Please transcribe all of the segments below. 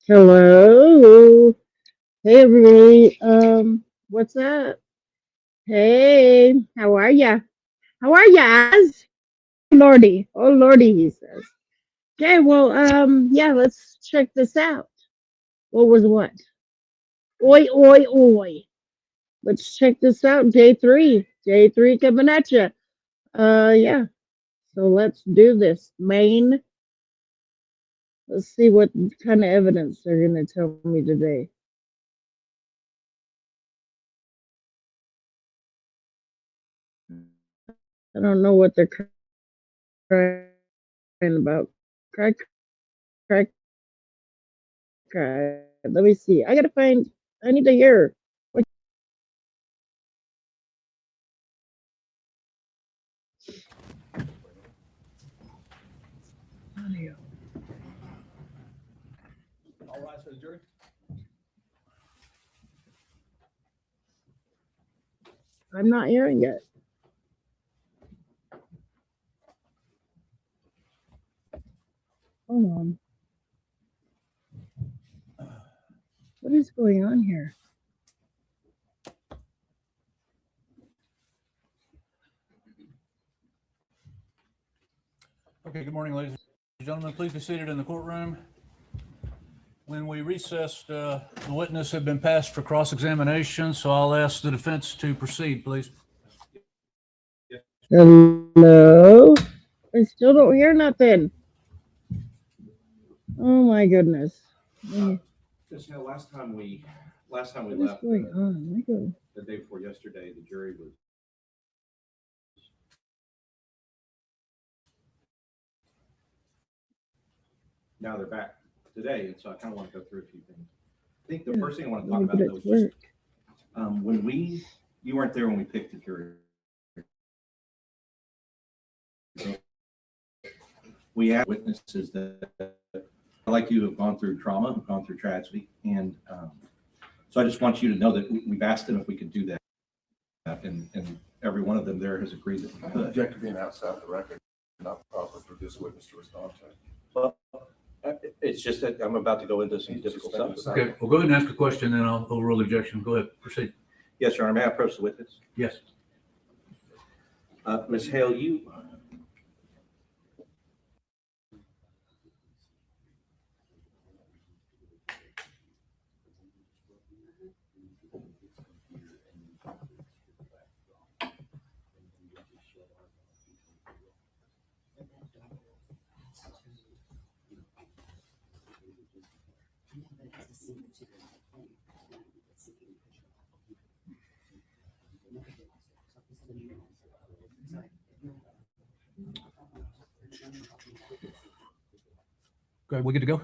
Hello. Hey everybody. What's up? Hey, how are ya? How are ya? Lordy. Oh Lordy, he says. Okay, well, yeah, let's check this out. What was what? Oi, oi, oi. Let's check this out. Day three. Day three coming at ya. Yeah. So let's do this. Maine. Let's see what kind of evidence they're gonna tell me today. I don't know what they're crying about. Cry, cry, cry. Let me see. I gotta find. I need to hear. What audio? All rise for the jury. I'm not hearing it. Hold on. What is going on here? Okay, good morning, ladies and gentlemen. Please be seated in the courtroom. When we recessed, the witness had been passed for cross-examination, so I'll ask the defense to proceed, please. Hello? I still don't hear nothing. Oh my goodness. Just last time we What is left, going on? the day before yesterday, the jury was now they're back today, and so I kind of want to go through a few things. I think the first thing I want to talk about though is just when you weren't there when we picked the jury. We have witnesses that, like you, have gone through trauma, have gone through tragedy, and so I just want you to know that we've asked them if we could do that, and every one of them there has agreed that we could. Object to being outside the record, not proper for this witness to respond to. Well, it's just that I'm about to go into some difficult stuff. Okay, well, go ahead and ask a question, then I'll overrule the objection. Go ahead, proceed. Yes, Your Honor. May I approach the witness? Yes. Ms. Hale, you. Go ahead, we good to go?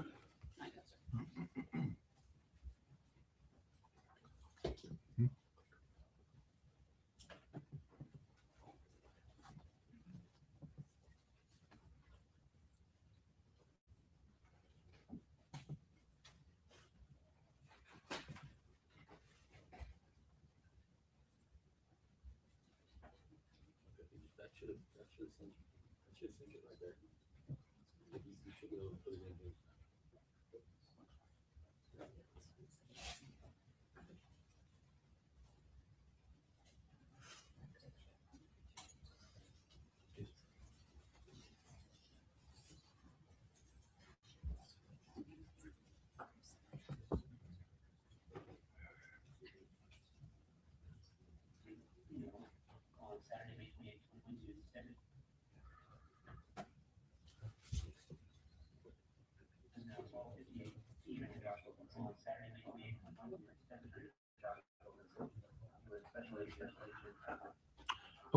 That should sink it right there. You should be able to put it in here.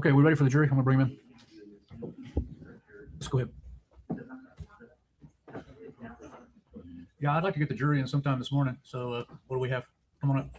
Okay, we ready for the jury? I'm gonna bring them in. Let's go ahead. Yeah, I'd like to get the jury in sometime this morning. So what do we have? Come on up.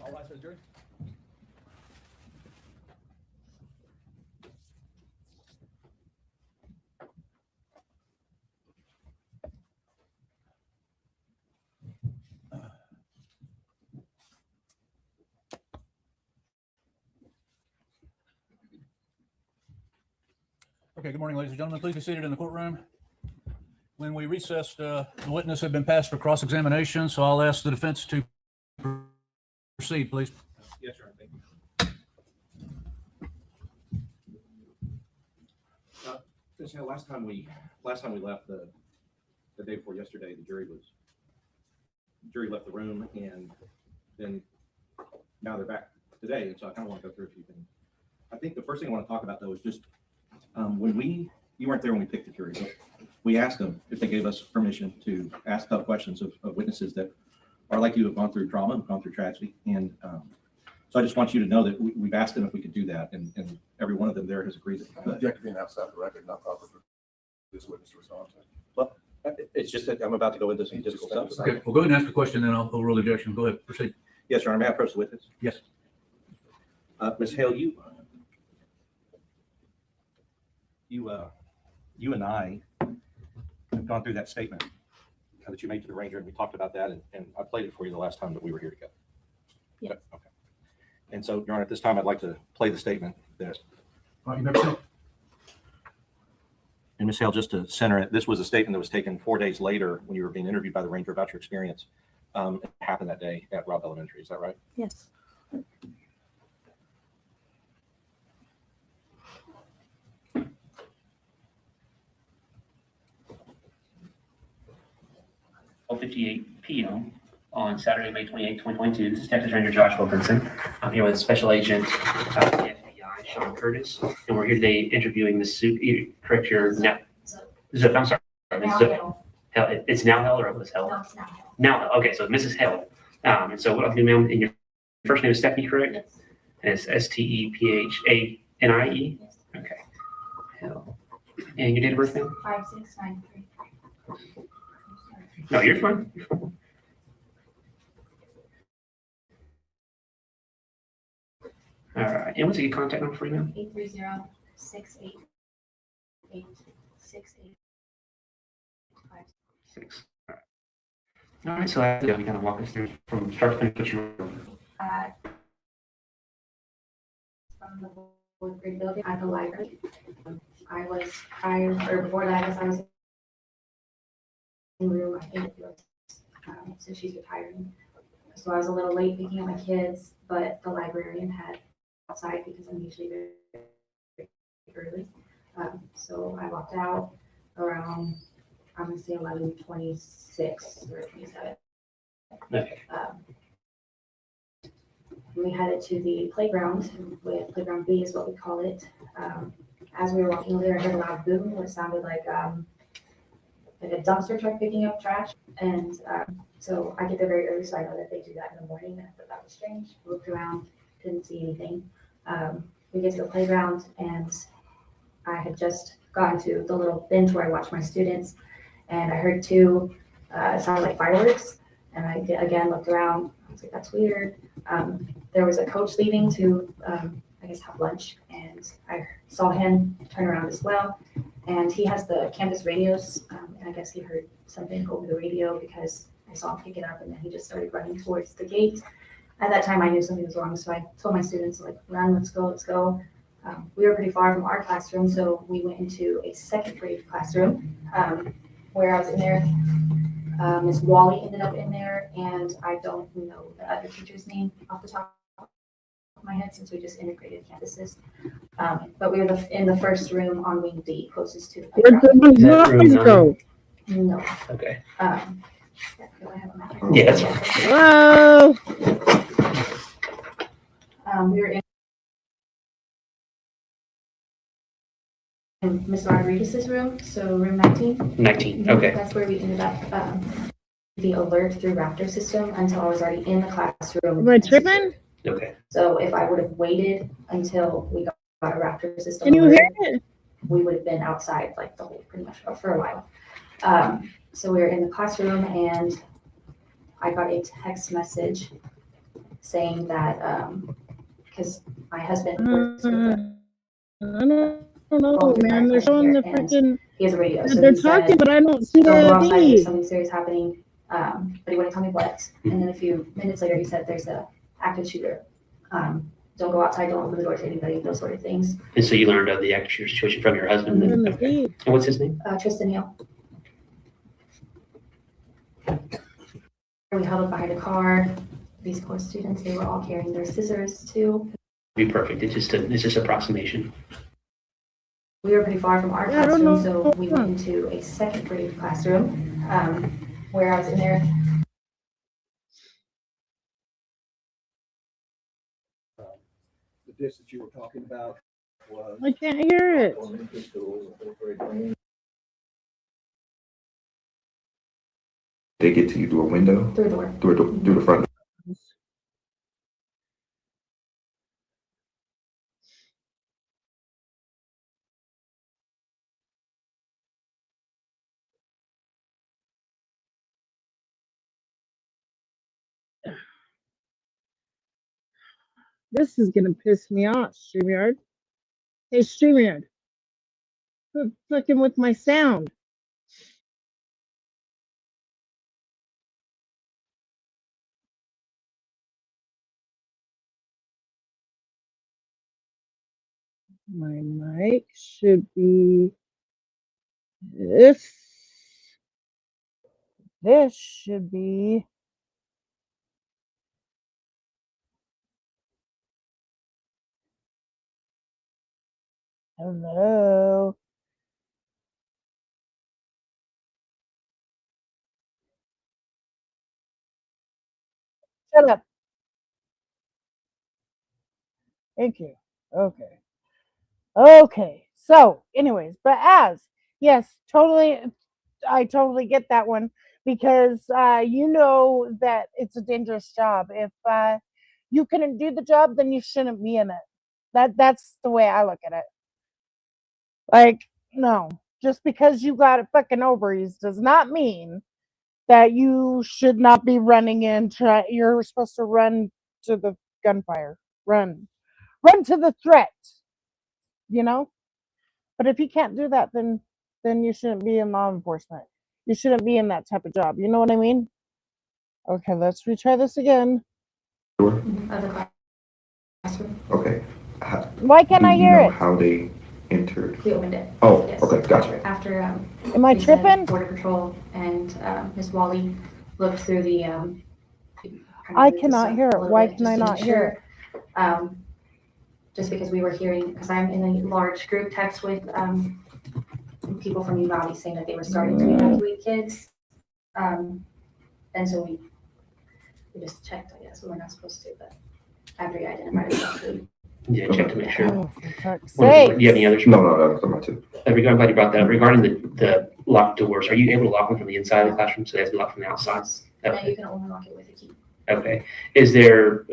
All rise for the jury. Okay, good morning, ladies and gentlemen. Please be seated in the courtroom. When we recessed, the witness had been passed for cross-examination, so I'll ask the defense to proceed, please. Yes, sir. Thank you. Ms. Hale, last time we left the day before yesterday, the jury left the room, and then now they're back today, and so I kind of want to go through a few things. I think the first thing I want to talk about though is just you weren't there when we picked the jury, but we asked them if they gave us permission to ask tough questions of witnesses that are like you, have gone through trauma, have gone through tragedy, and so I just want you to know that we've asked them if we could do that, and every one of them there has agreed that we could. Object to being outside the record, not proper for this witness to respond to. Well, it's just that I'm about to go into some difficult stuff. Okay, well, go ahead and ask the question, then I'll overrule the objection. Go ahead, proceed. Yes, Your Honor. May I approach the witness? Yes. Ms. Hale, you and I have gone through that statement that you made to the ranger, and we talked about that, and I played it for you the last time that we were here together. Yes. Okay. And so, Your Honor, at this time, I'd like to play the statement that. All right, you never said. And Ms. Hale, just to center it, this was a statement that was taken 4 days later when you were being interviewed by the ranger about your experience. It happened that day at Robb Elementary. Is that right? Yes. .58 p.m. on Saturday, May 28, 2022. This is Texas Ranger Josh Wilkinson. I'm here with Special Agent of the FBI, Sean Curtis, and we're here today interviewing the correct your now. Zip, I'm sorry. It's now Hell or it was Hell? No, it's not Hell. Now, okay, so Mrs. Hell. And so what I'll do, ma'am, and your first name is Stephanie, correct? Yes. And it's Stephanie. Yes. Okay. Hell. And your date of birth, ma'am? 5693. No, you're fine. You're fine. All right. And what's a good contact number for you, ma'am? 830-688-6856. 6. All right. All right. So you kind of walk us through from start to finish. From the fourth grade building at the library. Before that, I guess I was in the room, I think it was, so she's retiring. So I was a little late picking up my kids, but the librarian had outside because I'm usually very early. So I walked out around, I'm gonna say 11:26 or 27. Okay. We headed to the playground, with playground B is what we call it. As we were walking over there, I heard a loud boom, which sounded like a dumpster truck picking up trash. And so I get there very early, so I know that they do that in the morning. I thought that was strange. Looked around, didn't see anything. We get to the playground, and I had just gotten to the little bench where I watch my students, and I heard two, it sounded like fireworks. And I again looked around. I was like, that's weird. There was a coach leaving to, I guess, have lunch, and I saw him turn around as well. And he has the campus radios, and I guess he heard something over the radio because I saw him pick it up, and then he just started running towards the gate. At that time, I knew something was wrong, so I told my students, like, run, let's go, let's go. We were pretty far from our classroom, so we went into a second grade classroom where I was in there Ms. Wally ended up in there, and I don't know the other teacher's name off the top of my head since we just integrated campuses. But we were in the first room on wing D, closest to the Where'd playground. the that room boys nine? go? No. Okay. Yeah, do I have a map? Yeah, that's fine. Whoa! We were in Miss Rodriguez's room, so room 19. 19. Okay. That's where we ended up the alert through Raptor system until I was already in the classroom. Am I tripping? Okay. So if I would have waited until we got a Raptor system Can you alert, hear it? we would have been outside like the whole, pretty much for a while. So we were in the classroom and I got a text message saying that, because my husband works with I don't know, man. They're showing the freaking. he has a radio. So They're he said, talking, but I don't see "Don't go the outside, there's thingy. something serious happening." But he wouldn't tell me what. And then a few minutes later, he said, "There's a active shooter. Don't go outside, don't open the door to anybody," those sort of things. And so you learned of the active shooter situation from your husband. In Then? the Okay. feed. And what's his name? Tristan Hill. We held up behind a car. These poor students, they were all carrying their scissors too. Be perfect. It's just approximation. We were pretty far from our Yeah, I don't classroom, know. so we went into a second grade classroom where I was in there. The dish that you were talking about was. I can't hear it. Elementary school, fourth grade training. They get to you through a window, Through a door. through the front. This is gonna piss me off, StreamYard. Hey, StreamYard. Quit fucking with my sound. My mic should be this. This should be. Hello. Shut up. Thank you. Okay. Okay. So, anyways, but yes, totally, I totally get that one because you know that it's a dangerous job. If you couldn't do the job, then you shouldn't be in it. That's the way I look at it. Like, no, just because you got a fucking ovaries does not mean that you should not be running in. You're supposed to run to the gunfire. Run to the threat. You know. But if you can't do that, then you shouldn't be in law enforcement. You shouldn't be in that type of job. You know what I mean? Okay, let's retry this again. Other classroom. Okay. Why can't I hear it? How they entered? We opened it. Oh, Yes. okay, gotcha. After Am I they said tripping? Border Patrol and Miss Wally looked through the. I cannot hear it. Why can I not hear it? Just because we were hearing, because I'm in a large group text with people from Uvalde saying that they were starting to evacuate kids. And so we just checked, I guess. We were not supposed to, but after you identified it, Yeah, check to make sure. Oh, for fuck's Do you sake. have any others? No, that was number two. I'm glad you brought that up. Regarding the locked doors, are you able to lock them from the inside of the classroom so they have to be locked from the outside? no, you can only lock it with a key. Okay. Is there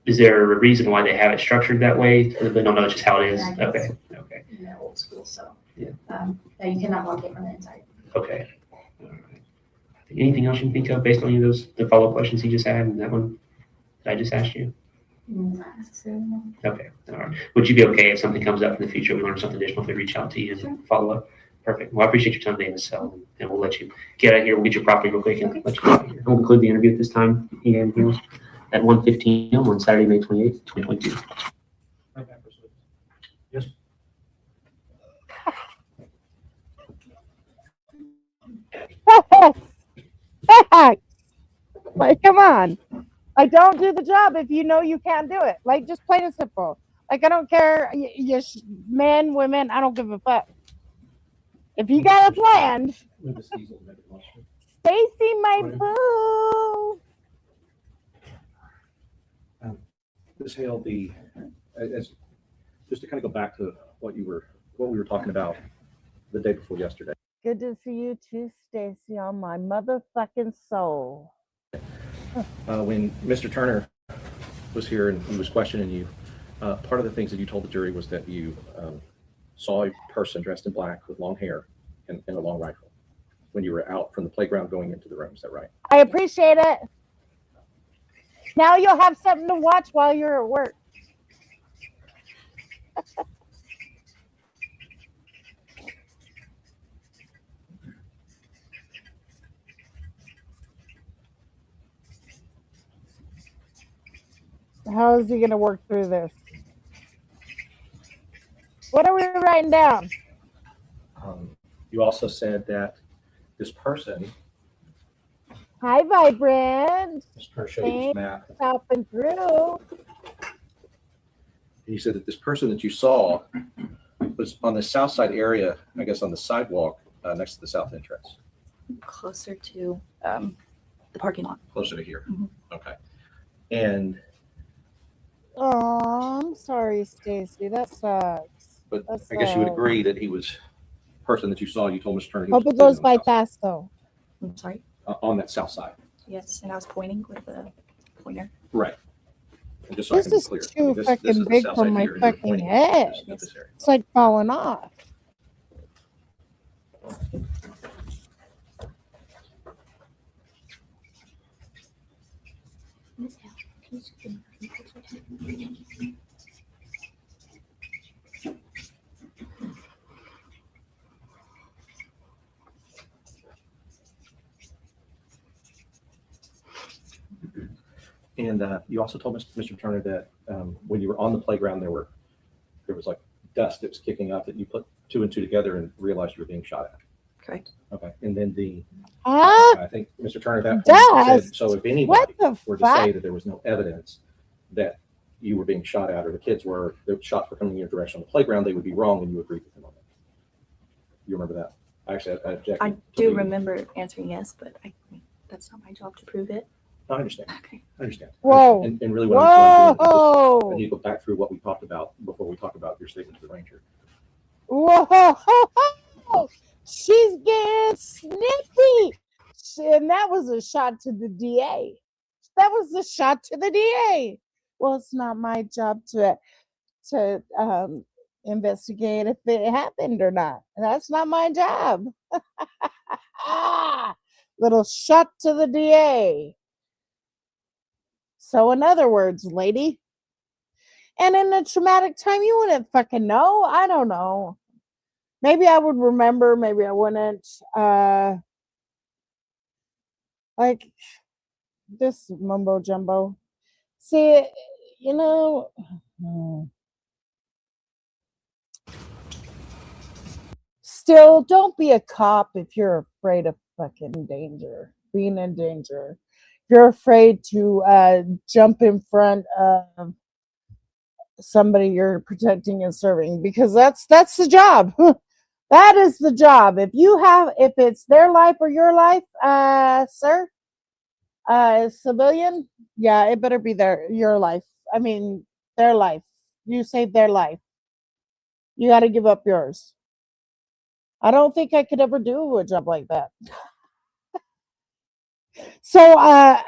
a reason why they have it structured that way? They don't know it's just how it is. Yeah, I guess. Okay. Okay. In the old school, so. Yeah. Yeah, you cannot lock it from the inside. Okay. All right. Anything else you can think of based on any of those the follow-up questions he just had and that one that I just asked you? Not necessarily, no. Okay. All right. Would you be okay if something comes up in the future, we learn something additional, if we reach out to you and Sure. follow up? Perfect. Well, I appreciate your time today, Ms. Sell, and we'll let you get out of here. We'll get your property real quick and Okay. let you get out of here. We'll conclude the interview at this time. Anything else? At 1:15 p.m. on Saturday, May 28th, 2022. Yes. Facts. Like, come on. Like, don't do the job if you know you can't do it. Like, just plain and simple. Like, I don't care, men, women, I don't give a fuck. If you got a plan, Stacy, my boo. Ms. Hale, as just to kind of go back to what we were talking about the day before yesterday. Good to see you too, Stacy, on my motherfucking soul. When Mr. Turner was here and he was questioning you, part of the things that you told the jury was that you saw a person dressed in black with long hair and a long rifle when you were out from the playground going into the room. Is that right? I appreciate it. Now you'll have something to watch while you're at work. How is he going to work through this? What are we writing down? You also said that this person, Hi, Vibrant. Mr. Turner showed you this map. Stopping through. You said that this person that you saw was on the south side area, I guess on the sidewalk next to the south entrance. Closer to the parking lot. Closer to here. Mhm. Okay. And Oh, I'm sorry, Stacy. That sucks. but That I guess you would sucks. agree that he was the person that you saw. You told Mr. Turner he Hope was it goes on the by south fast, though. I'm sorry. side, on that south side. Yes, and I was pointing with the pointer. Right. And just so I This can be is clear. too this fucking is the big south for side my here, and you're fucking pointing head. at this area. It's like falling off. And you also told Mr. Turner that when you were on the playground, there was like dust that was kicking up, that you put two and two together and realized you were being shot at. Correct. Okay. And then Huh? I think Mr. Turner at that point said, Dust? so if What anybody the were to say fuck? that there was no evidence that you were being shot at or the shots were coming in your direction on the playground, they would be wrong, and you agreed with him on that. You remember that? Actually, I objected. I do remember answering yes, but that's not my job to prove it. I understand. Okay. I understand. Whoa. And really what I'm doing is Whoa. I need to go back through what we talked about before we talk about your statement to the Ranger. Whoa. She's getting snippy. And that was a shot to the DA. That was a shot to the DA. Well, it's not my job to investigate if it happened or not. That's not my job. Little shot to the DA. So, in other words, lady, and in a traumatic time, you wouldn't fucking know. I don't know. Maybe I would remember, maybe I wouldn't. Like this mumbo jumbo. See, you know. Still, don't be a cop if you're afraid of fucking danger, being in danger. If you're afraid to jump in front of somebody you're protecting and serving, because that's the job. That is the job. If it's their life or your life, sir, civilian, yeah, it better be your life. I mean, their life. You saved their life. You got to give up yours. I don't think I could ever do a job like that. So, I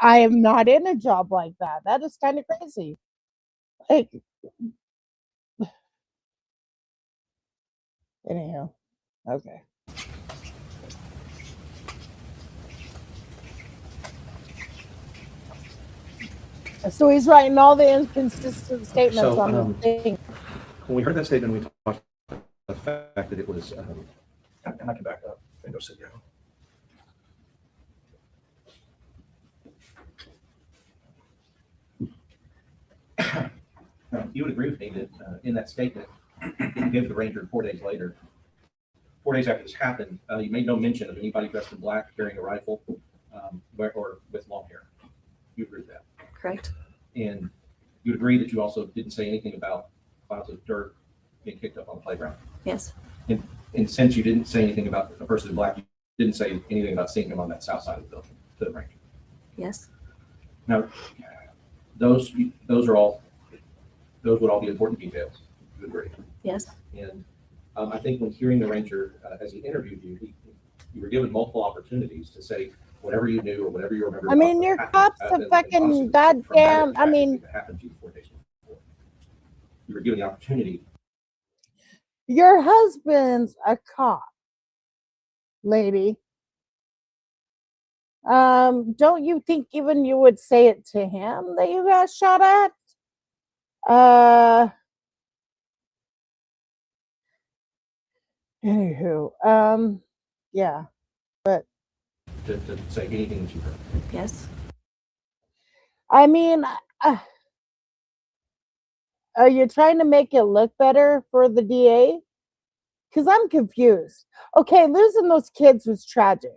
am not in a job like that. That is kind of crazy. Like, anyhow, okay. So he's writing all the inconsistent statements on the thing. When we heard that statement, we talked about the fact that it was, and I can back up and go sit down. You would agree with me that in that statement you gave the Ranger 4 days later 4 days after this happened, you made no mention of anybody dressed in black carrying a rifle or with long hair. You agree with that? Correct. And you agree that you also didn't say anything about clouds of dirt being kicked up on the playground. Yes. And since you didn't say anything about a person in black, you didn't say anything about seeing him on that south side of the building to the ranger. Yes. Now, those would all be important details. You agree? Yes. And I think when hearing the ranger as he interviewed you, you were given multiple opportunities to say whatever you knew or whatever you remember. I mean, your cops are fucking goddamn. I mean, that happened to you 4 days before. You were given the opportunity. your husband's a cop, lady. Don't you think even you would say it to him that you got shot at? Anywho, yeah. To say anything that you heard. Yes. I mean, are you trying to make it look better for the DA? Because I'm confused. Okay, losing those kids was tragic.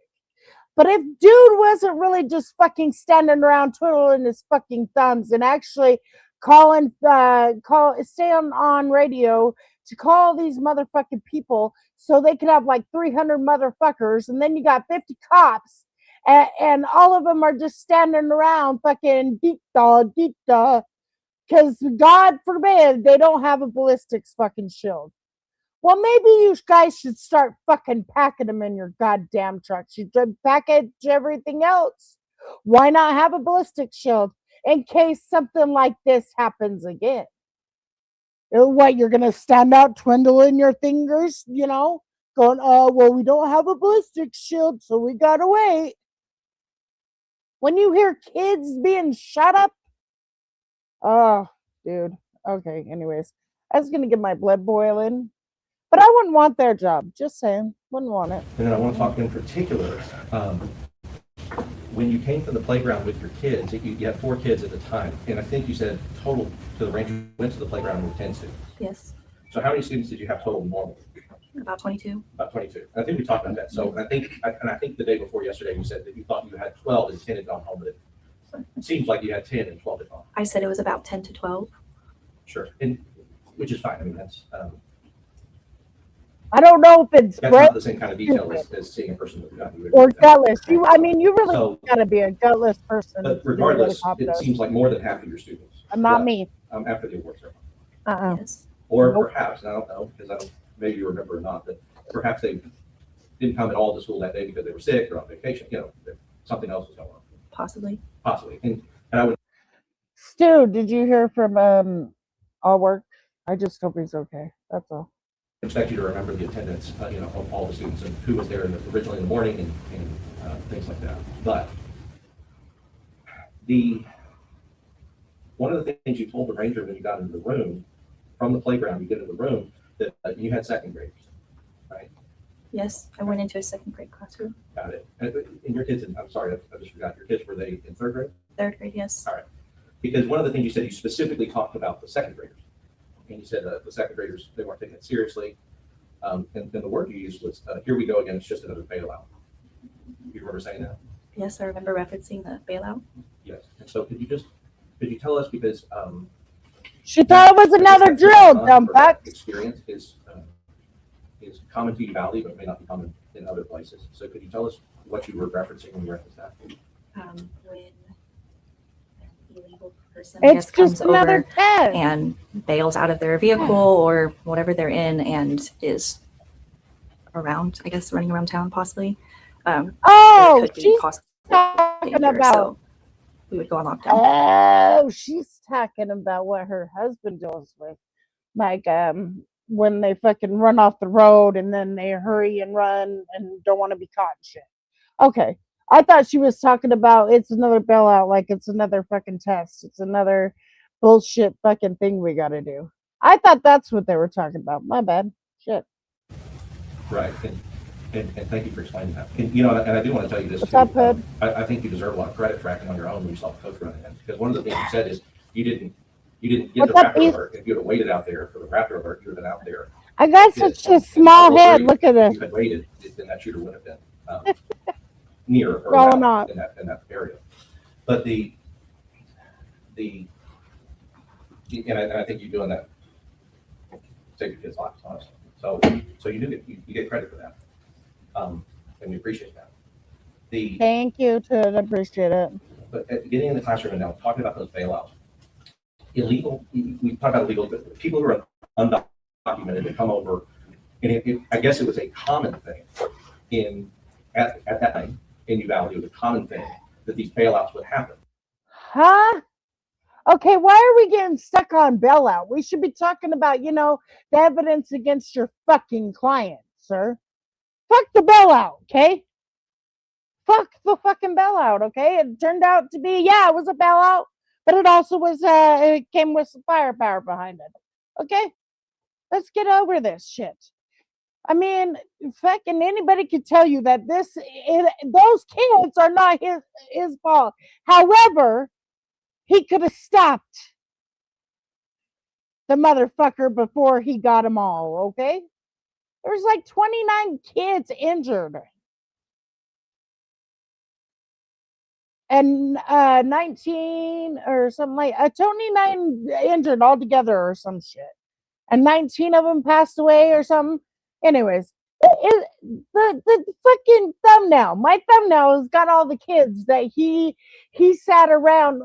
But if dude wasn't really just fucking standing around twiddling his fucking thumbs and actually stay on radio to call these motherfucking people so they could have like 300 motherfuckers, and then you got 50 cops, and all of them are just standing around fucking deep dog, because God forbid they don't have a ballistics fucking shield. Well, maybe you guys should start fucking packing them in your goddamn trucks. You package everything else. Why not have a ballistic shield in case something like this happens again? What, you're going to stand out twiddling your fingers, going, oh, well, we don't have a ballistic shield, so we got to wait. When you hear kids being shot up, oh, dude. Okay, anyways, I was going to get my blood boiling. But I wouldn't want their job. Just saying. Wouldn't want it. And then I want to talk in particular, when you came to the playground with your kids, you had 4 kids at the time. And I think you said total to the ranger went to the playground with 10 students. Yes. So how many students did you have total normal? About 22. About 22. I think we talked about that. So I think the day before yesterday you said that you thought you had 12 and 10 had gone home, but it seems like you had 10 and 12 had gone. I said it was about 10 to 12. Sure. And which is fine. I mean, that's I don't know if it's not the same kind of detail as seeing a person with a gun. Or gutless. You really So- got to be a gutless person. But to do what a regardless, cop it does. seems like more than half of your students. Not left, me. After the awards ceremony. Yes. Or Nope. perhaps, and I don't know, because maybe you remember or not, but perhaps they didn't come at all to school that day because they were sick or on vacation, something else was going on. Possibly. Possibly. And I would Stu, did you hear from All Work? I just hope he's okay. That's all. expect you to remember the attendance, of all the students and who was there originally in the morning and things like that. But one of the things you told the ranger when you got into the room, from the playground, you get into the room, that you had second graders, right? Yes. I went into a second grade classroom. Got it. And your kids, I'm sorry, I just forgot, your kids, were they in third grade? Third grade, yes. All right. Because one of the things you said, you specifically talked about the second graders. And you said the second graders, they weren't taking it seriously. And the word you used was, here we go again, it's just another bailout. You remember saying that? Yes, I remember referencing the bailout. Yes. And so could you tell us, because She thought it was another drill, dumb fuck. experience is common to Uvalde, but may not be common in other places. So could you tell us what you were referencing when you referenced that? When an illegal person It's comes just another over test. and bails out of their vehicle or whatever they're in and is around, I guess, running around town possibly. Oh, could be she's possibly talking danger, about. so we would go on lockdown. Oh, she's talking about what her husband deals with. Like, when they fucking run off the road and then they hurry and run and don't want to be caught and shit. Okay. I thought she was talking about it's another bailout, like it's another fucking test. It's another bullshit fucking thing we got to do. I thought that's what they were talking about. My bad. Shit. Right. And thank you for explaining that. And I do want to tell you this What's too. up, bud? I think you deserve a lot of credit for acting on your own when you saw the coach running in. Because one of the things you said is you didn't get What's the up, Raptor Heath? alert. If you would have waited out there for the Raptor alert, you would have been out there I got did. such a And I small will head. agree, Look at if this. you had waited, then that shooter would have been near or Falling around off. in that area. But the and I think you're doing that to save your kids' lives, honestly. So you do get credit for that, and we appreciate that. The Thank you, to appreciate it. But getting in the classroom and now talking about those bailouts, illegal. We talk about illegal people who are undocumented that come over, and I guess it was a common thing at that time in Uvalde. It was a common thing that these bailouts would happen. Huh? Okay, why are we getting stuck on bailout? We should be talking about, the evidence against your fucking client, sir. Fuck the bailout, okay? Fuck the fucking bailout, okay? It turned out to be, it was a bailout, but it also was, it came with some firepower behind it, okay? Let's get over this shit. I mean, fucking anybody could tell you that those kids are not his fault. However, he could have stopped the motherfucker before he got them all, okay? There's like 29 kids injured. And 19 or something like 29 injured altogether or some shit. And 19 of them passed away or something. Anyways, the fucking thumbnail. My thumbnail has got all the kids that he sat around,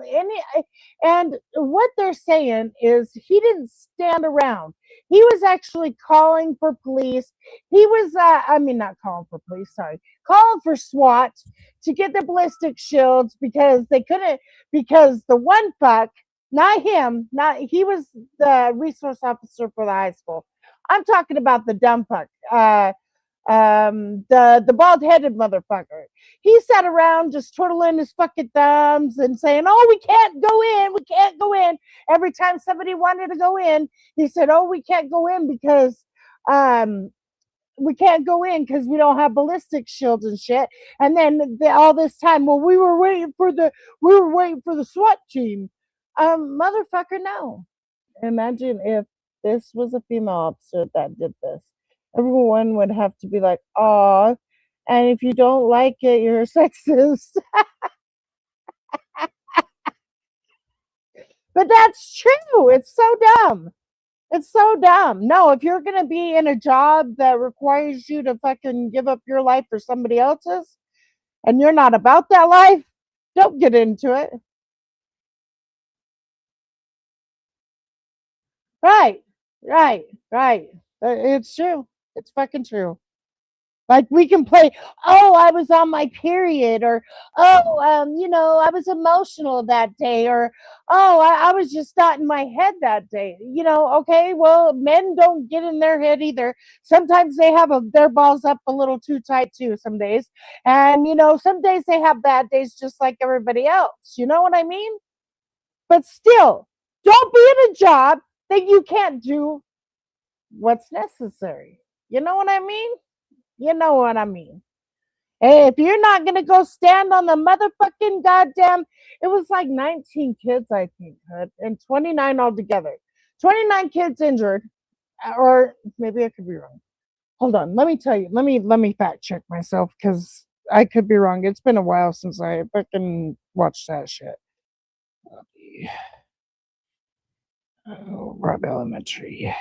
and what they're saying is he didn't stand around. He was actually calling for police. He was, not calling for police. Sorry, calling for SWAT to get the ballistic shields because they couldn't. Because the one fuck, not him, he was the resource officer for the high school. I'm talking about the dumb fuck, the bald headed motherfucker. He sat around just twiddling his fucking thumbs and saying, "Oh, we can't go in." Every time somebody wanted to go in, he said, "Oh, we can't go in because we can't go in because we don't have ballistic shields and shit." And then all this time, well, we were waiting for the SWAT team. Motherfucker, no. Imagine if this was a female officer that did this. Everyone would have to be like, "Aw," and if you don't like it, you're a sexist. But that's true. It's so dumb. It's so dumb. No, if you're gonna be in a job that requires you to fucking give up your life for somebody else's, and you're not about that life, don't get into it. Right, right. It's true. It's fucking true. Like we can play, "Oh, I was on my period," or "Oh, I was emotional that day," or "Oh, I was just not in my head that day." Okay, well, men don't get in their head either. Sometimes they have their balls up a little too tight too. Some days, and some days they have bad days just like everybody else. You know what I mean? But still, don't be in a job that you can't do what's necessary. You know what I mean? You know what I mean. Hey, if you're not gonna go stand on the motherfucking goddamn, it was like 19 kids, I think, and 29 altogether. 29 kids injured, or maybe I could be wrong. Hold on, let me tell you. Let me fact check myself because I could be wrong. It's been a while since I fucking watched that shit. Oh, Rob Elementary.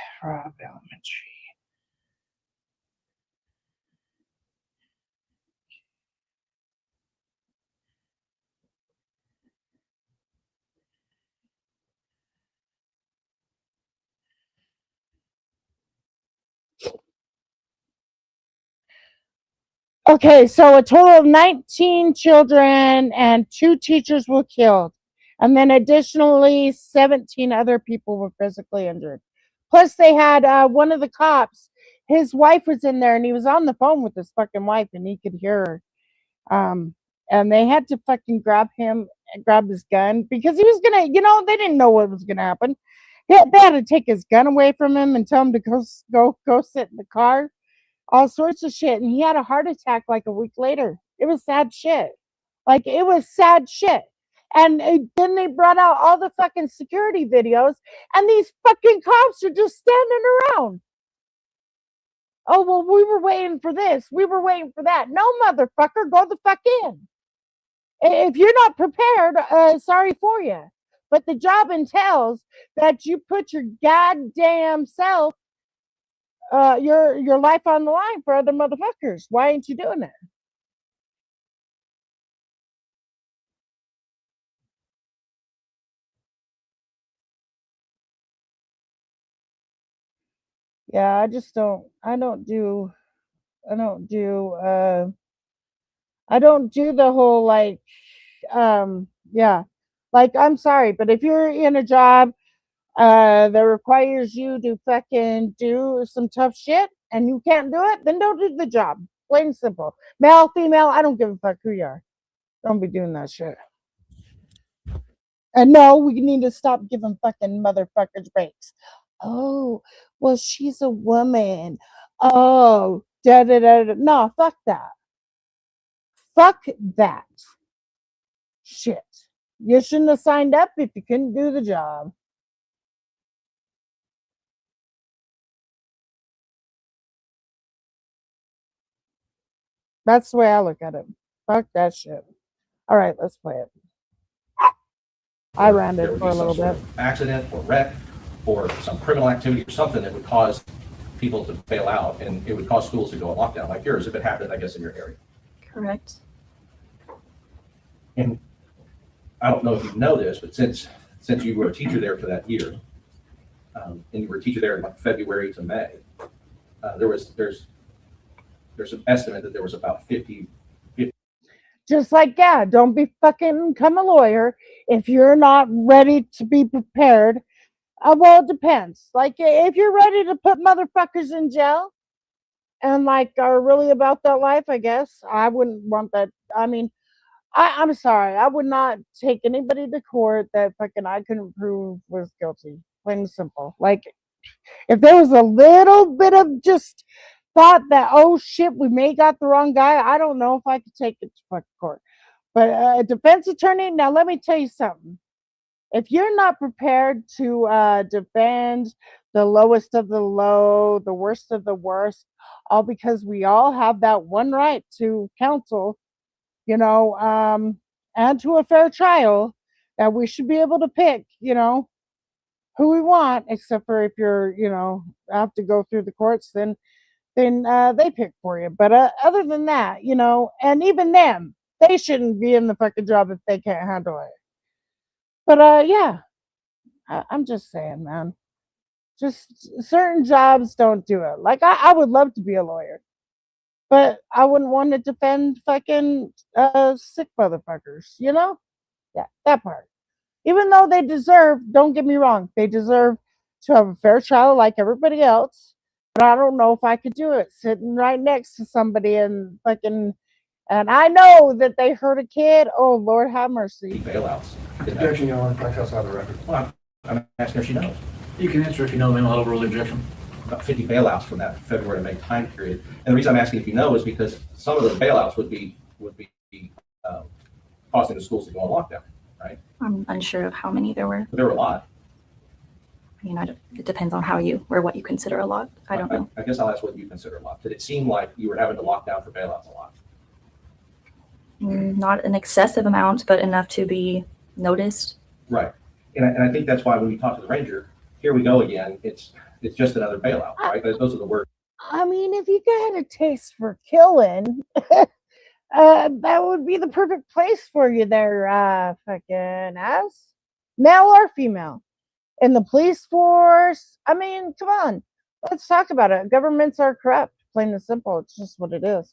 Okay, so a total of 19 children and 2 teachers were killed. And then additionally, 17 other people were physically injured. Plus, they had one of the cops, his wife was in there and he was on the phone with his fucking wife and he could hear her. And they had to fucking grab his gun because he was gonna, they didn't know what was gonna happen. They had to take his gun away from him and tell him to go sit in the car, all sorts of shit. And he had a heart attack like a week later. It was sad shit. Like, it was sad shit. And then they brought out all the fucking security videos, and these fucking cops are just standing around. Oh, well, we were waiting for this. We were waiting for that. No, motherfucker, go the fuck in. If you're not prepared, sorry for you. But the job entails that you put your goddamn self, your life on the line for other motherfuckers. Why ain't you doing it? Yeah, I just don't. I don't do. I don't do the whole like. Yeah, like I'm sorry, but if you're in a job that requires you to fucking do some tough shit and you can't do it, then don't do the job. Plain and simple. Male, female, I don't give a fuck who you are. Don't be doing that shit. And no, we need to stop giving fucking motherfuckers breaks. Oh, well, she's a woman. Oh, da da da da. No, fuck that. Fuck that shit. You shouldn't have signed up if you couldn't do the job. That's the way I look at it. Fuck that shit. All right, let's play it. I ran there it would for be a some little sort bit. of accident or wreck or some criminal activity or something that would cause people to bail out, and it would cause schools to go on lockdown like yours if it happened, I guess, in your area. Correct. And I don't know if you know this, but since you were a teacher there for that year, and you were a teacher there in like February to May, there's an estimate that there was about 50. Just like, yeah, don't be fucking become a lawyer if you're not ready to be prepared. Well, it depends. Like, if you're ready to put motherfuckers in jail and like are really about that life, I guess I wouldn't want that. I mean, I'm sorry, I would not take anybody to court that fucking I couldn't prove was guilty. Plain and simple. Like, if there was a little bit of just thought that, oh shit, we may got the wrong guy, I don't know if I could take it to fucking court. But a defense attorney, now let me tell you something. If you're not prepared to defend the lowest of the low, the worst of the worst, all because we all have that one right to counsel, you know, and to a fair trial, that we should be able to pick, who we want, except for if you're, have to go through the courts, then they pick for you. But other than that, and even them, they shouldn't be in the fucking job if they can't handle it. But yeah, I'm just saying, man. Just certain jobs don't do it. Like I would love to be a lawyer, but I wouldn't want to defend fucking sick motherfuckers. Yeah, that part. Even though they deserve, don't get me wrong, they deserve to have a fair trial like everybody else. But I don't know if I could do it sitting right next to somebody and fucking, and I know that they hurt a kid. Oh, Lord have mercy. Bailouts. Objection, Your Honor, that's outside the record. Well, I'm asking if she knows. You can answer if you know, then I'll overrule the objection. About 50 bailouts from that February to May time period. And the reason I'm asking if you know is because some of those bailouts would be causing the schools to go on lockdown, right? I'm unsure of how many there were. But there were a lot. I mean, it depends on how you or what you consider a lot. I don't know. I guess I'll ask what you consider a lot. Did it seem like you were having to lock down for bailouts a lot? Not an excessive amount, but enough to be noticed. Right. And I think that's why when we talk to the ranger, here we go again. It's just another bailout, right? Those are the words. I mean, if you got a taste for killing, that would be the perfect place for you there, fucking ass. Male or female. In the police force. I mean, come on. Let's talk about it. Governments are corrupt, plain and simple. It's just what it is.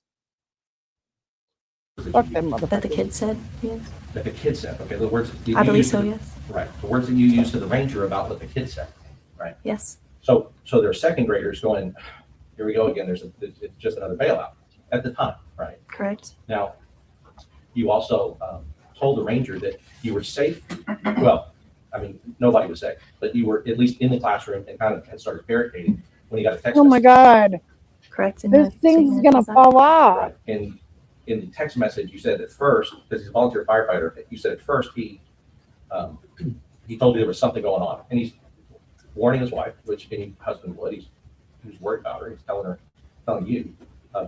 Fuck them That the motherfuckers. kid said, yes. That the kid said. Okay, the words. I believe so, yes. Right. The words that you used to the ranger about what the kid said. Right. Yes. So there are second graders going, here we go again. It's just another bailout at the time, right? Correct. Now, you also told the ranger that you were safe. Well, I mean, nobody was safe, but you were at least in the classroom and kind of had started barricading when you got a text Oh my message. God. Correct. In This the thing's statement, going to is that- fall off. Right. And in the text message, you said at first, because he's a volunteer firefighter, you said at first he told you there was something going on, and he's warning his wife, which any husband would. He's worried about her. He's telling her, telling you,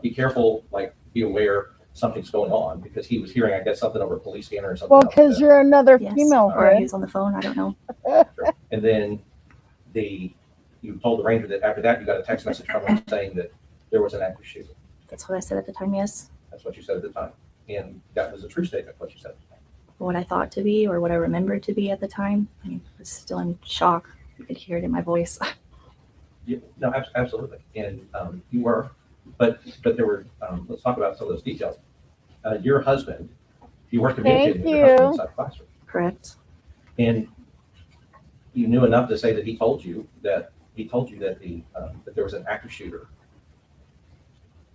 be careful, like, be aware something's going on, because he was hearing, I guess, something over a police scanner or something. Well, else like because that. you're another Yes. female Or he friend. was on the phone. I don't know. Sure. And then you told the ranger that after that, you got a text message from him saying that there was an active shooter. That's what I said at the time. Yes. That's what you said at the time. And that was a true statement, what you said. What I thought to be or what I remembered to be at the time. I mean, I was still in shock. You could hear it in my voice. Yeah, no, absolutely. And you were, but there were, let's talk about some of those details. Your husband, you were communicating with your husband inside the classroom. Correct. And you knew enough to say that he told you that that there was an active shooter.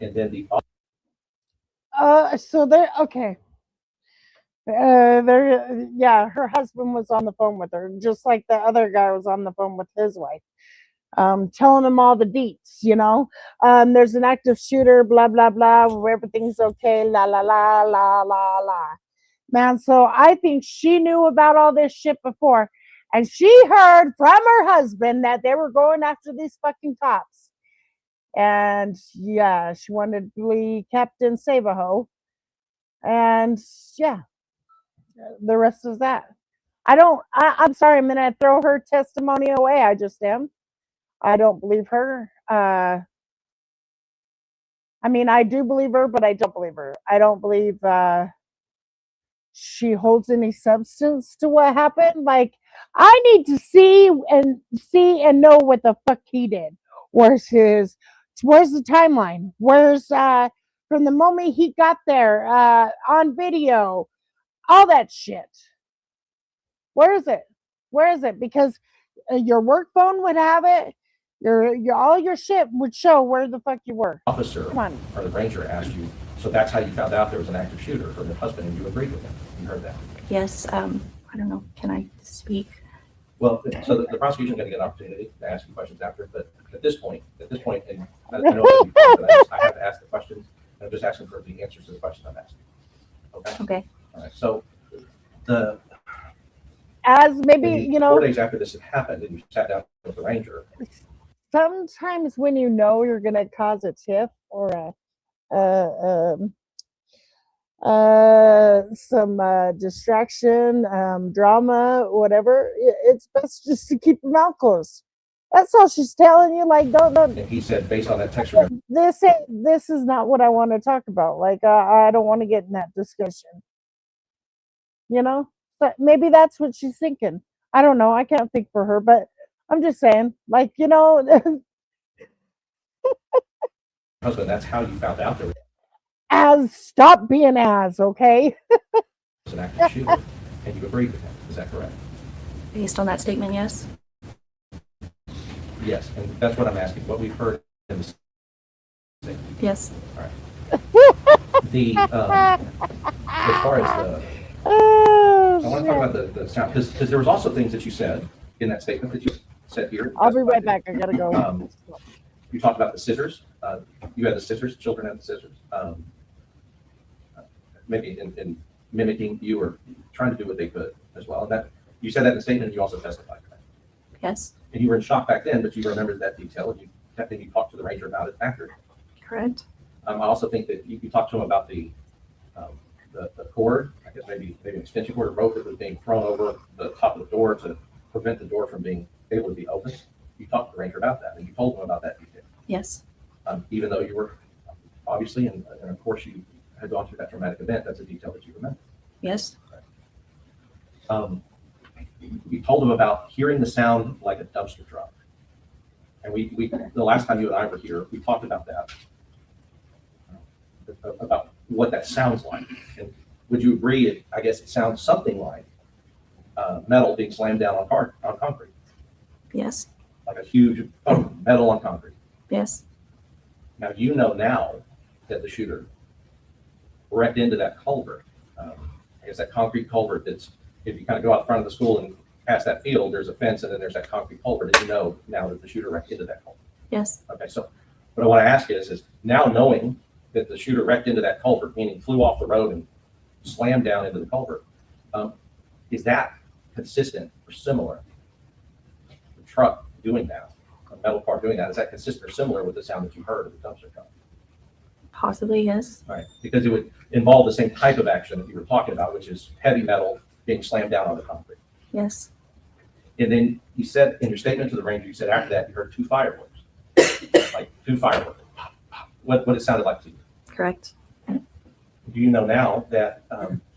And then So there, okay. Yeah, her husband was on the phone with her, just like the other guy was on the phone with his wife, telling him all the deets, there's an active shooter, blah, blah, blah, everything's okay, la, la, la, la, la, la. Man, so I think she knew about all this shit before, and she heard from her husband that they were going after these fucking cops. And yeah, she wanted to be Captain Save-A-Ho. And yeah, the rest is that. I'm sorry, I'm gonna throw her testimony away. I just am. I don't believe her. I mean, I do believe her, but I don't believe her. I don't believe she holds any substance to what happened. Like, I need to see and know what the fuck he did. Where's the timeline? Where's from the moment he got there on video, all that shit. Where is it? Where is it? Because your work phone would have it. Your all your shit would show where the fuck you were. officer or the ranger asked you, so that's how you found out there was an active shooter from your husband, and you agreed with him. You heard that. Yes. I don't know. Can I speak? Well, so the prosecution's going to get an opportunity to ask you questions after, but at this point, and I know I have to ask the questions. I'm just asking for the answers to the questions I'm asking. Okay. Okay. All right. So As maybe 4 days after this had happened, and you sat down with the ranger. sometimes when you're gonna cause a tiff or some distraction, drama, whatever, it's best just to keep your mouth closed. That's all she's telling you. Like, don't. And he said, based on that text, This is not what I want to talk about. Like, I don't want to get in that discussion. But maybe that's what she's thinking. I don't know. I can't think for her, but I'm just saying, like, husband, that's how you found out there stop being okay? was an active shooter, and you agreed with him. Is that correct? Based on that statement, yes. Yes, and that's what I'm asking. What we've heard in the statement. Yes. All right. As far as I want to talk about the sound, because there was also things that you said in that statement that you said here. I'll be right back. I gotta go. You talked about the scissors. You had the scissors. Children had the scissors. Maybe in mimicking you or trying to do what they could as well. And that you said that in the statement. And you also testified to that. Yes. And you were in shock back then, but you remembered that detail, and you talked to the ranger about it after. Correct. I also think that you talked to him about the cord, I guess maybe an extension cord or rope that was being thrown over the top of the door to prevent the door from being able to be opened. You talked to the ranger about that, and you told him about that detail. Yes. Even though you were obviously, and of course you had gone through that traumatic event, that's a detail that you remember. Yes. You told him about hearing the sound like a dumpster truck. And we the last time you and I were here, we talked about that, about what that sounds like. And would you agree, I guess it sounds something like metal being slammed down on concrete, Yes. like a huge metal on concrete. Yes. Now, you know now that the shooter wrecked into that culvert. I guess that concrete culvert that's, if you kind of go out front of the school and past that field, there's a fence and then there's that concrete culvert, and you know now that the shooter wrecked into that culvert. Yes. Okay, so what I want to ask is now knowing that the shooter wrecked into that culvert, meaning flew off the road and slammed down into the culvert, is that consistent or similar? The truck doing that, metal car doing that. Is that consistent or similar with the sound that you heard of the dumpster truck? Possibly, yes. Right, because it would involve the same type of action that you were talking about, which is heavy metal being slammed down on the concrete. Yes. And then you said in your statement to the ranger, you said after that you heard 2 fireworks, like 2 fireworks. What it sounded like to you? Correct. Do you know now that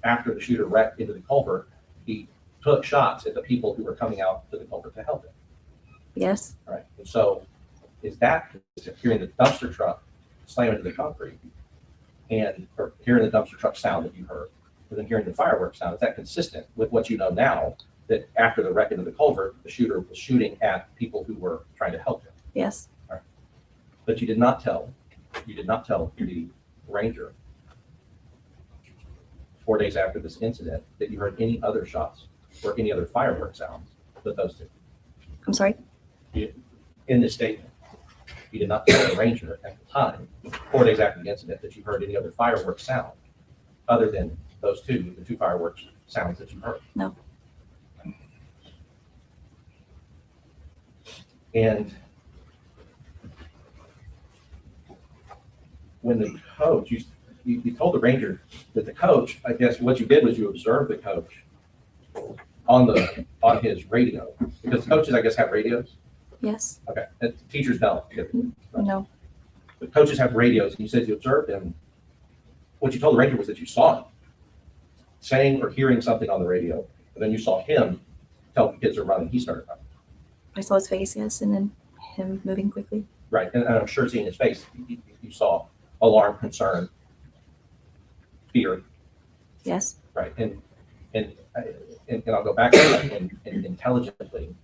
after the shooter wrecked into the culvert, he took shots at the people who were coming out to the culvert to help him? Yes. All right. And so is that hearing the dumpster truck slam into the concrete or hearing the dumpster truck sound that you heard, and then hearing the fireworks sound, is that consistent with what you know now, that after the wreck into the culvert, the shooter was shooting at people who were trying to help him? Yes. All right. But you did not tell the ranger 4 days after this incident that you heard any other shots or any other fireworks sounds but those 2. I'm sorry? In this statement, you did not tell the ranger at the time, 4 days after the incident, that you heard any other fireworks sound other than those 2, the 2 fireworks sounds that you heard. No. And when the coach, you told the ranger that the coach, I guess what you did was you observed the coach on his radio, because coaches, I guess, have radios. Yes. Okay, and teachers don't. No. But coaches have radios, and you said you observed him. What you told the ranger was that you saw him saying or hearing something on the radio, and then you saw him tell the kids to run, and he started running. I saw his face, yes, and then him moving quickly. Right, and I'm sure seeing his face, you saw alarm, concern, fear. Yes. Right, and I'll go back to that, and intelligently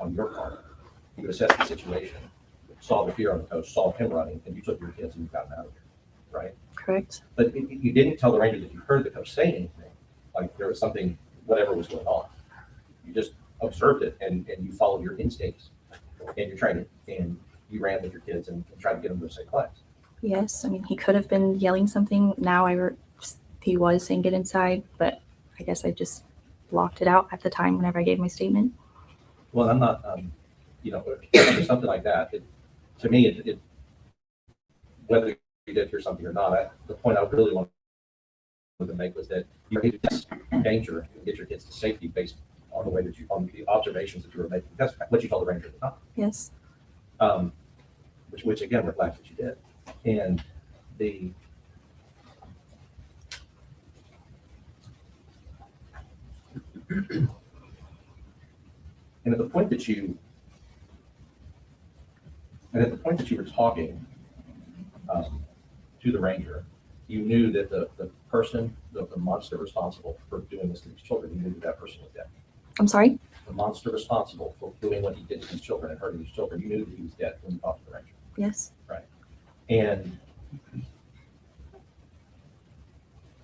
on your part, you assessed the situation, saw the fear on the coach, saw him running, and you took your kids and you got them out of here, right? Correct. But you didn't tell the ranger that you heard the coach say anything, like there was something, whatever was going on. You just observed it and you followed your instincts, and you ran with your kids and tried to get them to a safe place. Yes. I mean, he could have been yelling something. Now he was saying get inside, but I guess I just blocked it out at the time whenever I gave my statement. Well, I'm not, for something like that, to me, whether you did hear something or not, the point I really wanted to make was that you need to test danger and get your kids to safety based on the observations that you were making. That's what you told the ranger at the time. Yes. Which again, we're glad that you did. And at the point that you were talking to the ranger, you knew that the person, the monster responsible for doing this to these children, you knew that person was dead. I'm sorry? The monster responsible for doing what he did to these children and hurting these children, you knew that he was dead when you talked to the ranger. Yes. Right. And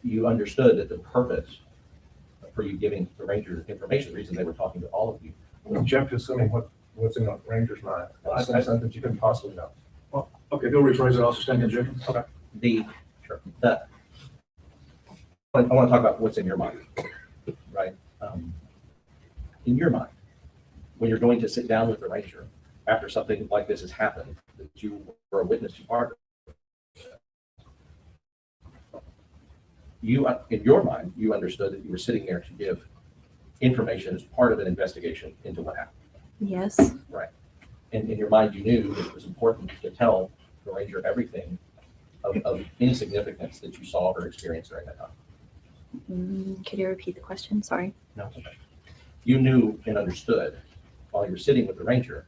you understood that the purpose for you giving the ranger information, the reason they were talking to all of you. Well, Jeff, assuming what's in the ranger's mind, I something you couldn't possibly know. Well, okay, if you'll rephrase it, I'll sustain it, Jim. Okay. I want to talk about what's in your mind, right? In your mind, when you're going to sit down with the ranger after something like this has happened, that you were a witness to part of, in your mind, you understood that you were sitting there to give information as part of an investigation into what happened. Yes. Right. And in your mind, you knew that it was important to tell the ranger everything of any significance that you saw or experienced during that time. Could you repeat the question? Sorry. No, okay. You knew and understood while you were sitting with the ranger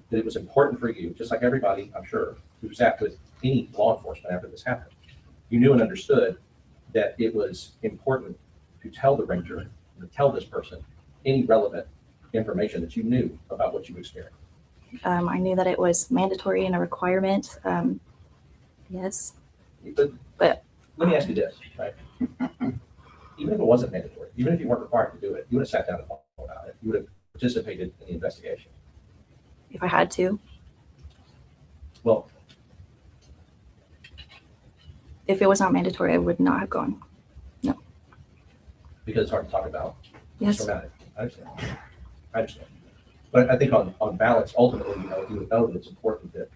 that it was important for you, just like everybody, I'm sure, who sat with any law enforcement after this happened. You knew and understood that it was important to tell the ranger, to tell this person, any relevant information that you knew about what you experienced. I knew that it was mandatory and a requirement. Yes. But let me ask you this, right? Even if it wasn't mandatory, even if you weren't required to do it, you would have sat down and talked about it. You would have participated in the investigation. if I had to, Well, if it was not mandatory, I would not have gone. because it's hard to talk about. It's Yes. traumatic. I understand. But I think on balance, ultimately, you would know that it's important that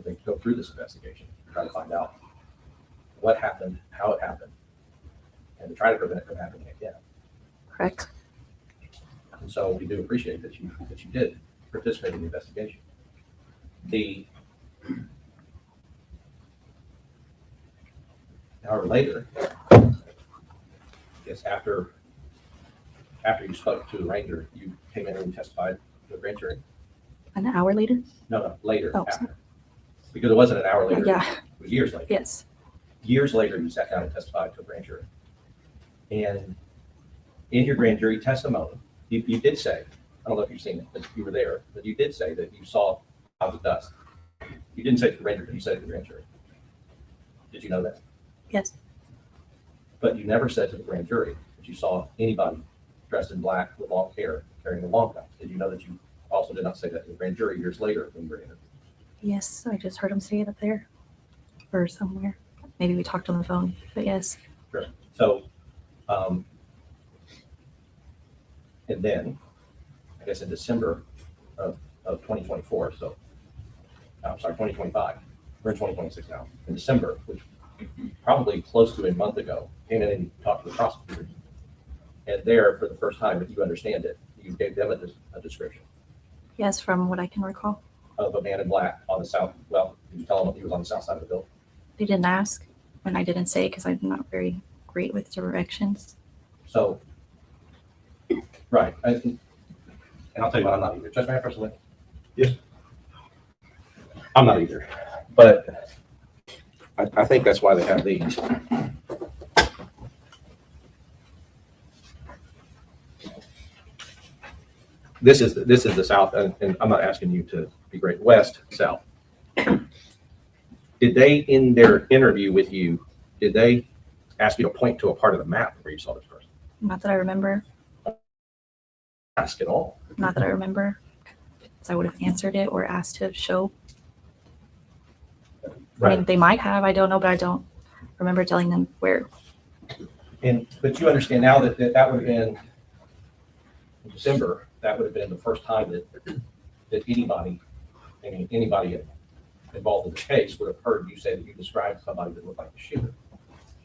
they go through this investigation, try to find out what happened, how it happened, and to try to prevent it from happening again. Correct. And so we do appreciate that you did participate in the investigation. An hour later, yes, after you spoke to the ranger, you came in and testified to the grand jury. An hour later? No, later, Oh, after. Because it wasn't an hour later. Yeah. It was years later. Yes. Years later, you sat down and testified to a grand jury. And in your grand jury testimony, you did say, I don't know if you've seen it, but you were there, but you did say that you saw clouds of dust. You didn't say it to the ranger, but you said it to the grand jury. Did you know that? Yes. But you never said to the grand jury that you saw anybody dressed in black with long hair carrying a long gun. Did you know that you also did not say that to the grand jury years later when you were interviewed? Yes, I just heard him say it up there or somewhere. Maybe we talked on the phone, but yes. Sure. So, and then, I guess in December of 2024, so, I'm sorry, 2025, we're in 2026 now. In December, which probably close to a month ago, came in and talked to the prosecutor. And there, for the first time, if you understand it, you gave them a description Yes, from what I can recall. of a man in black on the south. Well, did you tell them he was on the south side of the building? They didn't ask, and I didn't say because I'm not very great with directions. So, right. And I'll tell you what, I'm not either. Judge, may I personally? Yes. I'm not either. But I think that's why they have these. This is the South, and I'm not asking you to be great. West, South. Did they, in their interview with you, did they ask you to point to a part of the map where you saw this person? Not that I remember. Ask at all. Not that I remember. So I would have answered it or asked to show. I mean, they might have. I don't know, but I don't remember telling them where. But you understand now that would have been in December. That would have been the first time that anybody involved in the case would have heard you say that you described somebody that looked like the shooter.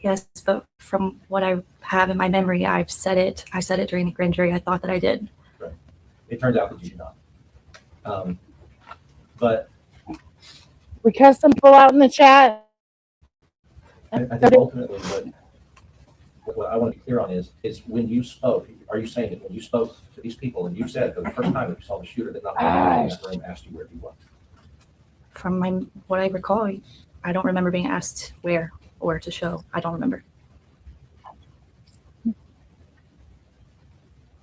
Yes, but from what I have in my memory, I've said it. I said it during the grand jury. I thought that I did. Right. It turns out that you did not. But We cussed some people out in the chat. I think ultimately what I want to be clear on is when you spoke, are you saying that when you spoke to these people and you said for the first time that you saw the shooter that not everybody in that room asked you where he was? From what I recall, I don't remember being asked where or to show. I don't remember.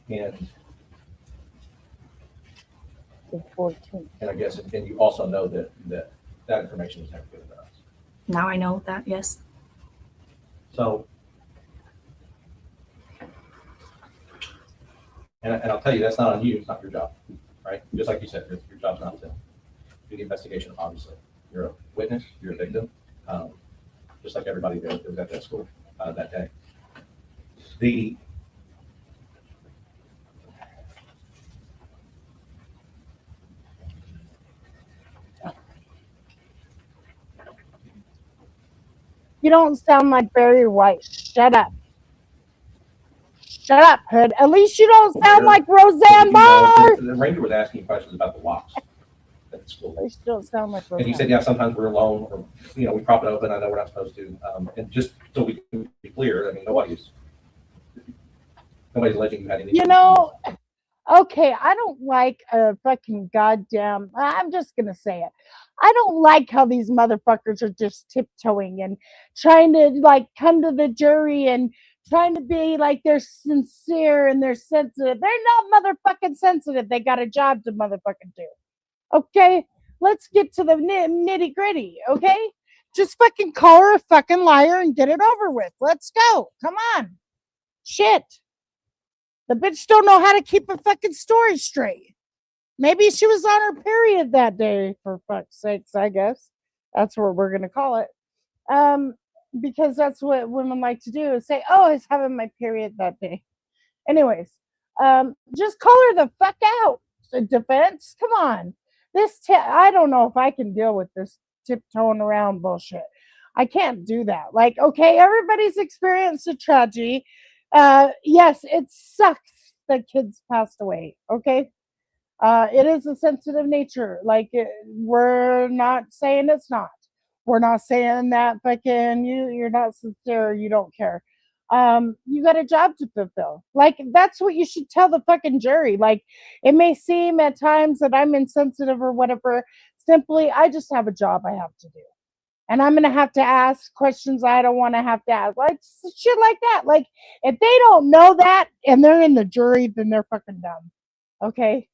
And And I guess, and you also know that information was never given to us. Now I know that, yes. So, and I'll tell you, that's not on you, it's not your job, right? Just like you said, your job's not to do the investigation, obviously. You're a witness, you're a victim, just like everybody that was at that school that day. you don't sound like Barry White. Shut up. Shut up, Hood. At least you don't sound like Roseanne Barr. The ranger was asking questions about the locks at the school. At least you don't sound like And Roseanne. he said, yeah, sometimes we're alone, or, we prop it open, I know we're not supposed to. And just so we can be clear, I mean, nobody's alleging you had anything. You know, okay, I don't like a fucking goddamn, I'm just going to say it. I don't like how these motherfuckers are just tiptoeing and trying to like come to the jury and trying to be like they're sincere and they're sensitive. They're not motherfucking sensitive. They got a job to motherfucking do. Okay, let's get to the nitty gritty. Okay, just fucking call her a fucking liar and get it over with. Let's go. Come on. Shit. The bitch don't know how to keep a fucking story straight. Maybe she was on her period that day, for fuck's sakes, I guess. That's what we're going to call it. Because that's what women like to do is say, oh, I was having my period that day. Anyways, just call her the fuck out. defense. Come on. I don't know if I can deal with this tiptoeing around bullshit. I can't do that. Like, okay, everybody's experienced a tragedy. Yes, it sucks that kids passed away. Okay. It is a sensitive nature. Like, we're not saying it's not. We're not saying that fucking you're not sincere, you don't care. You got a job to fulfill. Like, that's what you should tell the fucking jury. Like, it may seem at times that I'm insensitive or whatever. Simply, I just have a job I have to do. And I'm going to have to ask questions I don't want to have to ask. Like, shit like that. Like, if they don't know that and they're in the jury, then they're fucking dumb. Okay?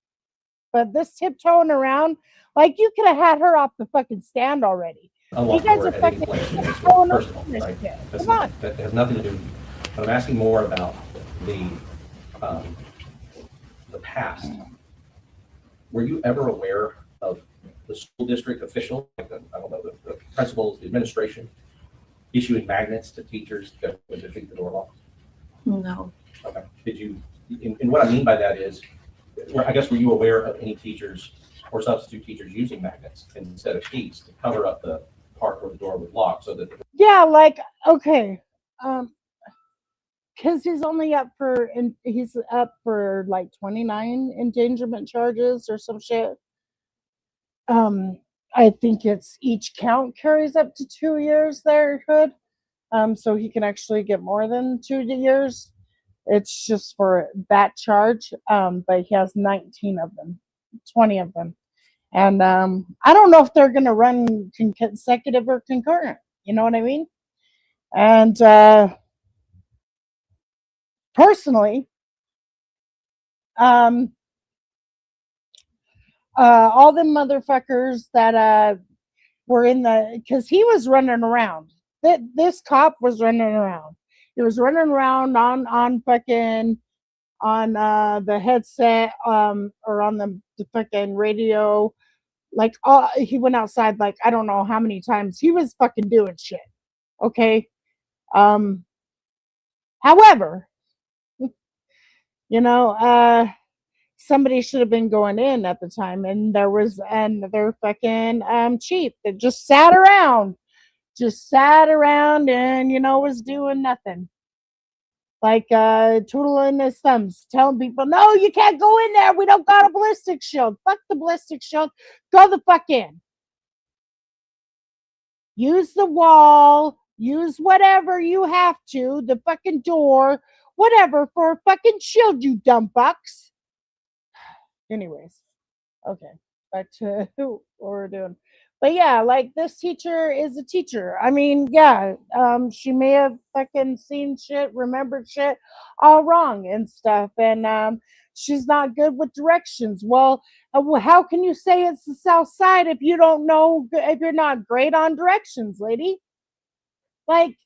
But this tiptoeing around, like, you could have had her off the fucking stand already. You guys are fucking tiptoeing around this shit. Come on. That has nothing to do, but I'm asking more about the past. Were you ever aware of the school district official, like the, I don't know, the principals, the administration, issuing magnets to teachers to go and defeat the door law? No. Okay. Did you, and what I mean by that is, I guess, were you aware of any teachers or substitute teachers using magnets instead of keys to cover up the part where the door was locked so that? Yeah, like, okay. Because he's only up for, and he's up for like 29 endangerment charges or some shit. I think it's each count carries up to 2 years there, Hood. So he can actually get more than 2 years. It's just for that charge. But he has 19 of them, 20 of them. And I don't know if they're going to run consecutive or concurrent. You know what I mean? And personally, all the motherfuckers that were in because he was running around. This cop was running around. He was running around on fucking on the headset or on the fucking radio. Like, he went outside like I don't know how many times. He was fucking doing shit. Okay. However, you know, somebody should have been going in at the time, and there was another fucking chief that just sat around and, you know, was doing nothing. Like, twiddling his thumbs, telling people, no, you can't go in there. We don't got a ballistic shield. Fuck the ballistic shield. Go the fuck in. Use the wall. Use whatever you have to. The fucking door. Whatever for a fucking shield, you dumb bucks. Anyways. Okay. Back to what we're doing. But yeah, like, this teacher is a teacher. I mean, yeah, she may have fucking seen shit, remembered shit all wrong and stuff. And she's not good with directions. Well, how can you say it's the South Side if you don't know, if you're not great on directions, lady? Like,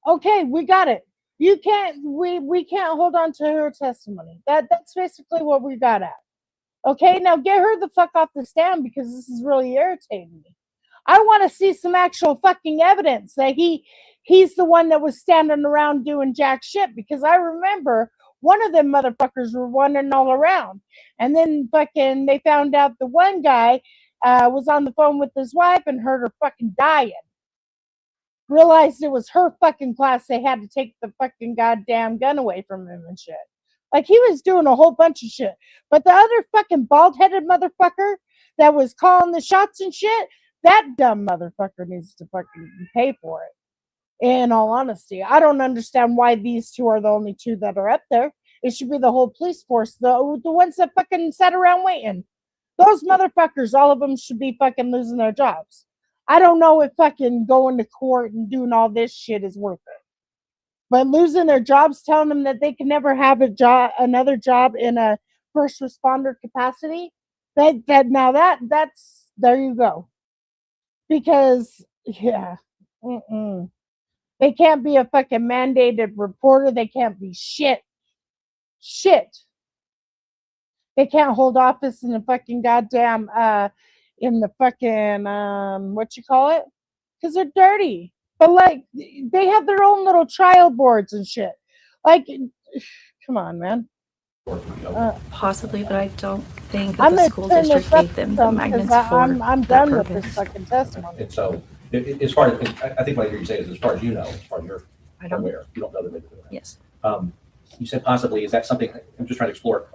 okay, we got it. You can't, we can't hold on to her testimony. That's basically what we got at. Okay, now get her the fuck off the stand, because this is really irritating me. I want to see some actual fucking evidence that he's the one that was standing around doing jack shit, because I remember one of them motherfuckers were wandering all around. And then fucking they found out the one guy was on the phone with his wife and heard her fucking dying. Realized it was her fucking class. They had to take the fucking goddamn gun away from him and shit. Like, he was doing a whole bunch of shit. But the other fucking bald-headed motherfucker that was calling the shots and shit, that dumb motherfucker needs to fucking pay for it. In all honesty, I don't understand why these two are the only two that are up there. It should be the whole police force, the ones that fucking sat around waiting. Those motherfuckers, all of them should be fucking losing their jobs. I don't know if fucking going to court and doing all this shit is worth it. But losing their jobs, telling them that they can never have another job in a first responder capacity, that's there you go. Because, yeah, they can't be a fucking mandated reporter. They can't be shit. They can't hold office in the fucking goddamn, in the fucking, what you call it? Because they're dirty. But, like, they have their own little trial boards and shit. Like, come on, man. Or if you know, Possibly, but I don't think that I'm the gonna school turn district this up gave them the some because magnets for I'm that done with this purpose. fucking testimony. and so, as far as, I think what I hear you say is, as far as you know, as far as you're I don't, aware, you don't know that they were doing that. yes, You said possibly, is that something, I'm just trying to explore,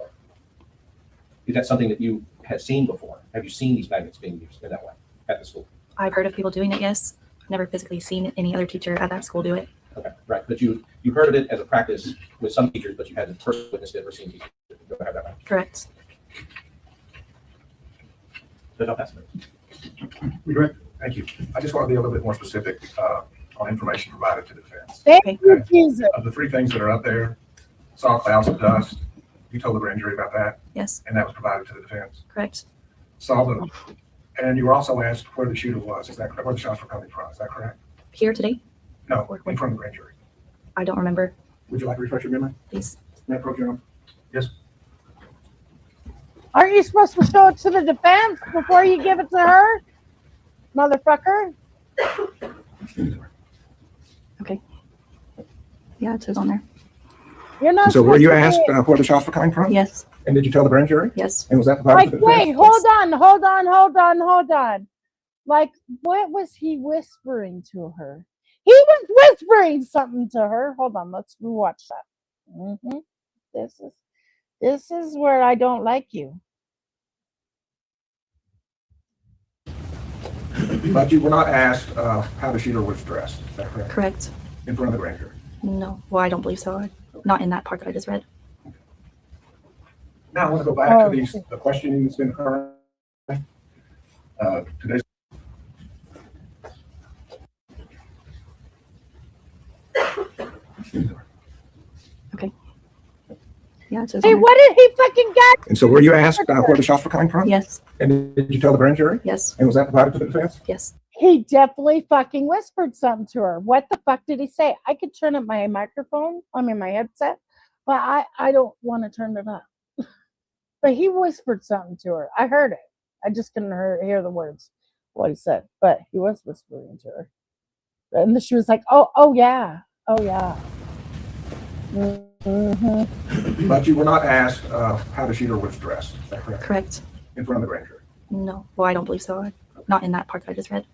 is that something that you have seen before? Have you seen these magnets being used in that way at the school? I've heard of people doing it, yes. I've never physically seen any other teacher at that school do it. Okay, right, but you heard of it as a practice with some teachers, but you hadn't personally witnessed it or seen teachers do have that. Correct. But no, that's it. Great, thank you. I just want to be a little bit more specific on information provided to defense. Thank Okay. you, Jesus. Of the three things that are up there, saw clouds of dust, you told the grand jury about that, Yes, and that was provided to the defense. correct. Saw the, and you were also asked where the shooter was, is that correct? Where the shots were coming from, is that correct? Here today, No, in front of the grand jury. I don't remember, Would you like to refresh your memory? please. Madam Pro Tem? Yes. Aren't you supposed to show it to the defense before you give it to her? Motherfucker. Okay. Yeah, it says on there. You're not So were you supposed asked to be- where the shots were coming from? Yes, And did you tell the grand jury? yes. And was that provided Like, to the defense? wait, hold on. Like, what was he whispering to her? He was whispering something to her. Hold on, let's rewatch that. This is where I don't like you. But you were not asked how the shooter was dressed, is that correct? Correct. In front of the grand jury. No, well, I don't believe so. Not in that part that I just read. Now I want to go back to the questioning that's been occurring. Today's Yeah, it says Hey, on there. what did he fucking got? And so were you asked where the shots were coming from? Yes, And did you tell the grand jury? yes, And was that provided to the defense? yes. He definitely fucking whispered something to her. What the fuck did he say? I could turn up my microphone, my headset, but I don't want to turn it up. But he whispered something to her. I heard it. I just couldn't hear the words, what he said, but he was whispering to her. And then she was like, oh yeah. Mm-hmm. But you were not asked how the shooter was dressed, is that correct? Correct. In front of the grand jury. No, well, I don't believe so. Not in that part that I just read.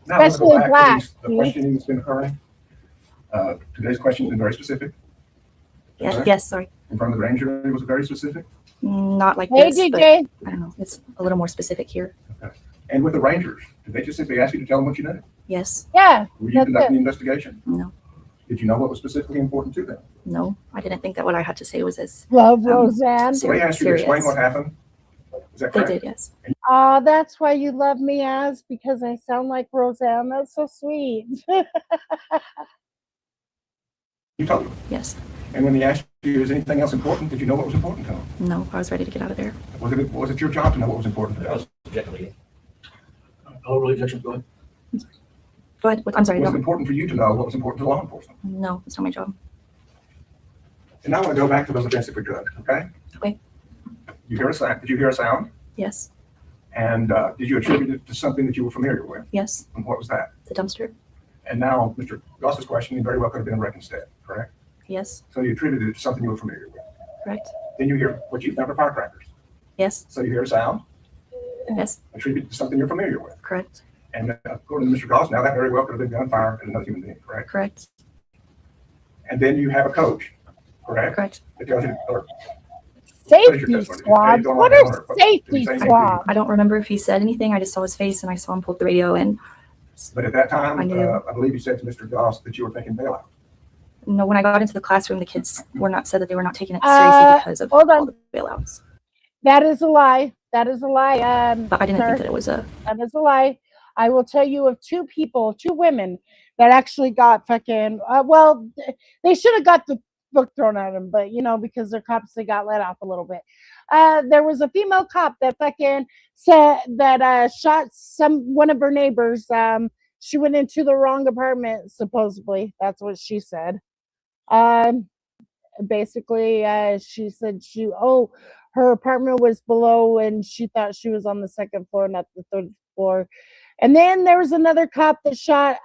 Now I want to go Especially back black, to the questioning that's been occurring. Today's question has been very specific. Yes, Okay. yes, sorry. In front of the grand jury was very specific. Not like Hey, this, but DJ. I don't know. It's a little more specific here. And with the Rangers, did they just simply ask you to tell them what you knew? Yes, Yeah, Were you That's conducting it. the investigation? no, Did you know what was specifically important to them? no. I didn't think that what I had to say was as love Roseanne. So they asked you to explain serious. what happened? Is that They correct? did, yes. That's why you love me as because I sound like Roseanne. That's so sweet. You told them. Yes. And when they asked you, is anything else important, did you know what was important to them? No, I was ready to get out of there. Was it your job to know what was important to That them? was objectively. Oh, really, objection, go ahead. Go ahead. I'm sorry. Was it No, important for you to know what was important to law enforcement? no, it's not my job. And now I want to go back to those events if we could, okay? Okay. You hear a sound? Did you hear a sound? Yes, And did you attribute it to something that you were familiar with? yes. And what was that? The dumpster. And now Mr. Goss's questioning very well could have been a Breckenstead, correct? Yes, So you attributed it to something you were familiar with. correct. Then you hear what you've never firecrackers. Yes, So you hear a sound, yes, attributed to something you're familiar with. correct, And according to Mr. Goss, now that very well could have been gunfire at another human being, correct? correct, And then you have a coach, correct? correct. That tells you, or Safety squads. What are safety squads? I don't remember if he said anything. I just saw his face and I saw him pull up the radio and but at that time, I knew. I believe you said to Mr. Goss that you were thinking bailout. no, when I got into the classroom, the kids were not said that they were not taking it Uh, seriously because of hold on. all the bailouts. That is a lie. That is a lie. But I didn't sir. think that it was a, That is a lie. I will tell you of two women that actually got fucking, they should have got the book thrown at them, but because they're cops, they got let off a little bit. There was a female cop that fucking said that shot one of her neighbors. She went into the wrong apartment, supposedly. That's what she said. Basically, she said her apartment was below and she thought she was on the second floor, not the third floor. And then there was another cop that shot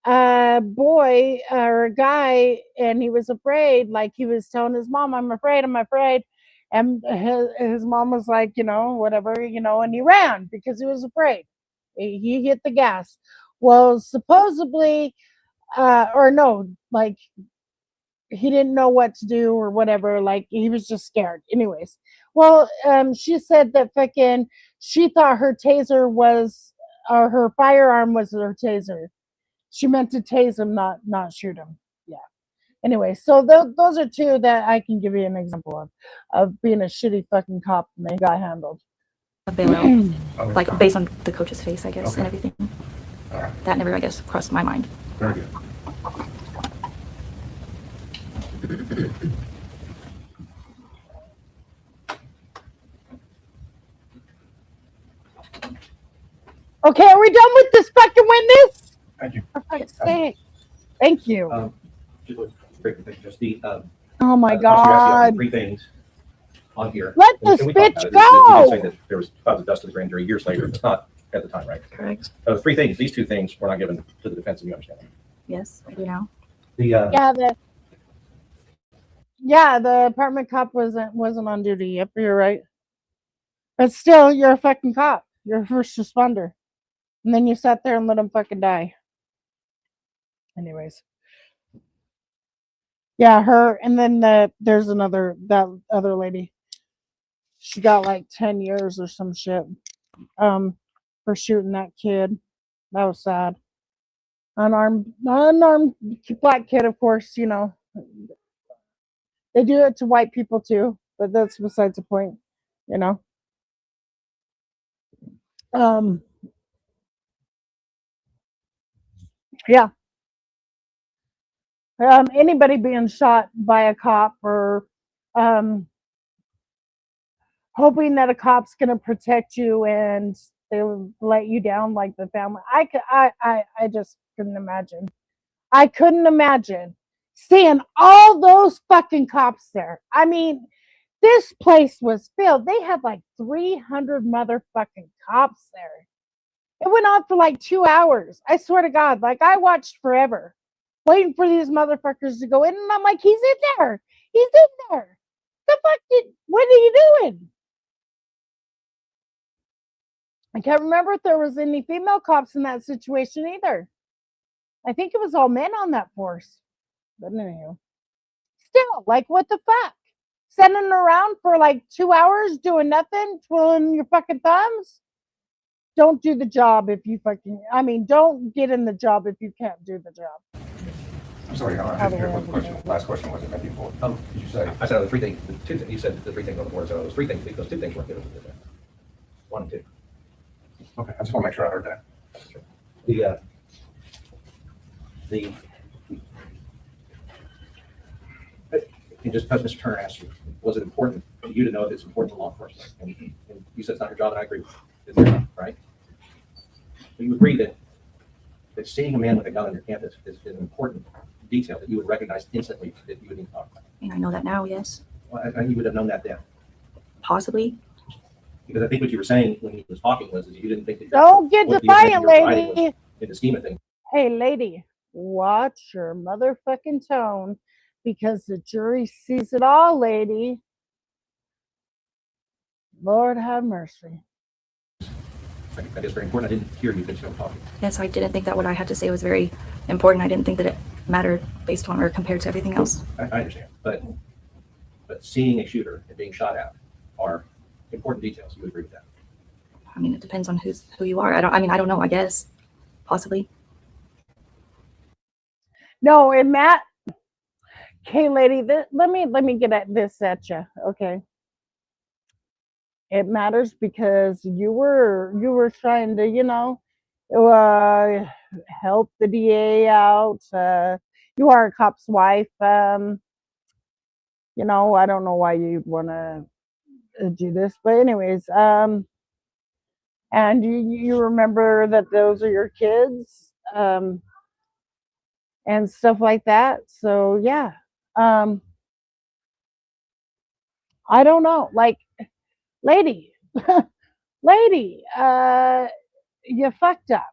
a boy or a guy, and he was afraid. Like he was telling his mom, "I'm afraid, I'm afraid," and his mom was like, whatever, and he ran because he was afraid. He hit the gas. Well, supposedly, or no, like he didn't know what to do or whatever. Like he was just scared. Anyways, well, she said that fucking she thought her taser was, or her firearm was her taser. She meant to tase him, not shoot him. Yeah. Anyway, so those are two that I can give you an example of being a shitty fucking cop and they got handled. A bailout, Okay. like based on the coach's face, I guess, Okay. and everything. All right. That never, I guess, crossed my mind. Very good. Okay, are we done with this fucking witness? Thank you. For fuck's sake. Thank you. Just look, great, just the, Oh my Officer Gracia, God. 3 things on here. Let And this we talked bitch about it. You did say go. that there was clouds of dust to the grand jury years later, but not at the time, right? Correct. So 3 things, these 2 things were not given to the defense, and you understand that. Yes, I do now. The, The apartment cop wasn't on duty. Yep, you're right. But still, you're a fucking cop. You're a first responder. And then you sat there and let him fucking die. Anyways. Yeah, her, and then there's that other lady. She got like 10 years or some shit for shooting that kid. That was sad. Unarmed black kid, of course, They do it to white people too, but that's besides the point, you know. Yeah. Anybody being shot by a cop or um, hoping that a cop's going to protect you and they will let you down like the family. I just couldn't imagine. I couldn't imagine seeing all those fucking cops there. I mean, this place was filled. They had like 300 motherfucking cops there. It went on for like 2 hours. I swear to God, like I watched forever, waiting for these motherfuckers to go in, and I'm like, he's in there. He's in there. The fuck what are you doing? I can't remember if there was any female cops in that situation either. I think it was all men on that force. But anyhow, still, like, what the fuck? Sending around for like 2 hours doing nothing, twiddling your fucking thumbs? Don't do the job if you don't get in the job if you can't do the job. I'm sorry, I didn't hear what the question, last question was. It maybe for, did you say? I said the 3 things, the 2 things, you said the 3 things on the board, so it was 3 things, because 2 things weren't given to the defense. 1 and 2. Okay, I just want to make sure I heard that. And just because Mr. Turner asked you, was it important to you to know that it's important to law enforcement? And you said it's not your job, and I agree with you. It's not, right? But you agree that seeing a man with a gun on your campus is an important detail that you would recognize instantly that you would need to talk about. And I know that now, yes. Well, and you would have known that then. Possibly. Because I think what you were saying when he was talking was that you didn't think that Don't get what the defiant, offense you were providing lady. was in the scheme of things. Hey, lady, watch your motherfucking tone because the jury sees it all, lady. Lord have mercy. I think that is very important. I didn't hear you finish talking. Yes, I didn't think that what I had to say was very important. I didn't think that it mattered based on or compared to everything else. I understand, but seeing a shooter and being shot at are important details. You would agree with that? I mean, it depends on who you are. I don't know, I guess. Possibly. No, and Matt, okay, lady, let me get at this at you, okay? It matters because you were trying to, help the DA out. You are a cop's wife. I don't know why you'd want to do this, but anyways, and you remember that those are your kids, and stuff like that. So yeah, I don't know, like, lady, lady, you fucked up.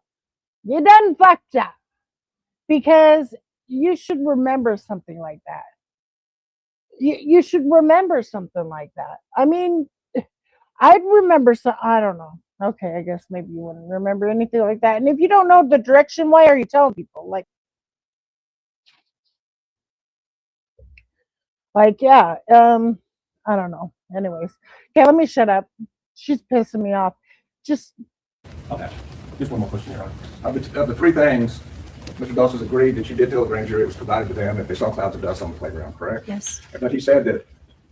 You done fucked up. because you should remember something like that. You should remember something like that. I mean, I'd remember some. I don't know. Okay, I guess maybe you wouldn't remember anything like that. And if you don't know the direction, why are you telling people? Yeah. I don't know. Anyways, okay, let me shut up. She's pissing me off. Just Okay. Just one more question, Your Honor. Of the three things, Mr. Dawson's agreed that you did tell the grand jury it was provided to them if they saw clouds of dust on the playground, correct? Yes. But he said that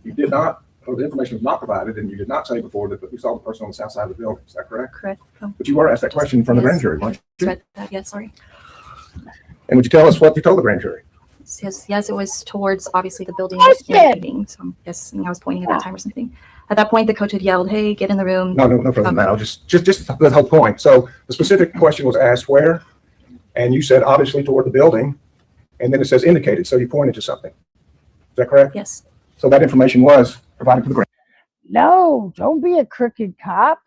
you did not, or the information was not provided, and you did not say before that you saw the person on the south side of the building. Is that correct? Correct. Oh, But you were asked that question from the Yes. grand jury, weren't you? read that. Yes, sorry. And would you tell us what you told the grand jury? Yes, it was towards obviously the building Question. meeting. So I'm guessing I was pointing at that time or something. At that point, the coach had yelled, "Hey, get in the room." No further than that. I'll just the whole point. So the specific question was asked where, and you said obviously toward the building, and then it says indicated, so you pointed to something. Is that correct? Yes. So that information was provided to the grand. no, don't be a crooked cop.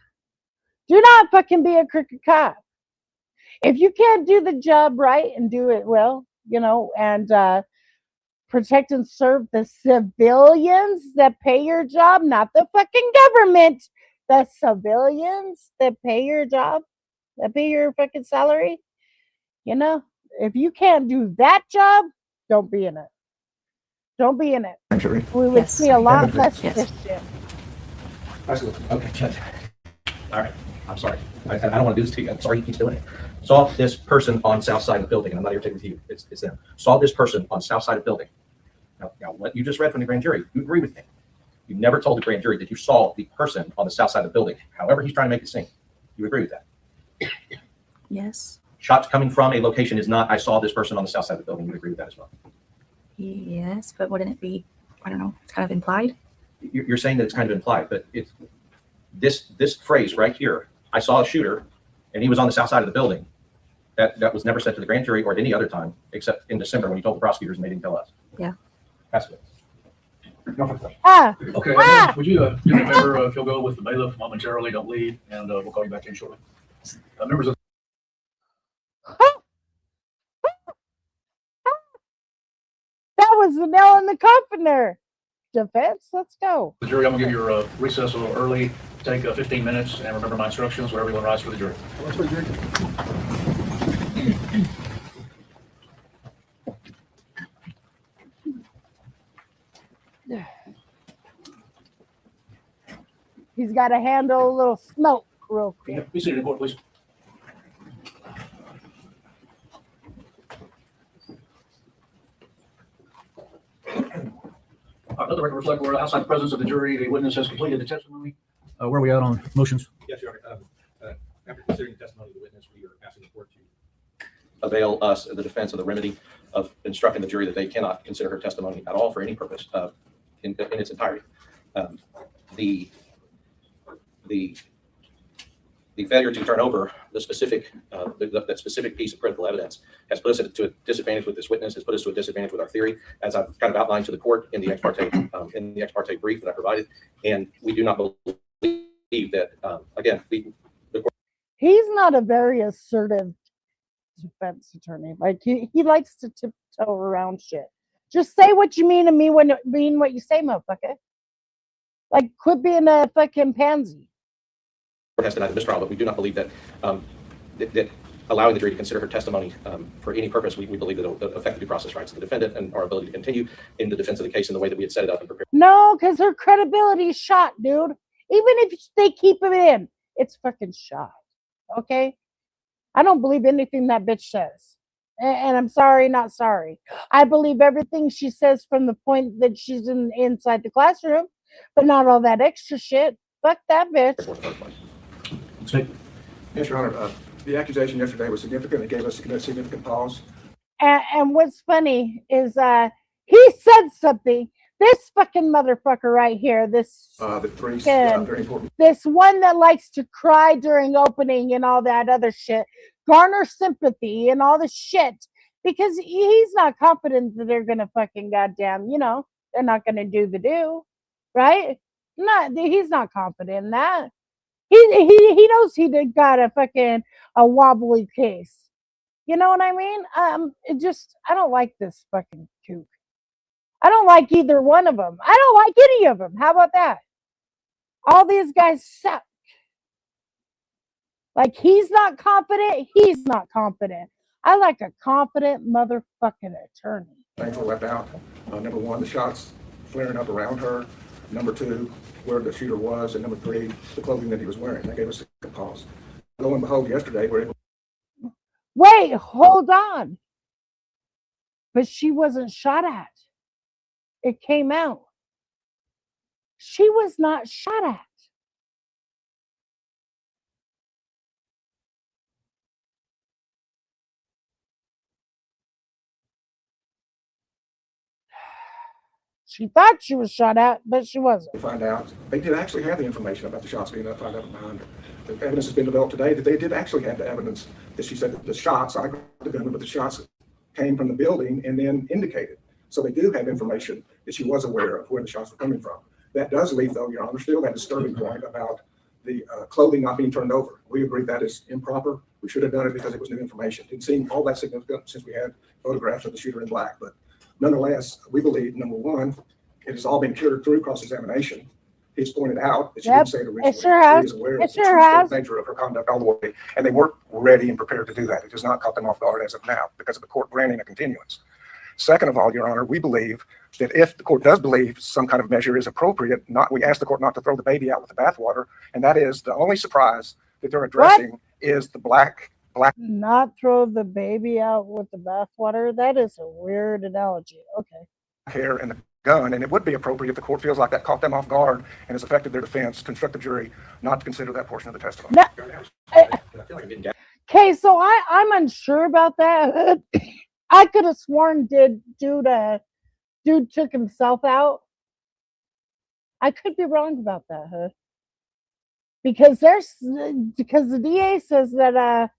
Do not fucking be a crooked cop. If you can't do the job right and do it well, and protect and serve the civilians that pay your job, not the fucking government. The civilians that pay your job, that pay your fucking salary. If you can't do that job, don't be in it. Don't be in it. Jury. We would Yes. see a lot And less yes. this shit. Absolutely. Okay, Judge. All right, I'm sorry. I don't want to do this to you. I'm sorry you keep doing it. Saw this person on south side of the building, and I'm not irritated with you. It's them. Saw this person on south side of the building. Now, what you just read from the grand jury, you agree with me. You never told the grand jury that you saw the person on the south side of the building. However he's trying to make it seem. You agree with that? Yes. Shots coming from a location is not, I saw this person on the south side of the building. You agree with that as well? Yes, but wouldn't it be? I don't know. It's kind of implied. You're saying that it's kind of implied, but it's this phrase right here, I saw a shooter and he was on the south side of the building. That was never said to the grand jury or at any other time, except in December when you told the prosecutors and they didn't tell us. Yeah. That's it. No further question. Okay, would you do me a favor if you'll go with the bailiff momentarily, don't leave, and we'll call you back in shortly. Members of That was the nail in the coffin there. Defense, let's go. the jury, I'm gonna give you a recess a little early, take 15 minutes, and remember my instructions, whatever you want to rise for the jury. He's got to handle a little smoke real quick. Be seated in court, please. Let the record reflect we're outside the presence of the jury. The witness has completed the testimony. Where are we at on motions? Yes, Your Honor. After considering the testimony of the witness, we are asking the court to avail us, the defense, of the remedy of instructing the jury that they cannot consider her testimony at all for any purpose in its entirety. The failure to turn over the specific that specific piece of critical evidence has put us to a disadvantage with this witness, has put us to a disadvantage with our theory, as I've kind of outlined to the court in the ex parte brief that I provided. And we do not believe that again, He's not a very assertive defense attorney. Like he likes to tiptoe around shit. Just say what you mean and mean what you say, motherfucker. Like quit being a fucking pansy. court has denied the mistrial, but we do not believe that that allowing the jury to consider her testimony for any purpose, we believe that it'll affect the due process rights of the defendant and our ability to continue in the defense of the case in the way that we had set it up and prepared. No, because her credibility's shot, dude. Even if they keep it in, it's fucking shot. Okay? I don't believe anything that bitch says. And I'm sorry, not sorry. I believe everything she says from the point that she's inside the classroom, but not all that extra shit. Fuck that bitch. Yes, Your Honor. The accusation yesterday was significant. It gave us significant pause. And what's funny is he said something. This fucking motherfucker right here, this The three very important. this one that likes to cry during opening and all that other shit, garner sympathy and all the shit, because he's not confident that they're gonna fucking goddamn, they're not gonna do the do, right? He's not confident in that. He knows he got a fucking wobbly case. You know what I mean? It just, I don't like this fucking kook. I don't like either one of them. I don't like any of them. How about that? All these guys suck. Like, he's not confident. He's not confident. I like a confident motherfucking attorney. Things were left out. Number one, the shots flaring up around her. Number two, where the shooter was. And number three, the clothing that he was wearing. That gave us a pause. Lo and behold, yesterday, we're able. Wait, hold on. But she wasn't shot at. It came out. She was not shot at. She thought she was shot at, but she wasn't. To find out, they did actually have the information about the shots being up, find out behind her. The evidence has been developed today that they did actually have the evidence that she said that the shots, I got the gun, but the shots came from the building and then indicated. So they do have information that she was aware of where the shots were coming from. That does leave, though, Your Honor, still that disturbing point about the clothing not being turned over. We agree that is improper. We should have done it because it was new information. It didn't seem all that significant since we had photographs of the shooter in black, but nonetheless, we believe, number one, it has all been carried through cross-examination. He's pointed out that she didn't say it originally. It sure has. She is aware It of the sure truthful has. nature of her conduct all the way, and they weren't ready and prepared to do that. It has not caught them off guard as of now because of the court granting a continuance. Second of all, Your Honor, we believe that if the court does believe some kind of measure is appropriate, we ask the court not to throw the baby out with the bathwater, and that is the only surprise that they're addressing is the black. Not throw the baby out with the bathwater? That is a weird analogy. Okay. Hair and the gun, and it would be appropriate if the court feels like that caught them off guard and has affected their defense to instruct the jury not to consider that portion of the testimony. Okay, so I'm unsure about that. I could have sworn dude took himself out. I could be wrong about that, huh? Because the DA says that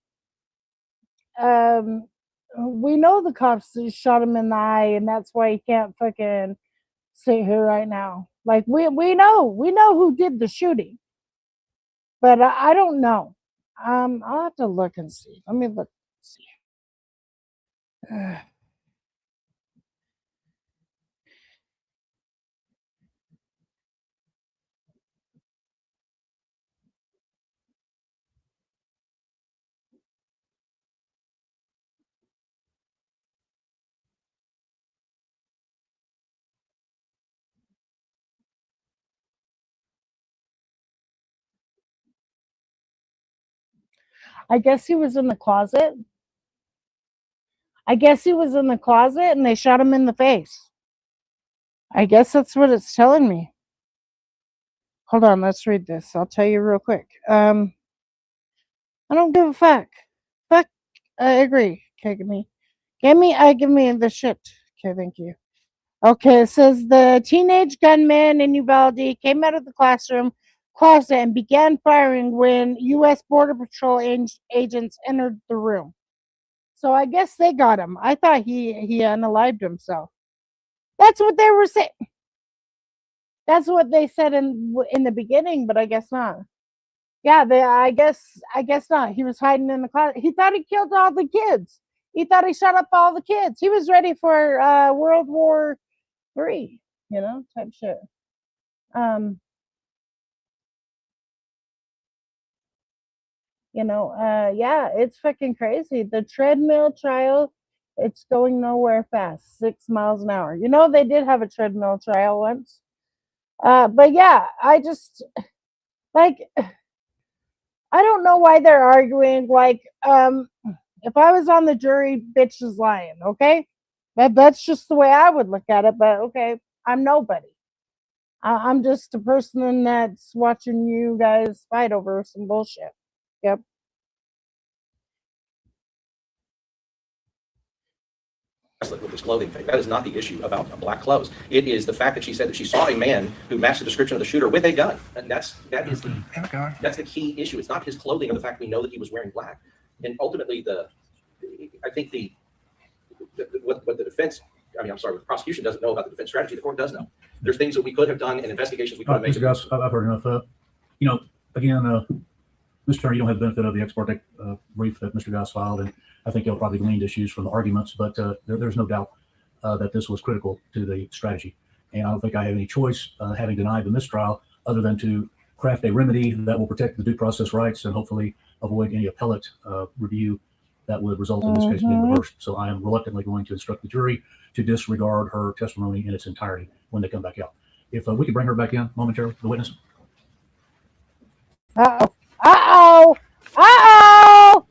we know the cops shot him in the eye, and that's why he can't fucking sit here right now. Like we know who did the shooting, but I don't know. I'll have to look and see. Let me look and see. I guess he was in the closet. And they shot him in the face. I guess that's what it's telling me. Hold on, let's read this. I'll tell you real quick. I don't give a fuck. Fuck, I agree. Okay, give me the shit. Okay, thank you. Okay, it says the teenage gunman in Uvalde came out of the closet and began firing when U.S. Border Patrol agents entered the room. So I guess they got him. I thought he unalived himself. That's what they were saying. That's what they said in the beginning, but I guess not. Yeah, I guess not. He was hiding in the closet. He thought he killed all the kids. He thought he shot up all the kids. He was ready for World War III, type shit. Yeah, it's fucking crazy. The treadmill trial, it's going nowhere fast. 6 miles an hour. They did have a treadmill trial once. But yeah, I just I don't know why they're arguing. Like, if I was on the jury, bitch is lying. Okay, that's just the way I would look at it. But okay, I'm nobody. I'm just a person that's watching you guys fight over some bullshit. Yep. With this clothing thing. That is not the issue about black clothes. It is the fact that she said that she saw a man who matched the description of the shooter with a gun. And that's the key issue. It's not his clothing or the fact we know that he was wearing black. And ultimately, I think what the defense, what the prosecution doesn't know about the defense strategy, the court does know. There's things that we could have done and investigations we could have made. Guys, I've heard enough of that. Again, Mr. Attorney, you don't have the benefit of the ex parte brief that Mr. Goss filed, and I think you'll probably gleaned issues from the arguments, but there's no doubt that this was critical to the strategy. And I don't think I have any choice, having denied the mistrial, other than to craft a remedy that will protect the due process rights and hopefully avoid any appellate review that would result in this case being reversed. So I am reluctantly going to instruct the jury to disregard her testimony in its entirety when they come back out. If we could bring her back in momentarily, the witness. Uh-oh. Uh-oh. Uh-oh.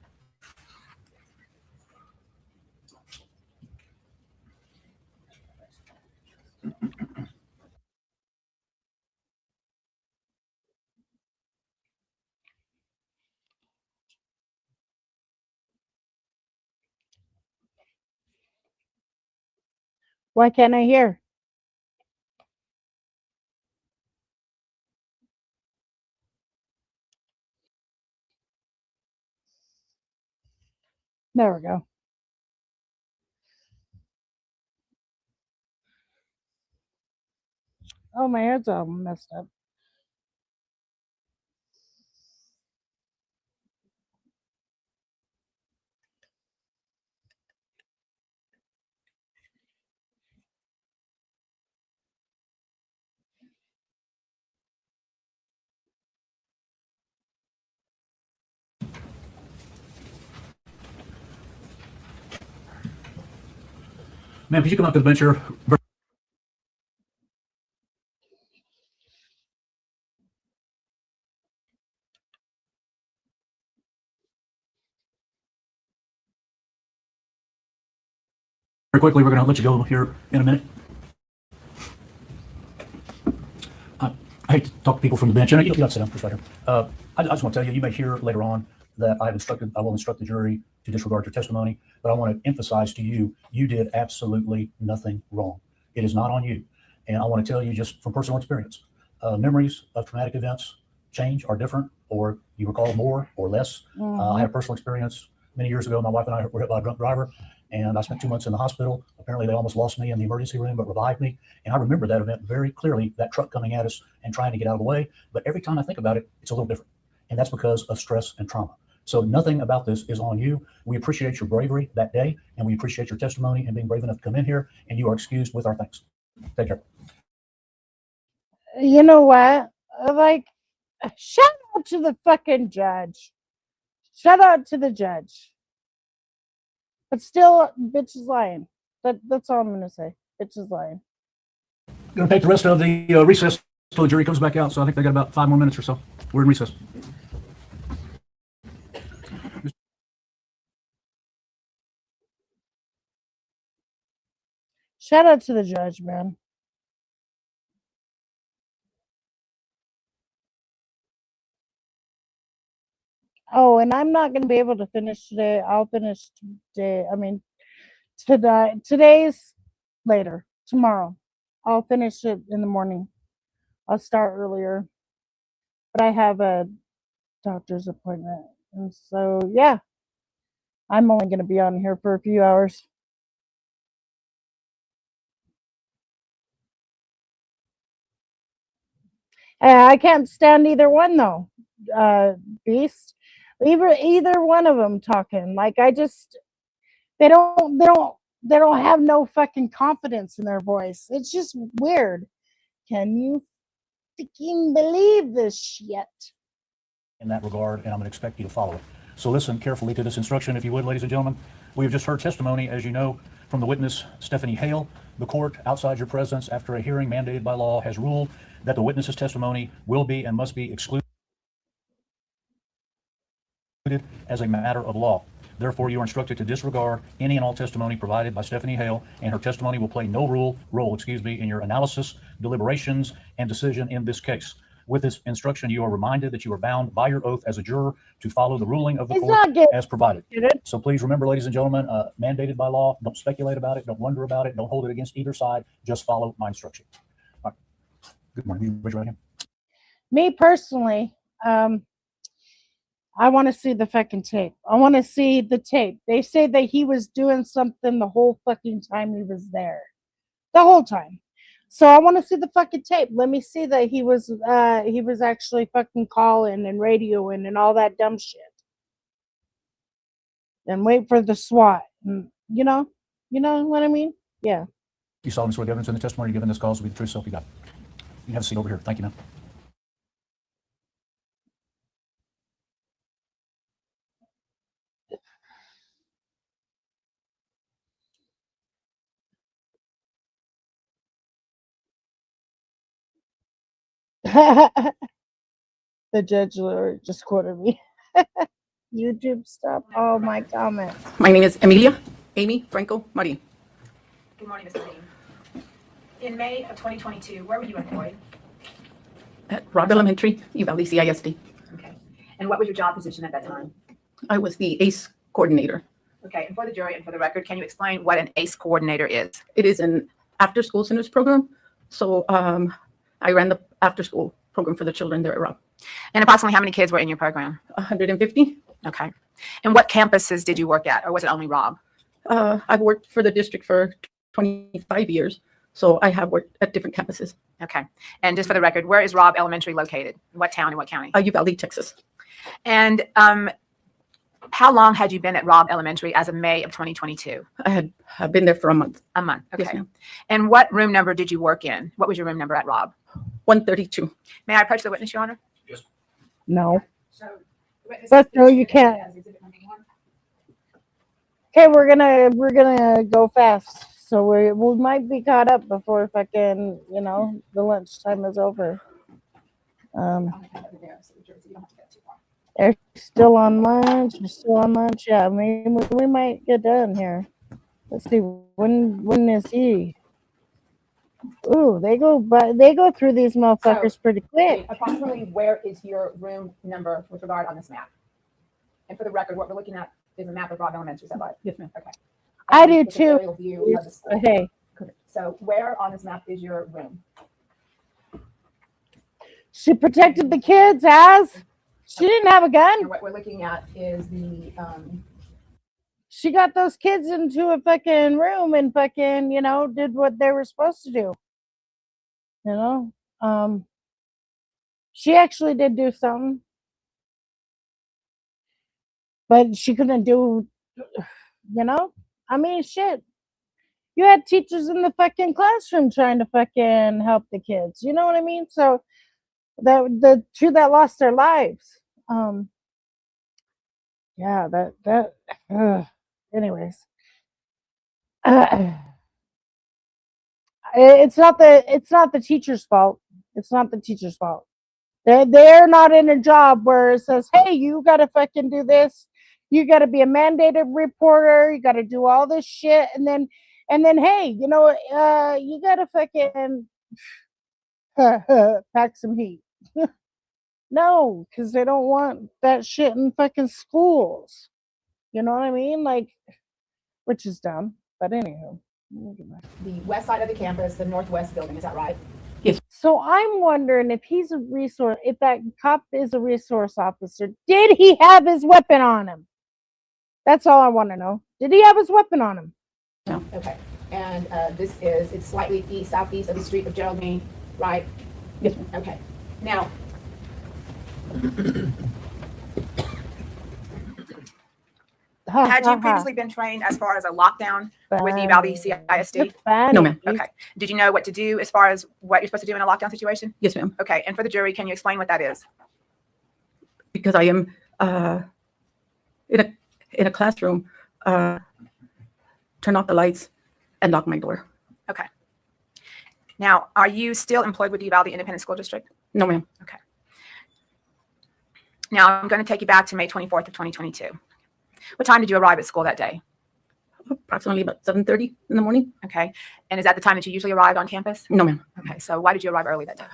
Why can't I hear? There we go. Oh, my head's all messed up. Ma'am, could you come up to the bench here? Very quickly, we're going to let you go here in a minute. I hate to talk to people from the bench. You don't sit down, just right here. I just want to tell you, you may hear later on that I will instruct the jury to disregard your testimony, but I want to emphasize to you, you did absolutely nothing wrong. It is not on you. And I want to tell you just from personal experience, memories of traumatic events change, are different, or you recall more or less. I had a personal experience many years ago. My wife and I were hit by a drunk driver, and I spent 2 months in the hospital. Apparently, they almost lost me in the emergency room, but revived me. And I remember that event very clearly, that truck coming at us and trying to get out of the way. But every time I think about it, it's a little different. And that's because of stress and trauma. So nothing about this is on you. We appreciate your bravery that day, and we appreciate your testimony and being brave enough to come in here, and you are excused with our thanks. Take care. You know what? Like, shout out to the fucking judge. Shout out to the judge. But still, bitch is lying. That's all I'm going to say. Bitch is lying. Going to take the rest of the recess until the jury comes back out. So I think they got about 5 more minutes or so. We're in recess. Shout out to the judge, man. Oh, and I'm not going to be able to finish today. I'll finish today. I mean, today's later. Tomorrow. I'll finish it in the morning. I'll start earlier. But I have a doctor's appointment. And so, yeah. I'm only going to be on here for a few hours. I can't stand either one, though. Beast. Either one of them talking. Like, I just, they don't have no fucking confidence in their voice. It's just weird. Can you freaking believe this shit? In that regard, and I'm going to expect you to follow it. So listen carefully to this instruction, if you would, ladies and gentlemen. We have just heard testimony, as you know, from the witness, Stephanie Hale. The court, outside your presence, after a hearing mandated by law, has ruled that the witness's testimony will be and must be excluded as a matter of law. Therefore, you are instructed to disregard any and all testimony provided by Stephanie Hale, and her testimony will play no role in your analysis, deliberations, and decision in this case. With this instruction, you are reminded that you are bound by your oath as a juror to follow the ruling of the court as provided. So please remember, ladies and gentlemen, mandated by law, don't speculate about it, don't wonder about it, don't hold it against either side, just follow my instruction. All right. Good morning. You raise your right hand. Me personally, I want to see the fucking tape. I want to see the tape. They say that he was doing something the whole fucking time he was there. The whole time. So I want to see the fucking tape. Let me see that he was actually fucking calling and radioing and all that dumb shit. And wait for the SWAT. You know what I mean? Yeah. You solemnly swear the evidence in the testimony you're giving this cause will be the true self you got. You can have a seat over here. Thank you, ma'am. The judge just quoted me. YouTube stop all my comments. My name is Emilia Amy Franco Marin. Good morning, Mr. Dean. In May of 2022, where were you employed? At Robb Elementary, Uvalde CISD. Okay. And what was your job position at that time? I was the ACE coordinator. Okay. And for the jury and for the record, can you explain what an ACE coordinator is? It is an after-school centers program. So I ran the after-school program for the children there at Robb. And approximately how many kids were in your program? 150. Okay. And what campuses did you work at, or was it only Robb? I've worked for the district for 25 years. So I have worked at different campuses. Okay. And just for the record, where is Robb Elementary located? What town and what county? Uvalde, Texas. And how long had you been at Robb Elementary as of May of 2022? I've been there for a month. A month. Okay. Yes, ma'am. And what room number did you work in? What was your room number at Robb? 132. May I approach the witness, Your Honor? No. But no, you can't. Okay, we're gonna go fast. So we might be caught up before fucking, the lunchtime is over. They're still on lunch. We're still on lunch. Yeah, we might get done here. Let's see. When is he? Ooh, they go through these motherfuckers pretty quick. Approximately where is your room number with regard on this map? And for the record, what we're looking at is a map of Robb Elementary. Is that right? Yes, ma'am. Okay. I do It's an too. aerial view of the school. Okay. So where on this map is your room? She protected the kids, she didn't have a gun. And what we're looking at is the She got those kids into a fucking room and fucking, did what they were supposed to do. She actually did do something. But she couldn't do, shit. You had teachers in the fucking classroom trying to fucking help the kids. You know what I mean? So the two that lost their lives. Yeah, anyways. It's not the teacher's fault. It's not the teacher's fault. They're not in a job where it says, hey, you gotta fucking do this. You gotta be a mandated reporter, you gotta do all this shit, and then hey, you gotta fucking pack some heat. No, because they don't want that shit in fucking schools. You know what I mean? Like, which is dumb. But anywho. the west side of the campus, the northwest building. Is that right? So I'm wondering if he's a resource, if that cop is a resource officer, did he have his weapon on him? That's all I want to know. Did he have his weapon on him? No. Okay. And it's slightly southeast of the street of Geraldine, right? Yes, ma'am. Okay. Now, had you previously been trained as far as a lockdown with the Uvalde CISD? No, ma'am. Okay. Did you know what to do as far as what you're supposed to do in a lockdown situation? Yes, ma'am. Okay. And for the jury, can you explain what that is? Because I am in a classroom, turn off the lights and lock my door. Okay. Now, are you still employed with the Uvalde Independent School District? No, ma'am. Okay. Now, I'm going to take you back to May 24th of 2022. What time did you arrive at school that day? Approximately about 7:30 in the morning. Okay. And is that the time that you usually arrived on campus? No, ma'am. Okay. So why did you arrive early that day?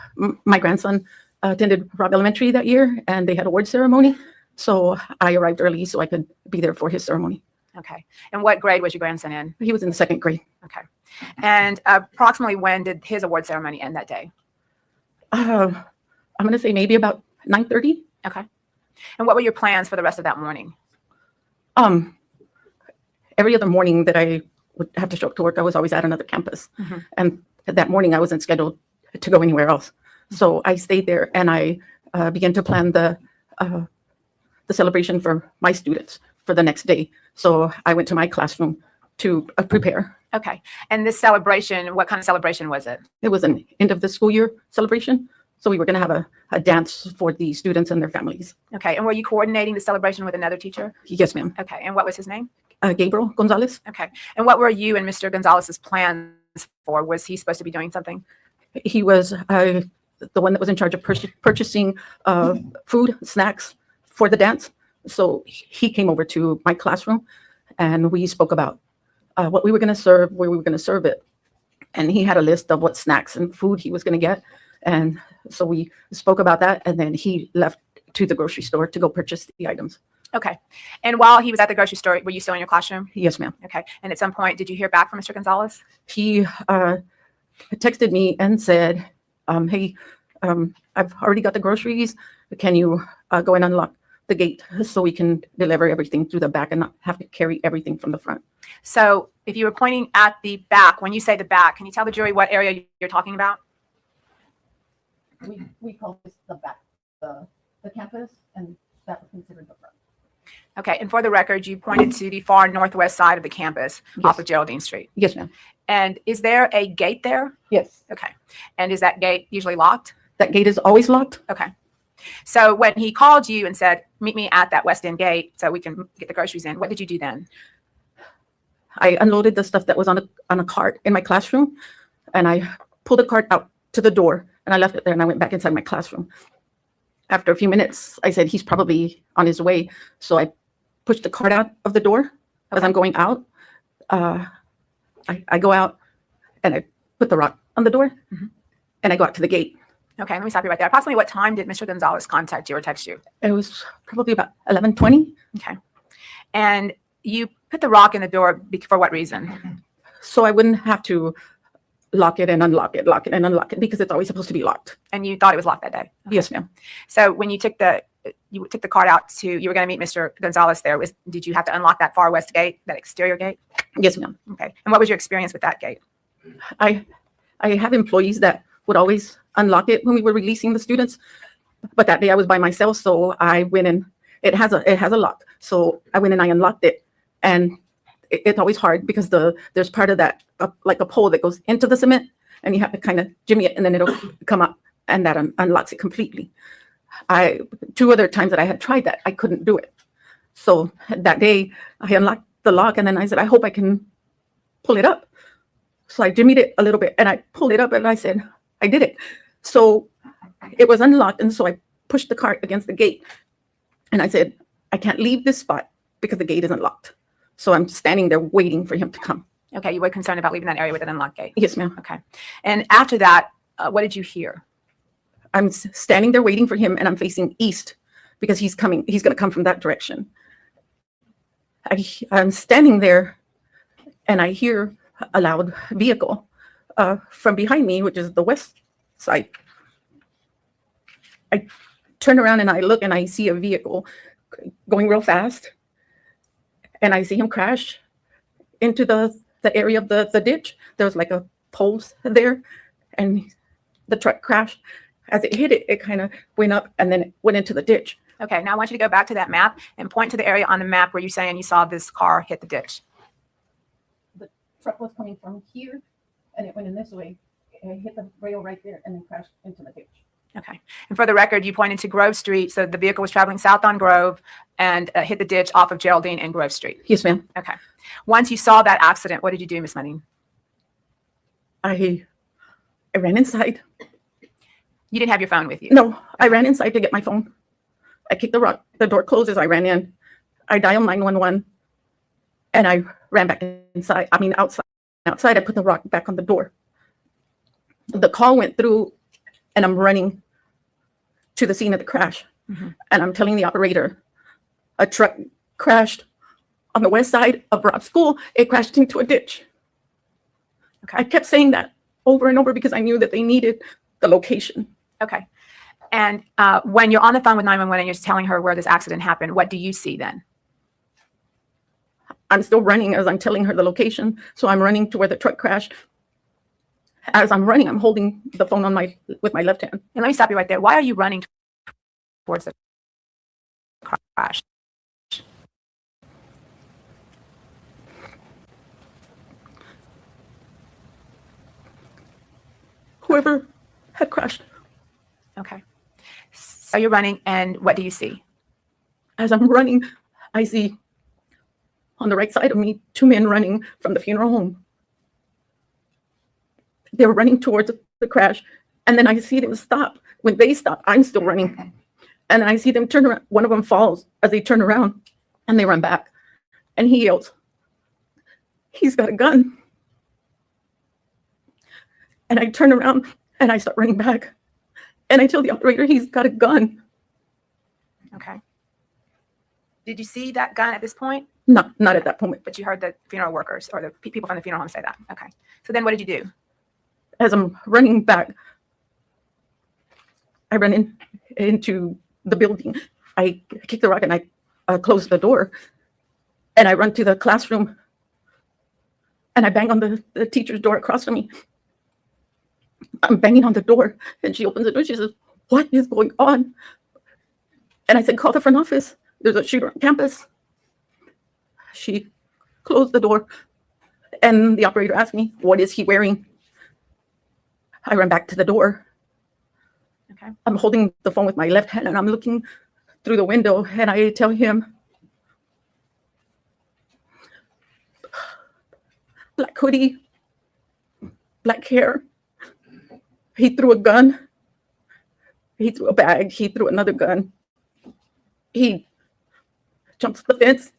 My grandson attended Robb Elementary that year, and they had a award ceremony. So I arrived early so I could be there for his ceremony. Okay. And what grade was your grandson in? He was in the 2nd grade. Okay. And approximately when did his award ceremony end that day? I'm going to say maybe about 9:30. Okay. And what were your plans for the rest of that morning? Every other morning that I would have to show up to work, I was always at another campus. Mhm. And that morning I wasn't scheduled to go anywhere else. So I stayed there and I began to plan the celebration for my students for the next day. So I went to my classroom to prepare. Okay. And this celebration, what kind of celebration was it? It was an end of the school year celebration. So we were going to have a dance for the students and their families. Okay. And were you coordinating the celebration with another teacher? Yes, ma'am. Okay. And what was his name? Gabriel Gonzales. Okay. And what were you and Mr. Gonzalez's plans for? Was he supposed to be doing something? He was the one that was in charge of purchasing food, snacks for the dance. So he came over to my classroom and we spoke about what we were going to serve, where we were going to serve it. And he had a list of what snacks and food he was going to get. And so we spoke about that. And then he left to the grocery store to go purchase the items. Okay. And while he was at the grocery store, were you still in your classroom? Yes, ma'am. Okay. And at some point, did you hear back from Mr. Gonzales? He texted me and said, hey, I've already got the groceries. Can you go and unlock the gate so we can deliver everything through the back and not have to carry everything from the front? So if you were pointing at the back, when you say the back, can you tell the jury what area you're talking about? We call this the back, the campus, and that was considered the front. Okay. And for the record, you pointed to the far northwest side of the campus off of Geraldine Street. Yes, ma'am. And is there a gate there? Yes. Okay. And is that gate usually locked? That gate is always locked. Okay. So when he called you and said, meet me at that west end gate so we can get the groceries in, what did you do then? I unloaded the stuff that was on a cart in my classroom, and I pulled the cart out to the door, and I left it there, and I went back inside my classroom. After a few minutes, I said, he's probably on his way. So I pushed the cart out of the door as I'm going out. I go out, and I put the rock on the door, and I go out to the gate. Okay, let me stop you right there. Approximately what time did Mr. Gonzales contact you or text you? It was probably about 11:20. Okay. And you put the rock in the door for what reason? So I wouldn't have to lock it and unlock it, lock it and unlock it, because it's always supposed to be locked. And you thought it was locked that day? Okay. Yes, ma'am. So when you took the card out you were going to meet Mr. Gonzales there, did you have to unlock that far west gate, that exterior gate? Yes, ma'am. Okay. And what was your experience with that gate? I have employees that would always unlock it when we were releasing the students, but that day I was by myself, so I went in. It has a lock, so I went and I unlocked it, and it's always hard because there's part of that like a pole that goes into the cement, and you have to kind of jimmy it, and then it'll come up, and that unlocks it completely. Two other times that I had tried that, I couldn't do it. So that day I unlocked the lock, and then I said, I hope I can pull it up. So I jimmied it a little bit, and I pulled it up, and I said, I did it. So it was unlocked, and so I pushed the cart against the gate, and I said, I can't leave this spot because the gate isn't locked. So I'm standing there waiting for him to come. Okay, you were concerned about leaving that area with an unlocked gate? Yes, ma'am. Okay. And after that, what did you hear? I'm standing there waiting for him, and I'm facing east because he's coming. He's going to come from that direction. I'm standing there, and I hear a loud vehicle from behind me, which is the west side. I turn around and I look, and I see a vehicle going real fast, and I see him crash into the area of the ditch. There was like a poles there, and the truck crashed. As it hit it, it kind of went up, and then it went into the ditch. Okay, now I want you to go back to that map and point to the area on the map where you're saying you saw this car hit the ditch. The truck was coming from here, and it went in this way. It hit the rail right there, and then crashed into the ditch. Okay. And for the record, you pointed to Grove Street. So the vehicle was traveling south on Grove and hit the ditch off of Geraldine and Grove Street. Yes, ma'am. Okay. Once you saw that accident, what did you do, Miss Munning? I ran inside. You didn't have your phone with you? No, I ran inside to get my phone. I kicked the rock. The door closes. I ran in. I dialed 911, and I ran back inside. I mean, outside. Outside, I put the rock back on the door. The call went through, and I'm running to the scene of the crash. And I'm telling the operator, a truck crashed on the west side of Rob's school. It crashed into a ditch. Okay. I kept saying that over and over because I knew that they needed the location. Okay. And when you're on the phone with 911 and you're telling her where this accident happened, what do you see then? I'm still running as I'm telling her the location. So I'm running to where the truck crashed. As I'm running, I'm holding the phone with my left hand. And let me stop you right there. Why are you running towards the crash? Whoever had crashed. Okay. So you're running, and what do you see? As I'm running, I see on the right side of me 2 men running from the funeral home. They were running towards the crash, and then I see them stop. When they stop, I'm still running. And I see them turn around. One of them falls as they turn around, and they run back. And he yells, "He's got a gun." And I turn around, and I start running back. And I tell the operator, "He's got a gun." Okay. Did you see that gun at this point? Not at that moment. But you heard the funeral workers or the people from the funeral home say that. Okay. So then what did you do? As I'm running back, I run into the building. I kick the rock and I close the door. And I run to the classroom. And I bang on the teacher's door across from me. I'm banging on the door. And she opens the door. She says, "What is going on?" And I said, "Call the front office. There's a shooter on campus." She closed the door. And the operator asked me, "What is he wearing?" I ran back to the door. Okay. I'm holding the phone with my left hand and I'm looking through the window and I tell him, "Black hoodie, black hair. He threw a gun. He threw a bag. He threw another gun. He jumps the fence."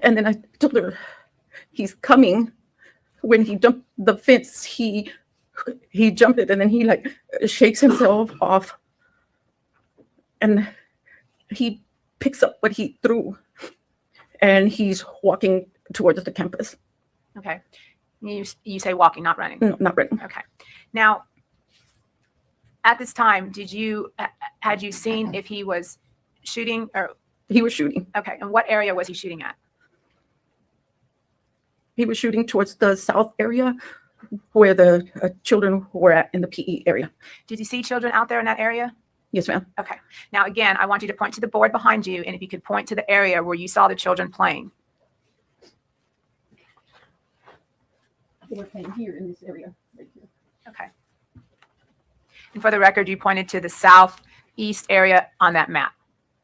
And then I told her, "He's coming." When he jumped the fence, he jumped it and then he like shakes himself off and he picks up what he threw and he's walking towards the campus. Okay. You say walking, not running. No, not running. Okay. Now, at this time, had you seen if he was shooting or? He was shooting. Okay. And what area was he shooting at? He was shooting towards the south area where the children were at in the PE area. Did you see children out there in that area? Yes, ma'am. Okay. Now, again, I want you to point to the board behind you, and if you could point to the area where you saw the children playing. They were playing here in this area, right here. Okay. And for the record, you pointed to the southeast area on that map,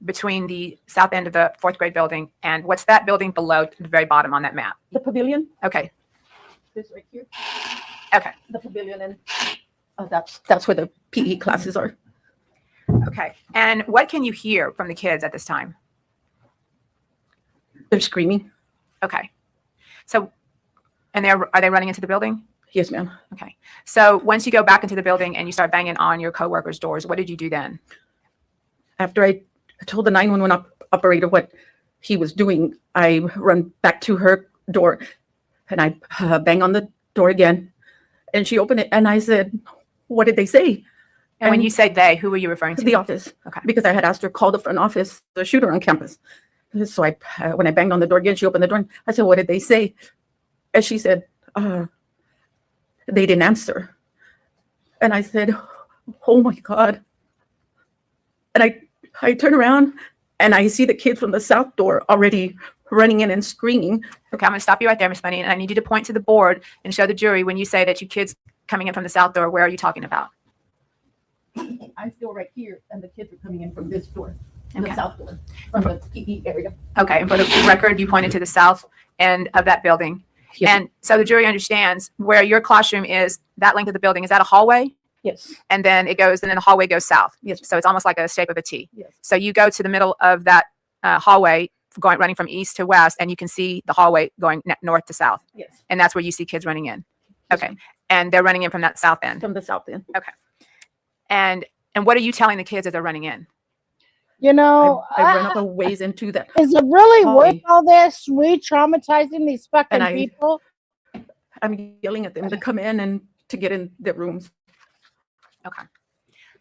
between the south end of the fourth grade building and what's that building below the very bottom on that map? The pavilion. Okay. This right here. Okay. The pavilion, and that's where the PE classes are. Okay. And what can you hear from the kids at this time? They're screaming. Okay. So, and are they running into the building? Yes, ma'am. Okay. So once you go back into the building and you start banging on your coworkers' doors, what did you do then? After I told the 911 operator what he was doing, I run back to her door and I bang on the door again. And she opened it and I said, "What did they say?" And when you say they, who were you referring to? The office. Okay. Because I had asked her, "Call the front office, the shooter on campus." So when I banged on the door again, she opened the door and I said, "What did they say?" And she said, "They didn't answer." And I said, "Oh my God." And I turn around and I see the kids from the south door already running in and screaming. Okay, I'm going to stop you right there, Miss Bunny, and I need you to point to the board and show the jury when you say that you kids coming in from the south door, where are you talking about? I'm still right here, and the kids are coming in from this door, Okay. the south door, from the PE area. Okay, and for the record, you pointed to the south end of that building. Yes. And so the jury understands where your classroom is, that length of the building, is that a hallway? Yes. And then the hallway goes south. Yes. So it's almost like a shape of a T. Yes. So you go to the middle of that hallway, running from east to west, and you can see the hallway going north to south. Yes. And that's where you see kids running in. Yes, Okay. ma'am. And they're running in from that south end. From the south end. And what are you telling the kids as they're running in? You know, I run up a ways into that. is it really worth hallway. all this re-traumatizing these fucking And I- people? I'm yelling at them to come in and to get in their rooms.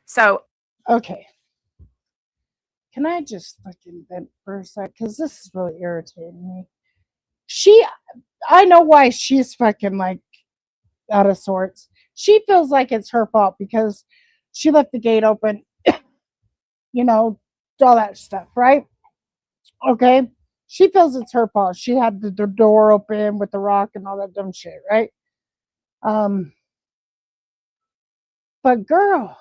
So Okay. Can I just fucking vent for a sec? Because this is really irritating me. I know why she's fucking like out of sorts. She feels like it's her fault because she left the gate open, you know, all that stuff, right? Okay. She feels it's her fault. She had the door open with the rock and all that dumb shit, right? But girl,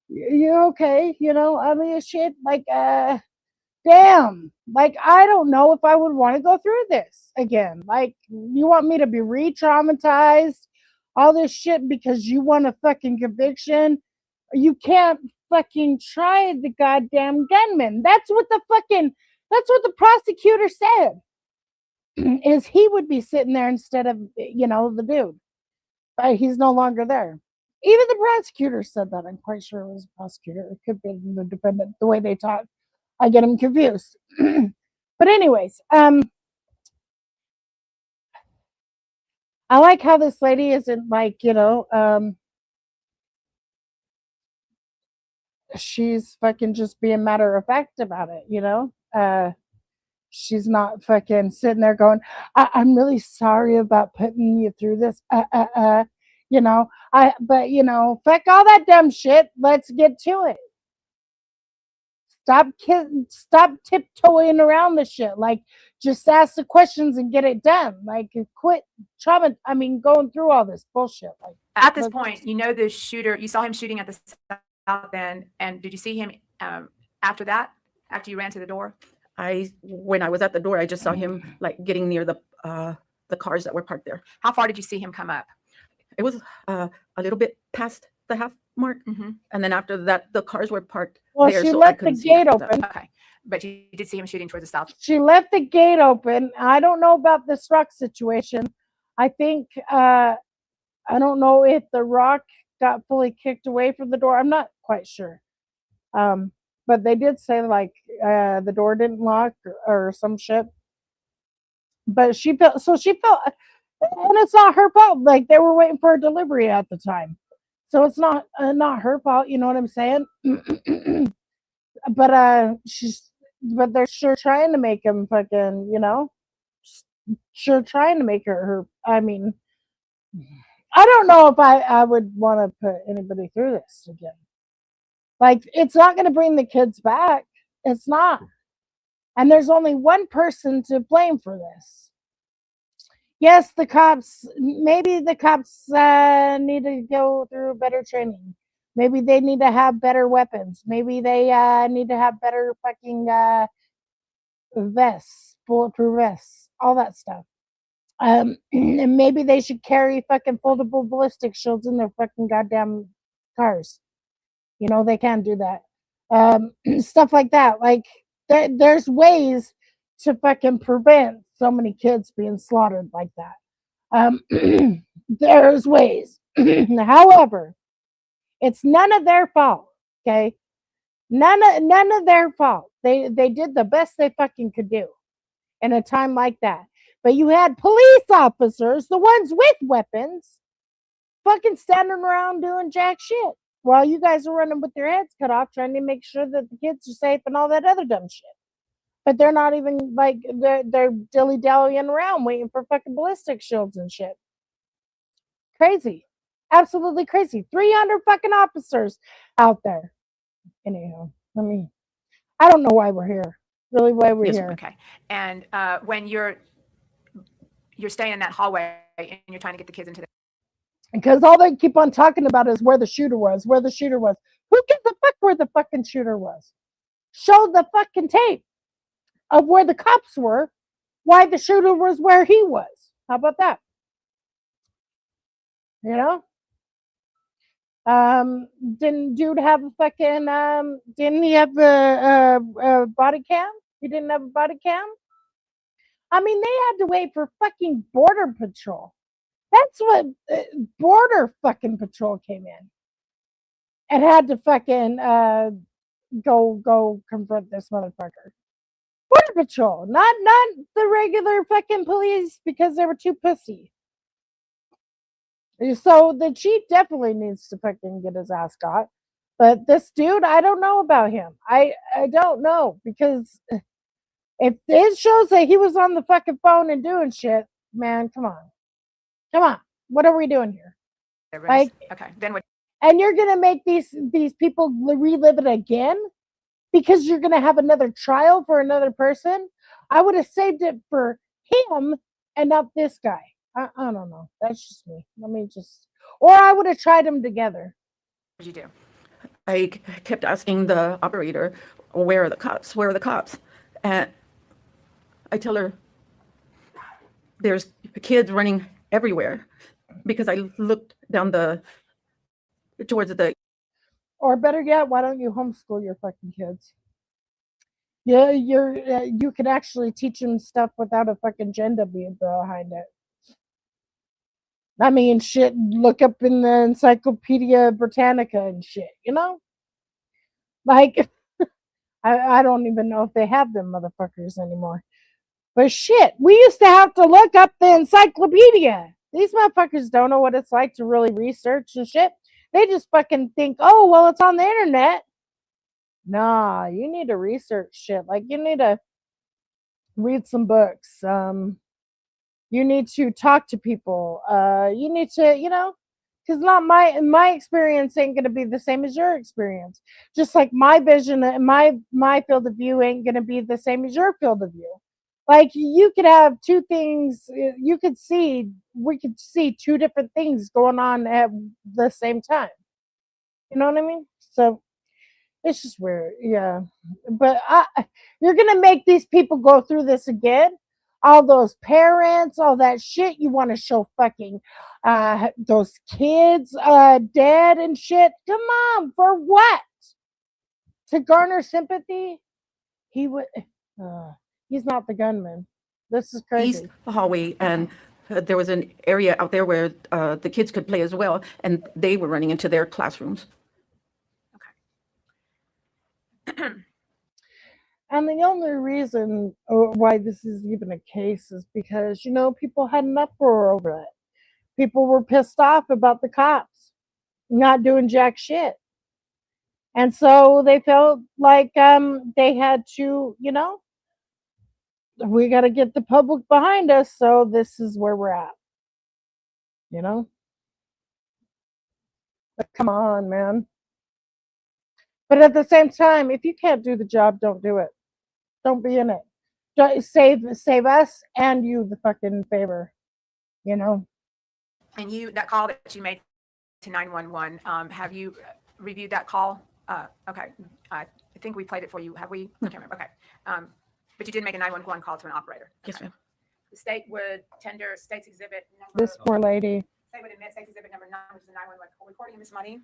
you're okay, I mean, shit, like, damn, like, I don't know if I would want to go through this again. Like, you want me to be re-traumatized, all this shit because you want a fucking conviction? You can't fucking try the goddamn gunman. That's what the prosecutor said, is he would be sitting there instead of, the dude. But he's no longer there. Even the prosecutor said that. I'm quite sure it was a prosecutor. It could be the defendant, the way they talk. I get them confused. But anyways, I like how this lady isn't like, she's fucking just being matter of fact about it. She's not fucking sitting there going, I'm really sorry about putting you through this. But fuck all that dumb shit. Let's get to it. Stop tiptoeing around the shit. Like, just ask the questions and get it done. Like, quit going through all this bullshit. Like, At this point, the shooter, you saw him shooting at the south end, and did you see him after that, after you ran to the door? When I was at the door, I just saw him like getting near the cars that were parked there. How far did you see him come up? It was a little bit past the half mark, and then after that, the cars were parked there. She so left the gate open. Okay, but you did see him shooting towards the south. She left the gate open. I don't know about this rock situation. I think I don't know if the rock got fully kicked away from the door. I'm not quite sure. But they did say like the door didn't lock or some shit. But she felt, and it's not her fault. Like, they were waiting for a delivery at the time, so it's not her fault. You know what I'm saying? But they're sure trying to make him fucking, sure trying to make her. I mean, I don't know if I would want to put anybody through this again. Like, it's not going to bring the kids back. It's not. And there's only one person to blame for this. Yes, maybe the cops need to go through better training. Maybe they need to have better weapons. Maybe they need to have better fucking vests, bulletproof vests, all that stuff. And maybe they should carry fucking foldable ballistic shields in their fucking goddamn cars. They can do that. Stuff like that. Like, there's ways to fucking prevent so many kids being slaughtered like that. There's ways. However, it's none of their fault. Okay, none of their fault. They did the best they fucking could do in a time like that. But you had police officers, the ones with weapons, fucking standing around doing jack shit while you guys are running with their heads cut off, trying to make sure that the kids are safe and all that other dumb shit. But they're not even, like, they're dilly-dallying around waiting for fucking ballistic shields and shit. Crazy. Absolutely crazy. 300 fucking officers out there. Anyhow, I don't know why we're here. Really, why we're here. Okay. And when you're staying in that hallway and you're trying to get the kids into the... Because all they keep on talking about is where the shooter was. Who gives a fuck where the fucking shooter was? Show the fucking tape of where the cops were, why the shooter was where he was. How about that? Didn't dude have a fucking, didn't he have a body cam? He didn't have a body cam? I mean, they had to wait for fucking border patrol. That's what border fucking patrol came in and had to fucking go confront this motherfucker. Border patrol, not the regular fucking police, because they were too pussy. So the chief definitely needs to fucking get his ass got. But this dude, I don't know about him. I don't know, because if it shows that he was on the fucking phone and doing shit, man, come on. What are we doing here? Like, Okay, then what? and you're gonna make these people relive it again because you're gonna have another trial for another person. I would have saved it for him and not this guy. I don't know. That's just me. Let me just, or I would have tried them together. What did you do? I kept asking the operator, where are the cops? Where are the cops? And I tell her, there's kids running everywhere, because I looked down towards the. Or better yet, why don't you homeschool your fucking kids? Yeah, you could actually teach them stuff without a fucking agenda being behind it. I mean, shit, look up in the Encyclopedia Britannica and shit, you know? Like, I don't even know if they have them motherfuckers anymore. But shit, we used to have to look up the encyclopedia. These motherfuckers don't know what it's like to really research and shit. They just fucking think, oh, well, it's on the internet. Nah, you need to research shit. Like, you need to read some books. You need to talk to people. You need to, because not my experience ain't gonna be the same as your experience. Just like my vision and my field of view ain't gonna be the same as your field of view. Like, you could have two things. We could see two different things going on at the same time. You know what I mean? So it's just weird, yeah. But you're gonna make these people go through this again. All those parents, all that shit. You want to show fucking those kids dead and shit. Come on, for what? To garner sympathy? He would. He's not the gunman. This is crazy. East hallway, and there was an area out there where the kids could play as well, and they were running into their classrooms. And the only reason why this is even a case is because, people had an uproar over it. People were pissed off about the cops not doing jack shit. And so they felt like they had to, we got to get the public behind us. So this is where we're at. But come on, man. But at the same time, if you can't do the job, don't do it. Don't be in it. Don't save us and you the fucking favor. And that call that you made to 911, have you reviewed that call? Okay. I think we played it for you. Have we? I can't remember. Okay. But you did make a 911 call to an operator. Yes, ma'am. The state would tender state's exhibit number. This poor lady. State would admit state's exhibit number 9, which is the 911 recording of Miss Money.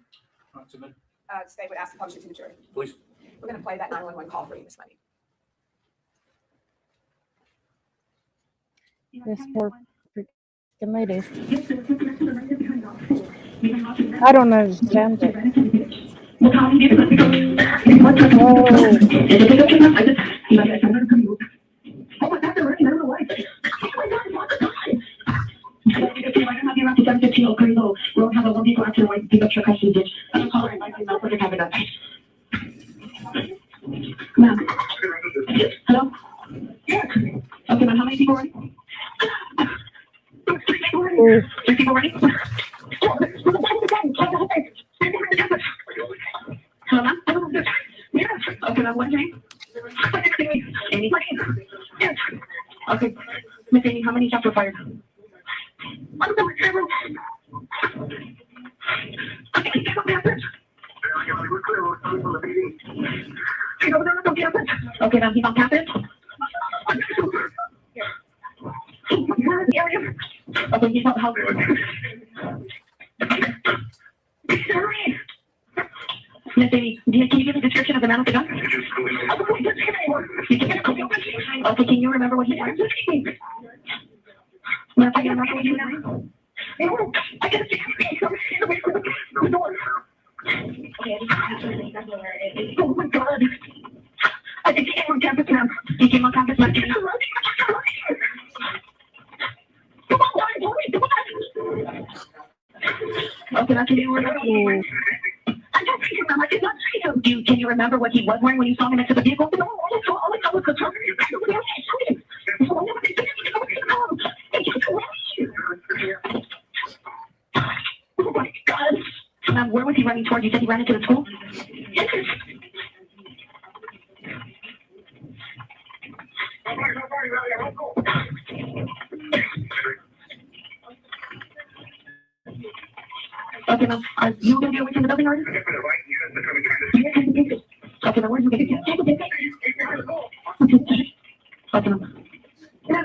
Submit. The state would ask to publish it to the jury. Please. We're going to play that 911 call for you, Miss Money. This poor freaking lady. I don't understand it. Hello? Okay, ma'am, how many people are ready? 3 people ready? Hello, ma'am? Okay, ma'am, what's your name? Amy? Yes. Okay. Miss Amy, how many shots were fired? Okay, ma'am, he's on campus. Okay, he's on house. Miss Amy, can you give me a description of the man with the gun? Okay, can you remember what he said? Ma'am, can you remember what he said? I can't see the door. Okay, oh my God. I think he came on campus, ma'am. He came on campus, ma'am. Come on. Okay, now can you remember? I don't see him, ma'am. I did not see him. Can you remember what he was wearing when you saw him next to the vehicle? No, all I saw was the truck. he running towards? You said he ran into the school? Okay, now, are you going to be away from the building already? Okay, now where are you going to be? Okay, now. Where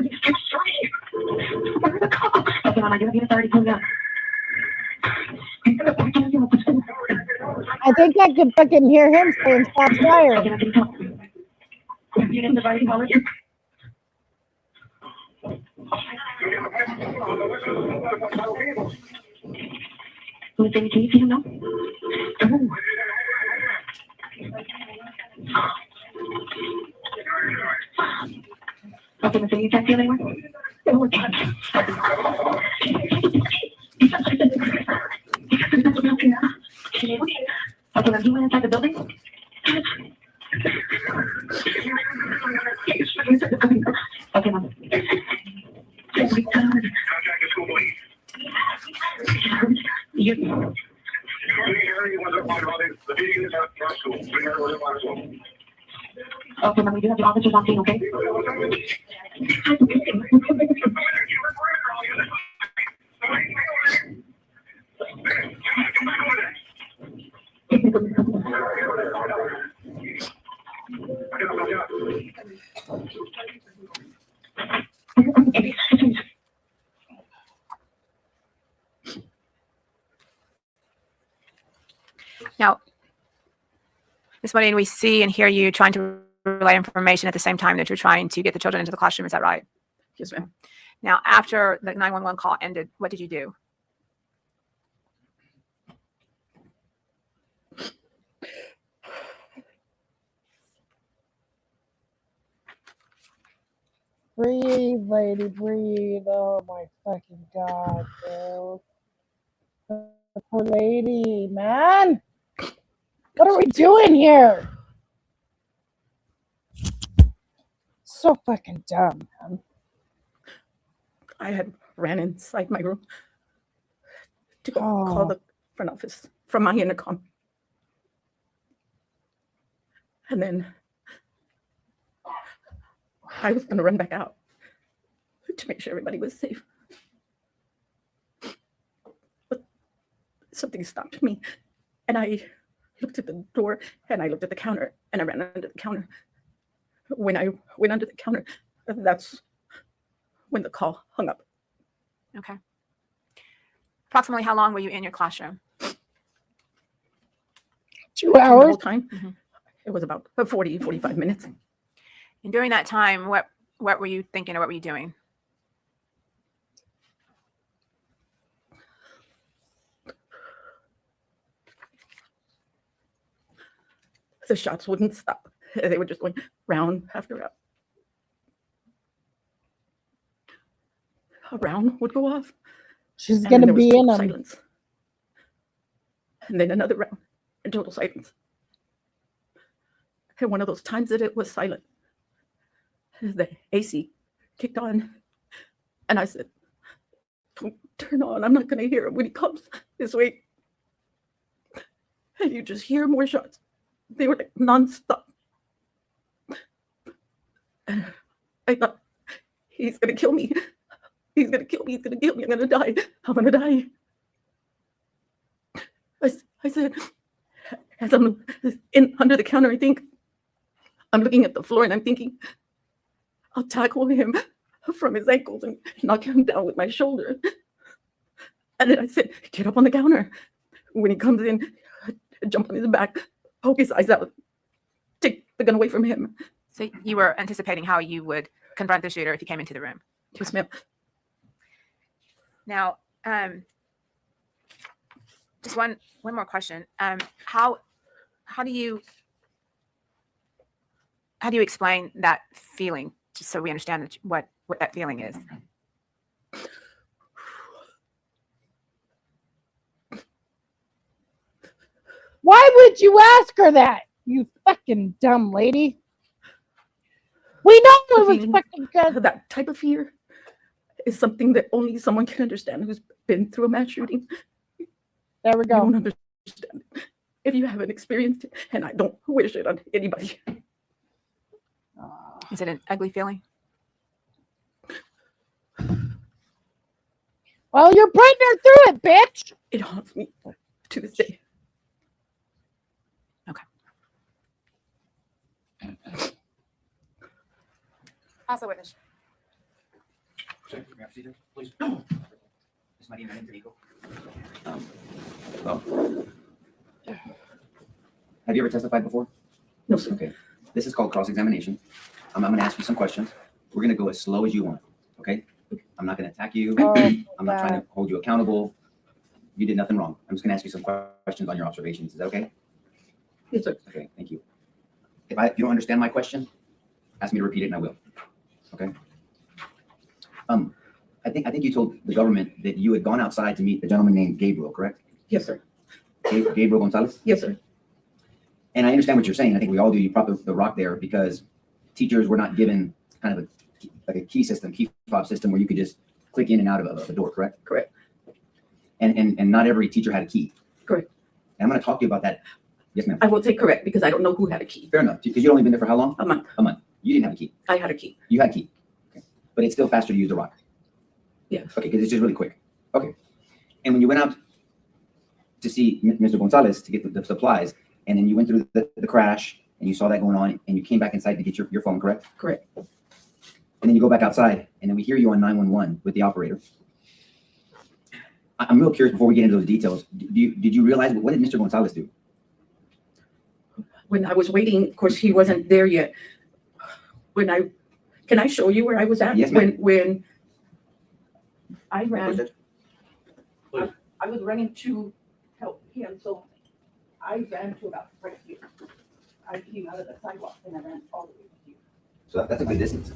are the cops? Okay, now, you're going to already coming out. I think I could fucking hear him saying shots fired. Okay, now, can you talk? You didn't divide the college? Can you see him now? Okay, Mr. You can't see him anymore? Oh, God. Okay, now he went inside the building? Okay, now. Okay, now we do have the officers on scene, okay? Now, this morning we see and hear you trying to relay information at the same time that you're trying to get the children into the classroom. Is that right? Yes, ma'am. Now, after the 911 call ended, what did you do? Breathe, lady, breathe. Oh my fucking God, bro. The poor lady, man. What are we doing here? So fucking dumb, man. I had ran inside my room to go call Oh, the front office from my intercom. And then I was going to run back out to make sure everybody was safe. But something stopped me. And I looked at the door and I looked at the counter and I ran under the counter. When I went under the counter, that's when the call hung up. Okay. Approximately how long were you in your classroom? 2 The hours? whole time, Mhm. it was about 40, 45 minutes. And during that time, what were you thinking or what were you doing? The shots wouldn't stop. They were just going round after round. A round would go off. She's And then gonna there was be in total them. silence. And then another round and total silence. And one of those times that it was silent, the AC kicked on. And I said, don't turn on. I'm not going to hear him when he comes this way. And you just hear more shots. They were like nonstop. And I thought, he's going to kill me. He's going to kill me. He's going to kill me. I'm going to die. I'm going to die. I said, as I'm under the counter, I think, I'm looking at the floor and I'm thinking, I'll tackle him from his ankles and knock him down with my shoulder. And then I said, get up on the counter. When he comes in, jump on his back, poke his eyes out, take the gun away from him. So you were anticipating how you would confront the shooter if he came into the room. Yes, ma'am. Now, just one more question. How do you explain that feeling, just so we understand what that feeling is? Why would you ask her that? You fucking dumb lady. We know it was Feeling fucking good. That type of fear is something that only someone can understand who's been through a mass shooting. There we You don't go. understand it if you haven't experienced it, and I don't wish it on anybody. Is it an ugly feeling? Well, you're putting her through it, bitch. It haunts me to this day. Also witness. Please. This might be my name, Nico. Well, have you ever testified before? No, sir. Okay. This is called cross-examination. I'm going to ask you some questions. We're going to go as slow as you want. Okay? I'm not going to attack you. I'm not trying to hold you accountable. You did nothing wrong. I'm just going to ask you some questions on your observations. Is that okay? Yes, sir. Okay. Thank you. If you don't understand my question, ask me to repeat it and I will. Okay. I think you told the government that you had gone outside to meet a gentleman named Gabriel, correct? Yes, sir. Gabriel Gonzales? Yes, sir. And I understand what you're saying. I think we all do. You propped the rock there because teachers were not given kind of a key system, key fob system where you could just click in and out of a door, correct? Correct. And not every teacher had a key. Correct. And I'm going to talk to you about that. Yes, ma'am. I will say correct because I don't know who had a key. Fair enough. Because you'd only been there for how long? A month. A month. You didn't have a key. I had a key. You had a key. Okay. But it's still faster to use the rock. Yes. Okay, because it's just really quick. Okay. And when you went out to see Mr. Gonzales to get the supplies, and then you went through the crash, and you saw that going on, and you came back inside to get your phone, correct? Correct. And then you go back outside, and then we hear you on 911 with the operator. I'm real curious before we get into those details. Did you realize, what did Mr. Gonzales do? When I was waiting, of course, he wasn't there yet. Can I show you where I was at? Yes, ma'am. When I ran, I was running to help him, so I ran to about right here. I came out of the sidewalk and I ran all the way to here. So that's a good distance.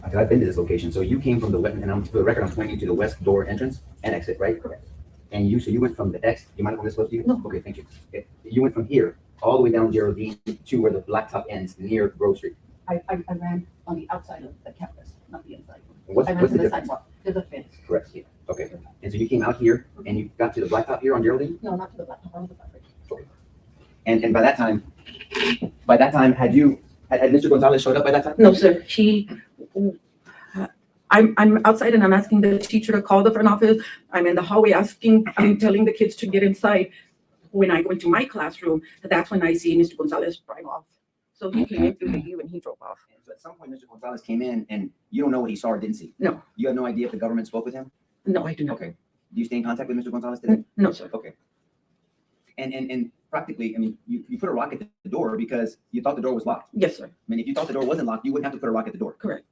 I've been to this location. So you came from the west, and for the record, I'm pointing you to the west door entrance and exit, right? Correct. And so you went from the X. Do you mind if I'm this close to you? No. Okay, thank you. You went from here all the way down Geraldine to where the blacktop ends near Grove Street. I ran on the outside of the campus, not the inside. What's I ran the to the difference? sidewalk. There's a fence. Correct. Here. Okay. And so you came out here and you got to the blacktop here on Geraldine? No, not to the blacktop, on the property. Okay. And by that time, had Mr. Gonzales showed up by that time? No, sir. I'm outside and I'm asking the teacher to call the front office. I'm in the hallway telling the kids to get inside. When I go into my classroom, that's when I see Mr. Gonzales drive off. So he came in through the U and he drove off. And so at some point, Mr. Gonzales came in and you don't know what he saw or didn't see? No. You have no idea if the government spoke with him? No, I do not. Okay. Do you stay in contact with Mr. Gonzales today? No, sir. Okay. And practically, I mean, you put a rock at the door because you thought the door was locked. Yes, sir. I mean, if you thought the door wasn't locked, you wouldn't have to put a rock at the door. Correct.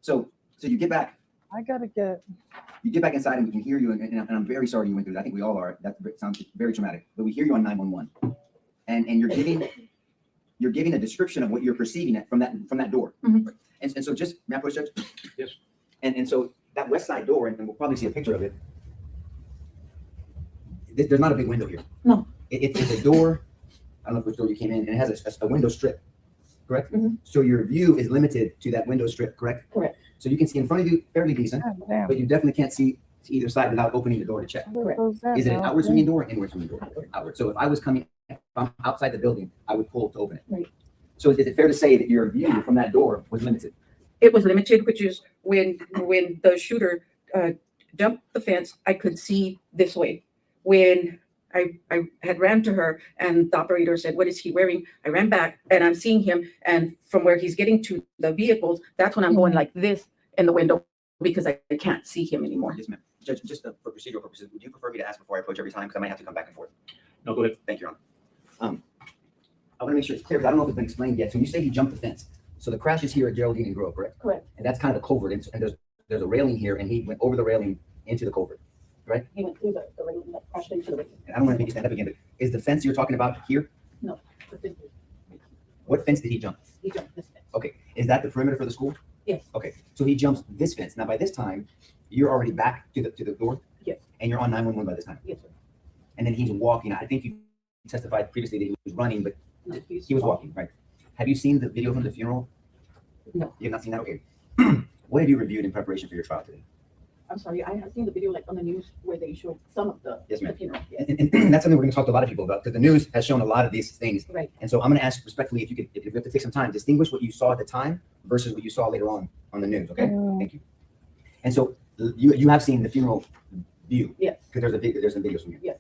So you get back. I gotta get. You get back inside and we can hear you, and I'm very sorry you went through that. I think we all are. That sounds very traumatic. But we hear you on 911, and you're giving a description of what you're perceiving from that door. Mhm. And so just, may I push, Judge? Yes. And so that west side door, and we'll probably see a picture of it. There's not a big window here. No. It's a door. I don't know which door you came in, and it has a window strip. Correct. Mhm. So your view is limited to that window strip. Correct. Correct. So you can see in front of you fairly decent, God damn. but you definitely can't see to either side without opening the door to check. Correct. Is it an outward swinging door or inward swinging door? Outward. So if I was coming from outside the building, I would pull to open it. Right. So is it fair to say that your view from that door was limited? It was limited, which is when the shooter jumped the fence, I could see this way. When I had ran to her and the operator said, "What is he wearing?" I ran back and I'm seeing him. And from where he's getting to the vehicles, that's when I'm going like this in the window because I can't see him anymore. Yes, ma'am. Judge, just for procedural purposes, would you prefer me to ask before I approach every time? Because I might have to come back and forth. No, go ahead. Thank you, Your Honor. I want to make sure it's clear, because I don't know if it's been explained yet. So when you say he jumped the fence, so the crash is here at Geraldine and Grove, correct? Correct. And that's kind of a culvert, and there's a railing here, and he went over the railing into the culvert. He went through the railing and crashed into the railing. And I don't want to make you stand up again, but is the fence you're talking about here? No. The fence. What fence did he jump? He jumped this fence. Okay, is that the perimeter for the school? Yes. Okay, so he jumps this fence. Now, by this time, you're already back to the door? Yes. And you're on 911 by this time? Yes, sir. And then he's walking. I think you testified previously that he was running, but No, he was walking, right? Have you seen the video from the funeral? No. You have not seen that? Okay. What have you reviewed in preparation for your trial today? I'm sorry, I have seen the video like on the news where they show some of the Yes, ma'am. the funeral. Yeah. And that's something we're going to talk to a lot of people about because the news has shown a lot of these things. Right. And so I'm going to ask respectfully if you have to take some time, distinguish what you saw at the time versus what you saw later on the news. Okay. Thank you. And so you have seen the funeral view. Yes. Because there's some videos from here. Yes.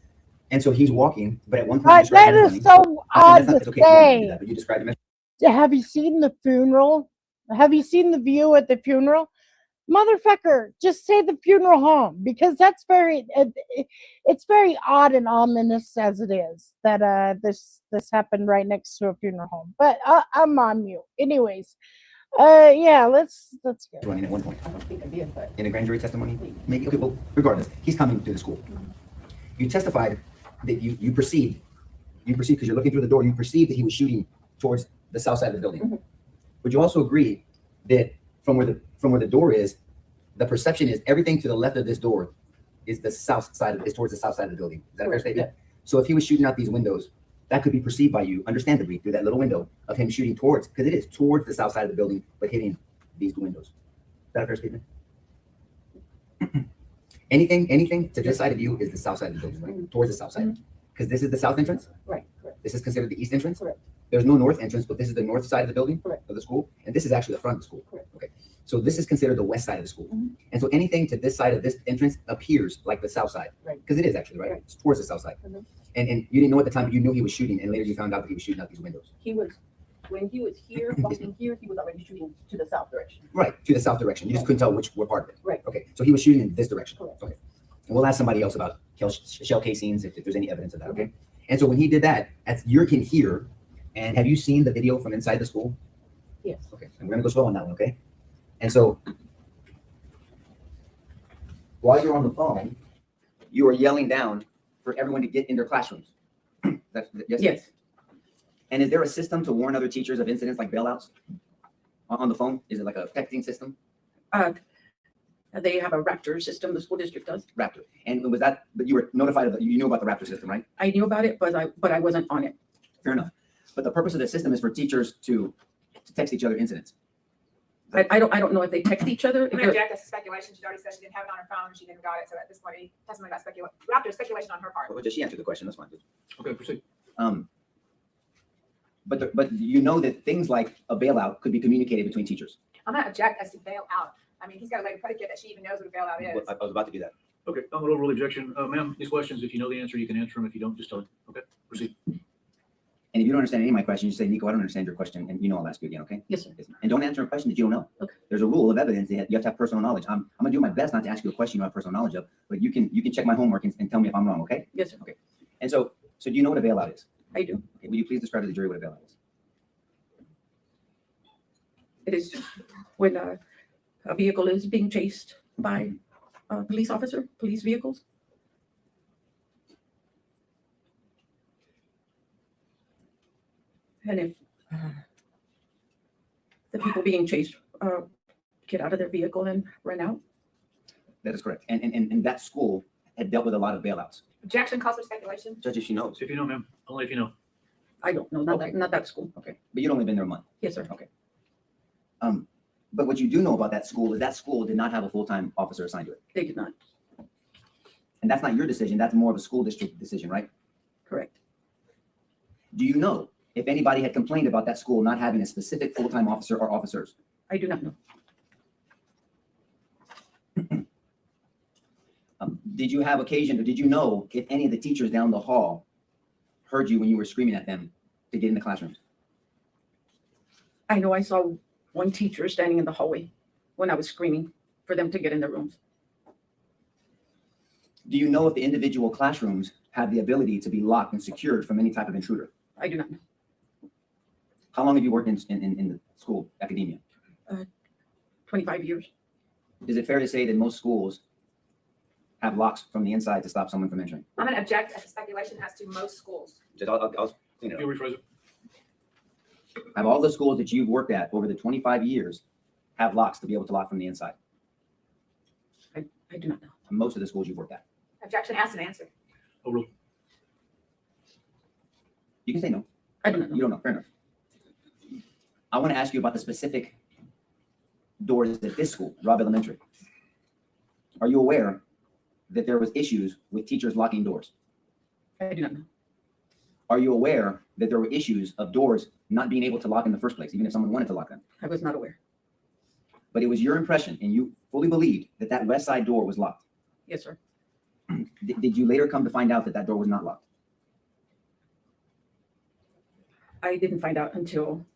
And so he's walking, but at one point, That is so odd to say. But you described him as Have you seen the funeral? Have you seen the view at the funeral? Motherfucker, just say the funeral home because that's it's very odd and ominous as it is that this happened right next to a funeral home. But I'm on mute. Anyways, yeah, let's go. running at one point I don't think I did, but in a grand jury testimony. Maybe okay, well, regardless, he's coming to the school. You testified that you perceived because you're looking through the door. You perceived that he was shooting towards the south side of the building. Mhm. Would you also agree that from where the door is, the perception is everything to the left of this door is towards the south side of the building? Is that a fair Correct, statement? So if he was shooting out these windows, that could be perceived by you, understandably, through that little window of him shooting towards, because it is towards the south side of the building, but hitting these windows. Is that a fair statement? Anything to this side of you is the south side of the building, right? Towards the south side. Because this is the south entrance. right, correct. This is considered the east entrance. Correct. There's no north entrance, but this is the north side of the building, Correct. of the school, and this is actually the front of the school. Correct. Okay, so this is considered the west side of the school, Mhm. and so anything to this side of this entrance appears like the south side, Right. because it is actually right. Right. It's towards the south side, Mhm. and you didn't know at the time, but you knew he was shooting, and later you found out that he was shooting out these windows. When he was here, walking here, he was already shooting to the south direction. Right, to the south direction. You just couldn't tell which part of it. Right. Okay, so he was shooting in this direction. Correct. Okay, and we'll ask somebody else about shell casings if there's any evidence of that. Okay, and so when he did that, you can hear. And have you seen the video from inside the school? Yes. Okay, and we're gonna go slow on that one, okay? And so while you're on the phone, you are yelling down for everyone to get in their classrooms. Yes? Yes. And is there a system to warn other teachers of incidents like bailouts on the phone? Is it like a texting system? They have a Raptor system, the school district does. Raptor. And was that, but you were notified of, you knew about the Raptor system, right? I knew about it, but I wasn't on it. Fair enough. But the purpose of the system is for teachers to text each other incidents. I don't know if they text each other. I'm gonna object. That's speculation. She already said she didn't have it on her phone and she never got it. So at this point, testimony about speculation on her part. Well, she answered the question, that's fine. Okay, proceed. But you know that things like a bailout could be communicated between teachers. I'm gonna object as to bail out. I mean, he's got to lay a predicate that she even knows what a bailout is. I was about to do that. Okay, I'm going to overrule the objection. Ma'am, these questions, if you know the answer, you can answer them. If you don't, just tell me. Okay, proceed. And if you don't understand any of my questions, you say, Nico, I don't understand your question, and I'll ask you again, okay? Yes, sir. And don't answer a question that you don't know. Okay. There's a rule of evidence that you have to have personal knowledge. I'm gonna do my best not to ask you a question you don't have personal knowledge of, but you can check my homework and tell me if I'm wrong, okay? Yes, sir. Okay. And so do you know what a bailout is? I do. Okay, will you please describe to the jury what a bailout is? It is when a vehicle is being chased by a police officer, police vehicles. And if the people being chased get out of their vehicle and run out. That is correct. And that school had dealt with a lot of bailouts. Objection calls for speculation. Judge, if she knows. If you know, ma'am, only if you know. I don't know, not Okay. not that school. Okay, but you'd only been there a month. Yes, sir. Okay. But what you do know about that school is that school did not have a full-time officer assigned to it. They did not. And that's not your decision. That's more of a school district decision, right? Correct. Do you know if anybody had complained about that school not having a specific full-time officer or officers? I do not know. Did you have occasion, or did you know if any of the teachers down the hall heard you when you were screaming at them to get in the classrooms? I know I saw one teacher standing in the hallway when I was screaming for them to get in their rooms. Do you know if the individual classrooms have the ability to be locked and secured from any type of intruder? I do not know. How long have you worked in the school academia? 25 years. Is it fair to say that most schools have locks from the inside to stop someone from entering? I'm going to object as to speculation as to most schools. I'll clean it You up. rephrase it. Have all the schools that you've worked at over the 25 years have locks to be able to lock from the inside? I do not know. Most of the schools you've worked at. Objection asked and answered. Overrule. You can say no. I do not know. You don't know. Fair enough. I want to ask you about the specific doors at this school, Robb Elementary. Are you aware that there was issues with teachers locking doors? I do not know. Are you aware that there were issues of doors not being able to lock in the first place, even if someone wanted to lock them? I was not aware. But it was your impression and you fully believed that that west side door was locked. Yes, sir. Did you later come to find out that that door was not locked? I didn't find out until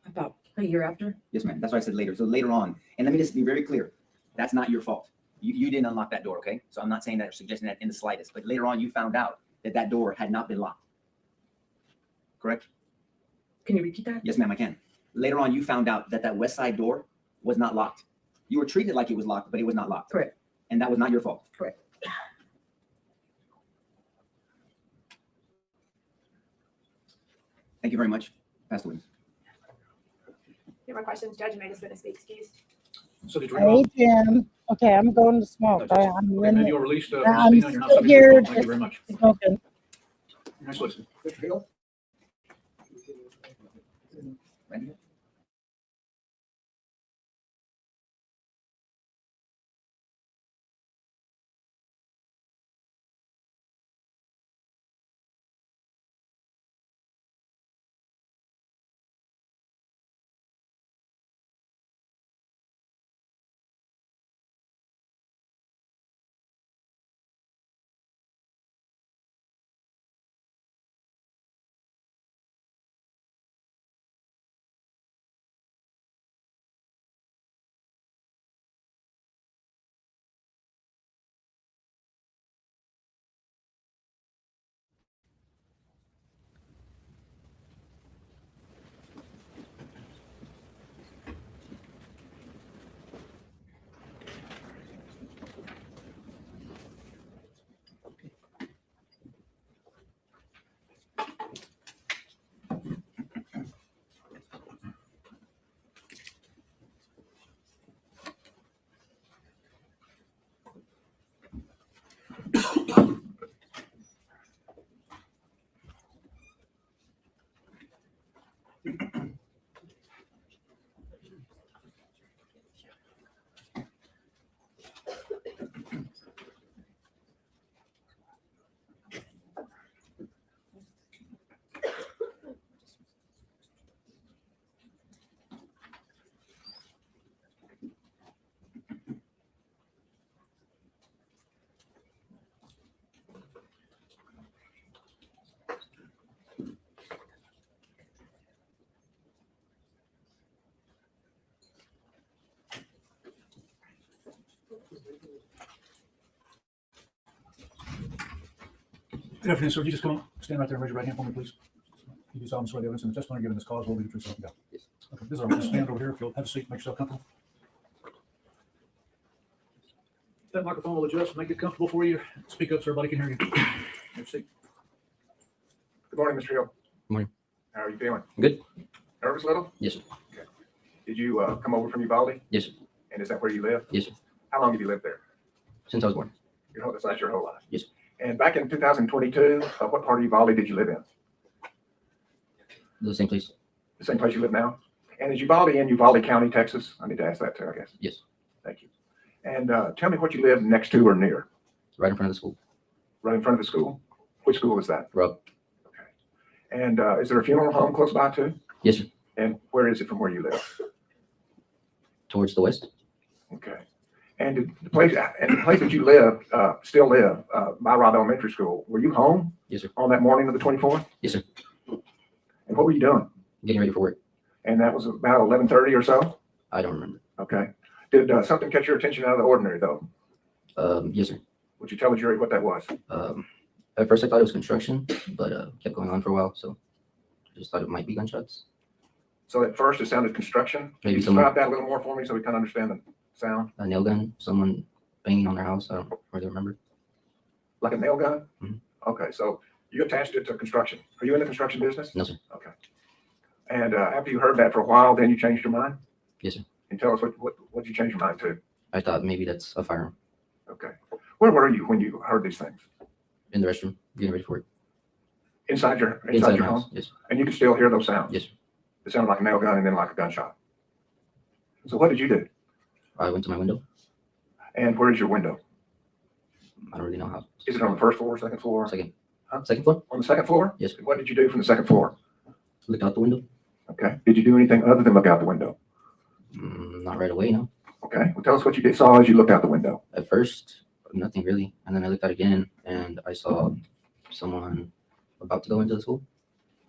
about a year after. Yes, ma'am. That's why I said later. So later on, and let me just be very clear. That's not your fault. You didn't unlock that door, okay? So I'm not saying that or suggesting that in the slightest, but later on you found out that that door had not been locked. Correct? Can you repeat that? Yes, ma'am, I can. Later on you found out that that west side door was not locked. You were treated like it was locked, but it was not locked. Correct. And that was not your fault. Correct. Thank you very much. Pastor Williams. Any more questions? Judge, you may just witness be excused. So did you Hey, Jim. Okay, I'm going to smoke. I'm Okay, maybe you're released. I'm Christina, you're not still subject to here. parole. Thank you very much. Smoking. Nice listen. Mr. Hill? Randy? Good afternoon, sir. Would you just come up, stand right there and raise your right hand for me, please? You do solemnly swear the evidence in the testimony given this cause will be the truth, so help you God. Yes. Okay, this is our witness stand over here. If you'll have a seat, make yourself comfortable. That microphone will adjust, make it comfortable for you. Speak up so everybody can hear you. Have a seat. Good morning, Mr. Hill. Morning. How are you feeling? Good. Nervous a little? Yes, sir. Okay. Did you come over from Uvalde? Yes, sir. And is that where you live? Yes, sir. How long have you lived there? Since I was born. That's not your whole life? Yes, sir. And back in 2022, what part of Uvalde did you live in? The same place. The same place you live now? And is Uvalde in Uvalde County, Texas? I need to ask that too, I guess. Yes. Thank you. And tell me what you live next to or near. Right in front of the school. Right in front of the school? Which school is that? Rub. Okay. And is there a funeral home close by too? Yes, sir. And where is it from where you live? Towards the west. Okay. And the place that you live, still live, by Robb Elementary School, were you home? Yes, sir. On that morning of the 24th? Yes, sir. And what were you doing? Getting ready for work. And that was about 11:30 or so? I don't remember. Okay. Did something catch your attention out of the ordinary though? Yes, sir. Would you tell the jury what that was? At first I thought it was construction, but kept going on for a while, so I just thought it might be gunshots. So at first it sounded construction. Can Maybe you someone- describe that a little more for me so we can understand the sound? A nail gun, someone banging on their house. I don't really remember. Like a nail gun? Mhm. Okay, so you attached it to construction. Are you in the construction business? No, sir. Okay. And after you heard that for a while, then you changed your mind? Yes, sir. And tell us what you changed your mind to? I thought maybe that's a firearm. Okay. Where were you when you heard these things? In the restroom, getting ready for work. Inside your Inside your the home? house. Yes, sir. And you could still hear those sounds? Yes, sir. It sounded like a nail gun and then like a gunshot. So what did you do? I went to my window. And where is your window? I don't really know how. Is it on the first floor, second floor? Second. Huh? Second floor? On the second floor? Yes. What did you do from the second floor? Look out the window. Okay. Did you do anything other than look out the window? Not right away, no. Okay. Well, tell us what you saw as you looked out the window. At first, nothing really. And then I looked out again and I saw someone about to go into the school.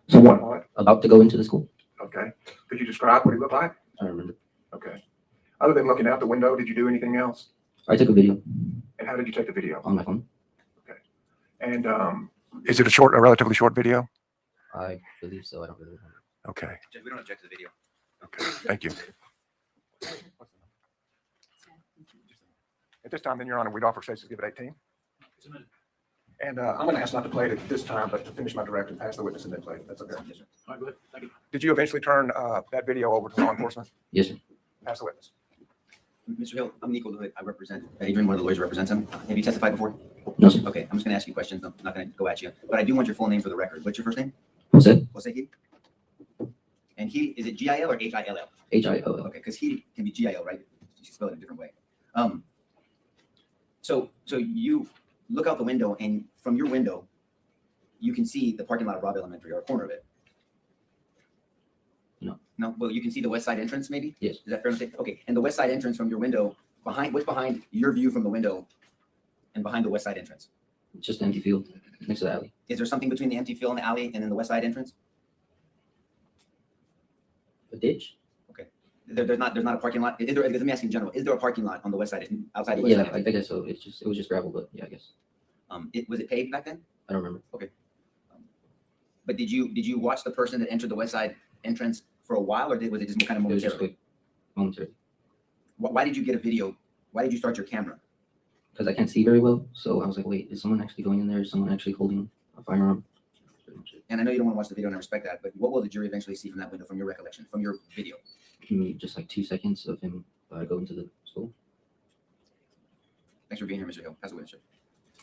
Someone what? About to go into the school. Okay. Could you describe what he looked like? I don't remember. Okay. Other than looking out the window, did you do anything else? I took a video And how did you take the video? on my phone. And is it a relatively short video? I believe so. I don't really remember. Okay. We don't object to the video. Okay. Thank you. At this time, then, Your Honor, we'd offer State's Exhibit 18. And I'm going to ask not to play it at this time, but to finish my directive, pass the witness and then play it. That's okay. All right, go ahead. Thank you. Did you eventually turn that video over to law enforcement? Yes, sir. Pass the witness. Mr. Hill, I'm Nico Hood. I represent Adrian, one of the lawyers who represents him. Have you testified before? No, sir. Okay, I'm just gonna ask you questions. I'm not gonna go at you, but I do want your full name for the record. What's your first name? Jose? Jose Gil? And he, is it G-I-L or H-I-L-L? Hill. Okay, because he can be G-I-L, right? You spell it a different way. So you look out the window, and from your window, you can see the parking lot of Robb Elementary, or a corner of it. No. No? Well, you can see the west side entrance, maybe? Yes. Is that fair to say? Okay, and the west side entrance from your window, what's behind your view from the window and behind the west side entrance? Just an empty field next to the alley. Is there something between the empty field and the alley and then the west side entrance? A ditch? There's not a parking lot. Is there, let me ask you in general, is there a parking lot on the west side, outside the west Yeah, side? I guess so. It was just gravel, but yeah, I guess. Was it paved back then? I don't remember. But did you watch the person that entered the west side entrance for a while, or was it just kind of It was just momentarily? quick, momentarily. Why did you get a video? Why did you start your camera? Because I can't see very well. So I was like, wait, is someone actually going in there? Is someone actually holding a firearm? Pretty much it. And I know you don't want to watch the video, and I respect that, but what will the jury eventually see from that window, from your recollection, from your video? Just like 2 seconds of him going to the school. Thanks for being here, Mr. Hill. Pass the witness.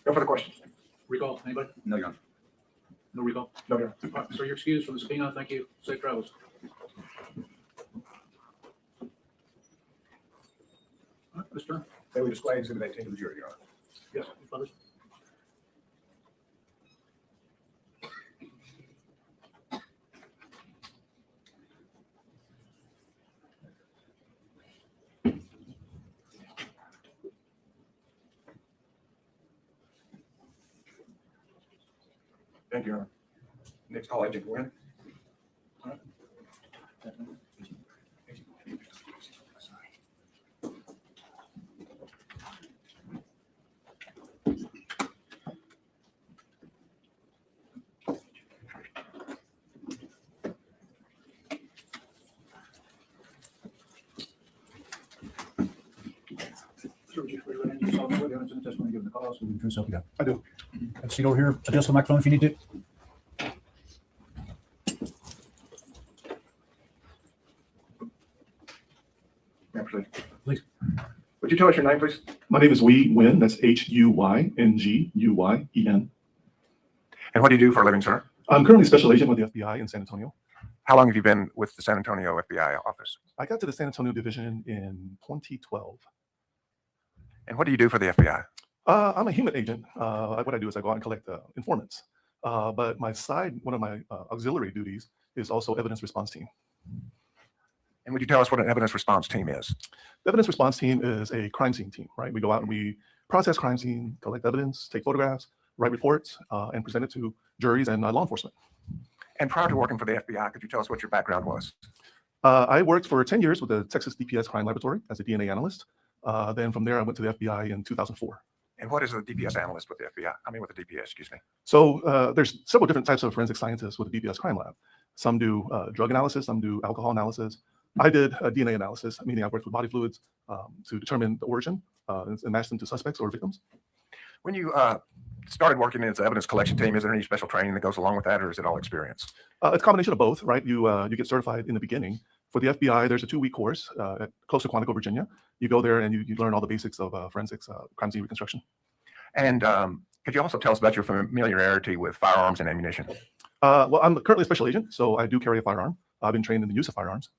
No further questions. Recall, anybody? No, Your Honor. No recall? No, Your Honor. All right, sir, you're excused from the subpoena. Thank you. Safe travels. All right, Mr. May we display Exhibit 18 to the jury, Your Honor? Yes, brothers. Thank you, Your Honor. Next call, Agent Gwen. Sir, would you raise your right hand? You solemnly swear the evidence in the testimony given the cause will be the true self you got. I do. Have a seat over here. Adjust the microphone if you need to. May I proceed? Please. Would you tell us your name, please? My name is Huy Nguyen. That's Huynguen. And what do you do for a living, sir? I'm currently a special agent with the FBI in San Antonio. How long have you been with the San Antonio FBI office? I got to the San Antonio division in 2012. And what do you do for the FBI? I'm a human agent. What I do is I go out and collect informants. But one of my auxiliary duties is also evidence response team. And would you tell us what an evidence response team is? The evidence response team is a crime scene team, right? We go out and we process crime scene, collect evidence, take photographs, write reports, and present it to juries and law enforcement. And prior to working for the FBI, could you tell us what your background was? I worked for 10 years with the Texas DPS Crime Laboratory as a DNA analyst. Then from there, I went to the FBI in 2004. And what is a DPS analyst with the FBI? I mean, with the DPS, excuse me. So there's several different types of forensic scientists with the DPS crime lab. Some do drug analysis, some do alcohol analysis. I did DNA analysis, meaning I worked with body fluids to determine the origin and match them to suspects or victims. When you started working as an evidence collection team, is there any special training that goes along with that, or is it all experience? It's a combination of both, right? You get certified in the beginning. For the FBI, there's a 2-week course close to Quantico, Virginia. You go there and you learn all the basics of forensics, crime scene reconstruction. And could you also tell us about your familiarity with firearms and ammunition? Well, I'm currently a special agent, so I do carry a firearm. I've been trained in the use of firearms.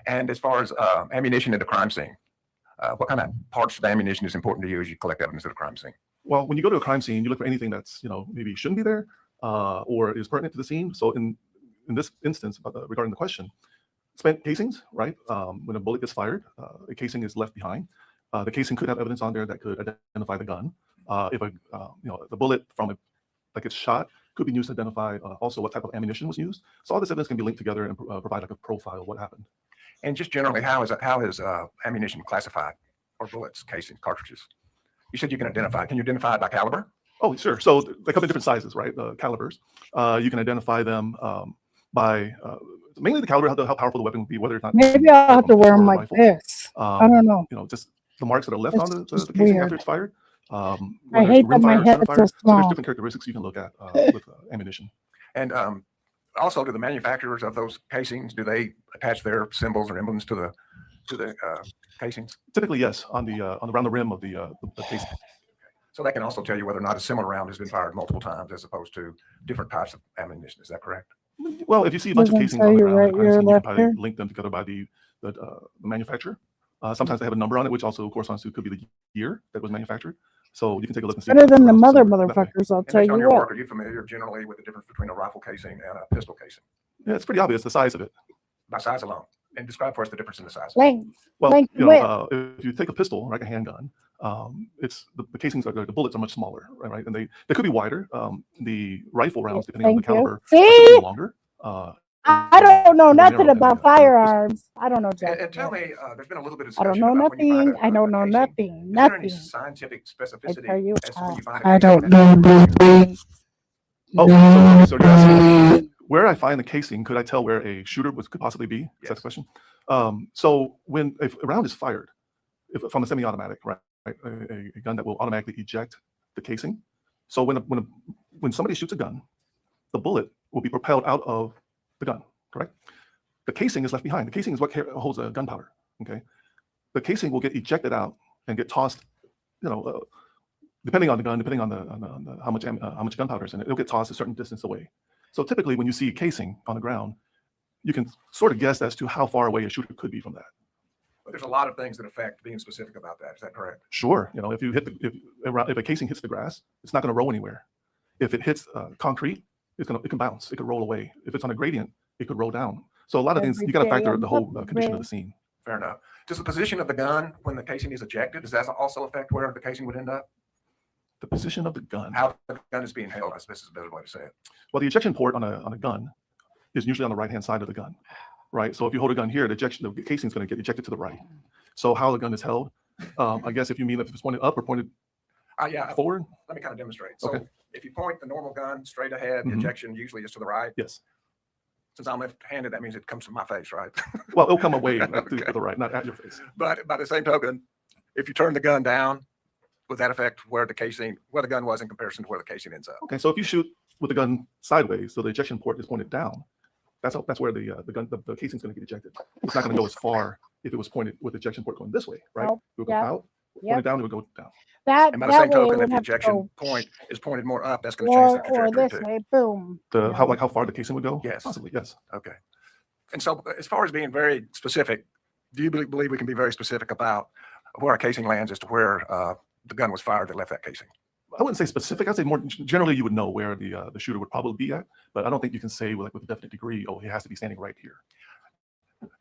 And as far as ammunition at the crime scene, What kind of parts of the ammunition is important to you as you collect evidence at a crime scene? Well, when you go to a crime scene, you look for anything that's, maybe shouldn't be there or is pertinent to the scene. So in this instance, regarding the question, spent casings, right? When a bullet gets fired, a casing is left behind. The casing could have evidence on there that could identify the gun. If the bullet that gets shot could be used to identify also what type of ammunition was used. So all this evidence can be linked together and provide like a profile of what happened. And just generally, how is ammunition classified, or bullets, casings, cartridges? You said you can identify. Can you identify it by caliber? Oh, sure. So they come in different sizes, right? The calibers. You can identify them by mainly the caliber, how powerful the weapon would be, whether it's not. Maybe I'll have to wear them like this. I don't know. Just the marks that are left It's on the just casing weird. after it's fired. I hate that my head is so So there's small. different characteristics you can look at with ammunition. And also, do the manufacturers of those casings, do they attach their symbols or emblems to the casings? Typically, yes, on the around the rim of the casing. So that can also tell you whether or not a similar round has been fired multiple times as opposed to different types of ammunition. Is that correct? Well, if you see a bunch of Doesn't casings tell on the you ground, right you here, can left probably here. link them together by the manufacturer. Sometimes they have a number on it, which also corresponds to could be the year that was manufactured. So you can take a look and see. Better than the mother that way. motherfuckers, I'll And tell based on you your what. work, are you familiar generally with the difference between a rifle casing and a pistol casing? Yeah, it's pretty obvious the size of it. By size alone. And describe for us the difference in the size. Length. Well, Length, width. if you take a pistol, like a handgun, it's the casings the bullets are much smaller, right? And they could be wider. The rifle rounds, depending on the Thank you. caliber, are See? typically longer. I don't know more nothing narrow than about the firearms. I don't know, Jack. And tell me, there's been a little bit of I don't discussion know about when you find nothing. I don't know casing. nothing. Is there any Nothing. scientific I specificity tell you, as to when you find a I casing don't that- know nothing. Oh, so you're asking where I find the casing, could I tell where a shooter could possibly be? Is that the question? So if a round is fired, if from a semi-automatic, right, a gun that will automatically eject the casing. So when somebody shoots a gun, the bullet will be propelled out of the gun, correct? The casing is left behind. The casing is what holds the gunpowder. Okay, the casing will get ejected out and get tossed. Depending on the gun, depending on the how much gunpowder is in it, it'll get tossed a certain distance away. So typically, when you see a casing on the ground, you can sort of guess as to how far away a shooter could be from that. But there's a lot of things that affect being specific about that. Is that correct? Sure, if you hit if a casing hits the grass, it's not going to roll anywhere. If it hits concrete, it can bounce. It could roll away. If it's on a gradient, it could roll down. So a lot of things you got to factor the whole condition of the scene. Fair enough. Does the position of the gun when the casing is ejected, does that also affect where the casing would end up? The position of the gun. How the gun is being held, I suppose is a better way to say it. Well, the ejection port on a gun is usually on the right-hand side of the gun, right? So if you hold a gun here, the casing is going to get ejected to the right. So how the gun is held, I guess if you mean if it's pointed up or pointed forward. Let me kind of demonstrate. So Okay. if you point the normal gun straight ahead, the Mhm. ejection usually is to the right. Yes. Since I'm left-handed, that means it comes from my face, right? Well, it'll come away to the right, not at your face. But by the same token, if you turn the gun down, would that affect where the gun was in comparison to where the casing ends up? Okay, so if you shoot with the gun sideways, so the ejection port is pointed down, that's where the casing is going to get ejected. It's not going to go as far if it was pointed with the ejection port going this way, right? Nope. It would go Yep. out, Yep. pointed down, it would go down. And by the That same way it token, if would the have to ejection go point is pointed more up, that's going to change the or trajectory this too. way, boom. How far the casing would go? Yes. Possibly, yes. Okay. And so as far as being very specific, do you believe we can be very specific about where a casing lands as to where the gun was fired that left that casing? I wouldn't say specific. I'd say more generally you would know where the shooter would probably be at, but I don't think you can say with a definite degree, oh, he has to be standing right here.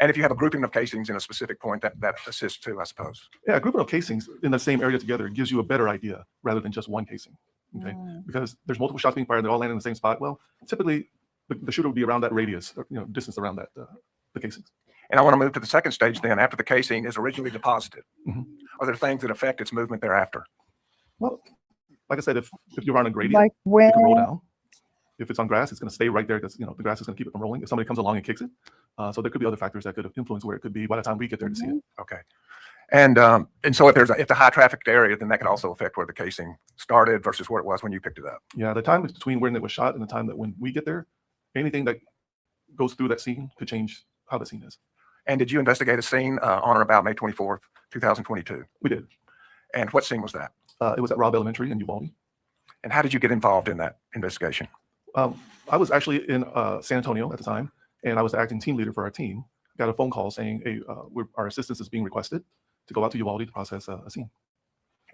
And if you have a grouping of casings in a specific point, that assists too, I suppose. Yeah, a grouping of casings in the same area together gives you a better idea rather than just one casing. Okay, because there's multiple shots being fired, they all land in the same spot. Well, typically the shooter would be around that radius, distance around that the casings. And I want to move to the second stage then, after the casing is originally deposited. Mhm. Are there things that affect its movement thereafter? Well, like I said, if you're on a gradient, Like it can roll when down. If it's on grass, it's going to stay right there because the grass is going to keep it from rolling. If somebody comes along and kicks it, so there could be other factors that could influence where it could be by the time we get there to see it. Okay. And so if it's a high trafficked area, then that could also affect where the casing started versus where it was when you picked it up. Yeah, the time between when it was shot and the time that when we get there, anything that goes through that scene could change how the scene is. And did you investigate a scene on or about May 24th, 2022? We did. And what scene was that? It was at Robb Elementary in Uvalde. And how did you get involved in that investigation? I was actually in San Antonio at the time, and I was the acting team leader for our team. Got a phone call saying, hey, our assistance is being requested. to go out to Uvalde to process a scene.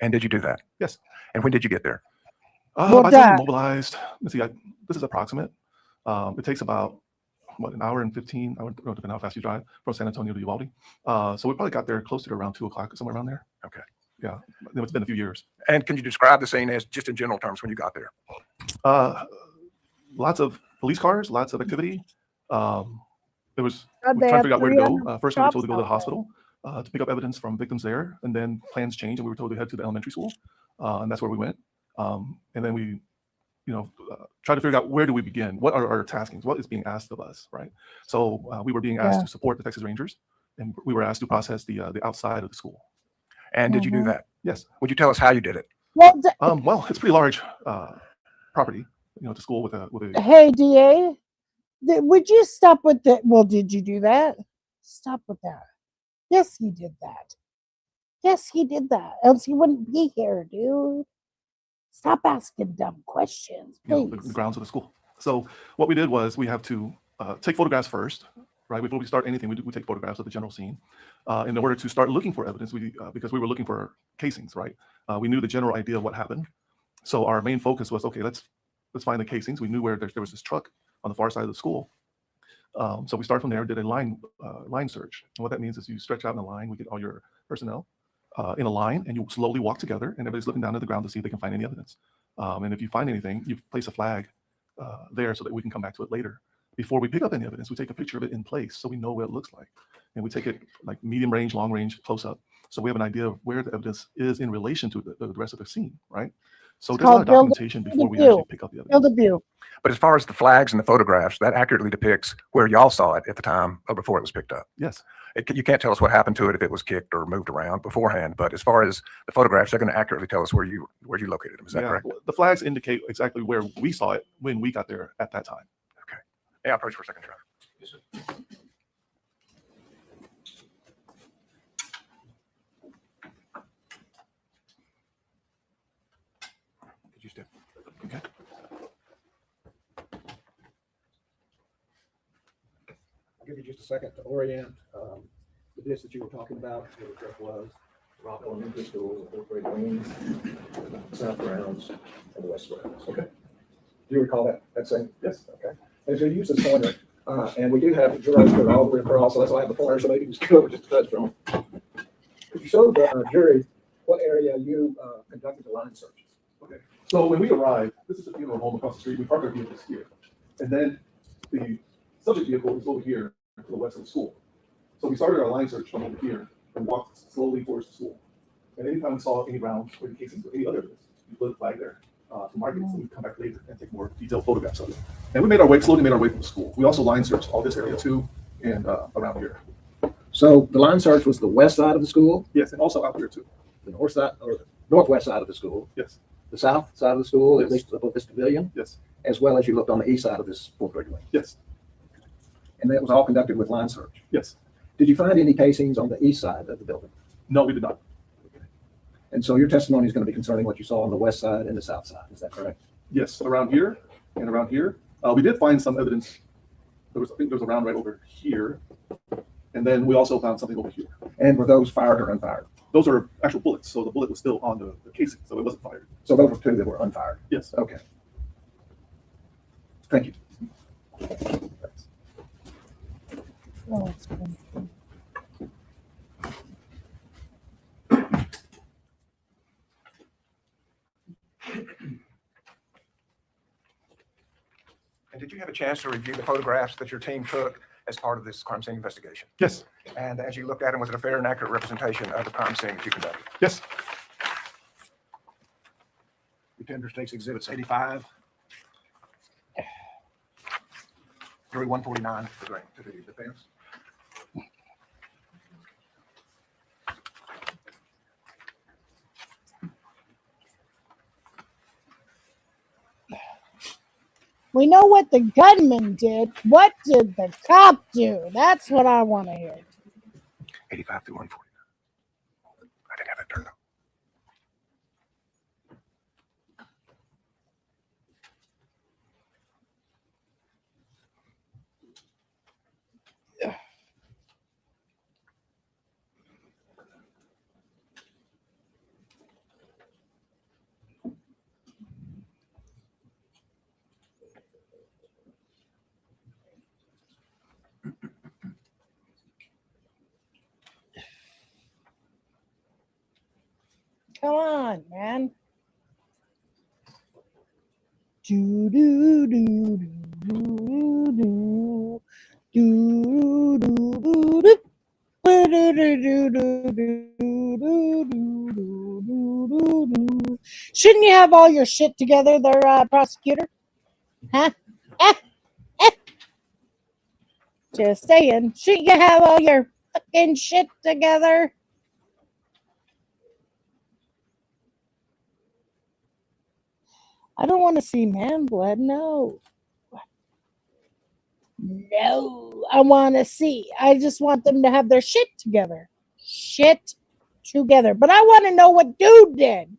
And did you do that? Yes. And when did you get there? By the time we mobilized, let's see, this is approximate. It takes about, an hour and 15, depending on how fast you drive, from San Antonio to Uvalde. So we probably got there closer to around 2 o'clock, somewhere around there. Okay. Yeah, it's been a few years. And can you describe the scene as just in general terms when you got there? Lots of police cars, lots of activity. We're trying they to have figure out where to go. 300 First, we were told shops to go to the out there. hospital to pick up evidence from victims there, and then plans changed, and we were told to head to the elementary school, and that's where we went. And then we, try to figure out where do we begin? What are our taskings? What is being asked of us, right? So we were being asked to support the Texas Rangers, and we were asked to process the outside of the school. And did you do that? Yes. Would you tell us how you did it? Well, it's pretty large property, to school with a. Hey, DA, would you stop with that? Well, did you do that? Stop with that. Yes, he did that. Yes, he did that. Else he wouldn't be here, dude. Stop asking dumb questions, please. The grounds of the school. So what we did was we have to take photographs first, right? Before we start anything, we take photographs of the general scene in order to start looking for evidence. Because we were looking for casings, right? We knew the general idea of what happened. So our main focus was, okay, let's find the casings. We knew where there was this truck on the far side of the school. So we started from there, did a line search. And what that means is you stretch out in a line, we get all your personnel in a line, and you slowly walk together, and everybody's looking down at the ground to see if they can find any evidence. And if you find anything, you place a flag there so that we can come back to it later. Before we pick up any evidence, we take a picture of it in place so we know what it looks like. And we take it like medium range, long range, close up. So we have an idea of where the evidence is in relation to the rest of the scene, right? So there's a lot of documentation before we actually pick up the evidence. Build a view. But as far as the flags and the photographs, that accurately depicts where y'all saw it at the time or before it was picked up. Yes. You can't tell us what happened to it if it was kicked or moved around beforehand. But as far as the photographs, they're going to accurately tell us where you located them. Is that correct? The flags indicate exactly where we saw it when we got there at that time. Okay. Yeah, approach for a second, Trevor. Yes, sir. Could you step? Okay. I'll give you just a second to orient the dish that you were talking about, where the truck was. Rock Elementary School, the 4th grade wings, south grounds, and the west grounds. Okay. Do you recall that scene? Yes. Okay. And so you use this pointer, and we do have jurors that are all the way across, so that's why I have the pointer, so maybe just go over just a touch from them. Could you show the jury what area you conducted the line searches? Okay. So when we arrived, this is a funeral home across the street. We parked our vehicles here. And then the subject vehicle is over here to the west of the school. So we started our line search from over here and walked slowly towards the school. And anytime we saw any rounds or casings or any other evidence, we put a flag there to mark it, so we come back later and take more detailed photographs of it. And we slowly made our way from the school. We also line searched all this area too, and around here. So the line search was the west side of the school, Yes, and also out here too. the north side, or the northwest side of the school, Yes, the south side of the school, at Yes. least above this pavilion, yes, as well as you looked on the east side of this 4th grade wing. yes, And that was all conducted with line search. yes. Did you find any casings on the east side of the building? No, we did not. And so your testimony is going to be concerning what you saw on the west side and the south side. Is that correct? Yes, around here and around here. We did find some evidence. I think there was a round right over here. And then we also found something over here. And were those fired or unfired? Those are actual bullets. So the bullet was still on the casing, so it wasn't fired. So those were two that were unfired. Yes. Okay. Thank you. Oh, that's good. And did you have a chance to review the photographs that your team took as part of this crime scene investigation? Yes. And as you looked at them, was it a fair and accurate representation of the crime scene that you conducted? Yes. Your tender states exhibits 85 through 149 to the defense. We know what the gunman did. What did the cop do? That's what I want to hear. 85 through 149. I didn't have that turned on. Come on, man. Do do do do do do do do do. Shouldn't you have all your shit together there, prosecutor? Huh? Eh, eh. Just saying. Shouldn't you have all your fucking shit together? I don't want to see man blood. No. No. I want to see. I just want them to have their shit together. Shit together. But I want to know what dude did.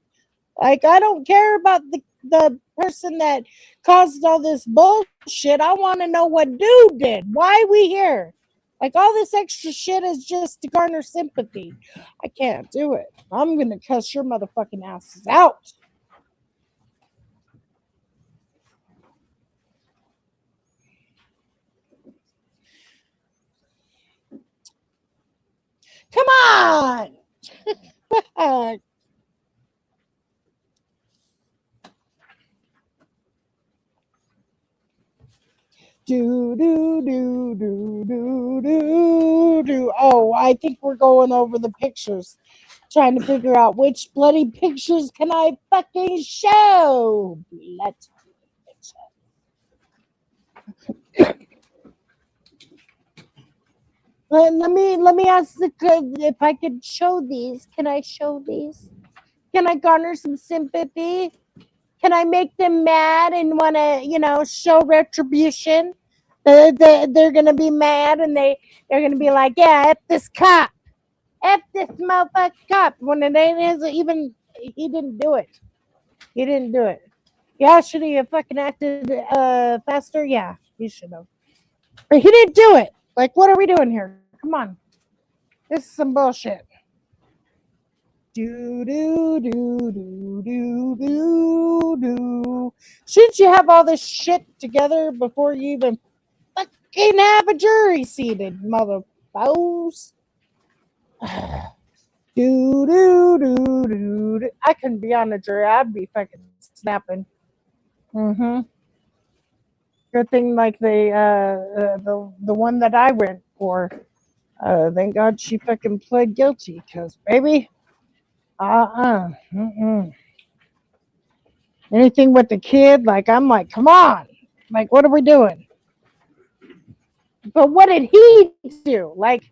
Like, I don't care about the person that caused all this bullshit. I want to know what dude did. Why we here? Like, all this extra shit is just to garner sympathy. I can't do it. I'm going to cuss your motherfucking asses out. Come on! Do do do do do do do. Oh, I think we're going over the pictures, trying to figure out which bloody pictures can I fucking show. Let's. Let me ask if I could show these. Can I show these? Can I garner some sympathy? Can I make them mad and want to, show retribution? They're going to be mad and they're going to be like, yeah, F this cop. F this motherfucking cop. When it ain't even, he didn't do it. He didn't do it. Yeah, should he have fucking acted faster? Yeah, he should have. But he didn't do it. Like, what are we doing here? Come on. This is some bullshit. Do do do do do do do. Shouldn't you have all this shit together before you even fucking have a jury seated, motherfuckers? Do do do do do. I couldn't be on the jury. I'd be fucking snapping. Mm-hmm. Good thing, like the one that I went for. Thank God she fucking pled guilty, cause baby. Anything with the kid, like I'm like, come on, like what are we doing? But what did he do? Like,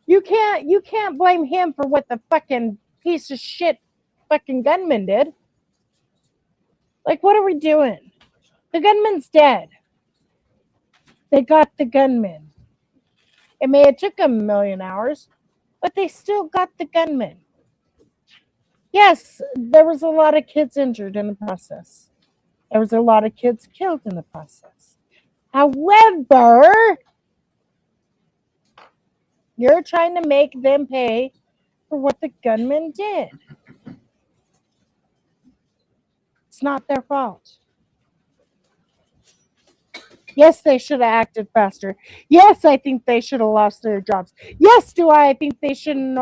you can't blame him for what the fucking piece of shit fucking gunman did. Like, what are we doing? The gunman's dead. They got the gunman. It may have took them a million hours, but they still got the gunman. Yes, there was a lot of kids injured in the process. There was a lot of kids killed in the process. However, you're trying to make them pay for what the gunman did. It's not their fault. Yes, they should have acted faster. Yes, I think they should have lost their jobs. Yes, do I think they shouldn't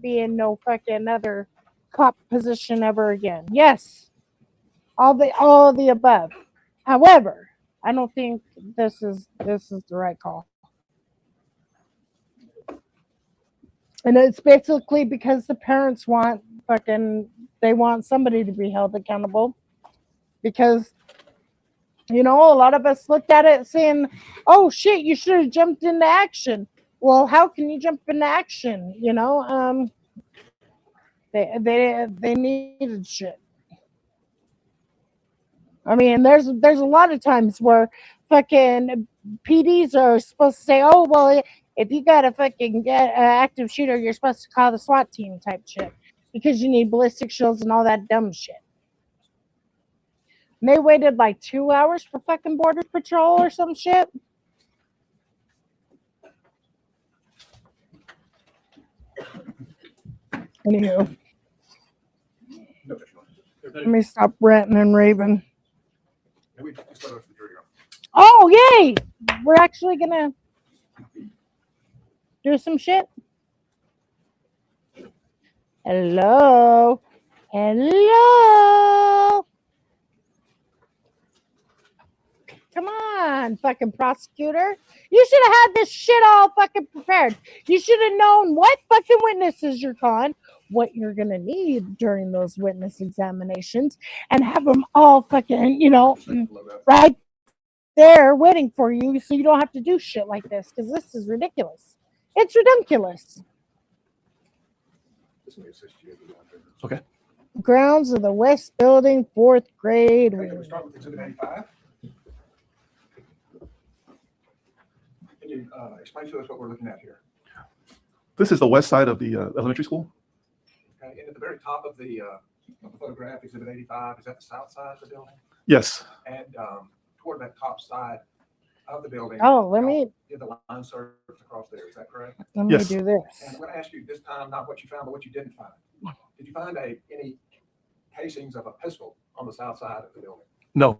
be in no fucking other cop position ever again. Yes. All the above. However, I don't think this is the right call. And it's basically because the parents they want somebody to be held accountable. Because, a lot of us looked at it saying, oh shit, you should have jumped into action. Well, how can you jump into action? They needed shit. I mean, there's a lot of times where fucking PDs are supposed to say, oh, well, if you got to fucking get an active shooter, you're supposed to call the SWAT team type shit because you need ballistic shields and all that dumb shit. And they waited like 2 hours for fucking border patrol or some shit. Anywho. Let me stop ranting and raving. Oh, yay! We're actually gonna do some shit. Hello. Hello. Come on, fucking prosecutor. You should have had this shit all fucking prepared. You should have known what fucking witnesses you're calling, what you're going to need during those witness examinations, and have them all fucking, right there waiting for you so you don't have to do shit like this, because this is ridiculous. It's ridiculous. Okay. Grounds of the West Building, 4th grade. Okay, can we start with exhibit 85? Can you explain to us what we're looking at here? This is the west side of the elementary school. Okay, and at the very top of the photograph, exhibit 85, is that the south side of the building? Yes. And toward that top side of the building. Oh, let me the line serves across there. Is that correct? let me do this. And I'm going to ask you this time not what you found, but what you didn't find. Did you find any casings of a pistol on the south side of the building? No.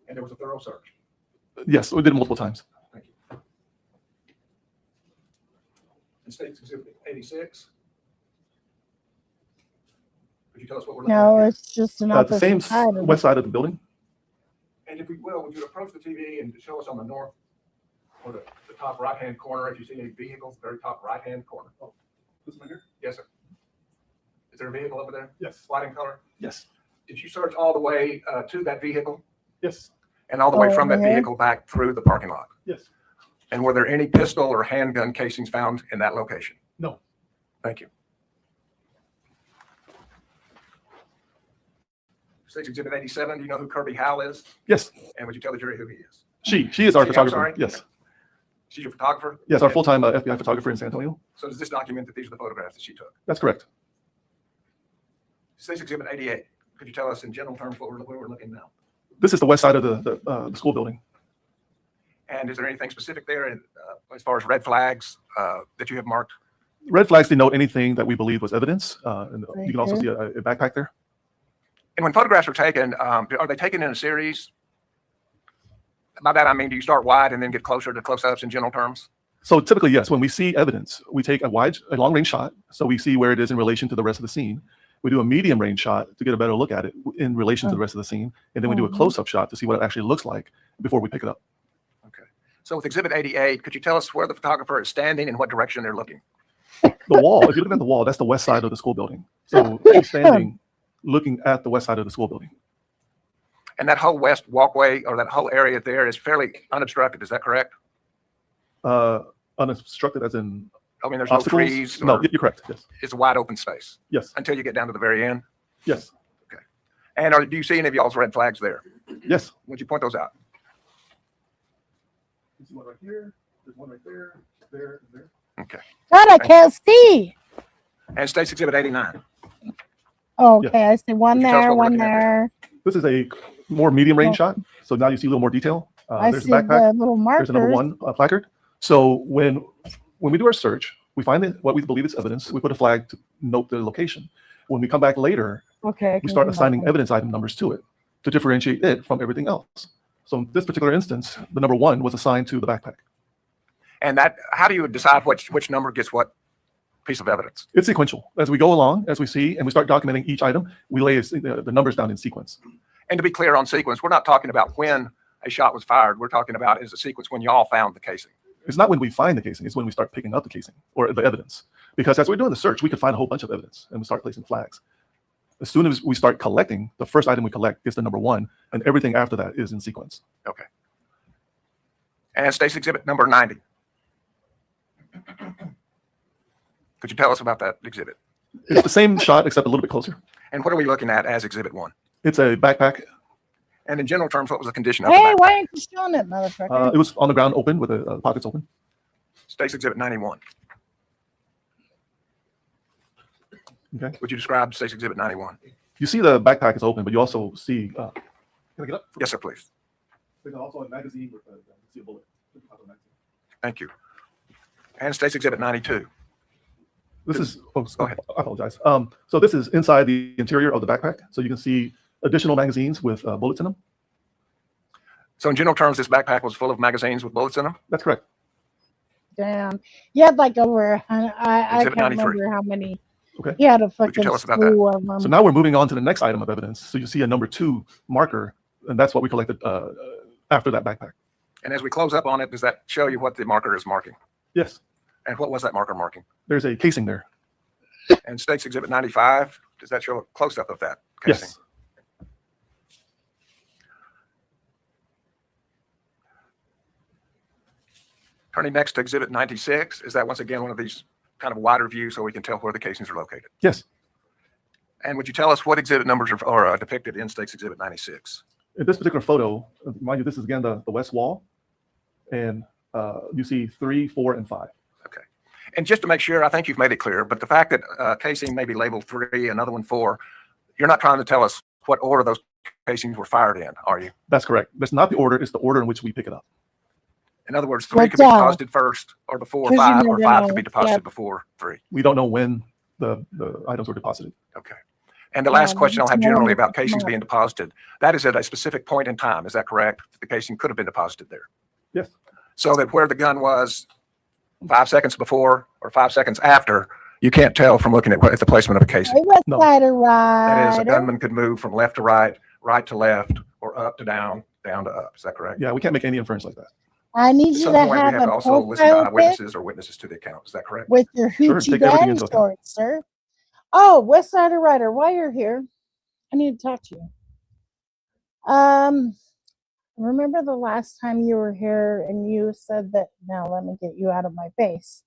And there was a thorough search. Yes, we did it multiple times. Thank you. And State's Exhibit 86. Could you tell us what we're looking at? No, here? it's just an The opposite same side. west side of the building. And if we will, would you approach the TV and show us on the north or the top right-hand corner if you see any vehicles, very top right-hand corner? Oh, this one here? Yes, sir. Is there a vehicle over there? Yes. White in color? Yes. Did you search all the way to that vehicle? Yes. And all the way from that yeah. vehicle back through the parking lot? Yes. And were there any pistol or handgun casings found in that location? No. Thank you. State's Exhibit 87, do you know who Kirby Howell is? Yes. And would you tell the jury who he is? She is our I'm photographer. sorry? Yes. She's your photographer? Yes, our full-time FBI photographer in San Antonio. So does this document that these are the photographs that she took? That's correct. State's Exhibit 88, could you tell us in general terms where we're looking now? This is the west side of the school building. And is there anything specific there as far as red flags that you have marked? Red flags denote anything that we believe was evidence. And you can also see a backpack there. And when photographs are taken, are they taken in a series? By that, I mean, do you start wide and then get closer to close-ups in general terms? So typically, yes, when we see evidence, we take a long-range shot, so we see where it is in relation to the rest of the scene. We do a medium-range shot to get a better look at it in relation to the rest of the scene, and then we do a close-up shot to see what it actually looks like before we pick it up. Okay. So with Exhibit 88, could you tell us where the photographer is standing and what direction they're looking? The wall, if you look at the wall, that's the west side of the school building. So she's standing looking at the west side of the school building. And that whole west walkway or that whole area there is fairly unobstructed, is that correct? Unobstructed as in I mean, there's obstacles? no trees. No, you're correct, yes. It's a wide open space. Yes. Until you get down to the very end? Yes. Okay. And do you see any of y'all's red flags there? Yes. Would you point those out? There's one right here, there's one right there, there. Okay. God, I can't see. And State's Exhibit 89. Okay, I see one Could you tell us there, what we're one looking at there. This is a more medium-range shot, so now you see a little more detail. I There's see a backpack. the little markers. There's a number one placard. So when we do our search, we find what we believe is evidence. We put a flag to note the location. When we come back later, Okay. we start assigning evidence item numbers to it to differentiate it from everything else. So in this particular instance, the number one was assigned to the backpack. And that, how do you decide which number gets what piece of evidence? It's sequential. As we go along, as we see, and we start documenting each item, we lay the numbers down in sequence. And to be clear on sequence, we're not talking about when a shot was fired. We're talking about is a sequence when you all found the casing. It's not when we find the casing, it's when we start picking up the casing or the evidence. Because as we're doing the search, we could find a whole bunch of evidence and we start placing flags. As soon as we start collecting, the first item we collect is the number one, and everything after that is in sequence. Okay. And State's Exhibit number 90. Could you tell us about that exhibit? It's the same shot, except a little bit closer. And what are we looking at as Exhibit 1? It's a backpack. And in general terms, what was the condition of the Hey, backpack? why aren't you showing it, motherfucker? It was on the ground open with the pockets open. State's Exhibit 91. Okay. Would you describe State's Exhibit 91? You see the backpack is open, but you also see, can I get up? Yes, sir, please. There's also a magazine with see a bullet. Thank you. And State's Exhibit 92. This is, Go ahead. I apologize. So this is inside the interior of the backpack. So you can see additional magazines with bullets in them. So in general terms, this backpack was full of magazines with bullets in them? That's correct. down. He had like over I Exhibit can't 93. remember how many. Okay. He had a Would you fucking tell us about slew of them. So now we're moving on to the next item of evidence. So you see a number 2 marker, and that's what we collected after that backpack. And as we close up on it, does that show you what the marker is marking? Yes. And what was that marker marking? There's a casing there. And State's Exhibit 95, does that show a close-up of that casing? Yes. Turning next to Exhibit 96, is that once again one of these kind of wider views so we can tell where the casings are located? Yes. And would you tell us what exhibit numbers are depicted in State's Exhibit 96? In this particular photo, mind you, this is again the west wall, and you see 3, 4, and 5. Okay. And just to make sure, I think you've made it clear, but the fact that casing may be labeled 3, another one 4, you're not trying to tell us what order those casings were fired in, are you? That's correct. That's not the order, it's the order in which we pick it up. In other words, 3 could be deposited first or before 5, or 5 could be deposited before 3. We don't know when the items were deposited. Okay. And the last question I'll have generally about casings being deposited, that is at a specific point in time. Is that correct? The casing could have been deposited there. Yes. So that where the gun was 5 seconds before or 5 seconds after, you can't tell from looking at the placement of a casing. No. That is, a gunman could move from left to right, right to left, or up to down, down to up. Is that correct? Yeah, we can't make any inference like that. I need At you some to point, we have have a to also listen to profile pic eyewitnesses or witnesses to the account. Is that correct? with your Sure, hoochie take everything daddy into account. story, sir. Oh, West Sider Rider, while you're here, I need to talk to you. Remember the last time you were here and you said that, now let me get you out of my face.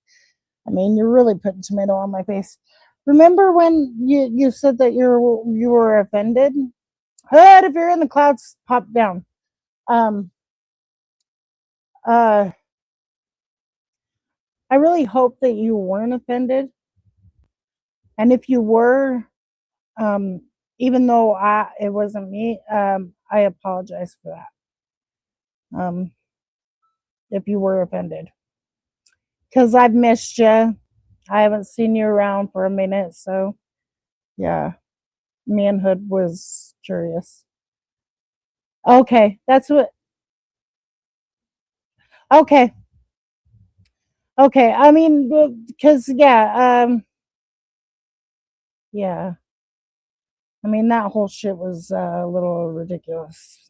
I mean, you're really putting tomato on my face. Remember when you said that you were offended? But if you're in the clouds, pop down. I really hope that you weren't offended. And if you were, even though it wasn't me, I apologize for that. If you were offended. Because I've missed you. I haven't seen you around for a minute, so yeah. Manhood was curious. Okay, that's what. Okay. Okay, I mean, because yeah, yeah. I mean, that whole shit was a little ridiculous.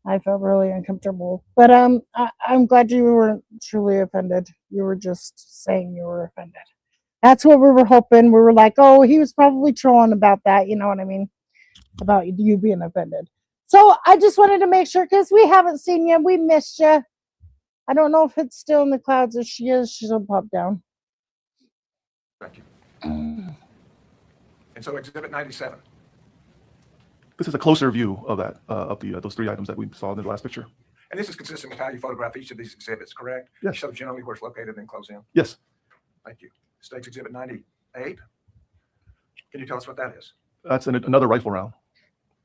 I felt really uncomfortable, but I'm glad you weren't truly offended. You were just saying you were offended. That's what we were hoping. We were like, oh, he was probably trolling about that. You know what I mean? About you being offended. So I just wanted to make sure because we haven't seen you. We missed you. I don't know if it's still in the clouds. If she is, she'll pop down. Thank you. And so Exhibit 97. This is a closer view of that, of those 3 items that we saw in the last picture. And this is consistent with how you photograph each of these exhibits, correct? Yes. Show generally where it's located and close in. Yes. Thank you. State's Exhibit 98. Can you tell us what that is? That's another rifle round.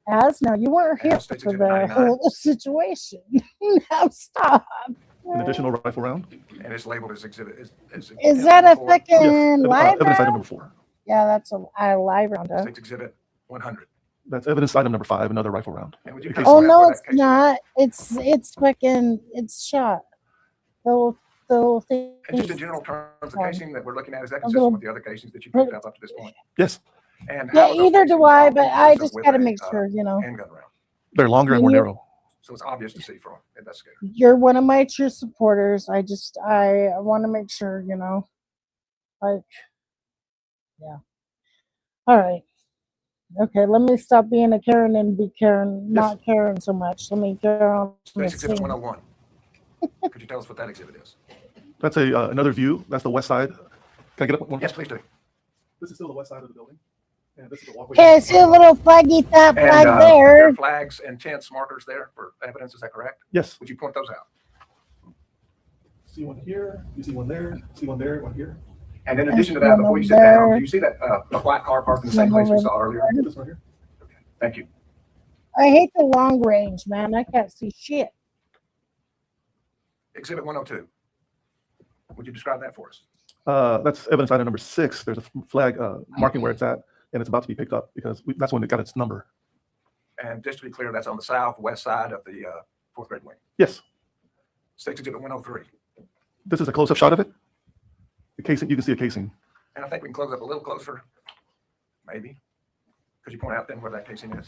As now you weren't here State's for Exhibit the 99. whole situation. Now stop. An additional rifle round. And it's labeled as exhibit. Is that a four. fucking Yes. live Evidence item round? number 4. Yeah, that's a live round. Huh? State's Exhibit 100. That's evidence item number 5, another rifle round. And would you In tell case us Oh where no, that it's case is? not. It's fucking shot. The little thing. And just in general terms, the casing that we're looking at, is that A little- consistent with the other casings that you picked up to this point? Yes. And Yeah, how are those either casings do I, all but I consistent just with got to a, make sure, you know. handgun round? They're longer and more You- narrow. So it's obvious to see from an investigator. You're one of my true supporters. I want to make sure, you know. Like, yeah. All right. Okay, let me stop being a Karen and be Karen, not Karen so much. Let me get on the State's Exhibit scene. 101. Could you tell us what that exhibit is? That's another view. That's the west side. Can I get up one? Yes, please do. This is still the west side of the building. And this is the walkway. Okay, I see a little flaggy that And flag there there. are flags and tents markers there for evidence. Is that correct? Yes. Would you point those out? See one here. You see one there. See one there. One here. And in addition to that, before you sit down, do you see that a white car parked in the same place we saw earlier? This one here. Thank you. I hate the long range, man. I can't see shit. Exhibit 102. Would you describe that for us? That's evidence item number 6. There's a flag marking where it's at, and it's about to be picked up because that's when it got its number. And just to be clear, that's on the southwest side of the 4th grade wing. Yes. State's Exhibit 103. This is a close-up shot of it. The casing, you can see a casing. And I think we can close up a little closer, maybe. Could you point out then where that casing is?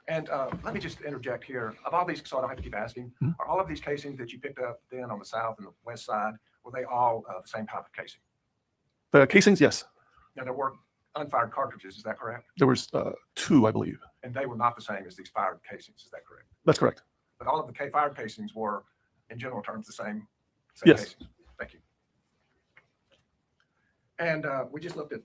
And let me just interject here. Of all these, so I don't have to keep asking, are all of these casings that you picked up then on the south and the west side, were they all the same type of casing? The casings, yes. Now, there were unfired cartridges, is that correct? There was 2, I believe. And they were not the same as these fired casings, is that correct? That's correct. But all of the fired casings were, in general terms, the same Yes. casings. Thank you. And we just looked at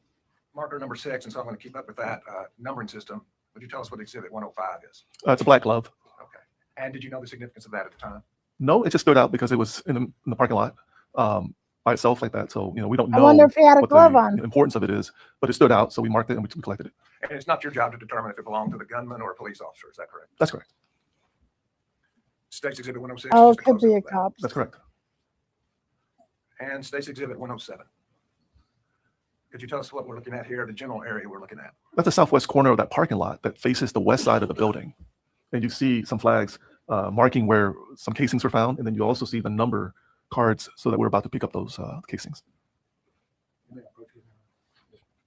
marker number 6, and so I'm going to keep up with that numbering system. Would you tell us what exhibit 105 is? It's a black glove. Okay. And did you know the significance of that at the time? No, it just stood out because it was in the parking lot by itself like that. So, we don't know I wonder if he had a what glove the on. importance of it is, but it stood out. So we marked it and we collected it. And it's not your job to determine if it belonged to the gunman or a police officer, is that correct? That's correct. State's exhibit 106. Oh, just it a could be close-up a of that. cop. That's correct. And state's exhibit 107. Could you tell us what we're looking at here, the general area we're looking at? That's the southwest corner of that parking lot that faces the west side of the building. And you see some flags marking where some casings were found. And then you also see the number cards so that we're about to pick up those casings.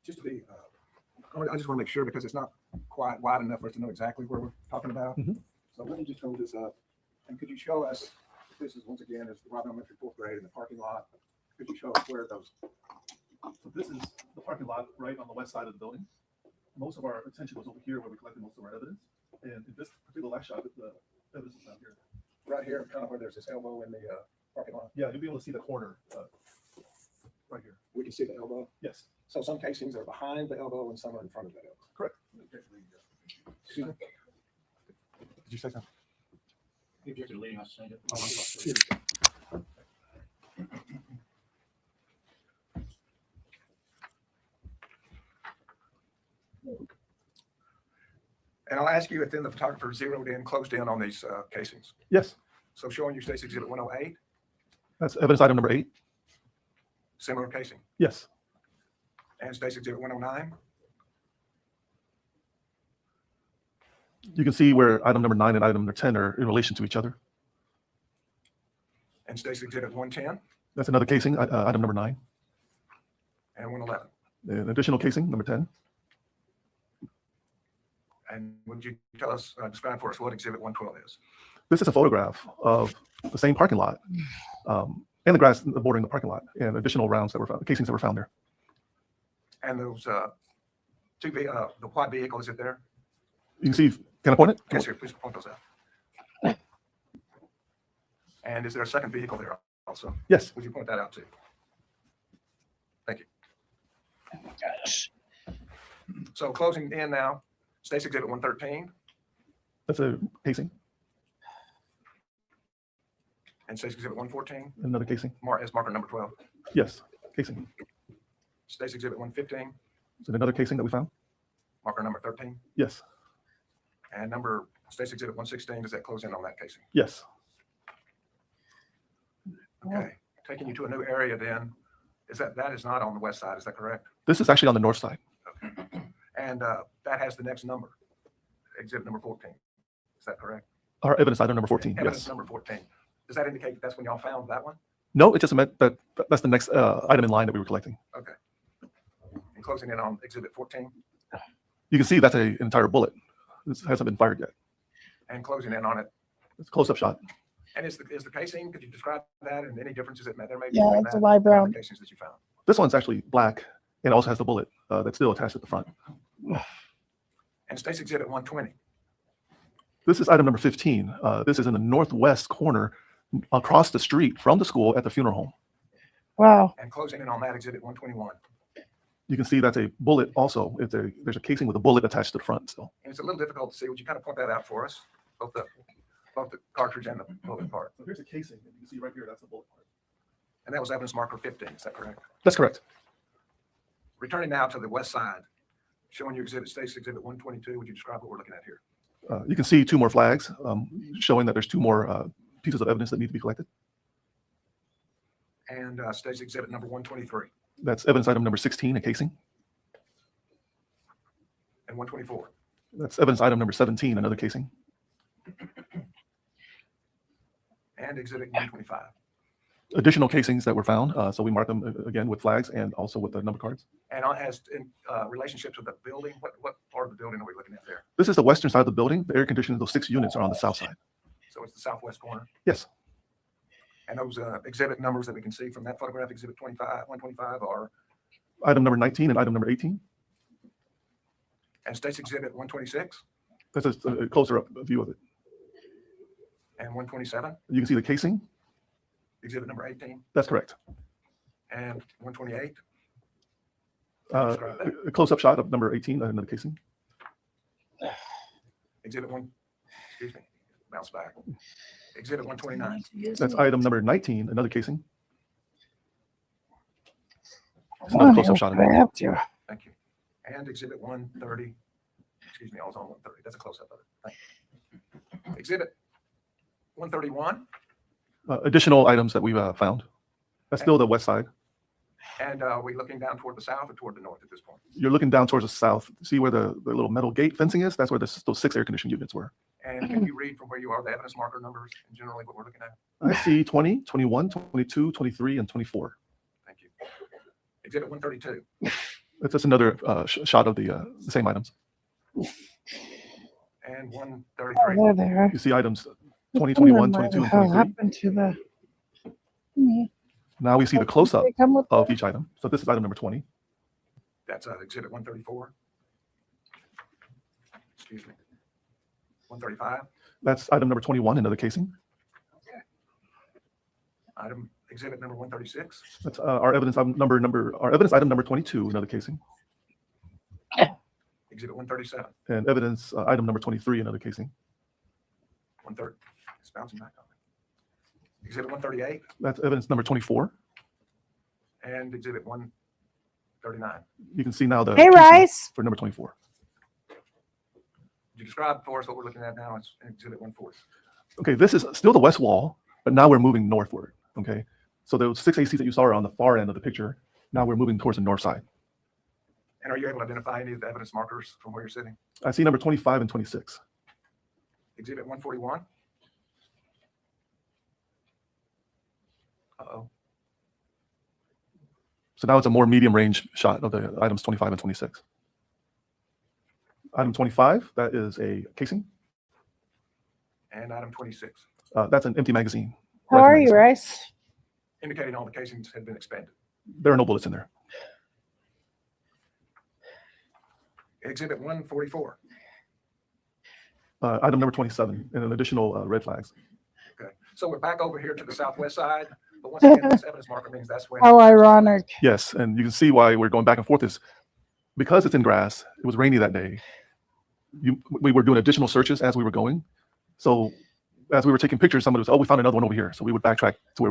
Just to be, I just want to make sure because it's not quite wide enough for us to know exactly where we're talking about. So let me just hold this up. And could you show us, this is once again, is the Robb Elementary 4th grade in the parking lot. Could you show us where those? So this is the parking lot right on the west side of the building. Most of our attention was over here where we collected most of our evidence. And in this particular last shot, the evidence is down here. Right here, kind of where there's this elbow in the parking lot. Yeah, you'll be able to see the corner right here. We can see the elbow. Yes. So some casings are behind the elbow and some are in front of the elbow. Correct. Excuse me? Did you say something? Leading us to And I'll ask you if then the photographer zeroed in, closed in on these casings. Yes. So showing you state's exhibit 108, That's evidence item number 8. similar casing. Yes. And state's exhibit 109, You can see where item number 9 and item number 10 are in relation to each other. and state's exhibit 110, That's another casing, item number 9. and 111. An additional casing, number 10. And would you tell us, describe for us what exhibit 112 is? This is a photograph of the same parking lot and the grass bordering the parking lot and additional rounds that were found, casings that were found there. And those the quad vehicle, is it there? You can see, can I point it? Yes, sir, please point those out. And is there a second vehicle there also? Yes. Would you point that out too? Thank you. So closing in now, state's exhibit 113 That's a casing, and state's exhibit 114, another casing. as marker number 12. Yes, casing. State's exhibit 115, Is it another casing that we found? marker number 13, Yes. and state's exhibit 116, does that close in on that casing? Yes. Okay, taking you to a new area then, that is not on the west side, is that correct? This is actually on the north side. And that has the next number, exhibit number 14, is that correct? Our evidence item number 14. Evidence Yes. number 14. Does that indicate that's when y'all found that one? No, it just meant that that's the next item in line that we were collecting. Okay. And closing in on exhibit 14 You can see that's an entire bullet. This hasn't been fired yet. and closing in on it. It's a close-up shot. And is the casing, could you describe that and any differences that there may be? Yeah, between it's that a light and brown. the casings that you found? This one's actually black and also has the bullet that's still attached at the front. And state's exhibit 120. This is item number 15. This is in the northwest corner across the street from the school at the funeral home. Wow. And closing in on that exhibit 121. You can see that's a bullet also. There's a casing with a bullet attached to the front still. And it's a little difficult to see. Would you kind of point that out for us? Both the cartridge and the bullet part. So here's a casing. And you can see right here, that's the bullet part. And that was evidence marker 15, is that correct? That's correct. Returning now to the west side, showing you state's exhibit 122, would you describe what we're looking at here? You can see 2 more flags showing that there's 2 more pieces of evidence that need to be collected. And state's exhibit number 123 That's evidence item number 16, a casing. and 124. That's evidence item number 17, another casing. And exhibit 125. Additional casings that were found, so we marked them again with flags and also with the number cards. And as in relationships with the building, what part of the building are we looking at there? This is the western side of the building. The air conditioning, those 6 units are on the south side. So it's the southwest corner. Yes. And those exhibit numbers that we can see from that photograph, exhibit 125 are? Item number 19 and item number 18. And state's exhibit 126? That's a closer up view of it. And 127? You can see the casing. Exhibit number 18? That's correct. And 128? A close-up shot of number 18, another casing. Exhibit excuse me, bounce back. Exhibit 129. That's item number 19, another casing. Another close-up shot of it. Thank you. And exhibit 130. Excuse me, I was on 130. That's a close-up of it. Thank you. Exhibit 131. Additional items that we've found. That's still the west side. And are we looking down toward the south or toward the north at this point? You're looking down towards the south. See where the little metal gate fencing is? That's where those 6 air conditioning units were. And can you read from where you are the evidence marker numbers and generally what we're looking at? I see 20, 21, 22, 23, and 24. Thank you. Exhibit 132. That's just another shot of the same items. And 133. Oh, there. You see items 20, 21, 22, and 23. Happened to the. Now we see the close-up of each item. So this is item number 20. That's exhibit 134. Excuse me. 135. That's item number 21, another casing. Exhibit number 136. That's our evidence item number 22, another casing. Exhibit 137. And evidence item number 23, another casing. 130. It's bouncing back on me. Exhibit 138. That's evidence number 24. And exhibit 139. You can see now the Hey, casing Rice. for number 24. Could you describe for us what we're looking at now? It's exhibit 140. Okay, this is still the west wall, but now we're moving northward. Okay, so those 6 ACs that you saw are on the far end of the picture. Now we're moving towards the north side. And are you able to identify any of the evidence markers from where you're sitting? I see number 25 and 26. Exhibit 141. Uh-oh. So now it's a more medium range shot of the items 25 and 26. Item 25, that is a casing. And item 26. That's an empty magazine. How are you, Rice? Indicating all the casings had been expanded. There are no bullets in there. Exhibit 144. Item number 27, and an additional red flags. Okay. So we're back over here to the southwest side, but once again, this evidence marker means that's when. How ironic. Yes, and you can see why we're going back and forth is because it's in grass, it was rainy that day. We were doing additional searches as we were going. So as we were taking pictures, somebody was, oh, we found another one over here. So we would backtrack to where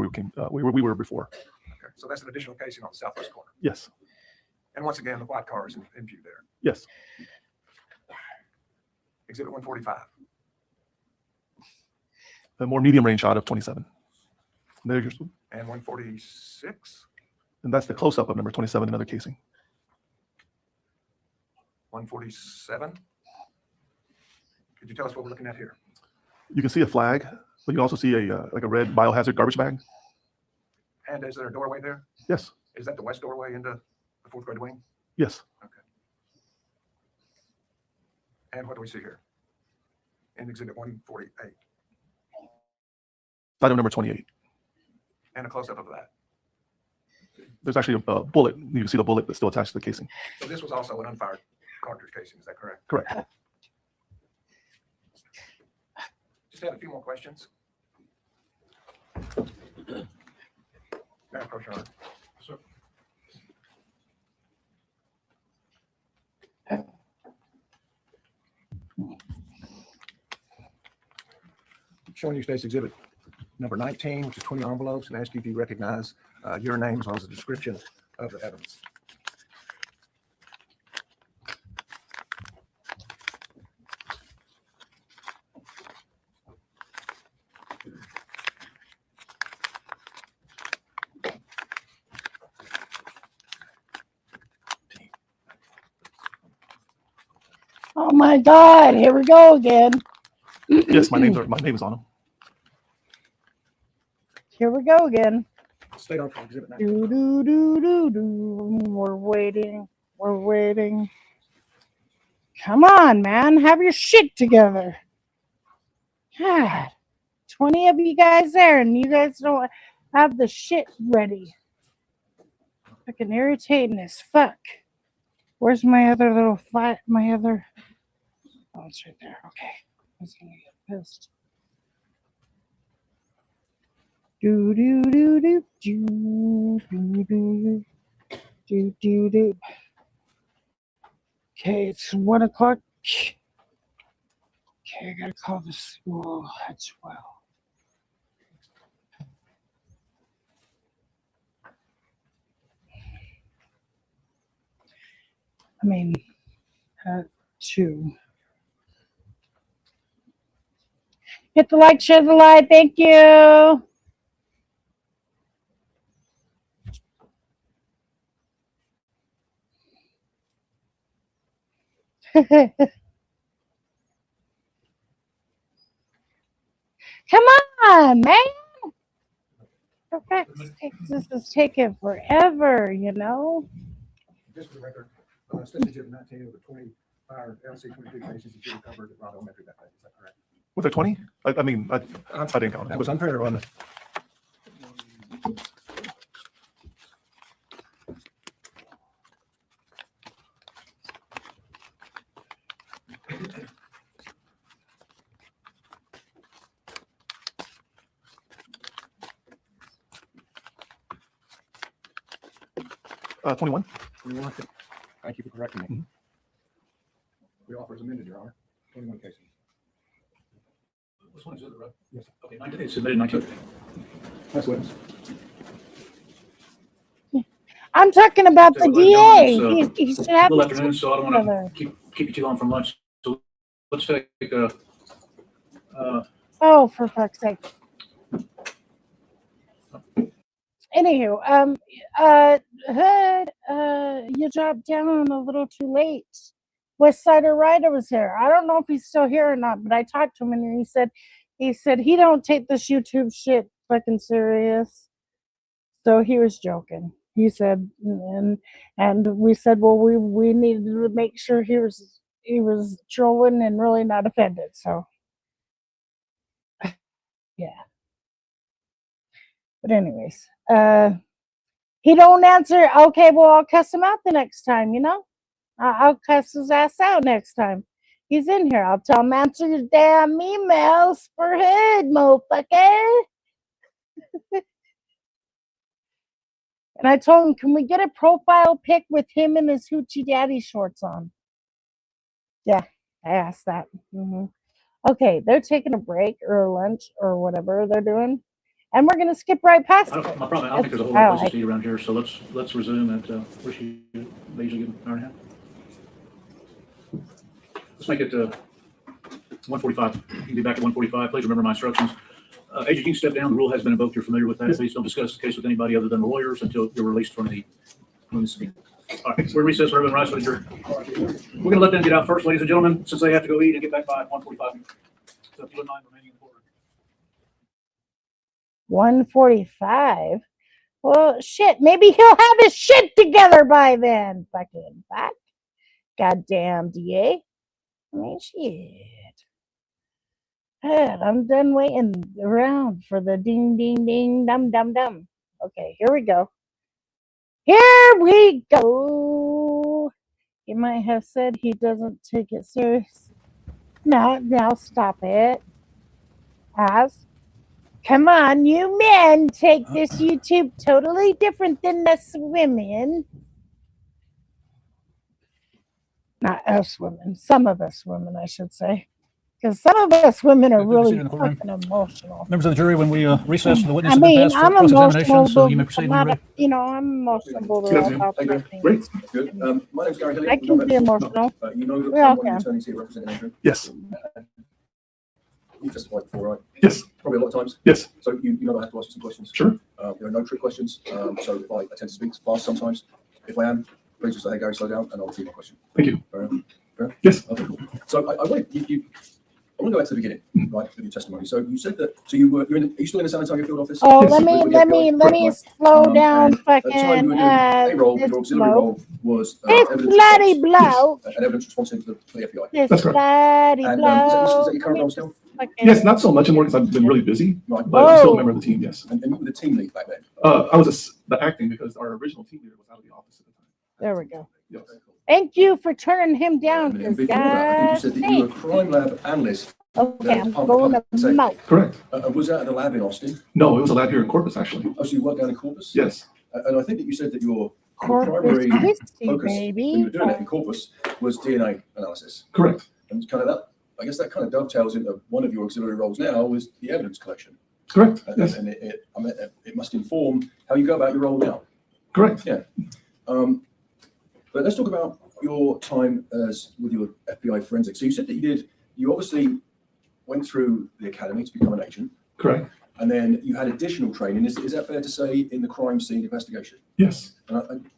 we were before. Okay. So that's an additional casing on the southwest corner. Yes. And once again, the white car is in view there. Yes. Exhibit 145. A more medium range shot of 27. There's your, And 146. and that's the close-up of number 27, another casing. 147. Could you tell us what we're looking at here? You can see a flag, but you also see a like a red biohazard garbage bag. And is there a doorway there? Yes. Is that the west doorway into the fourth grade wing? Yes. Okay. And what do we see here? In exhibit 148. Item number 28. And a close-up of that. There's actually a bullet. You can see the bullet that's still attached to the casing. So this was also an unfired cartridge casing, is that correct? Correct. Just had a few more questions. Madam Pro Sheriff. Sir. Showing you state's exhibit number 19, which is 20 envelopes, and ask you if you recognize your name as well as the description of the evidence. Oh my God, here we go again. Yes, my name is on them. Here we go again. State on for exhibit 9. Do, do, do, do, do. We're waiting. We're waiting. Come on, man. Have your shit together. God. 20 of you guys there, and you guys don't have the shit ready. Fucking irritating as fuck. Where's my other little flat? My other. Oh, it's right there. Okay. I was gonna get pissed. Do do do do do do do do do do. Okay, it's 1 o'clock. Okay, I gotta call the school at 12. I mean, 2. Hit the like, share the live. Thank you. Come on, man. For fuck's sake, this is taking forever, you know? Just for the record, State Exhibit 19 of the 20 fire LC 23 cases that you recovered at Robb Elementary that day. Is that correct? Was there 20? I mean, I didn't count. That was unfair on the. Uh, 21. 21. Thank you for correcting me. We offer as amended, Your Honor. 21 cases. This one is it, right? Yes. Okay, 19, it's submitted 19. That's witness. I'm talking about the DA. He should have Little his afternoon, so I don't want to keep you too long from lunch. So let's take Oh, for fuck's sake. Anywho, Hood, you dropped down a little too late. West Sider Ryder was here. I don't know if he's still here or not, but I talked to him and he said he don't take this YouTube shit fucking serious. So he was joking. He said, and we said, well, we needed to make sure he was trolling and really not offended. So yeah. But anyways, he don't answer. Okay, well, I'll cuss him out the next time, you know? I'll cuss his ass out next time. He's in here. I'll tell him, answer your damn emails for Hood, motherfucker. And I told him, can we get a profile pic with him and his hoochie daddy shorts on? Yeah, I asked that. Okay, they're taking a break or lunch or whatever they're doing. And we're going to skip right past it. my problem, I don't think there's a whole lot of places to eat around here, so let's resume at, where she, they usually give an hour and a half. Let's make it 1:45. You can be back at 1:45. Please remember my instructions. Agent, you can step down. The rule has been invoked. You're familiar with that. Please don't discuss the case with anybody other than the lawyers until you're released from the scene. All right, we're recessed. We're having rice with adjourned. We're going to let them get out first, ladies and gentlemen, since they have to go eat and get back by 1:45. So if you don't mind remaining in the courtroom. 1:45. Well, shit. Maybe he'll have his shit together by then. Fucking fuck. Goddamn DA. I mean, shit. I'm done waiting around for the ding, ding, ding, dum, dum, dum. Okay, here we go. Here we go. He might have said he doesn't take it serious. Now stop it. Come on, you men take this YouTube totally different than us women. Not us women. Some of us women, I should say. Because some of us women are really fucking emotional. Members of the jury, when we recess, the witness I has been mean, passed for I'm cross-examination, emotional. so you may proceed when you're ready. You know, I'm emotional about things. Great. Good. My name's Gary Hilliard. I can be emotional. You know that We all I'm one of can. the attorneys here representing Adrian. Yes. You've testified before, right? Yes. Probably a lot of times. Yes. So you know I have to ask you some questions. Sure. There are no trick questions. So if I tend to speak fast sometimes, if I am, please just say, hey, Gary, slow down, and I'll repeat my question. Thank you. Fair enough? Fair? Yes. Okay, cool. So I wait. You I want to go back to the beginning, right, of your testimony. So you said that, so you're are you still in the San Antonio field office? Oh, Yes. let me With the FBI? let me Right. slow down And at the time you were fucking doing payroll, this your auxiliary bloke. role was This evidence bloody response. bloke. And evidence response to the FBI. This That's correct. bloody And bloke. is that your current role still? Yes, not so much anymore because I've been really busy, Right. but I'm still a member of the team, yes. And you were the team lead back then? I was the acting because our original team leader was out of the office at the time. There we go. Yes. Thank you for turning him down. And before that, I think you said that you were a crime lab analyst. Okay, I'm going to mouth. Correct. Was that at the lab in Austin? No, it was a lab here in Corpus, actually. Oh, so you worked down in Corpus? Yes. And I think that you said that your Corpus primary Christi, focus baby. when you were doing it in Corpus was DNA analysis. Correct. And kind of that, I guess that kind of dovetails into one of your auxiliary roles now was the evidence collection. Correct. And, Yes. and it must inform how you go about your role now. Correct. Yeah. But let's talk about your time with your FBI forensics. So you said that you obviously went through the academy to become an agent. Correct. And then you had additional training. Is that fair to say in the crime scene investigation? Yes. And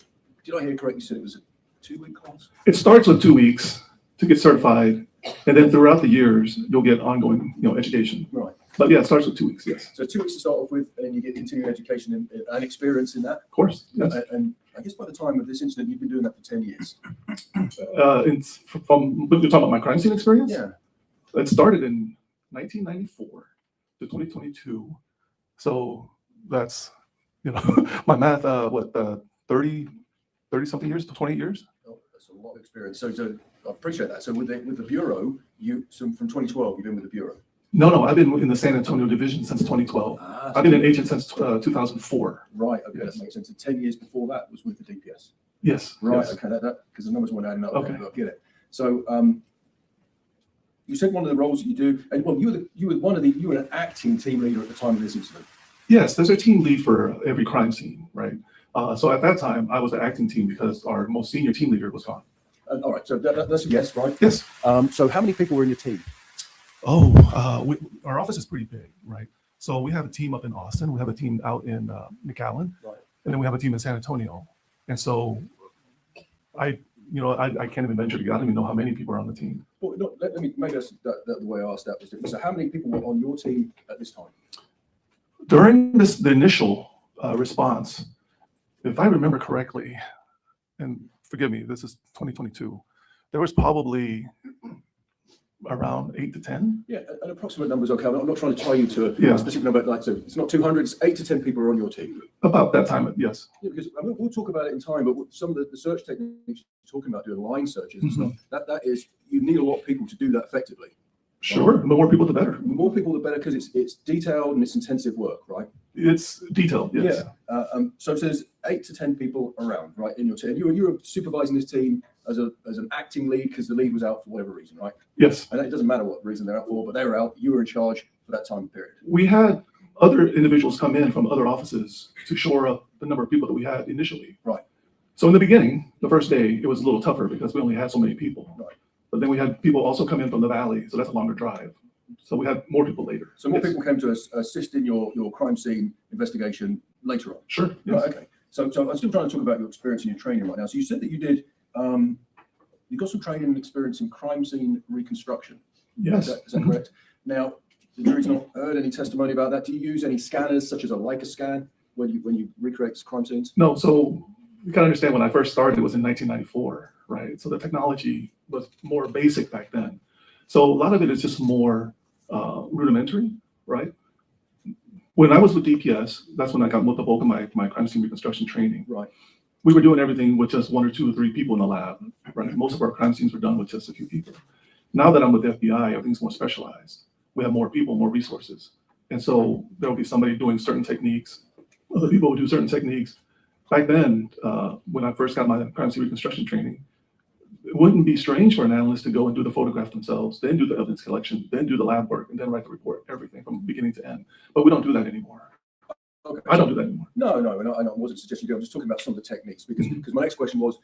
did I hear correctly? You said it was a 2-week course? It starts with 2 weeks to get certified, and then throughout the years you'll get ongoing, education. Right. But yeah, it starts with 2 weeks. Yes. So 2 weeks to start off with, and then you get continuing education and experience in that. Of course. Yes. And I guess by the time of this incident, you've been doing that for 10 years. It's from you're talking about my crime scene experience. Yeah. It started in 1994 to 2022. So that's my math. 30 something years to 20 years. Oh, that's a lot of experience. So I appreciate that. So with the bureau, from 2012, you've been with the bureau. No, I've been in the San Antonio division since 2012. I've been an agent since 2004. Right. Okay, Yes. that makes sense. And 10 years before that was with the DPS. Yes. Right. Yes. Okay. That because the numbers weren't adding up. Okay. I get it. So you said one of the roles that you do, and well, you were an acting team leader at the time of this incident. Yes, there's a team lead for every crime scene, right? So at that time, I was the acting team because our most senior team leader was gone. All right. So that's a yes, right? Yes. So how many people were in your team? Our office is pretty big, right? So we have a team up in Austin, we have a team out in McAllen, Right. and then we have a team in San Antonio. And so I can't even venture to I don't even know how many people are on the team. Well, no, let me maybe the way I asked that was different. So how many people were on your team at this time? During the initial response, if I remember correctly, and forgive me, this is 2022, there was probably around 8 to 10. Yeah, an approximate number is okay. I'm not trying to tie you to Yeah. a specific number. Like, so it's not 200. It's 8 to 10 people are on your team. About that time, yes. Yeah, because we'll talk about it in time. But some of the search techniques you're talking about, doing line searches and stuff, that is you need a lot of people to do that effectively. Sure, the more people, the better. The more people, the better, because it's detailed and it's intensive work, right? It's detailed, yes. Yeah. So there's 8 to 10 people around, right, in your team. You were supervising this team as an acting lead because the lead was out for whatever reason, right? Yes. And it doesn't matter what reason they're out for, but they were out. You were in charge for that time period. We had other individuals come in from other offices to shore up the number of people that we had initially. Right. So in the beginning, the first day, it was a little tougher because we only had so many people. Right. But then we had people also come in from the valley, so that's a longer drive. So we had more people later. So more people came to assist in your crime scene investigation later on. Sure. Yes. Right, okay. So I'm still trying to talk about your experience and your training right now. So you said that you did, you got some training and experience in crime scene reconstruction. Yes. Is that correct? Now, the jury's not heard any testimony about that. Do you use any scanners such as a Leica scan when you recreate crime scenes? No, so you gotta understand when I first started, it was in 1994, right? So the technology was more basic back then. So a lot of it is just more rudimentary, right? When I was with DPS, that's when I got the bulk of my crime scene reconstruction training. Right. We were doing everything with just 1 or 2 or 3 people in the lab, right? Most of our crime scenes were done with just a few people. Now that I'm with the FBI, everything's more specialized. We have more people, more resources. And so there'll be somebody doing certain techniques. Other people will do certain techniques. Back then, when I first got my crime scene reconstruction training, it wouldn't be strange for an analyst to go and do the photograph themselves, then do the evidence collection, then do the lab work, and then write the report, everything from beginning to end. But we don't do that anymore. Okay. I don't do that anymore. No, I wasn't suggesting you do. I'm just talking about some of the techniques because my next question was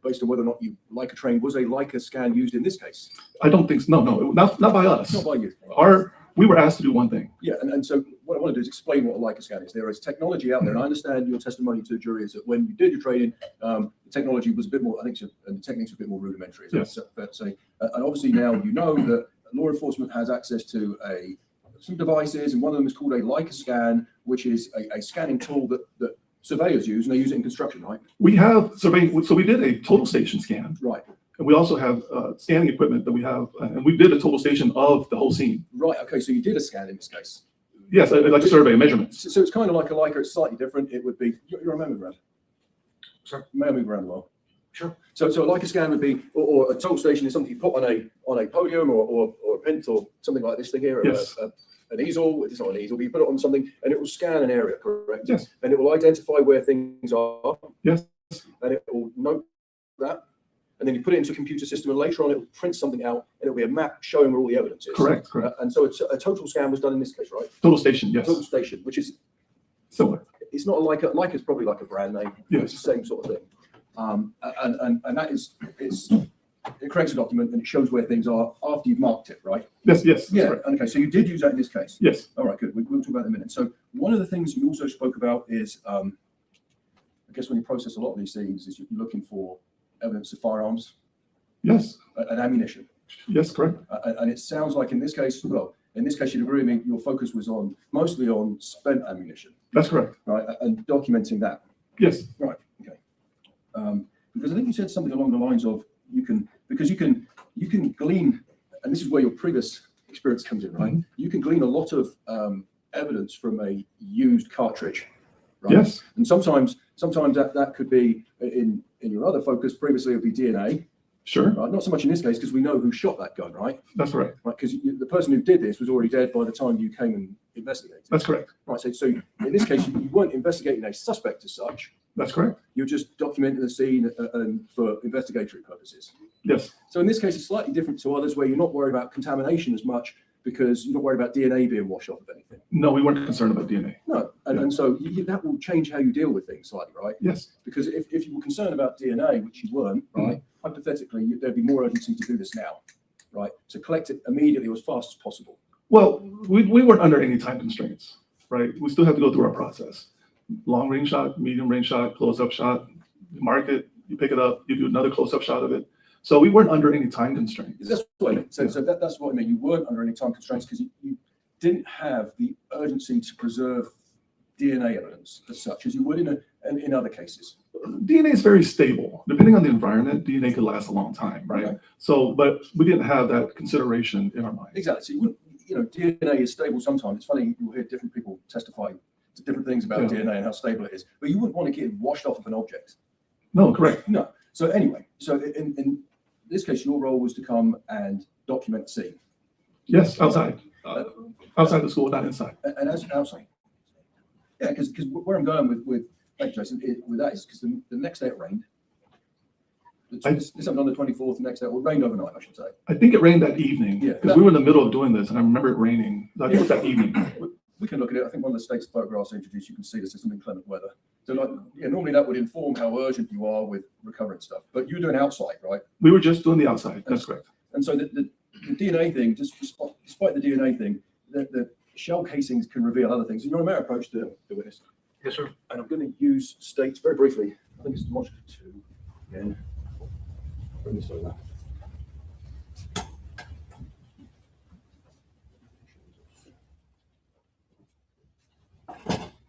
based on whether or not you Leica trained. Was a Leica scan used in this case? I don't think so. No, not by us. Not by you. We were asked to do one thing. Yeah, and so what I want to do is explain what a Leica scan is. There is technology out there, and I understand your testimony to the jury is that when you did your training, the technology was a bit more, I think, and the techniques were a bit more rudimentary. Yes. Fair to say. And obviously now you know that law enforcement has access to some devices, and one of them is called a Leica scan, which is a scanning tool that surveyors use, and they use it in construction, right? We have surveying, so we did a total station scan. Right. And we also have scanning equipment that we have, and we did a total station of the whole scene. Right, okay, so you did a scan in this case. Yes, like a survey, measurements. So it's kind of like a Leica, it's slightly different. It would be, you're a member, Brad? Sure. May I move around a while? Sure. So a Leica scan would be, or a total station is something you put on a podium or a plinth or something like this thing here. Yes. An easel, it's not an easel, but you put it on something and it will scan an area, correct? Yes. And it will identify where things are. Yes. And it will note that. And then you put it into a computer system, and later on it will print something out, and it'll be a map showing where all the evidence is. Correct, correct. And so a total scan was done in this case, right? Total station, yes. Total station, which is similar. It's not like Leica's probably like a brand name. Yes. It's the same sort of thing. And that is, it creates a document and it shows where things are after you've marked it, right? Yes, yes. Yeah. Correct. Okay. So you did use that in this case. Yes. All right. Good. We'll talk about that in a minute. So one of the things you also spoke about is, I guess when you process a lot of these things, is you're looking for evidence of firearms. Yes. And ammunition. Yes, correct. And it sounds like in this case, well, in this case, you'd agree with me, your focus was mostly on spent ammunition. That's correct. Right. And documenting that. Yes. Right. Okay. Because I think you said something along the lines of you can glean, and this is where your previous experience comes in, right? Mm-hmm. You can glean a lot of evidence from a used cartridge, right? Yes. And sometimes that could be in your other focus previously it would be DNA. Sure. Right? Not so much in this case because we know who shot that gun, right? That's right. Right, because the person who did this was already dead by the time you came and investigated. That's correct. Right. So in this case, you weren't investigating a suspect as such. That's correct. You're just documenting the scene for investigatory purposes. Yes. So in this case, it's slightly different to others where you're not worried about contamination as much because you're not worried about DNA being washed off of anything. No, we weren't concerned about DNA. No. And so that will change how you deal with things slightly, right? Yes. Because if you were concerned about DNA, which you weren't, right, hypothetically, there'd be more urgency to do this now, right? To collect it immediately or as fast as possible. Well, we weren't under any time constraints, right? We still have to go through our process. Long range shot, medium range shot, close up shot, you mark it, you pick it up, you do another close up shot of it. So we weren't under any time constraints. That's what I mean. So that's what I mean. You weren't under any time constraints because you didn't have the urgency to preserve DNA evidence as such as you would in other cases. DNA is very stable. Depending on the environment, DNA could last a long time, right? Okay. So, but we didn't have that consideration in our mind. Exactly. So you wouldn't, DNA is stable sometimes. It's funny, you'll hear different people testify to different things about DNA and how stable it is, but you wouldn't want to get it washed off of an object. No, correct. No. So anyway, so in this case, your role was to come and document the scene. Yes, outside. Outside the school, not inside. And as outside. Yeah, because where I'm going with thank you, Jason, with that is because the next day it rained. This happened on the 24th, the next day, it rained overnight, I should say. I think it rained that evening because we were in the middle of doing this and I remember it raining. I think it was that evening. We can look at it. I think one of the state's photographs I introduced, you can see this is some inclement weather. So normally that would inform how urgent you are with recovering stuff, but you're doing outside, right? We were just doing the outside. That's correct. And so the DNA thing, just despite the DNA thing, the shell casings can reveal other things. And you're on my approach to the witness. Yes, sir. And I'm going to use states very briefly. I think it's demonstrative 2 again. Bring this over.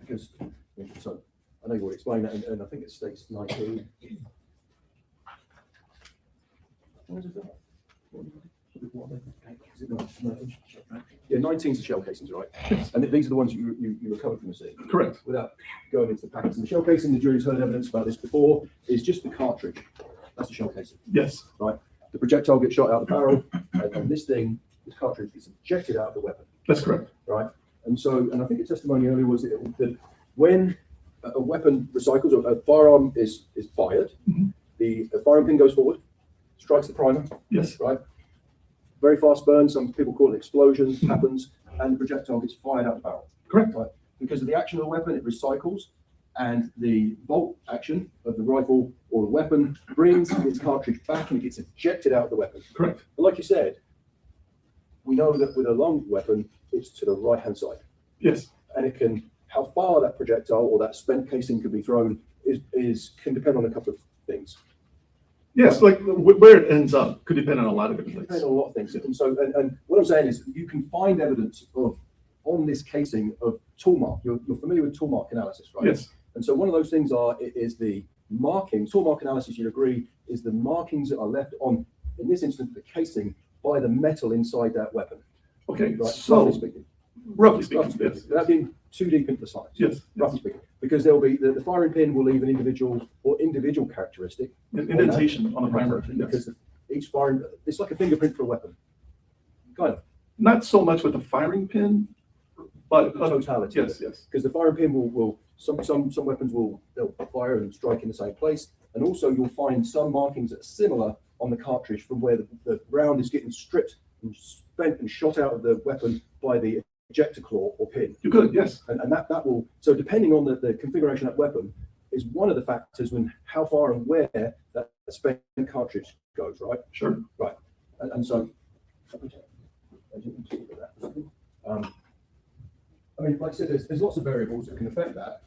Because so I know you already explained that, and I think it states 19. Where is it? Is it not? Yeah, 19 is the shell casings, right? And these are the ones you recovered from the scene. Correct. Without going into the packets. And the shell casing, the jury's heard evidence about this before, is just the cartridge. That's the shell casing. Yes. Right. The projectile gets shot out of the barrel, and this cartridge gets ejected out of the weapon. That's correct. Right. And I think the testimony earlier was that when a weapon recycles or a firearm is fired, the firing pin goes forward, strikes the primer. Yes. Right. Very fast burn. Some people call it explosion. Happens, and the projectile gets fired out the barrel. Correct. Right. Because of the action of the weapon, it recycles, and the bolt action of the rifle or the weapon brings its cartridge back and it gets ejected out of the weapon. Correct. And like you said, we know that with a long weapon, it's to the right-hand side. Yes. And how far that projectile or that spent casing can be thrown can depend on a couple of things. Yes, like where it ends up could depend on a lot of different Depends things. on a lot of things. And so, and what I'm saying is you can find evidence of, on this casing of tool mark. You're familiar with tool mark analysis, right? Yes. And so one of those things is the marking. Tool mark analysis, you'd agree, is the markings that are left on, in this instance, the casing by the metal inside that weapon. Okay, Right? so Roughly speaking. roughly speaking, yes. Without being too deep into the science. Yes. Roughly speaking. Because there'll be, the firing pin will leave an individual characteristic. An indentation on the primer. Yes. Because each firing, it's like a fingerprint for a weapon. Kind of. Not so much with the firing pin, but The totality. yes, yes. Because the firing pin will some weapons they'll fire and strike in the same place. And also you'll find some markings that are similar on the cartridge from where the round is getting stripped and spent and shot out of the weapon by the ejector claw or pin. You could, yes. And that will, so depending on the configuration of that weapon is one of the factors when how far and where that spent cartridge goes, right? Sure. Right. And so, I mean, like I said, there's lots of variables that can affect that.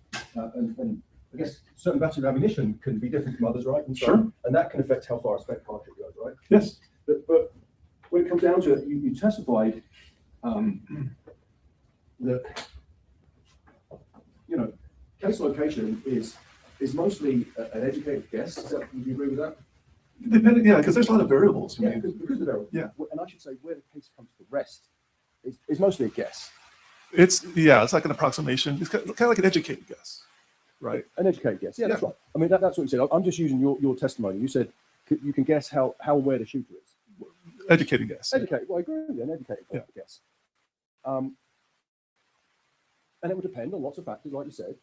And I guess certain batches of ammunition can be different from others, right? And so, Sure. And that can affect how far a spent cartridge goes, right? Yes. But when it comes down to it, you testified that, you know, case location is mostly an educated guess. Would you agree with that? Depending, yeah, because there's a lot of variables. Yeah, because of the variables. Yeah. And I should say where the case comes to rest is mostly a guess. It's like an approximation. It's kind of like an educated guess, right? An educated guess. Yeah, that's right. I mean, that's what you said. I'm just using your testimony. You said you can guess how where the shooter is. Educated guess. Educated. Well, I agree with you. An educated guess. And it would depend on lots of factors, like you said.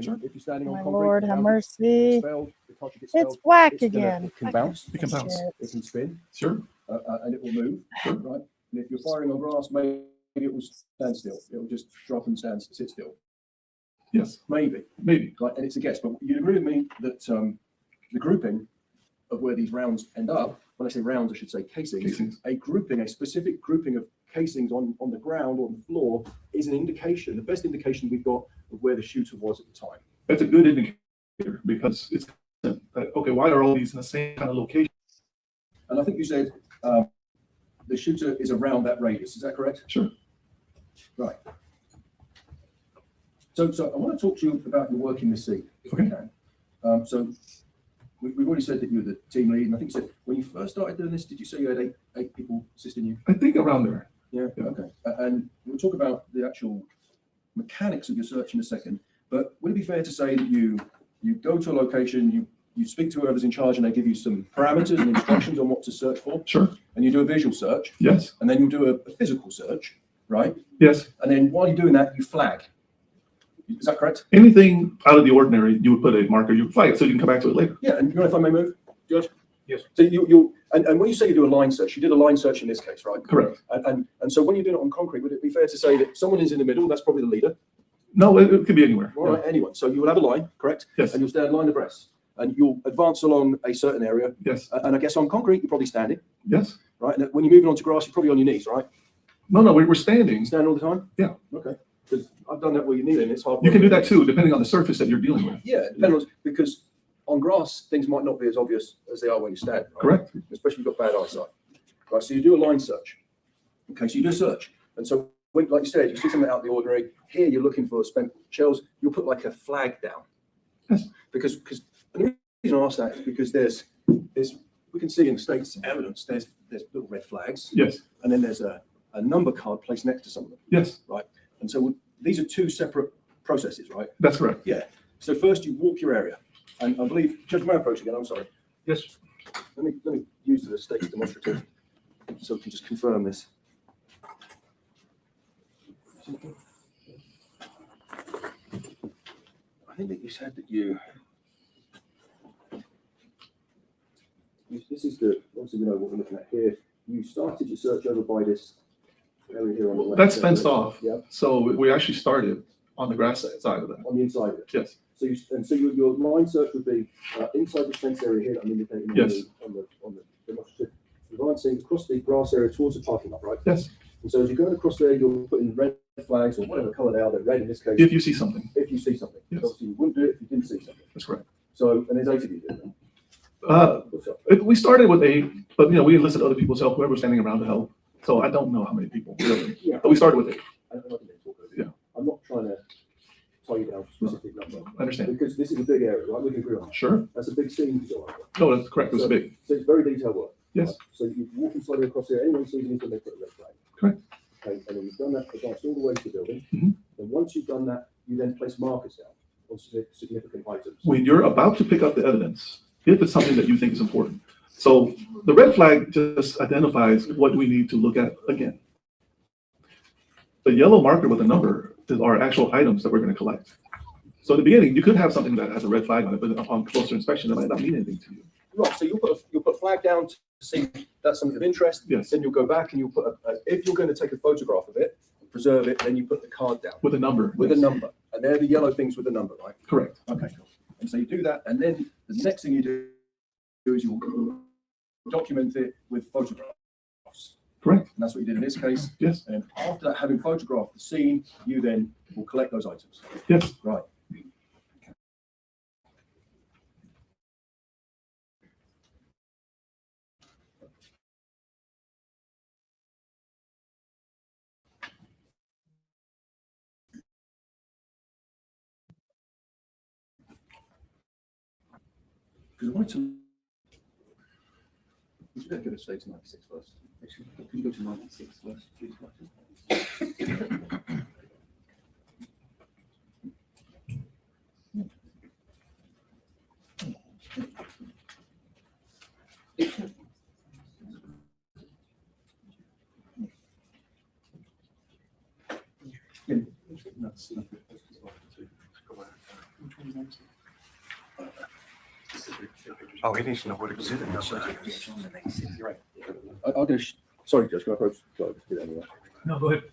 Sure. If you're standing on My concrete, Lord, the have ground gets mercy. expelled, the cartridge gets It's expelled, whack it's gonna- again. It can bounce. It can bounce. It can spin. Sure. And it will move. Sure. Right. And if you're firing on grass, maybe it will stand still. It will just drop and sit still. Yes. Maybe. Right. And it's a guess. But you'd agree with me that the grouping of where these rounds end up, when I say rounds, I should say casings. A specific grouping of casings on the ground or on the floor is an indication, the best indication we've got of where the shooter was at the time. That's a good indicator because it's okay. Why are all these in the same kind of location? And I think you said the shooter is around that radius. Is that correct? Sure. Right. So I want to talk to you about your work in this seat, if we can. So we've already said that you were the team lead, and I think you said when you first started doing this, did you say you had eight people assisting you? I think around there. Yeah. Okay. And we'll talk about the actual mechanics of your search in a second. But would it be fair to say that you go to a location, you speak to whoever's in charge, and they give you some parameters and instructions on what to search for? Sure. And you do a visual search. Yes. And then you'll do a physical search, right? Yes. And then while you're doing that, you flag. Is that correct? Anything out of the ordinary, you would put a marker, you would flag it so you can come back to it later. Yeah. And you know if I may move, Judge? Yes. So you'll and when you say you do a line search, you did a line search in this case, right? Correct. And so when you're doing it on concrete, would it be fair to say that someone is in the middle? That's probably the leader. No, it could be anywhere. All right, anyone. So you will have a line, correct? Yes. And you'll stand line abreast, and you'll advance along a certain area. Yes. And I guess on concrete, you're probably standing, Yes. right? And when you're moving onto grass, you're probably on your knees, right? No, we're standing. Stand all the time? Yeah. Okay. Because I've done that where you're kneeling. It's hard. You can do that too, depending on the surface that you're dealing with. Yeah, because on grass, things might not be as obvious as they are when you stand. Right? Correct. Especially if you've got bad eyesight. Right, so you do a line search. Okay, so you do a search. And so, when, like you said, you see something out of the ordinary. Here, you're looking for spent shells. You'll put like a flag down. Yes. Because the reason I ask that is because there's we can see in the state's evidence, there's little red flags. Yes. And then there's a number card placed next to some of them. Yes. Right. And so these are two separate processes, right? That's correct. Yeah. So first you walk your area. And I believe, Judge, my approach again, I'm sorry. Yes. Let me use the state's demonstrative so we can just confirm this. I think that you said that this is the, obviously we know what we're looking at here. You started your search over by this area here on the left. That's fenced off. Yeah. So we actually started on the grass side of that. On the inside of it. Yes. So your line search would be inside the fence area here that I'm indicating Yes. on the demonstrative. Advancing across the grass area towards the parking lot, right? Yes. And so as you're going across there, you're putting red flags or whatever color they are. They're red in this case. If you see something. If you see something. Yes. Obviously, you wouldn't do it if you didn't see something. That's correct. So, and there's 8 of you doing that. We started with 8, but we enlisted other people's help, whoever was standing around to help. So I don't know how many people really, Yeah. but we started with 8. Yeah. I'm not trying to tie you down to a specific number. I understand. Because this is a big area, right? We can agree on that. Sure. That's a big scene to go over. No, that's correct. It was big. So it's very detailed work. Yes. Right? So you walk slowly across here, anyone sees anything, they put a red flag. Correct. Okay, and then you've done that, advanced all the way to the building. Mhm. And once you've done that, you then place markers down on significant items. When you're about to pick up the evidence, if it's something that you think is important. So the red flag just identifies what we need to look at again. The yellow marker with a number is our actual items that we're going to collect. So in the beginning, you could have something that has a red flag on it, but upon closer inspection, it might not mean anything to you. Right, so you'll put a flag down to see that's something of interest. Yes. Then you'll go back and you'll put if you're going to take a photograph of it, preserve it, then you put the card down. With a number. With a number. And they're the yellow things with the number, right? Correct. Okay, cool. And so you do that, and then the next thing you do is you'll document it with photographs. Correct. And that's what you did in this case. Yes. And after that, having photographed the scene, you then will collect those items. Yes. Right. Because I wanted to. Would you better go to stage 96 first? Actually, could you go to 96 first, please? Oh, he needs to know what exhibit number. You're right. I'll go. Sorry, Josh, can I approach? Sorry, just get it anyway. No, go ahead.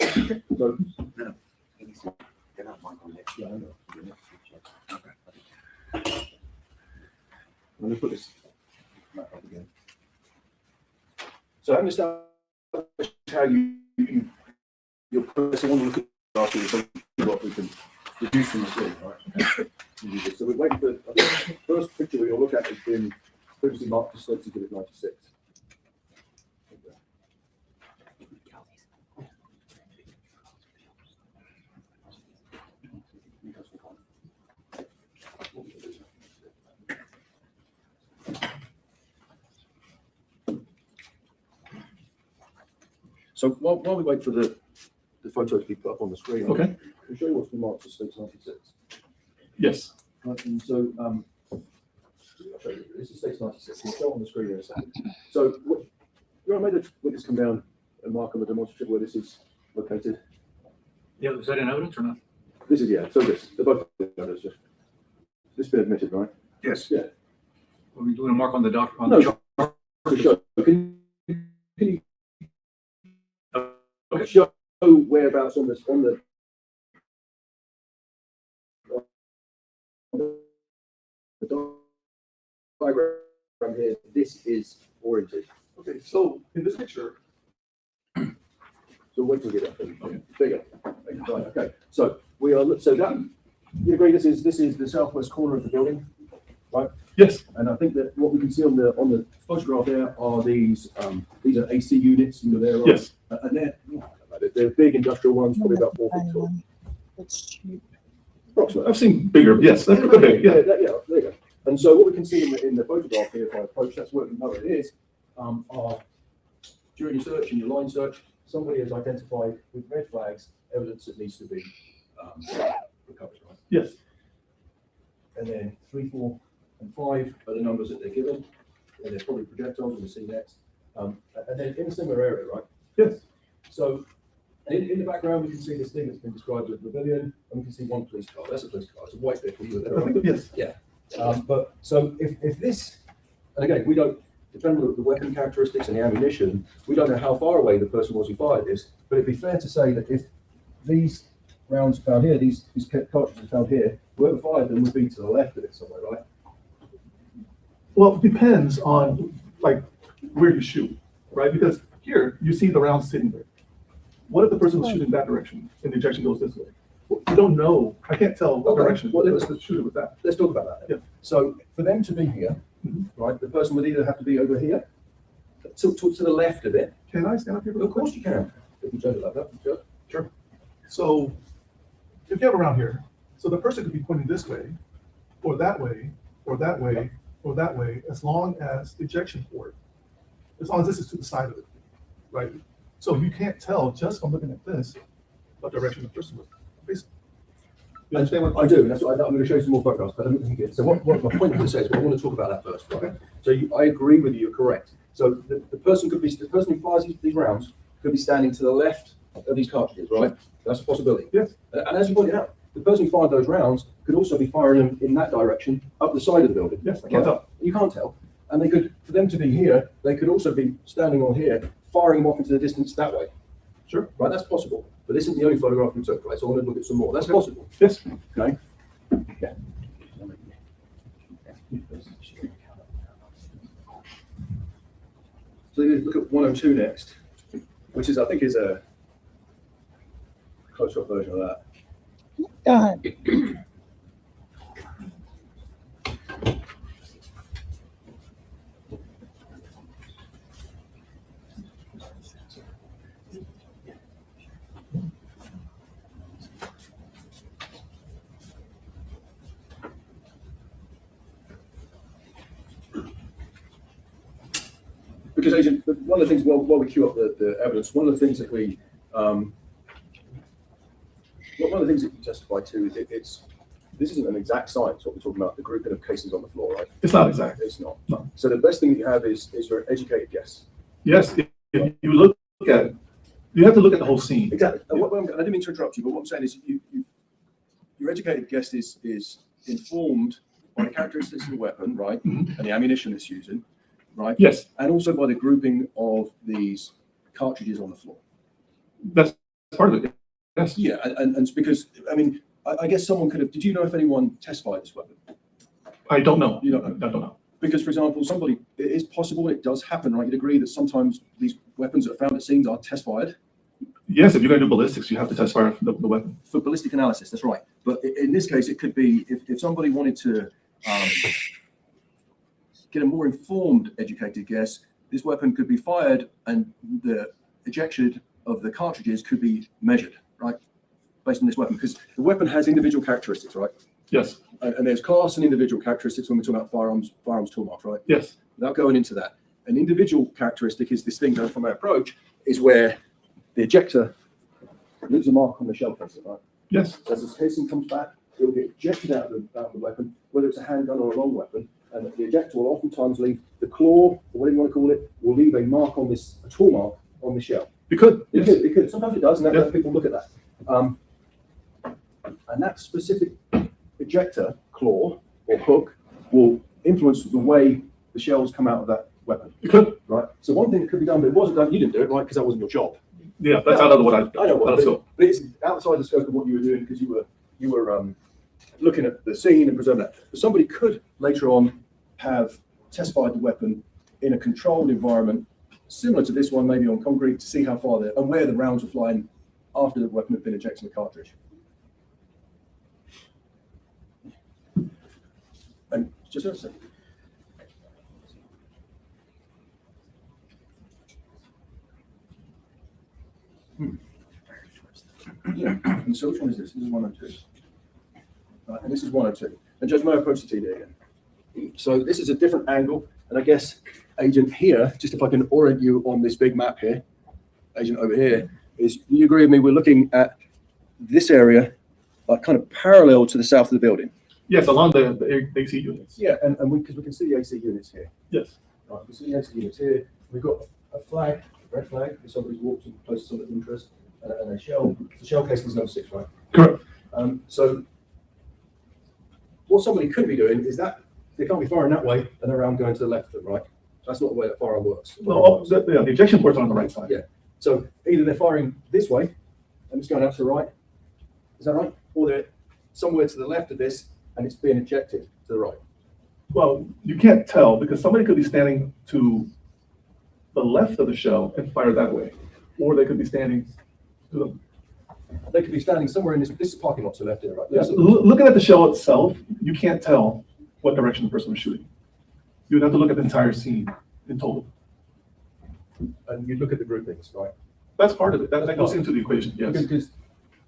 So, They're not marked on there. yeah, I know. Let me put this back up again. So having established how your person want to look at after what we can deduce from the scene, right? Okay. So we're waiting for the first picture we'll look at has been previously marked as selected at 96. So while we wait for the photo to be put up on the screen, Okay. I'll show you what's been marked as stage 96. Yes. Right, and so I'll show you. This is stage 96. We'll show on the screen in a second. So you made the witness come down and mark on the demonstrative where this is located. Yeah, is that in evidence or not? This is, yeah. So they're both evidence. This been admitted, right? Yes. Yeah. Are we doing a mark on the doc? On No, the chart? to show. Can you Okay. show whereabouts on the diagram here? This is oriented. Okay. So in this picture, So wait till we get up. Okay. There you go. Right, okay. So we are. So that you agree? This is the southwest corner of the building, right? yes. And I think that what we can see on the photograph there are these are AC units. You know, there. Yes. And they're big industrial ones, probably about 4 feet tall. That's cheap. Approximately. I've seen bigger. Yes. That's pretty big. Yeah. Yeah, there you go. And so what we can see in the photograph here, if I approach, that's where we know it is, are during your search and your line search, somebody has identified with red flags evidence that needs to be recovered, right? Yes. And then 3, 4, and 5 are the numbers that they're given, and they're probably projectiles, we'll see next. And then in a similar area, right? Yes. So in the background, we can see this thing that's been described as a pavilion, and we can see one police car. That's a police car. It's a white vehicle. Yes. Yeah. But so if this, and again, we don't, depending on the weapon characteristics and the ammunition, we don't know how far away the person was who fired this, but it'd be fair to say that if these rounds found here, these cartridges found here, whoever fired them would be to the left of it somewhere, right? Well, it depends on like where you shoot, right? Because here you see the rounds sitting there. What if the person was shooting that direction and the ejection goes this way? Well, you don't know. I can't tell what direction. Well, let's shoot it with that. Let's talk about that. Yeah. So for them to be here, right? The person would either have to be over here, to the left of it. Can I stand up here? Of course you can. If you turn it like that, sure. So if you have around here, so the person could be pointing this way, or that way, or that way, or that way, as long as the ejection port, as long as this is to the side of it, right? So you can't tell just from looking at this what direction the person was facing. You understand what I do, and that's what I'm going to show you some more photographs, but I don't think you get. So what my point of this is, I want to talk about that first, right? So I agree with you, you're correct. So the person who fires these rounds could be standing to the left of these cartridges, right? That's a possibility. Yes. And as you pointed out, the person who fired those rounds could also be firing them in that direction, up the side of the building. Yes, I can't tell. You can't tell. And they could, for them to be here, they could also be standing on here, firing them off into the distance that way. Sure. Right, that's possible. But this isn't the only photograph we took, right? So I want to look at some more. That's Okay. possible. Yes. Okay. Yeah. So look at 102 next, which is, I think, is a close-up version of that. Go ahead. Because Agent, one of the things, while we queue up the evidence, one of the things that we, one of the things that you testify to, this isn't an exact science, what we're talking about, the grouping of cases on the floor, right? It's not exact. It's not. No. So the best thing that you have is your educated guess. Yes, if you look at it, you have to look at the whole scene. Exactly. I didn't mean to interrupt you, but what I'm saying is your educated guess is informed by the characteristics of the weapon, right? Mhm. And the ammunition it's using, right? Yes, And also by the grouping of these cartridges on the floor. that's part of it. Yes. Yeah, and it's because, I mean, I guess someone could have, did you know if anyone testified this weapon? I don't know. You don't know? I don't know. Because, for example, it is possible, it does happen, right? You'd agree that sometimes these weapons that are found at scenes are test fired? Yes, if you're going to do ballistics, you have to test fire the weapon. For ballistic analysis, that's right. But in this case, it could be, if somebody wanted to get a more informed, educated guess, this weapon could be fired and the ejection of the cartridges could be measured, right? Based on this weapon, because the weapon has individual characteristics, right? Yes. And there's class and individual characteristics when we're talking about firearms tool marks, right? Yes. Without going into that, an individual characteristic is this thing going from our approach, is where the ejector leaves a mark on the shell casing, right? Yes. So as this casing comes back, it will get ejected out of the weapon, whether it's a handgun or a long weapon, and the ejector will oftentimes leave the claw, or whatever you want to call it, will leave a mark on this, a tool mark on the shell. You could. It Yes. could, it could. Sometimes it does, and Yeah. people look at that. And that specific ejector claw or hook will influence the way the shells come out of that weapon. You could. Right. So one thing that could be done, but it wasn't done. You didn't do it, right? Because that wasn't your job. Yeah, that's out of what I know, let's go. but it's outside the scope of what you were doing because you were looking at the scene and preserving that. But somebody could later on have testified the weapon in a controlled environment, similar to this one, maybe on concrete, to see how far and where the rounds were flying after the weapon had been ejected in the cartridge. And just a second. Yeah. And so which one is this? This is 102. Right, and this is 102. And Judge, may I approach the TV again? So this is a different angle, and I guess, Agent, here, just if I can orient you on this big map here, Agent over here, is you agree with me, we're looking at this area, kind of parallel to the south of the building. Yes, along the AC units. Yeah, and because we can see the AC units here. Yes. Right, we see the AC units here. We've got a flag, a red flag, if somebody's walked in places of interest, and a shell. The shell case is number 6, right? Correct. So what somebody could be doing is that they can't be firing that way and around going to the left and right. That's not the way that firearm works. No, the ejection port's on the right side. Yeah. So either they're firing this way and it's going out to the right. Is that right? Or they're somewhere to the left of this and it's being ejected to the right. Well, you can't tell because somebody could be standing to the left of the shell and fire that way, or they could be standing to the. They could be standing somewhere in this. This is parking lot to the left here, right? Yes. Looking at the shell itself, you can't tell what direction the person was shooting. You would have to look at the entire scene in total. And you look at the groupings, right? That's part of it. That goes into the equation, yes. Because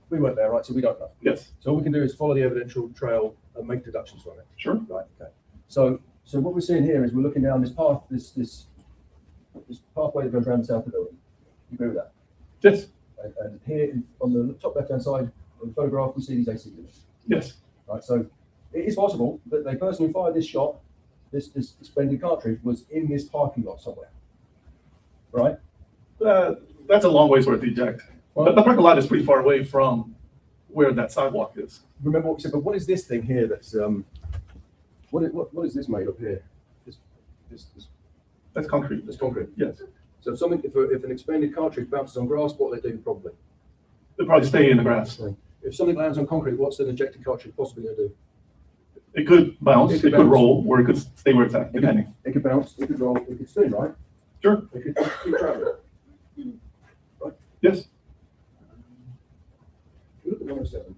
we weren't there, right? So we don't know. Yes. So all we can do is follow the evidential trail and make deductions from it. Sure. Right. Okay. So what we're seeing here is we're looking down this path, this pathway that goes around the south of the building. You agree with that? Yes. And here on the top left-hand side of the photograph, we see these AC units. Yes. Right. So it is possible that the person who fired this shot, this suspended cartridge, was in this parking lot somewhere. Right. That's a long ways for it to eject. Well, the parking lot is pretty far away from where that sidewalk is. Remember what we said, but what is this thing here that's what is this made of here? This That's concrete. That's concrete. Yes. So if an expanded cartridge bounces on grass, what do they do probably? They'll probably stay in the grass. If something lands on concrete, what's an ejected cartridge possibly going to do? It could bounce, it could roll, or it could stay where it's at, depending. It could bounce, it could roll, it could spin, right? Sure. It could keep traveling. Right? Yes. Look at 107.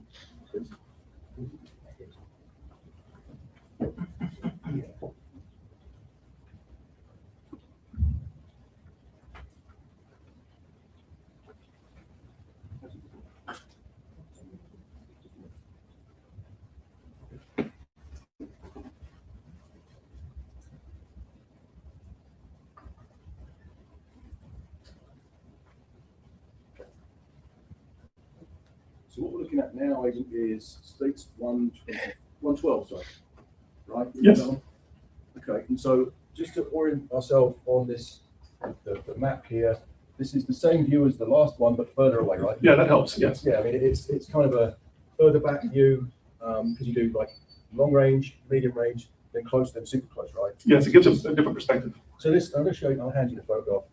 So what we're looking at now, Agent, is states 112, sorry. Right? Yes. Okay, and so just to orient ourselves on this, the map here, this is the same view as the last one, but further away, right? Yeah, that helps, yes. Yeah, I mean, it's kind of a further back view, because you do like long range, medium range, then close, then super close, right? Yes, it gives us a different perspective. So this, I'm going to show you, I'll hand you the photograph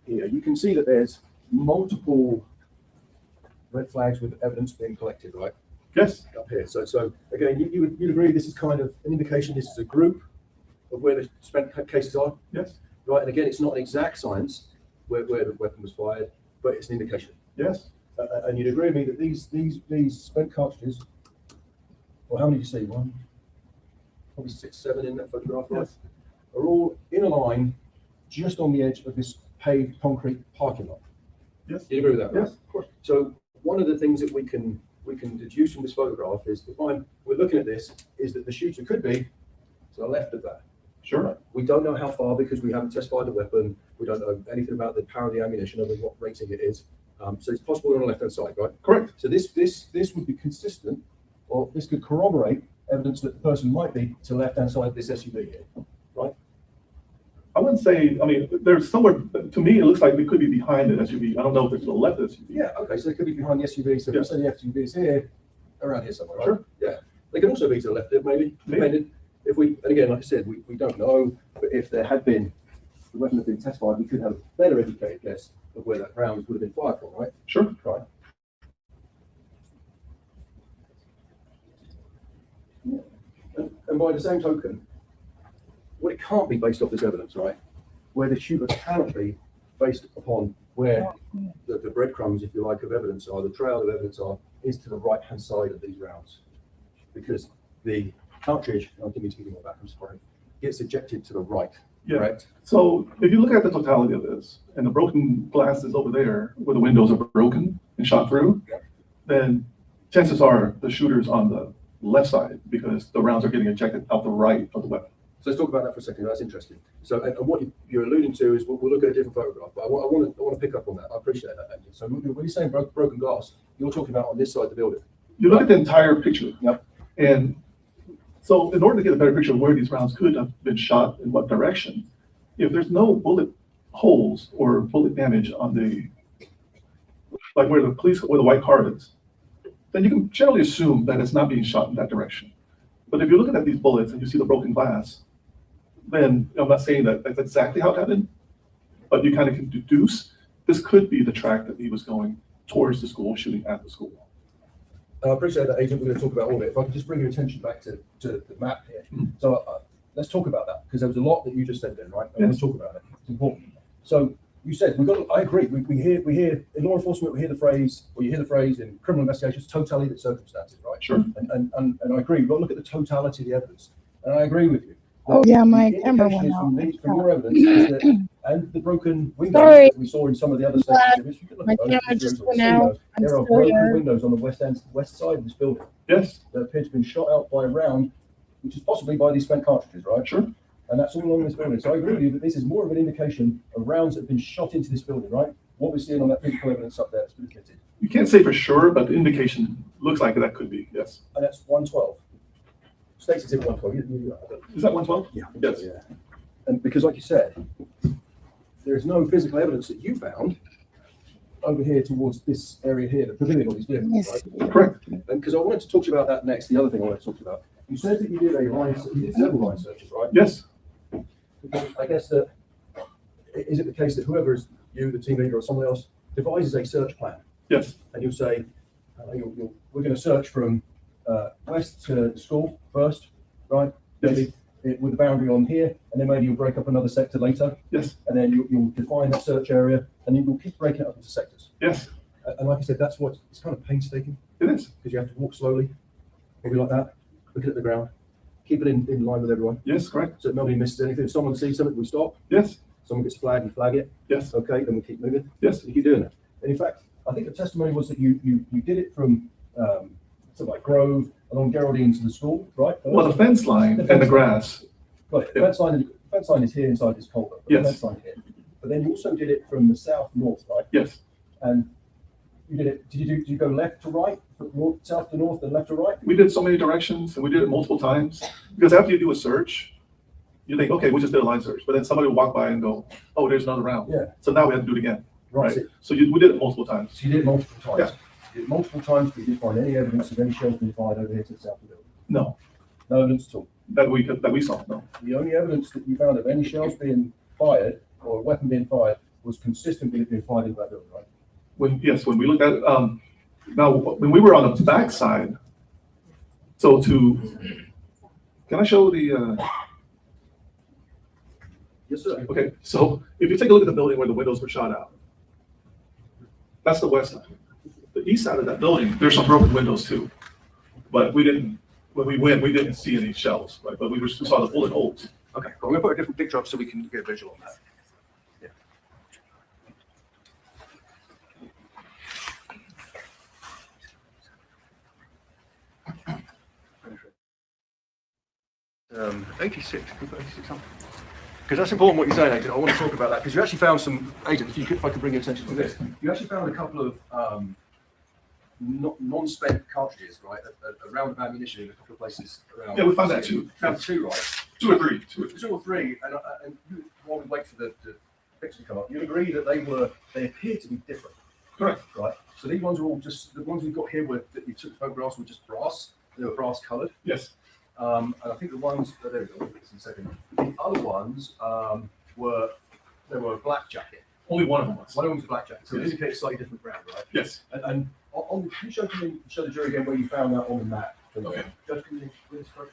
here. You can see that there's multiple red flags with evidence being collected, right? Yes. Up here. So again, you'd agree this is kind of an indication this is a group of where the spent cases are? Yes. Right, and again, it's not an exact science where the weapon was fired, but it's an indication. Yes. And you'd agree with me that these spent cartridges, well, how many do you see? One, probably 6, 7 in that photograph, right? Yes. Are all in a line just on the edge of this paved concrete parking lot. Yes. Do you agree with that? Right? Yes, of course. So one of the things that we can deduce from this photograph is we're looking at this, is that the shooter could be to the left of that. Sure. We don't know how far because we haven't test fired the weapon. We don't know anything about the power of the ammunition other than what rating it is. So it's possible on the left-hand side, right? Correct. So this would be consistent, or this could corroborate evidence that the person might be to the left-hand side of this SUV here, right? I wouldn't say, I mean, there's somewhere, to me, it looks like it could be behind the SUV. I don't know if it's to the left of the SUV. Yeah, okay, so it could be behind the SUV. So Yeah. if say the SUV is here, around here somewhere, right? Sure. Yeah. They could also be to the left, maybe, depending. If we, and again, like I said, we don't know, but if there had been, the weapon had been test fired, we could have a better educated guess of where that round would have been fired from, right? Sure. Right. Yeah. And by the same token, what it can't be based off this evidence, right? Where the shooter cannot be based upon where the breadcrumbs, if you like, of evidence are, the trail of evidence are, is to the right-hand side of these rounds. Because the cartridge, I didn't mean to give you more back, I'm sorry, gets ejected to the right, Yeah. correct? So if you look at the totality of this, and the broken glass is over there, where the windows are broken and shot through, then chances are the shooter's on the left side because the rounds are getting ejected out the right of the weapon. So let's talk about that for a second. That's interesting. So, and what you're alluding to is we'll look at a different photograph, but I want to pick up on that. I appreciate that, Andy. So when you're saying broken glass, you're talking about on this side of the building. You look at the entire picture. Yep. And so in order to get a better picture of where these rounds could have been shot in what direction, if there's no bullet holes or bullet damage on the, like where the white car is, then you can generally assume that it's not being shot in that direction. But if you're looking at these bullets and you see the broken glass, then I'm not saying that that's exactly how it happened, but you kind of can deduce this could be the track that he was going towards the school, shooting at the school. I appreciate that, Agent. We're going to talk about all of it. If I could just bring your attention back to the map here. So let's talk about that, because there was a lot that you just said then, right? Let's talk about it. It's important. So you said, I agree. We hear in law enforcement, we hear the phrase, or you hear the phrase in criminal investigations, totality of the circumstances, right? Sure. And I agree. We've got to look at the totality of the evidence. And I agree with you. Oh, yeah, my The camera indication went is out. from your evidence is that, and the broken windows Sorry. that we saw in some of the other sections of this, you can look My at those camera pictures just and went see out. those. I'm There are still broken here. windows on the west side of this building Yes, that appear to have been shot out by a round, which is possibly by these spent cartridges, right? sure. And that's all along this building. So I agree with you that this is more of an indication of rounds that have been shot into this building, right? What we're seeing on that physical evidence up there that's been admitted. You can't say for sure, but the indication looks like that could be, yes. And that's 112. States it's in 112. Is that 112? Yeah. Yes. Yeah. And because like you said, there's no physical evidence that you found over here towards this area here, the pavilion or these vehicles, Yes. right? Correct. And because I wanted to talk to you about that next, the other thing I wanted to talk to you about. You said that you did you did several line searches, right? Yes, Because I guess that, is it the case that whoever is you, the team leader or someone else, devises a search plan? yes, And you'll say, we're going to search from west to school first, right? yes, Maybe with the boundary on here, and then maybe you'll break up another sector later, yes, and then you'll define that search area, and then you'll keep breaking it up into sectors. yes, And like I said, that's what, it's kind of painstaking, it is. because you have to walk slowly, maybe like that, looking at the ground, keep it in line with everyone, Yes, correct. so that nobody misses anything. If someone sees something, we stop. Yes, Someone gets flagged, you flag it. yes, Okay, then we keep moving. yes, You keep doing it. And in fact, I think the testimony was that you did it from something like Grove along Geraldine to the school, right? well, the fence line and the grass. Right, the fence line is here inside this culvert. But Yes. The fence line here. But then you also did it from the south north, right? Yes, And you did it. Did you go left to right, south to north, and left to right? we did so many directions and we did it multiple times, because after you do a search, you think, okay, we just did a line search, but then somebody will walk by and go, oh, there's another round. Yeah. So now we have to do it again, Right. right? So we did it multiple times. So you did it multiple times. Yeah. You did it multiple times, but you didn't find any evidence of any shells being fired over here to the south of the building. No, No evidence at all. that we saw, no. The only evidence that you found of any shells being fired or a weapon being fired was consistent with it being fired into that building, right? When we looked at, now, when we were on the back side, can I show the, Yes, sir. okay, so if you take a look at the building where the windows were shot out, that's the west side. The east side of that building, there's some broken windows too. But when we went, we didn't see any shells, right? But we saw the bullet holes. Okay, well, I'm gonna put a different picture up so we can get a visual on that. Yeah. 86, because that's important what you're saying, Adrian. I want to talk about that because you actually found some, Adrian, if I could bring your attention to this, you actually found a couple of non-spent cartridges, right? A round of ammunition in a couple of places around. Yeah, we found that too. Found two, right? Two or three. And while we wait for the picture to come up, you agree that they appear to be different. Correct. Right. So these ones are all just, the ones we've got here that you took photographs were just brass. They were brass colored. Yes. And I think the ones, there we go, in a second. The other ones were black jacket. Only one of them was. One of them was black jacket. So Yes. it indicates slightly different brand, right? Yes. And can you show the jury again where you found that on the map? Okay. Judge, can you read this first?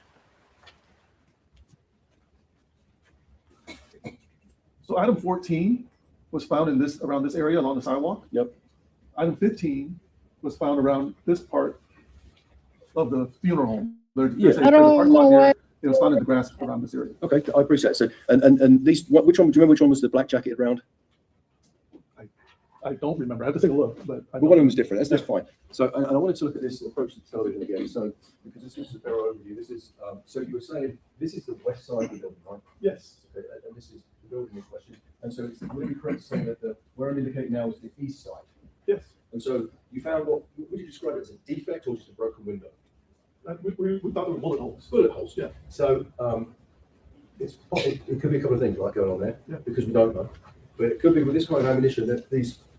So item 14 was found in around this area along the sidewalk. Yep. Item 15 was found around this part of the funeral home. There's I don't know why. It was found in the grass around this area. Okay, I appreciate it. So, and these, which one, do you remember which one was the black jacketed round? I don't remember. I have to take a look, but But one of them was different. That's fine. So, and I wanted to look at this approach to television again. So, because this is a better overview. This is, so you were saying this is the west side of the building, right? yes. Okay, and this is the building in question. And so it's really correct to say that where I'm indicating now is the east side. Yes. And so you found what would you describe it as a defect or just a broken window? We thought they were bullet holes. Bullet holes. Yeah. So it could be a couple of things like going on there, Yeah. because we don't know. But it could be with this kind of ammunition that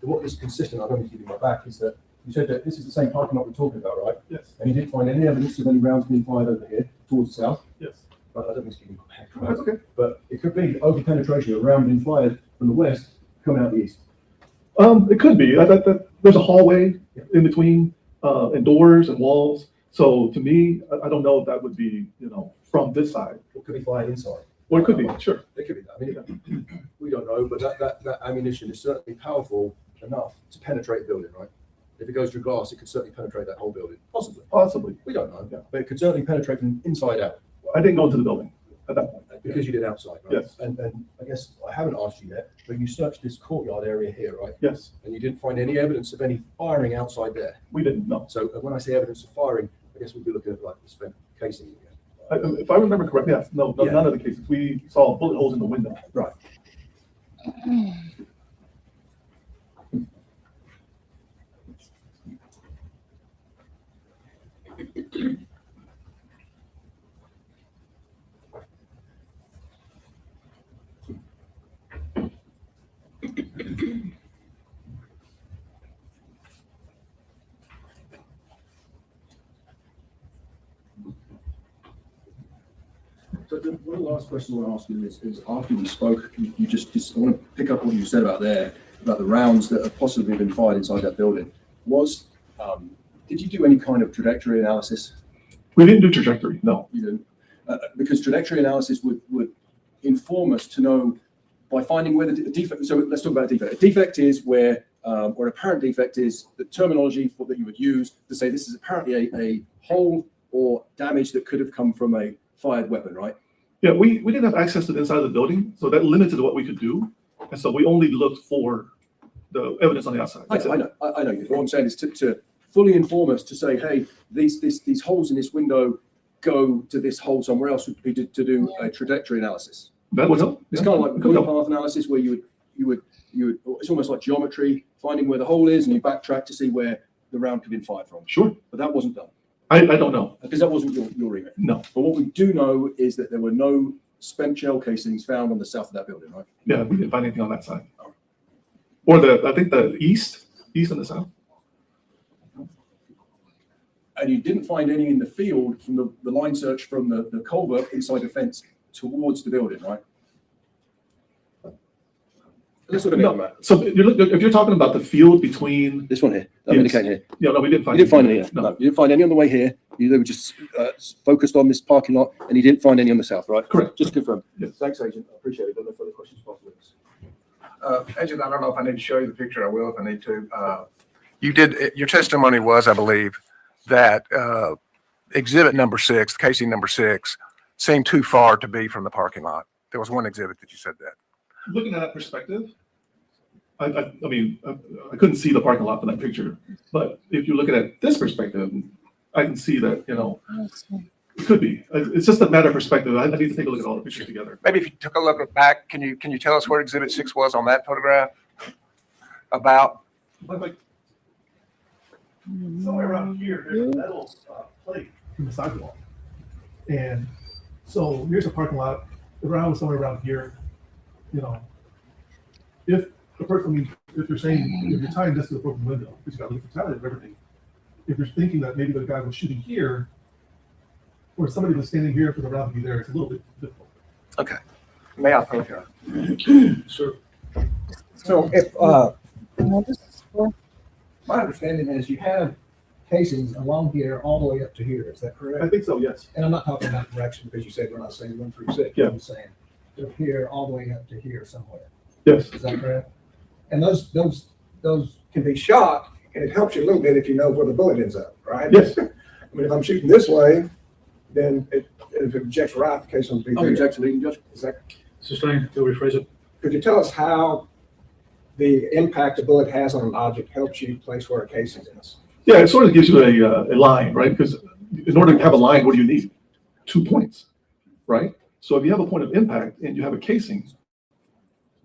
what is consistent, I don't need to give you my back, is that you said that this is the same parking lot we're talking about, right? Yes. And you didn't find any evidence of any rounds being fired over here towards the south. Yes. But I don't mean to give you my back. Right? That's okay. But it could be over penetration, a round being fired from the west coming out the east. It could be. There's a hallway in between, and doors and walls. So to me, I don't know if that would be, from this side. It could be fired inside. Or it could be, sure. It could be that. I mean, we don't know, but that ammunition is certainly powerful enough to penetrate a building, right? If it goes through glass, it could certainly penetrate that whole building. Possibly. Possibly. We don't know. Yeah. But it could certainly penetrate from inside out. I didn't go into the building. at that point. Because you did outside, right? Yes. And I guess I haven't asked you yet, but you searched this courtyard area here, right? Yes, And you didn't find any evidence of any firing outside there. we didn't know. So when I say evidence of firing, I guess we'd be looking at like the spent casing again. If I remember correctly, yes, no, Yeah. none of the cases. We saw bullet holes in the window. Right. So one of the last questions I want to ask you is after we spoke, you just I want to pick up what you said about there, about the rounds that have possibly been fired inside that building. Did you do any kind of trajectory analysis? We didn't do trajectory, no. You didn't? Because trajectory analysis would inform us to know by finding where the defect, so let's talk about a defect. A defect is where, or an apparent defect is the terminology that you would use to say this is apparently a hole or damage that could have come from a fired weapon, right? Yeah, we didn't have access to the inside of the building, so that limited what we could do. And so we only looked for the evidence on the outside. I know. What I'm saying is to fully inform us to say, hey, these holes in this window go to this hole somewhere else would be to do a trajectory analysis. That would help. It's Yeah. kind of like It could help. path analysis where you would, it's almost like geometry, finding where the hole is and you backtrack to see where the round could have been fired from. Sure. But that wasn't done. I don't know. Because that wasn't your remit. No. But what we do know is that there were no spent shell casings found on the south of that building, right? Yeah, we didn't find anything on that side. Or I think the east and the south. And you didn't find any in the field from the line search from the culvert inside the fence towards the building, right? Let's look at No, the map. so if you're talking about the field between This one here, I'm Yes. indicating here. Yeah, no, we didn't find You didn't find any anything. here. No, you didn't find any on the way here. They were just focused on this parking lot, and you didn't find any on the south, right? Correct. Just to confirm. Yes. Thanks, Agent. I appreciate it. No further questions, Bob, please. Agent, I don't know if I need to show you the picture. I will if I need to. You did, your testimony was, I believe, that exhibit number 6, casing number 6, seemed too far to be from the parking lot. There was one exhibit that you said that. Looking at that perspective, I mean, I couldn't see the parking lot from that picture, but if you're looking at this perspective, I can see that, it could be. It's just a matter of perspective. I need to take a look at all the pictures together. Maybe if you took a look back, can you tell us where exhibit 6 was on that photograph? About? Somewhere around here, there's a metal plate in the sidewalk. And so here's a parking lot, the ground was somewhere around here. If the person, if you're saying, if you're tying this to the broken window, because you got to look at the totality of everything. If you're thinking that maybe the guy was shooting here, or somebody was standing here for the round to be there, it's a little bit difficult. Okay. May I approach you? Sure. So if, my understanding is you have casings along here all the way up to here, is that correct? I think so, yes. And I'm not talking about direction because you said we're not saying 1 through 6. Yeah. I'm saying from here all the way up to here somewhere. Yes. Is that correct? And those can be shot, and it helps you a little bit if you know where the bullet ends up, right? Yes. I mean, if I'm shooting this way, then if it objects right, the case will be Oh, there. object leading judge. Is that, Sustain, to rephrase it. could you tell us how the impact a bullet has on an object helps you place where a casing is? Yeah, it sort of gives you a line, right? Because in order to have a line, what do you need? 2 points, right? So if you have a point of impact and you have a casing,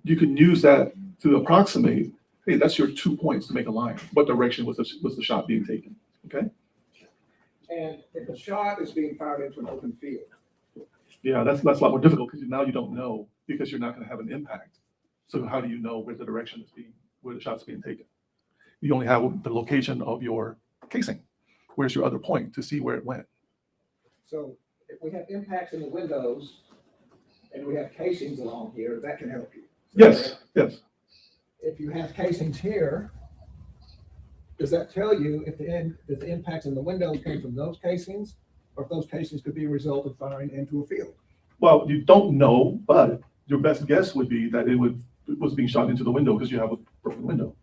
you can use that to approximate, hey, that's your 2 points to make a line. What direction was the shot being taken? Okay. And if a shot is being fired into an open field, Yeah, that's a lot more difficult because now you don't know because you're not going to have an impact. So how do you know where the direction is where the shot's being taken? You only have the location of your casing. Where's your other point to see where it went? so if we have impacts in the windows and we have casings along here, that can help you. Is that Yes, correct? yes. If you have casings here, does that tell you if the impacts in the windows came from those casings, or if those casings could be a result of firing into a field? Well, you don't know, but your best guess would be that it was being shot into the window because you have a broken window.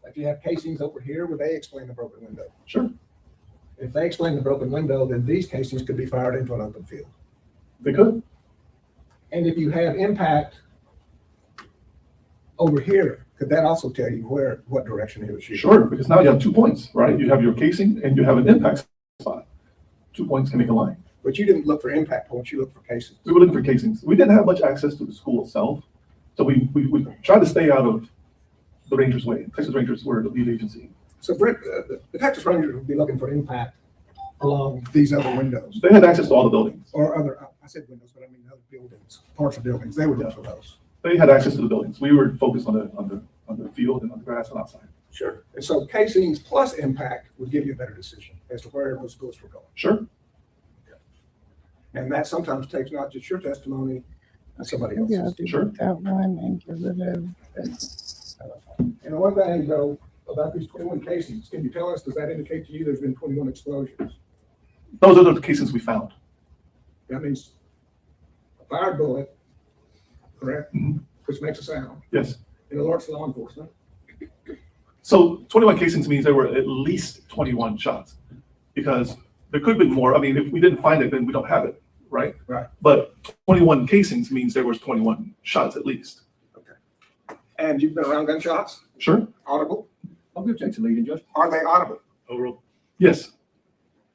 If you have casings over here, would they explain the broken window? Sure. If they explain the broken window, then these casings could be fired into an open field. They could. And if you have impact over here, could that also tell you what direction he was shooting? Sure, because now you have 2 points, right? You have your casing and you have an impact spot. 2 points can make a line. But you didn't look for impact points, you looked for casings. We were looking for casings. We didn't have much access to the school itself. So we tried to stay out of the Rangers' way. Texas Rangers were the lead agency. So Brent, the Texas Rangers would be looking for impact along these other windows. They had access to all the buildings. Or other, I said windows, but I mean other buildings, parts of buildings. They would look for those. They had access to the buildings. We were focused on the field and on the grass and outside. Sure. And so casings plus impact would give you a better decision as to where those bullets were going. Sure. And that sometimes takes not just your testimony, but somebody else's. Sure. That one and get rid of this. And one thing though, about these 21 casings, can you tell us, does that indicate to you there's been 21 explosions? Those are the casings we found. That means a fired bullet, correct? Mhm. Which makes a sound. Yes. It alerts law enforcement. So 21 casings means there were at least 21 shots because there could have been more. I mean, if we didn't find it, then we don't have it, right? Right. But 21 casings means there was 21 shots at least. Okay. And you've been around gunshots? Sure. Audible? I'll be object to leading, Judge. Are they audible? Overall. Yes.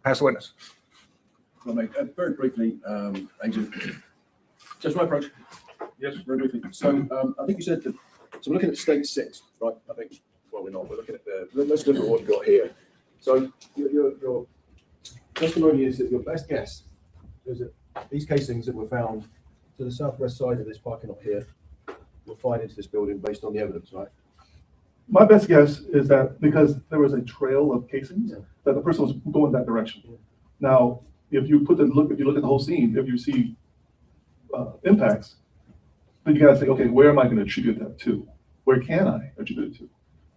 Pass the witness. Well, mate, very briefly, Agent, just my approach. Yes, very briefly. So I think you said that, so we're looking at state 6, right? I think, well, we're not, we're looking at let's look at what we've got here. So your testimony is that your best guess is that these casings that were found to the southwest side of this parking lot here were fired into this building based on the evidence, right? My best guess is that because there was a trail of casings, that the person was going that direction. Now, if you look at the whole scene, if you see impacts, then you gotta say, okay, where am I going to attribute that to? Where can I attribute it to?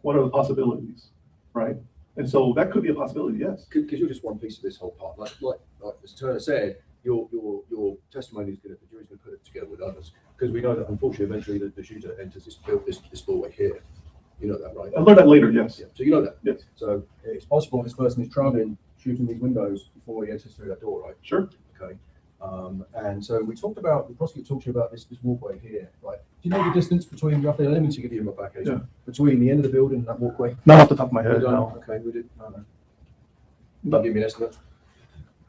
What are the possibilities, right? And so that could be a possibility, yes. Because you're just one piece of this whole part. Like as Turner said, your testimony is going to, the jury's going to put it together with others. Because we know that unfortunately, eventually the shooter enters this doorway here. You know that, right? I learned that later, yes. Yeah, so you know that? Yes. So it's possible this person is traveling, shooting these windows before he enters through that door, right? Sure. Okay. And so the prosecutor talked to you about this walkway here, right? Do you know the distance between, roughly, let me give you my back, Adrian, between the end of the building and that walkway? Not off the top of my head, no. Okay, we did, no. But, Give me an estimate.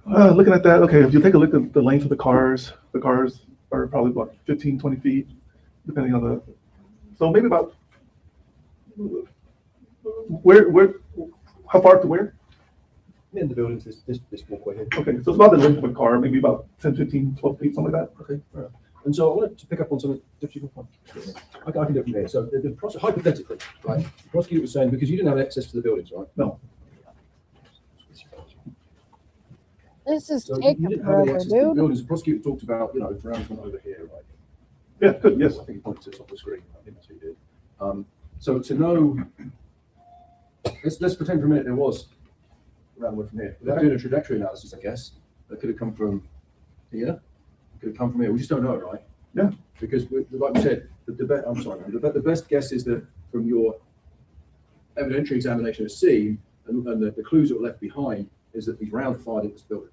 looking at that, okay, if you take a look at the length of the cars are probably about 15, 20 feet, depending on so maybe about, how far to where? In the building, this walkway here. Okay, so it's about the length of a car, maybe about 10, 15, 12 feet, something like that. Okay, all right. And so I wanted to pick up on something that you can find. I can do it from here. So hypothetically, right, the prosecutor was saying, because you didn't have access to the buildings, right? No. This is So you taking didn't have any forever, access to the dude. buildings. The prosecutor talked about, if rounds went over here, right? Yeah, good, yes. I think he pointed to the top of the screen. I think that's what he did. So to know, let's pretend for a minute there was around the way from here. Without doing a trajectory analysis, I guess, that could have come from here, could have come from here. We just don't know, right? Yeah. Because like we said, the best guess is that from your evidentiary examination of scene and the clues that were left behind is that these rounds fired into this building.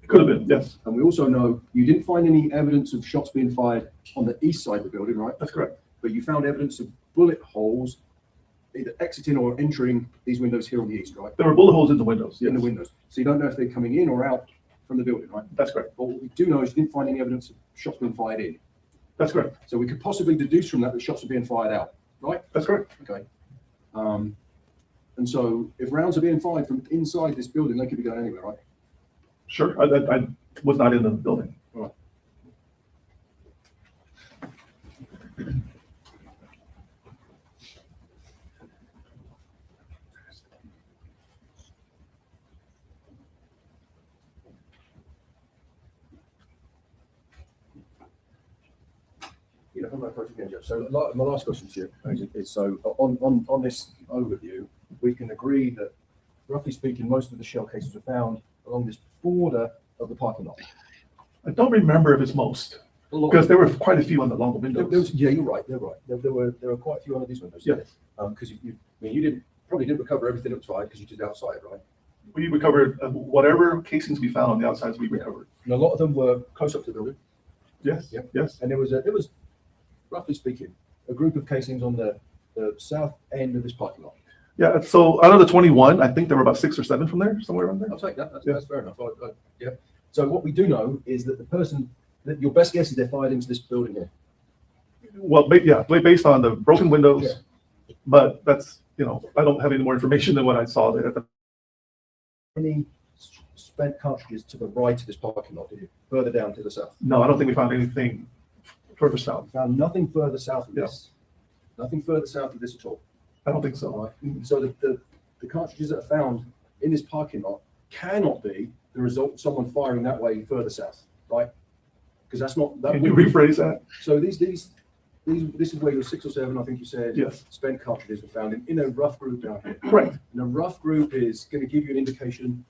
It could have been, yes. And we also know you didn't find any evidence of shots being fired on the east side of the building, right? That's correct. But you found evidence of bullet holes either exiting or entering these windows here on the east, right? There were bullet holes in the windows, yes. In the windows. So you don't know if they're coming in or out from the building, right? That's correct. But what we do know is you didn't find any evidence of shots being fired in. That's correct. So we could possibly deduce from that that shots are being fired out, right? That's correct. Okay. And so if rounds are being fired from inside this building, they could be going anywhere, right? Sure, I was not in the building. All right. My approach again, Jeff. So my last question to you is, so on this overview, we can agree that, roughly speaking, most of the shell cases were found along this border of the parking lot. I don't remember if it's most, because there were quite a few on the long windows. Yeah, you're right. There were quite a few under these windows. Yeah. Because you probably didn't recover everything that was fired because you did outside, right? We recovered whatever casings we found on the outsides. We recovered. And a lot of them were close up to the building. Yes, Yep. yes. And there was, roughly speaking, a group of casings on the south end of this parking lot. Yeah, so out of the 21, I think there were about 6 or 7 from there, somewhere around there. I'll take that. That's, Yeah. that's fair enough. Yeah. So what we do know is that the person, that your best guess is they're fired into this building here. Well, based on the broken windows, but that's, I don't have any more information than what I saw there. Any spent cartridges to the right of this parking lot, did you? Further down to the south? No, I don't think we found anything further south. Found nothing further south of this. Nothing further south of this at all. I don't think so. All right. So the cartridges that are found in this parking lot cannot be the result of someone firing that way further south, right? Because that's not. Can you rephrase that? So this is where your 6 or 7, I think you said, Yes. spent cartridges were found in a rough group down here. Correct. And a rough group is going to give you an indication,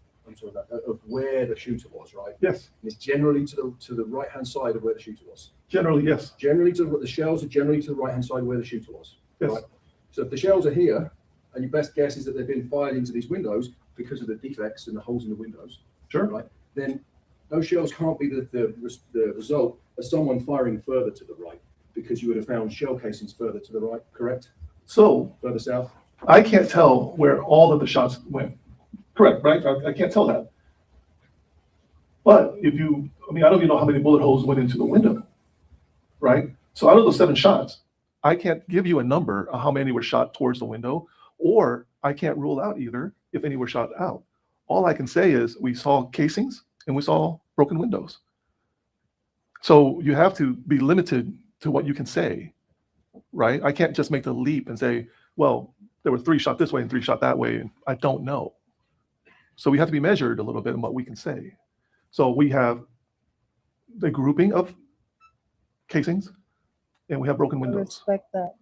of where the shooter was, right? Yes. And it's generally to the right hand side of where the shooter was. Generally, yes. Generally the shells are generally to the right hand side where the shooter was. Yes. Right? So if the shells are here, and your best guess is that they've been fired into these windows because of the defects and the holes in the windows. Sure. Right. Then those shells can't be the result of someone firing further to the right, because you would have found shell casings further to the right, correct? So Further south. I can't tell where all of the shots went. Correct, right? I can't tell that. But I don't even know how many bullet holes went into the window, right? So out of those 7 shots, I can't give you a number of how many were shot towards the window, or I can't rule out either if any were shot out. All I can say is we saw casings and we saw broken windows. So you have to be limited to what you can say, right? I can't just make the leap and say, well, there were 3 shot this way and 3 shot that way, and I don't know. So we have to be measured a little bit in what we can say. So we have the grouping of casings, and we have broken I windows. respect that.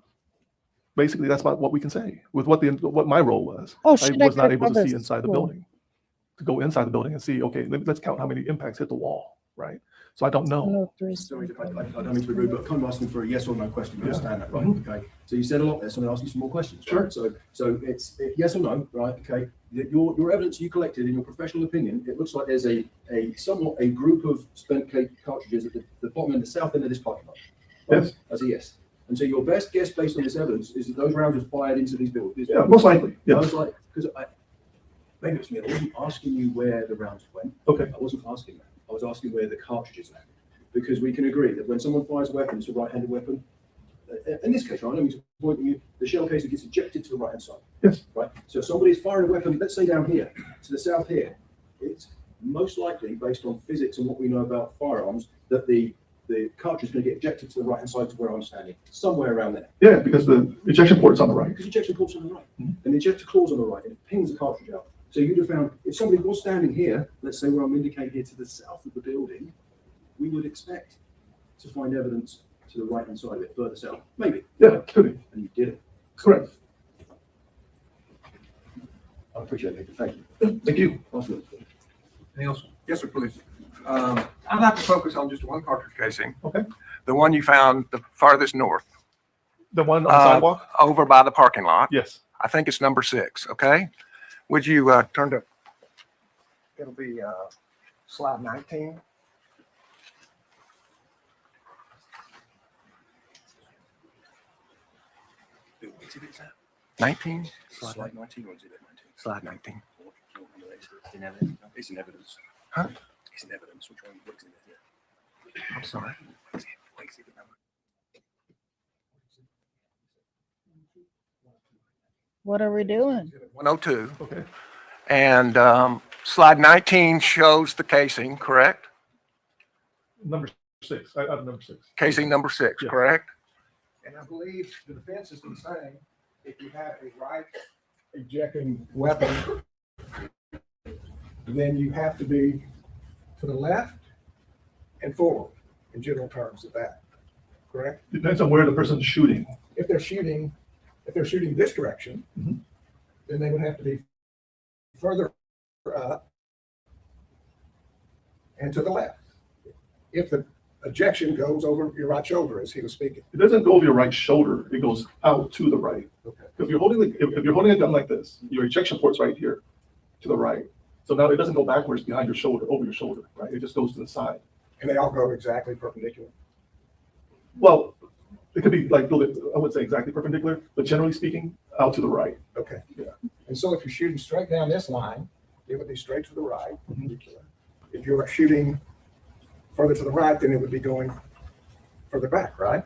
Basically, that's about what we can say with what my role was. Oh, I shit, was I not got able to others. see inside the Cool. building. To go inside the building and see, okay, let's count how many impacts hit the wall, right? So I don't know. No, 3. Sorry, I don't mean to be rude, but I'm kind of asking for a yes or no question. You Yeah. understand that, right? Mhm. Okay. So you said a lot there, so I'm going to ask you some more questions. Sure. Right? So it's yes or no, right? Okay. Your evidence you collected, in your professional opinion, it looks like there's a group of spent cartridges at the bottom end, the south end of this parking lot. Right? Yes. That's a yes. And so your best guess based on this evidence is that those rounds were fired into these buildings. Yeah, most likely. I Yeah. was like, because maybe it's me. I wasn't asking you where the rounds went. Okay. I wasn't asking that. I was asking where the cartridges landed. Because we can agree that when someone fires a weapon, it's a right-handed weapon. In this case, right, I don't mean to point you, the shell casing gets ejected to the right-hand side. Yes. Right. So if somebody's firing a weapon, let's say down here, to the south here, it's most likely, based on physics and what we know about firearms, that the cartridge is going to get ejected to the right-hand side to where I'm standing, somewhere around there. Yeah, because the ejection port's on the right. Because the ejection port's on the right, Mhm. and the ejector claw's on the right, and it pings the cartridge out. So you'd have found, if somebody was standing here, let's say where I'm indicating here to the south of the building, we would expect to find evidence to the right-hand side of it, further south, maybe. Yeah, could be. And you did it. Correct. I appreciate it. Thank you. Thank you. Awesome. Anything else? Yes, sir, please. I'd like to focus on just one cartridge casing. Okay. The one you found the farthest north, The one on the sidewalk? over by the parking lot. Yes. I think it's number 6, okay? Would you turn to, it'll be slide 19. What exhibit is that? 19? Slide 19 or exhibit 19? Slide 19. It's in evidence. It's in evidence. Huh? It's in evidence. Which one? What exhibit is it? I'm sorry. What exhibit number? What are we doing? 102. Okay. And slide 19 shows the casing, correct? Number 6. I have number 6. Casing number 6, Yeah. correct? And I believe the defense has been saying, if you have a right ejecting weapon, then you have to be to the left and forward, in general terms of that, correct? Depends on where the person's shooting. If they're shooting this direction, Mhm. then they would have to be further up and to the left. If the ejection goes over your right shoulder, as he was speaking. It doesn't go over your right shoulder. It goes out to the right. Okay. If you're holding a gun like this, your ejection port's right here to the right. So now it doesn't go backwards behind your shoulder, over your shoulder, right? It just goes to the side. And they all go exactly perpendicular. Well, it could be like a little bit, I wouldn't say exactly perpendicular, but generally speaking, out to the right. Okay. Yeah. And so if you're shooting straight down this line, it would be straight to the right. Mhm. If you were shooting further to the right, then it would be going further back, right?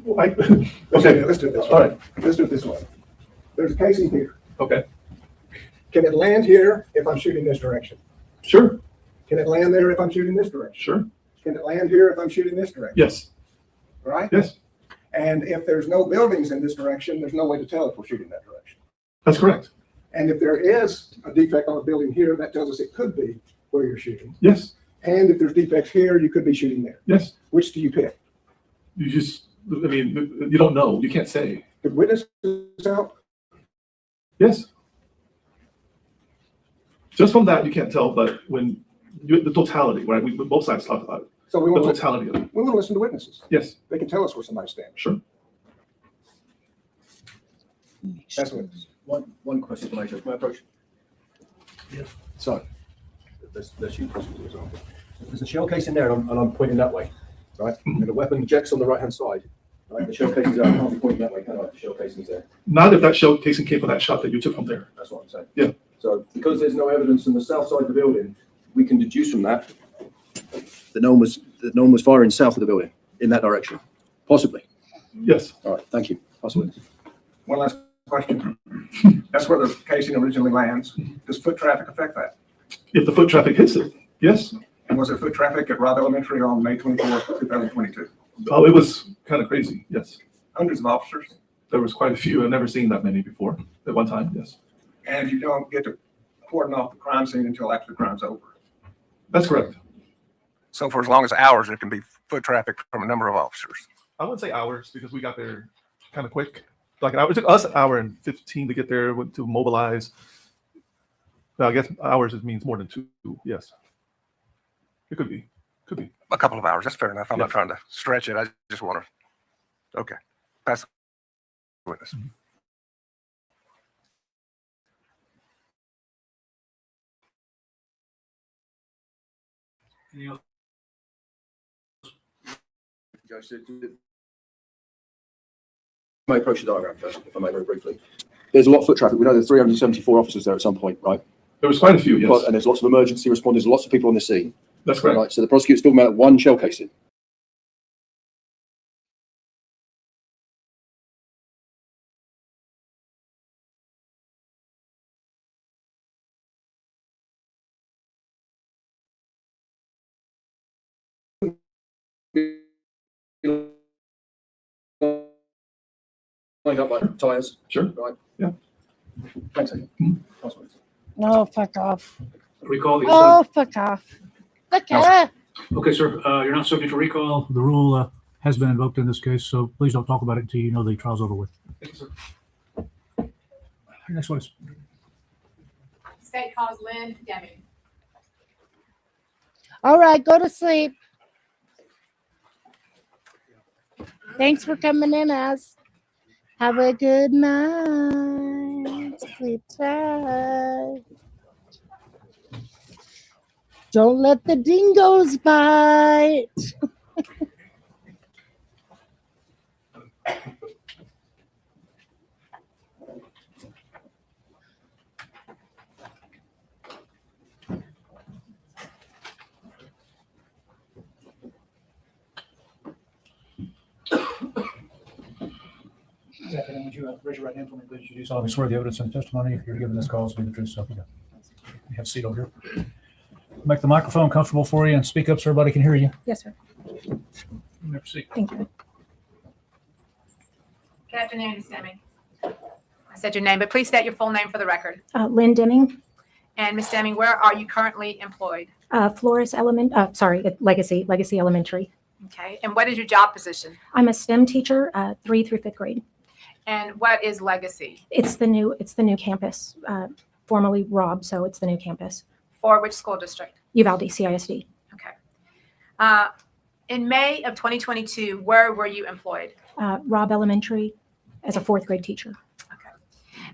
Okay. Let's do it this way. All right. Let's do it this way. There's a casing here. Okay. Can it land here if I'm shooting this direction? Sure. Can it land there if I'm shooting this direction? Sure. Can it land here if I'm shooting this direction? Yes. Right? Yes. And if there's no buildings in this direction, there's no way to tell if we're shooting that direction. That's correct. And if there is a defect on a building here, that tells us it could be where you're shooting. Yes. And if there's defects here, you could be shooting there. Yes. Which do you pick? You just, I mean, you don't know. You can't say. Did witnesses help? Yes. Just from that, you can't tell, but when the totality, right? We both sides talked about it. So we The want totality of it. we want to listen to witnesses. Yes. They can tell us where somebody's standing. Sure. That's witness. One question, can I just, may I approach? Yes. So, there's you, for example. There's a shell case in there, and I'm pointing that way, right? And the weapon ejects on the right-hand side. Right, the shell casing's there, I can't be pointing that way, can I? The shell casing's there. Not if that shell casing came from that shot that you took from there. That's what I'm saying. Yeah. So, because there's no evidence on the south side of the building, we can deduce from that that no one was firing south of the building in that direction, possibly. Yes. All right, thank you. Pass the witness. One last question. That's where the casing originally lands. Does foot traffic affect that? If the foot traffic hits it, yes. And was there foot traffic at Robb Elementary on May 24th, 2022? Oh, it was kind of crazy. Yes. Hundreds of officers. There was quite a few. I've never seen that many before at one time. Yes. And you don't get to cordon off the crime scene until after the crime's over. That's correct. So for as long as hours, there can be foot traffic from a number of officers. I wouldn't say hours because we got there kind of quick. Like an hour. It took us an hour and 15 to get there to mobilize. Now, I guess hours means more than 2. Yes. It could be. Could be. A couple of hours. That's fair enough. I'm not trying to stretch it. I just want to. Okay. Pass the witness. Any other- Judge, may approach the diagram, Judge, if I may, very briefly. There's a lot of foot traffic. We know there's 374 officers there at some point, right? There was quite a few, yes. And there's lots of emergency responders, lots of people on the scene. That's correct. Right, so the prosecutor's talking about one shell casing. Lined up like tires. Sure. Right. Yeah. Thanks, Adrian. Pass the witness. Oh, fuck off. Recall the. Oh, fuck off. Fuck off. Okay, sir, you're not subject to recall. The rule has been invoked in this case, so please don't talk about it until you know the trial's over with. Thank you, sir. Next one is. State calls Lynn Deming. All right, go to sleep. Thanks for coming in, Az. Have a good night. Sleep tight. Don't let the dingoes bite. Would you raise your right hand for me, please? You do solemnly swear the evidence and testimony you're giving this call to be the truth, so help you God. You have a seat over here. Make the microphone comfortable for you and speak up so everybody can hear you. Yes, sir. You may proceed. Thank you. Good afternoon, Ms. Deming. I said your name, but please state your full name for the record. Lynn Deming, And Ms. Deming, where are you currently employed? Legacy Elementary. Okay, and what is your job position? I'm a STEM teacher, 3 through 5th grade. And what is Legacy? It's the new campus, formerly Robb, so it's the new campus. For which school district? Uvalde, CISD. Okay. In May of 2022, where were you employed? Robb Elementary as a 4th grade teacher.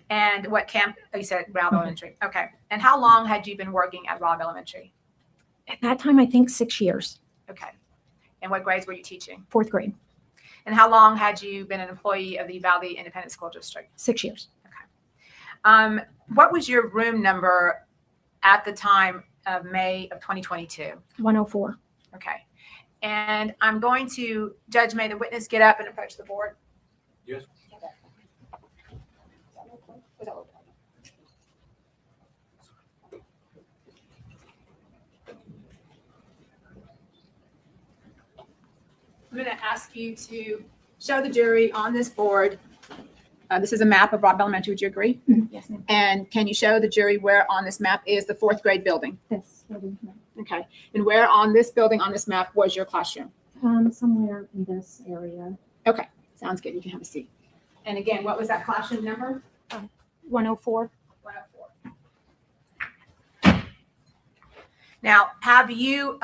And what camp? Oh, you said Robb Elementary. Okay. And how long had you been working at Robb Elementary? At that time, I think 6 years, Okay. And what grades were you teaching? 4th grade, And how long had you been an employee of the Uvalde Independent School District? 6 years. What was your room number at the time of May of 2022? 104. Okay. And I'm going to, Judge, may the witness get up and approach the board? Yes. I'm going to ask you to show the jury on this board. This is a map of Robb Elementary. Would you agree? Yes, ma'am. And can you show the jury where on this map is the 4th grade building? Yes. Okay. And where on this building on this map was your classroom? Somewhere in this area. Okay. Sounds good. You can have a seat. And again, what was that classroom number? 104. 104. Now, have you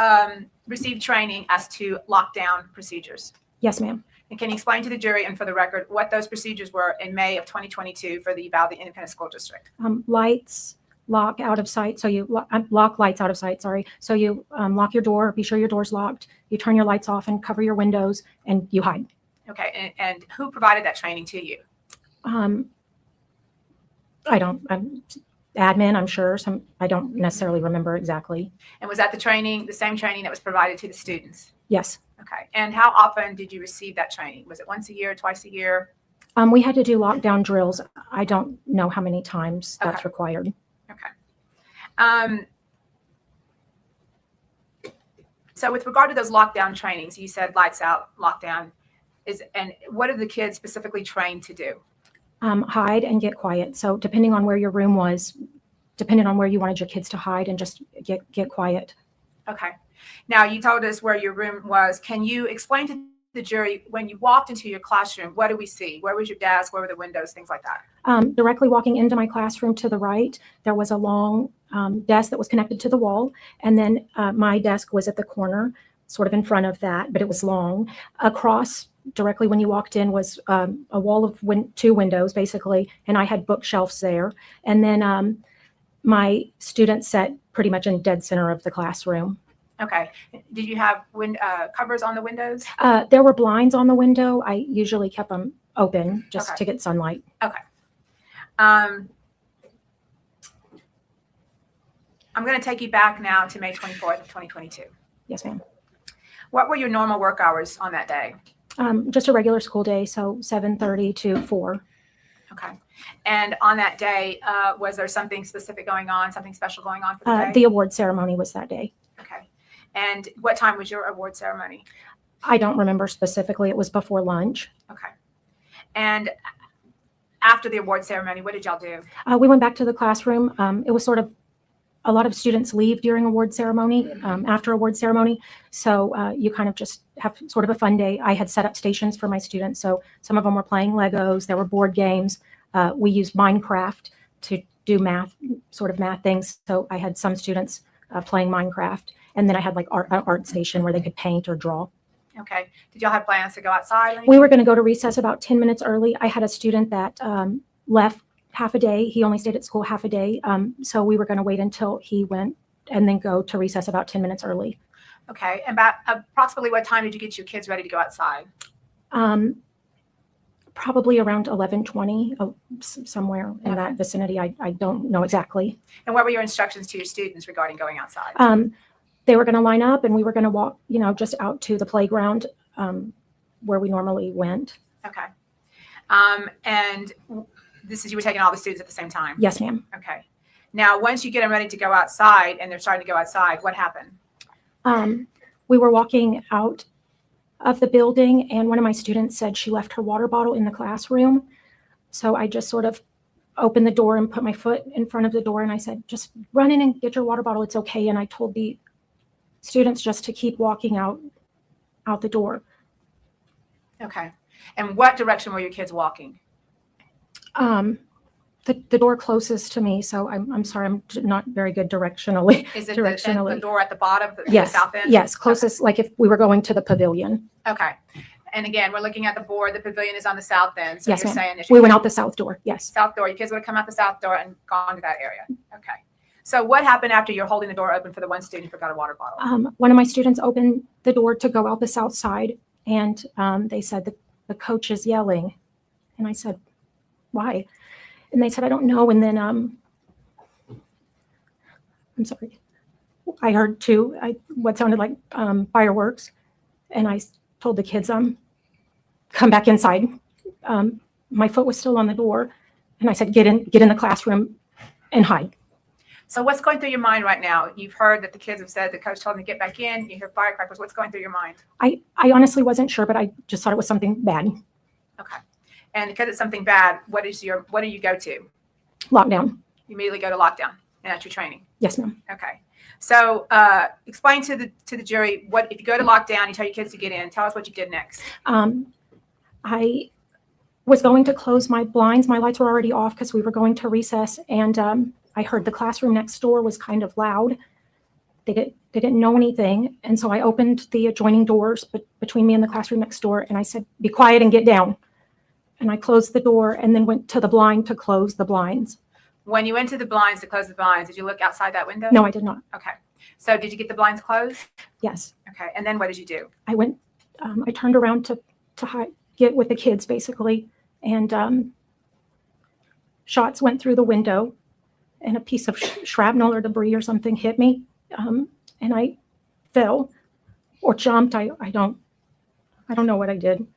received training as to lockdown procedures? Yes, ma'am. And can you explain to the jury and for the record what those procedures were in May of 2022 for the Uvalde Independent School District? Lights lock out of sight. So you lock lights out of sight. Sorry. So you lock your door. Be sure your door's locked. You turn your lights off and cover your windows, and you hide. Okay. And who provided that training to you? I don't. I'm admin. I'm sure. I don't necessarily remember exactly. And was that the same training that was provided to the students? Yes. Okay. And how often did you receive that training? Was it once a year, twice a year? We had to do lockdown drills. I don't know how many times that's required. Okay. So with regard to those lockdown trainings, you said lights out, lockdown, and what are the kids specifically trained to do? Hide and get quiet. So depending on where your room was, depending on where you wanted your kids to hide and just get quiet. Okay. Now you told us where your room was. Can you explain to the jury when you walked into your classroom, what do we see? Where was your desk? Where were the windows? Things like that. Directly walking into my classroom to the right, there was a long desk that was connected to the wall. And then my desk was at the corner, sort of in front of that, but it was long. Across directly when you walked in was a wall of 2 windows, basically, and I had bookshelves there. And then my students sat pretty much in dead center of the classroom. Okay. Did you have covers on the windows? There were blinds on the window. I usually kept them open just to get sunlight. Okay. I'm going to take you back now to May 24th, 2022. Yes, ma'am. What were your normal work hours on that day? Just a regular school day, so 7:30 to 4. Okay. And on that day, was there something specific going on, something special going on for the day? The award ceremony was that day. Okay. And what time was your award ceremony? I don't remember specifically. It was before lunch. Okay. And after the award ceremony, what did y'all do? We went back to the classroom. It was sort of a lot of students leave during award ceremony, after award ceremony. So you kind of just have sort of a fun day. I had set up stations for my students. So some of them were playing Legos. There were board games. We used Minecraft to do math things. So I had some students playing Minecraft. And then I had like art station where they could paint or draw. Okay. Did y'all have plans to go outside? We were going to go to recess about 10 minutes early. I had a student that left half a day. He only stayed at school half a day. So we were going to wait until he went and then go to recess about 10 minutes early. Okay. And about approximately what time did you get your kids ready to go outside? Probably around 11:20, somewhere in that vicinity. I don't know exactly. And what were your instructions to your students regarding going outside? They were going to line up and we were going to walk, just out to the playground where we normally went. Okay. And you were taking all the students at the same time? Yes, ma'am. Okay. Now, once you get them ready to go outside and they're starting to go outside, what happened? We were walking out of the building and one of my students said she left her water bottle in the classroom. So I just sort of opened the door and put my foot in front of the door and I said, just run in and get your water bottle. It's okay. And I told the students just to keep walking out the door. Okay. And what direction were your kids walking? The door closest to me. So I'm sorry, I'm not very good directionally. Is it directionally. the door at the bottom, Yes. the south end? Yes, closest, like if we were going to the pavilion. Okay. And again, we're looking at the board. The pavilion is on the south end. So Yes, you're ma'am. saying that We went out the south door. Yes. South door. Your kids would have come out the south door and gone to that area. Okay. So what happened after you're holding the door open for the one student who forgot a water bottle? One of my students opened the door to go out the south side, and they said that the coach is yelling. And I said, why? And they said, I don't know. And then, I'm sorry, I heard what sounded like fireworks. And I told the kids, come back inside. My foot was still on the door. And I said, get in the classroom and hide. So what's going through your mind right now? You've heard that the kids have said the coach told them to get back in. You hear firecrackers. What's going through your mind? I honestly wasn't sure, but I just thought it was something bad. Okay. And because it's something bad, what do you go to? Lockdown. You immediately go to lockdown, and that's your training. Yes, ma'am. Okay. So explain to the jury what if you go to lockdown, you tell your kids to get in. Tell us what you did next. I was going to close my blinds. My lights were already off because we were going to recess, and I heard the classroom next door was kind of loud. They didn't know anything, and so I opened the adjoining doors between me and the classroom next door, and I said, "Be quiet and get down." And I closed the door and then went to the blind to close the blinds. When you went to the blinds to close the blinds, did you look outside that window? No, I did not. Okay. So did you get the blinds closed? Yes. Okay. And then what did you do? I went. I turned around to get with the kids basically, and shots went through the window, and a piece of shrapnel or debris or something hit me, and I fell or jumped. I don't know what I did.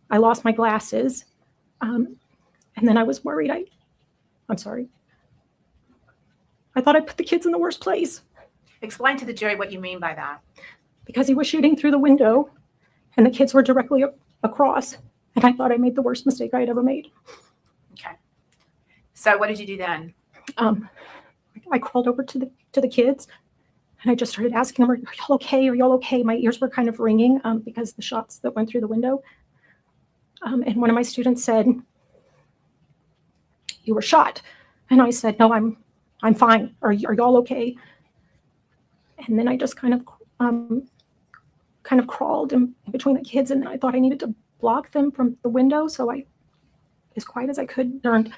I lost my glasses, and then I was worried. I'm sorry. I thought I put the kids in the worst place. Explain to the jury what you mean by that. Because he was shooting through the window, and the kids were directly across, and I thought I made the worst mistake I had ever made. Okay. So what did you do then? I crawled over to the kids, and I just started asking them, "Are y'all okay? Are y'all okay?" My ears were kind of ringing because the shots that went through the window. And one of my students said, "You were shot," and I said, "No, I'm fine. Are y'all okay?" And then I just kind of crawled in between the kids, and I thought I needed to block them from the window, so I, as quiet as I could, turned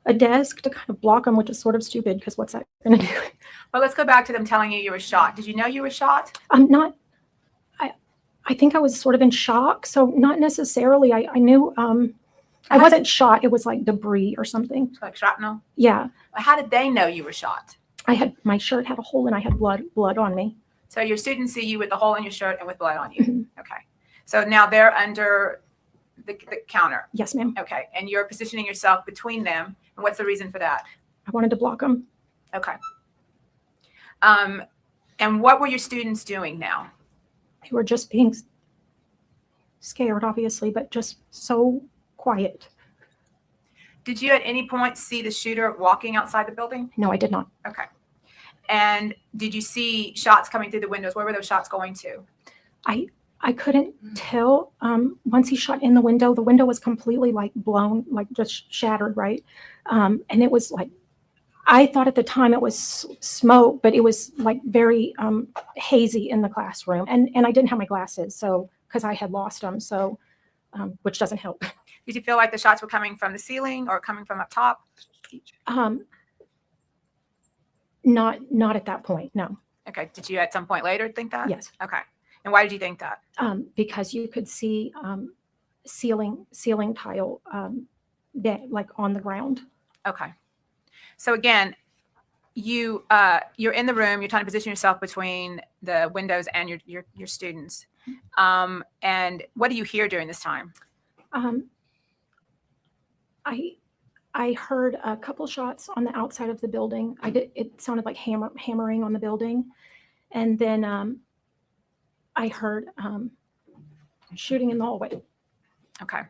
a desk to kind of block them, which is sort of stupid because what's that going to do? Well, let's go back to them telling you were shot. Did you know you were shot? I think I was sort of in shock, so not necessarily. I knew I wasn't shot. It was like debris or something. Like shrapnel? Yeah. How did they know you were shot? My shirt had a hole and I had blood on me. So your students see you with the hole in your shirt and with blood on you. Mm-hmm. Okay. So now they're under the counter. Yes, ma'am. Okay. And you're positioning yourself between them. And what's the reason for that? I wanted to block them. Okay. And what were your students doing now? They were just being scared, obviously, but just so quiet. Did you at any point see the shooter walking outside the building? No, I did not. Okay. And did you see shots coming through the windows? Where were those shots going to? I couldn't tell. Once he shot in the window was completely like blown, like just shattered, right? And it was like, I thought at the time it was smoke, but it was like very hazy in the classroom. And I didn't have my glasses, so because I had lost them, so which doesn't help. Did you feel like the shots were coming from the ceiling or coming from up top? Not at that point, no. Okay. Did you at some point later think that? Yes. Okay. And why did you think that? Because you could see ceiling tile like on the ground. Okay. So again, you're in the room. You're trying to position yourself between the windows and your students. And what do you hear during this time? I heard a couple shots on the outside of the building. It sounded like hammering on the building, and then I heard shooting in the hallway. Okay.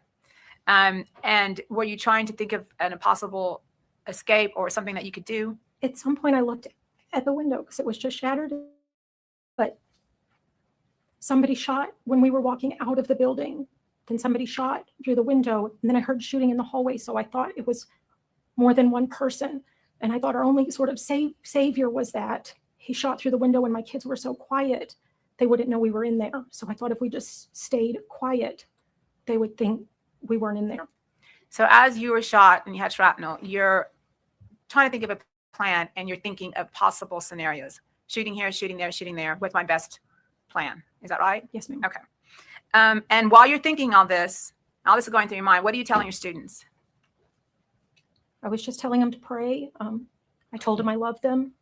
And were you trying to think of a possible escape or something that you could do? At some point I looked at the window because it was just shattered, but somebody shot when we were walking out of the building. Then somebody shot through the window, and then I heard shooting in the hallway. So I thought it was more than one person. And I thought our only sort of savior was that he shot through the window and my kids were so quiet, they wouldn't know we were in there. So I thought if we just stayed quiet, they would think we weren't in there. So as you were shot and you had shrapnel, you're trying to think of a plan and you're thinking of possible scenarios. Shooting here, shooting there, shooting there. What's my best plan? Is that right? Yes, ma'am. Okay. And while you're thinking all this is going through your mind, what are you telling your students? I was just telling them to pray. I told them I loved them.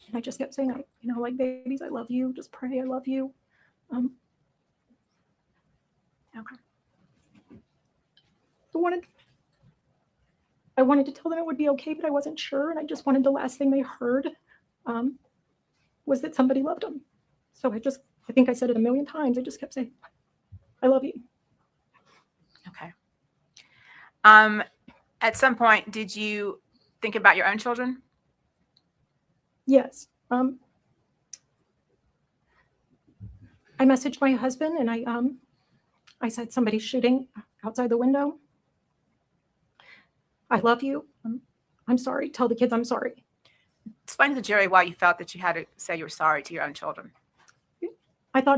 And I just kept saying, like, babies, I love you. Just pray, I love you. Okay. I wanted to tell them it would be okay, but I wasn't sure. And I just wanted the last thing they heard was that somebody loved them. So I think I said it a million times. I just kept saying, I love you. Okay. At some point, did you think about your own children? Yes. I messaged my husband and I said, somebody's shooting outside the window. I love you. I'm sorry. Tell the kids I'm sorry. Explain to the jury why you felt that you had to say you were sorry to your own children. I thought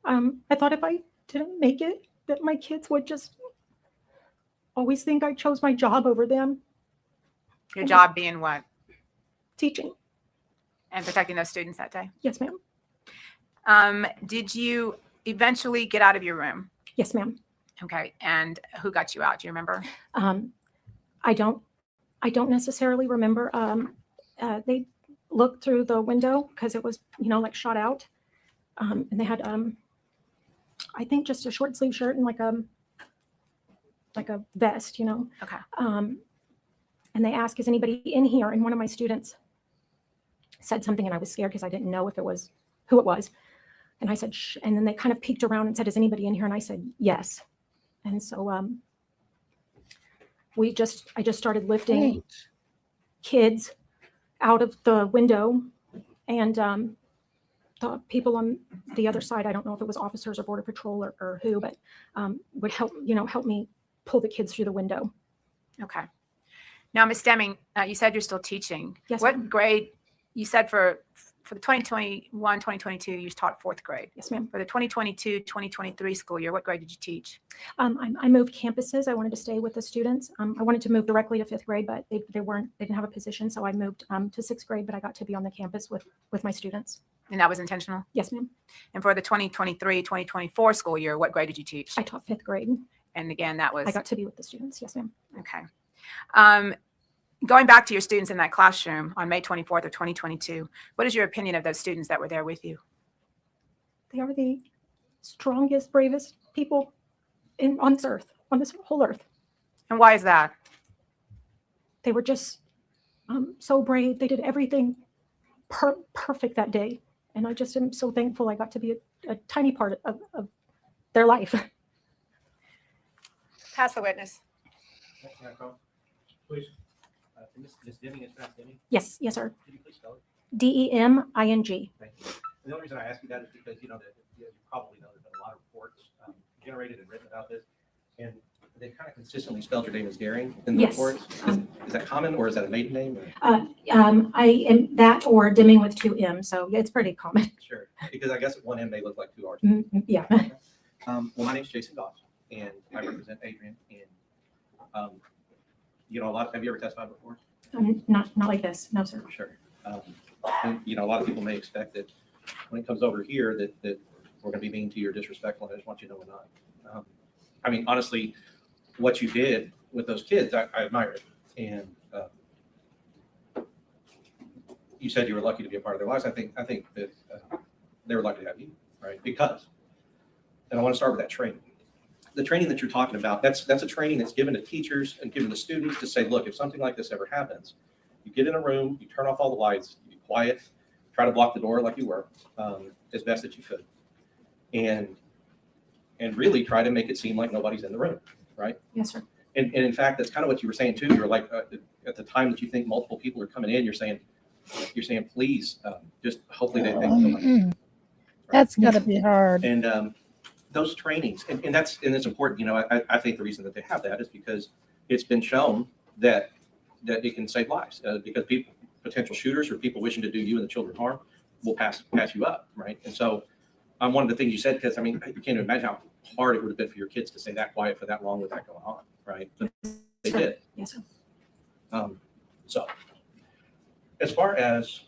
if I didn't make it, that my kids would just always think I chose my job over them. Your job being what? Teaching. And protecting those students that day? Yes, ma'am. Did you eventually get out of your room? Yes, ma'am. Okay. And who got you out? Do you remember? I don't necessarily remember. They looked through the window because it was, like shot out. And they had, I think just a short sleeve shirt and like a vest, Okay. And they asked, is anybody in here? And one of my students said something and I was scared because I didn't know if it was who it was. And I said, shh. And then they kind of peeked around and said, is anybody in here? And I said, yes. And so I just started lifting kids out of the window, and the people on the other side, I don't know if it was officers or Border Patrol or who, but would help me pull the kids through the window. Okay. Now, Ms. Deming, you said you're still teaching. Yes, what ma'am. grade? You said for the 2021, 2022, you taught 4th grade. Yes, ma'am. For the 2022, 2023 school year, what grade did you teach? I moved campuses. I wanted to stay with the students. I wanted to move directly to 5th grade, but they didn't have a position. So I moved to 6th grade, but I got to be on the campus with my students. And that was intentional? Yes, ma'am. And for the 2023, 2024 school year, what grade did you teach? I taught 5th grade. And again, that was? I got to be with the students. Yes, ma'am. Okay. Going back to your students in that classroom on May 24th of 2022, what is your opinion of those students that were there with you? They are the strongest, bravest people on this earth, on this whole earth. And why is that? They were just so brave. They did everything perfect that day. And I just am so thankful I got to be a tiny part of their life. Pass the witness. Can I call? Please. Ms. Deming, is that Deming? Yes, sir. Can you please spell it? Deming. Thank you. And the only reason I ask you that is because, you probably know there's been a lot of reports generated and written about this. And they kind of consistently spelled your name as Daring in the Yes. reports. Is that common or is that a maiden name? I am that or Deming with 2 M's. So it's pretty common. Sure. Because I guess one M may look like 2 R's. Yeah. Well, my name's Jason Goss and I represent Adrian. And, have you ever testified before? Not like this. No, sir. Sure. And, a lot of people may expect that when it comes over here that we're going to be mean to you or disrespectful. And I just want you to know we're not. Honestly, what you did with those kids, I admire it. And you said you were lucky to be a part of their lives. I think that they were lucky to have you, right? And I want to start with that training. The training that you're talking about, that's a training that's given to teachers and given to students to say, look, if something like this ever happens, you get in a room, you turn off all the lights, you be quiet, try to block the door like you were, as best that you could. And really try to make it seem like nobody's in the room, right? Yes, sir. And in fact, that's kind of what you were saying too. You're like, at the time that you think multiple people are coming in, you're saying, please, just hopefully they think nobody. Right? That's gotta be hard. And those trainings, and it's important. I think the reason that they have that is because it's been shown that it can save lives. Because potential shooters or people wishing to do you and the children harm will pass you up, right? And so, one of the things you said, because you can't imagine how hard it would have been for your kids to stay that quiet for that long with that going on, right? They Sure. did. Yes, sir. So as far as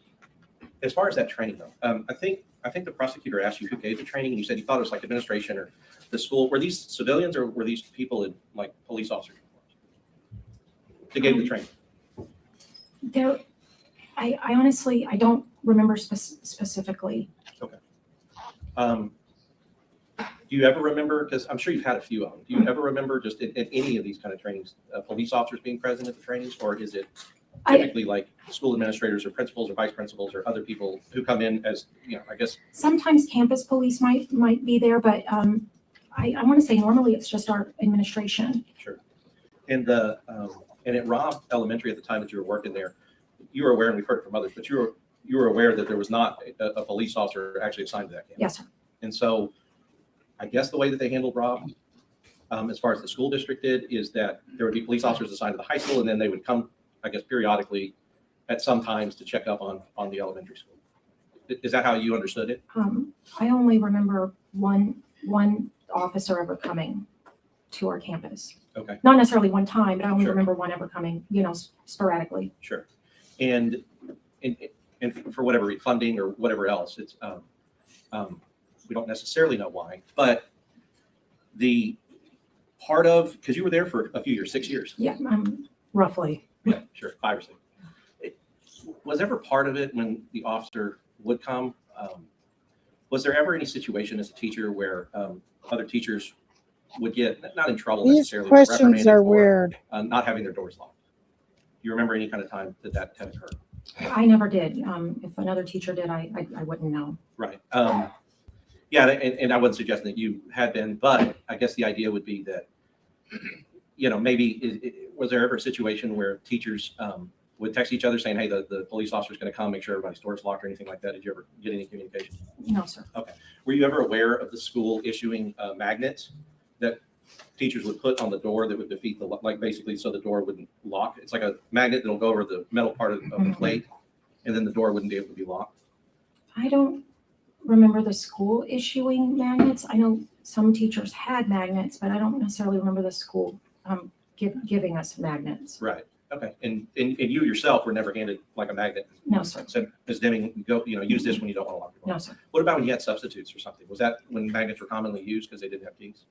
that training though, I think the prosecutor asked you who gave the training, and you said you thought it was like administration or the school. Were these civilians or were these people in like police officers that gave the training? There, I honestly, I don't remember specifically. Okay. Do you ever remember, because I'm sure you've had a few of them, do you ever remember just in any of these kind of trainings, police officers being present at the trainings, or is it typically like school administrators or principals or vice principals or other people who come in as, I guess? Sometimes campus police might be there, but I want to say normally it's just our administration. Sure. And at Robb Elementary at the time that you were working there, you were aware, and we've heard it from others, but you were aware that there was not a police officer actually assigned to that campus. Yes, sir. And so I guess the way that they handled Robb, as far as the school district did, is that there would be police officers assigned to the high school, and then they would come, I guess, periodically at some times to check up on the elementary school. Is that how you understood it? I only remember one officer ever coming to our campus. Okay. Not necessarily one time, but I only Sure. remember one ever coming, sporadically. Sure. And for whatever funding or whatever else, it's we don't necessarily know why, but the part of, because you were there for a few years, 6 years. Yeah, roughly. Yeah, sure, 5 or 6. Was ever part of it when the officer would come? Was there ever any situation as a teacher where other teachers would get not in trouble These necessarily, but questions reprimanded are for, weird. not having their doors locked? Do you remember any kind of time that had occurred? I never did. If another teacher did, I wouldn't know. Right. Yeah, and I wasn't suggesting that you had been, but I guess the idea would be that, maybe was there ever a situation where teachers would text each other saying, hey, the police officer's going to come, make sure everybody's door's locked or anything like that? Did you ever get any communication? No, sir. Okay. Were you ever aware of the school issuing magnets that teachers would put on the door that would defeat basically so the door wouldn't lock? It's like a magnet that'll go over the metal part of the plate, and then the door wouldn't be able to be locked. I don't remember the school issuing magnets. I know some teachers had magnets, but I don't necessarily remember the school giving us magnets. Right. Okay. And you yourself were never handed like a magnet? No, sir. Said, Ms. Deming, go, use this when you don't want to lock your door. No, sir. What about when you had substitutes or something? Was that when magnets were commonly used because they didn't have keys?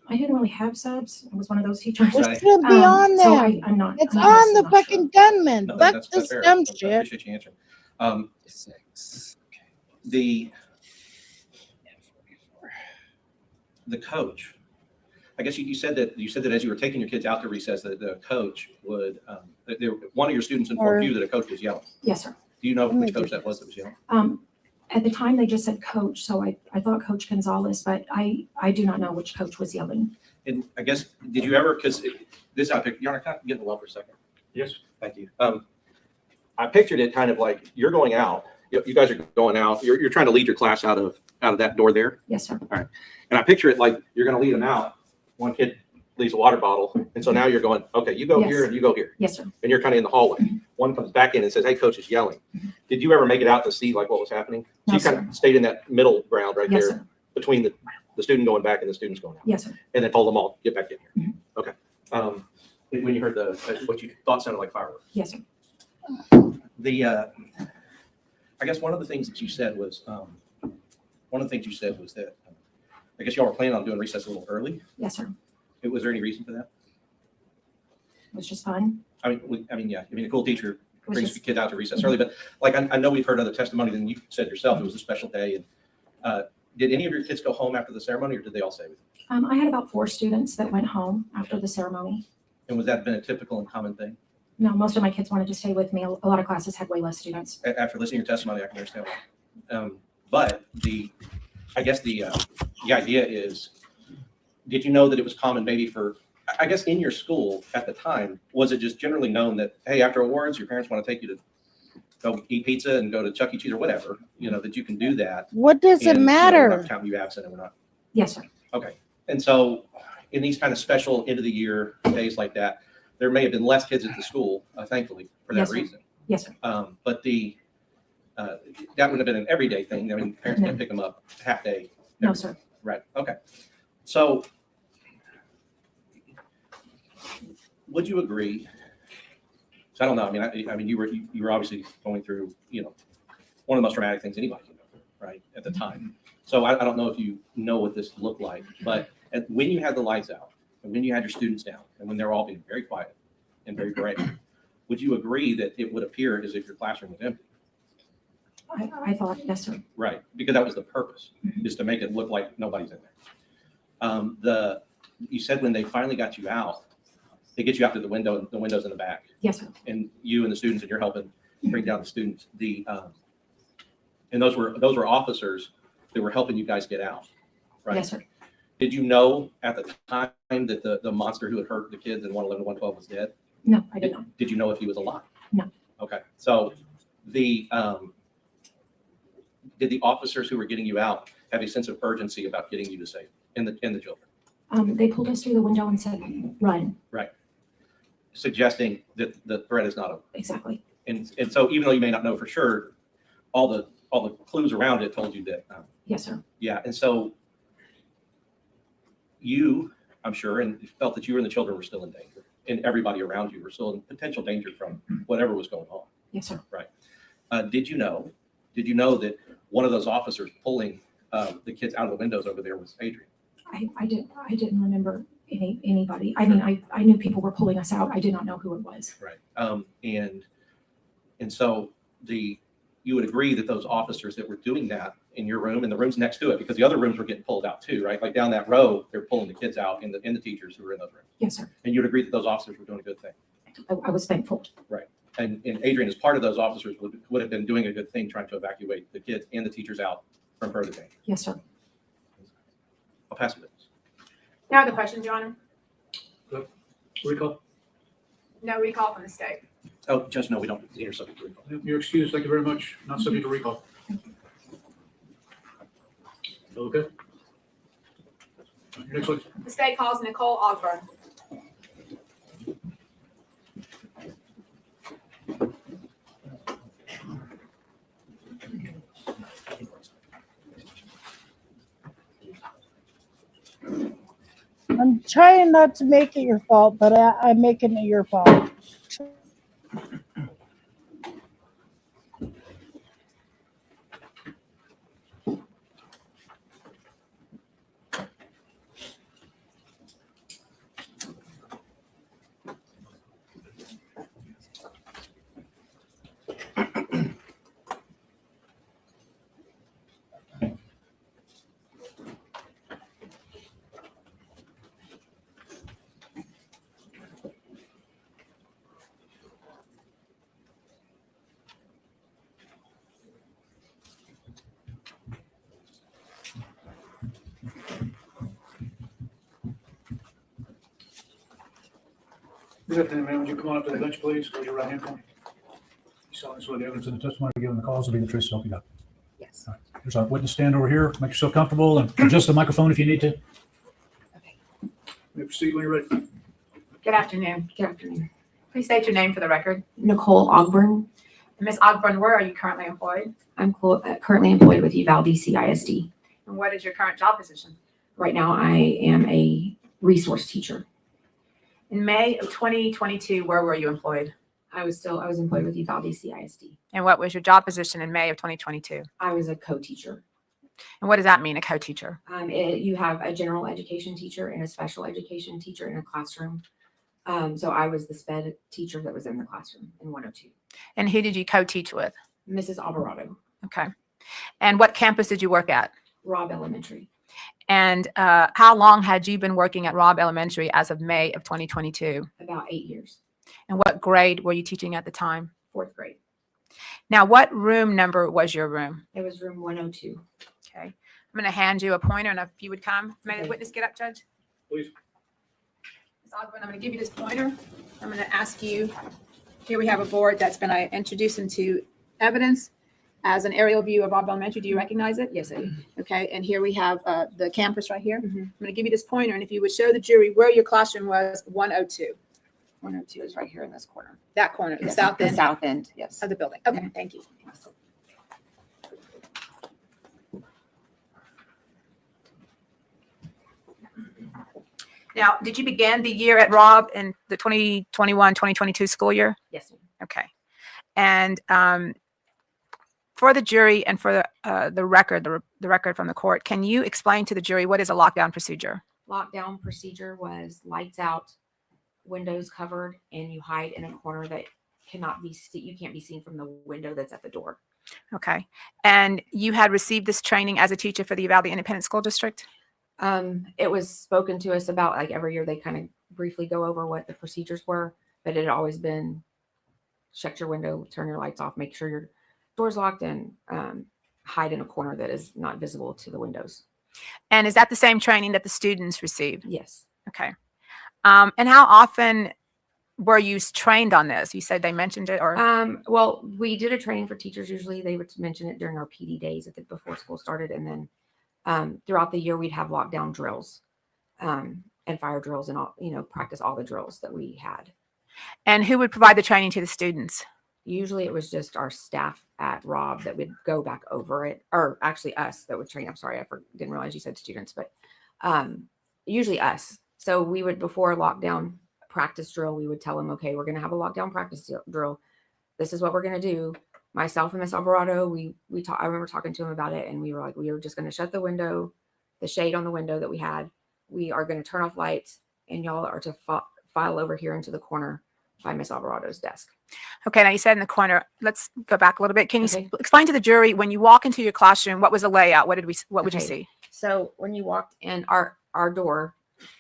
I didn't really have subs. I was one of those teachers. It should be on So them. I'm not. It's I'm on honestly the not sure. fucking gunman. No, Fuck that's this fair. dumb I shit. appreciate you answering. The coach, I guess you said that as you were taking your kids out to recess, that the coach would, one of your students informed you that a coach was yelling. Yes, sir. Do you know which coach that was yelling? At the time, they just said coach, so I thought Coach Gonzales, but I do not know which coach was yelling. And I guess, did you ever, because this I pictured, Yana, can I get in the well for a second? Yes. Thank you. I pictured it kind of like you're going out, you guys are going out, you're trying to lead your class out of that door there. Yes, sir. All right. And I picture it like you're going to lead them out. One kid leaves a water bottle. And so now you're going, okay, you go Yes. here and you go here. Yes, sir. And you're kind of in the hallway. One comes back in and says, hey, coach is yelling. Did you ever make it out to see like what was happening? So No, you kind of stayed in that middle ground right Yes, there sir. between the student going back and the students going out. Yes, sir. And then told them all, get back in here. Mhm. Okay. When you heard what you thought sounded like fireworks. Yes, sir. I guess one of the things that you said was that I guess y'all were planning on doing recess a little early. Yes, sir. Was there any reason for that? It was just fun. Yeah. A cool teacher was brings just- kids out to recess early, but like I know we've heard other testimony than you said yourself. It was a special day. And did any of your kids go home after the ceremony, or did they all stay with you? I had about 4 students that went home after the ceremony. And was that been a typical and common thing? No, most of my kids wanted to stay with me. A lot of classes had way less students. After listening to your testimony, I can understand why. But I guess the idea is, did you know that it was common maybe for, I guess in your school at the time, was it just generally known that, hey, after awards, your parents want to take you to go eat pizza and go to Chuck E. Cheese or whatever, that you can do that. What does it and, we're matter? not counting you absent and we're not. Yes, sir. Okay. And so in these kind of special end of the year days like that, there may have been less kids at the school, thankfully, for that Yes, sir. reason. Yes, sir. But that would have been an everyday thing. Parents No. can't pick them up half day. No, sir. Right. Okay. So would you agree? So I don't know. I mean, you were obviously going through, one of the most traumatic things anybody can go through, right, at the time. So I don't know if you know what this looked like, but when you had the lights out and when you had your students down and when they're all being very quiet and very brave, would you agree that it would appear as if your classroom was empty? I thought, yes, sir. Right, because that was the purpose, is to make it look like nobody's in there. You said when they finally got you out, they get you out to the windows in the back. Yes, sir. And you and the students, and you're helping bring down the students. And those were officers that were helping you guys get out, right? Yes, sir. Did you know at the time that the monster who had hurt the kids in 111 and 112 was dead? No, I did not. Did you know if he was alive? No. Okay, so did the officers who were getting you out have a sense of urgency about getting you to safety and the children? They pulled us through the window and said, run. Right. Suggesting that the threat is not over. Exactly. And so even though you may not know for sure, all the clues around it told you that. Yes, sir. Yeah. And so you, I'm sure, and felt that you and the children were still in danger, and everybody around you were still in potential danger from whatever was going on. Yes, sir. Right. Did you know that one of those officers pulling the kids out of the windows over there was Adrian? I didn't remember anybody. I mean, I knew people were pulling us out. I did not know who it was. Right. And so you would agree that those officers that were doing that in your room and the rooms next to it, because the other rooms were getting pulled out too, right? Like down that row, they're pulling the kids out and the teachers who were in those rooms. Yes, sir. And you'd agree that those officers were doing a good thing. I was thankful. Right. And Adrian, as part of those officers, would have been doing a good thing trying to evacuate the kids and the teachers out from further danger. Yes, sir. I'll pass it. No other questions, Your Honor? Recall? No recall from the state. Oh, Judge, no, we don't. You're subject to recall. You're excused. Thank you very much. Not subject to recall. Okay. Next one. The state calls Nicole Osborne. I'm trying not to make it your fault, but I'm making it your fault. Good afternoon, ma'am. Would you come on up to the bench, please? Raise your right hand for me. You solemnly swear the evidence in the testimony given the cause will be the truth, so help you God. Yes. All right. Here's our witness stand over here. Make yourself comfortable and adjust the microphone if you need to. Okay. You may proceed when you're ready. Good afternoon. Good afternoon. Please state your name for the record. Nicole Ogburn. Ms. Osborne, where are you currently employed? I'm currently employed with Uvalde CISD. And what is your current job position? Right now, I am a resource teacher. In May of 2022, where were you employed? I was employed with Uvalde CISD. And what was your job position in May of 2022? I was a co-teacher. And what does that mean, a co-teacher? You have a general education teacher and a special education teacher in a classroom. So I was the SPED teacher that was in the classroom in 102. And who did you co-teach with? Mrs. Alvarado. Okay. And what campus did you work at? Robb Elementary. And how long had you been working at Robb Elementary as of May of 2022? About 8 years. And what grade were you teaching at the time? 4th grade. Now, what room number was your room? It was room 102. Okay. I'm going to hand you a pointer, and if you would come. May the witness get up, Judge? Please. Ms. Ogburn, I'm going to give you this pointer. I'm going to ask you, here we have a board that's been introduced into evidence as an aerial view of Robb Elementary. Do you recognize it? Yes, I do. Okay, and here we have the campus right here. Mm-hmm. I'm going to give you this pointer, and if you would show the jury where your classroom was, 102. 102 is right here in this corner. That corner, the Yes, south the end south end, yes. of the building. Okay, thank you. Now, did you begin the year at Rob in the 2021-2022 school year? Yes, ma'am. Okay. And for the jury and for the record, the record from the court, can you explain to the jury what is a lockdown procedure? Lockdown procedure was lights out, windows covered, and you hide in a corner that cannot be you can't be seen from the window that's at the door. Okay. And you had received this training as a teacher for the Uvalde Independent School District? It was spoken to us about, like, every year they kind of briefly go over what the procedures were, but it had always been shut your window, turn your lights off, make sure your door's locked, and hide in a corner that is not visible to the windows. And is that the same training that the students received? Yes. Okay. And how often were you trained on this? You said they mentioned it, or? Well, we did a training for teachers. Usually they would mention it during our PD days before school started. And then throughout the year, we'd have lockdown drills and fire drills and all, practice all the drills that we had. And who would provide the training to the students? Usually it was just our staff at Rob that would go back over it, or actually us that would train. I'm sorry, didn't realize you said students, but usually us. So we would, before lockdown practice drill, we would tell them, okay, we're going to have a lockdown practice drill. This is what we're going to do. Myself and Miss Alvarado, I remember talking to him about it, and we were like, we were just going to shut the window, the shade on the window that we had. We are going to turn off lights, and y'all are to file over here into the corner by Miss Alvarado's desk. Okay, now you said in the corner. Let's go back a little bit. Can you explain to the jury, when you walk into your classroom, what was the layout? What would you see? So when you walked in our door,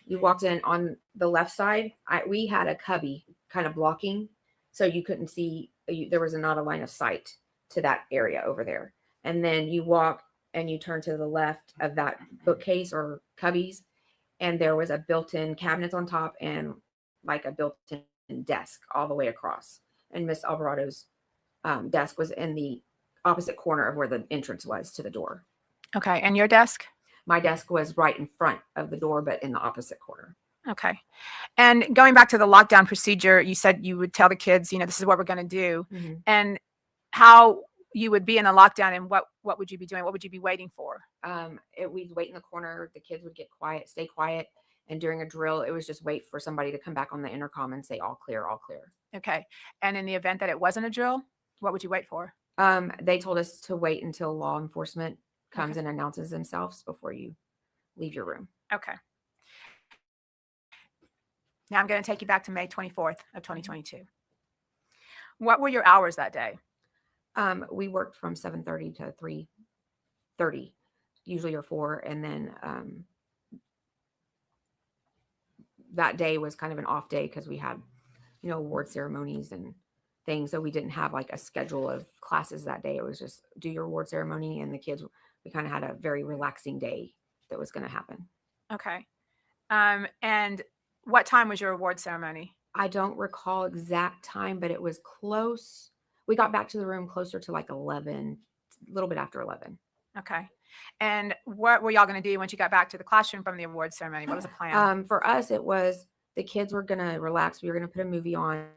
you walked in on the left side. We had a cubby kind of blocking, so you couldn't see. There was not a line of sight to that area over there. And then you walk and you turn to the left of that bookcase or cubbies, and there was a built-in cabinets on top and like a built-in desk all the way across. And Miss Alvarado's desk was in the opposite corner of where the entrance was to the door. Okay, and your desk? My desk was right in front of the door, but in the opposite corner. Okay. And going back to the lockdown procedure, you said you would tell the kids, this is what we're going to do. Mm-hmm. And how you would be in a lockdown, and what would you be doing? What would you be waiting for? We'd wait in the corner. The kids would get quiet, stay quiet. And during a drill, it was just wait for somebody to come back on the intercom and say, all clear, all clear. Okay. And in the event that it wasn't a drill, what would you wait for? They told us to wait until law enforcement comes and announces themselves before you leave your room. Okay. Now I'm going to take you back to May 24th of 2022. What were your hours that day? We worked from 7:30 to 3:30, usually, or 4. And then that day was kind of an off day because we had, award ceremonies and things. So we didn't have like a schedule of classes that day. It was just do your award ceremony, and the kids, we kind of had a very relaxing day that was going to happen. Okay. And what time was your award ceremony? I don't recall exact time, but it was close. We got back to the room closer to like 11, a little bit after 11. Okay. And what were y'all going to do once you got back to the classroom from the award ceremony? What was the plan? For us, it was the kids were going to relax. We were going to put a movie on.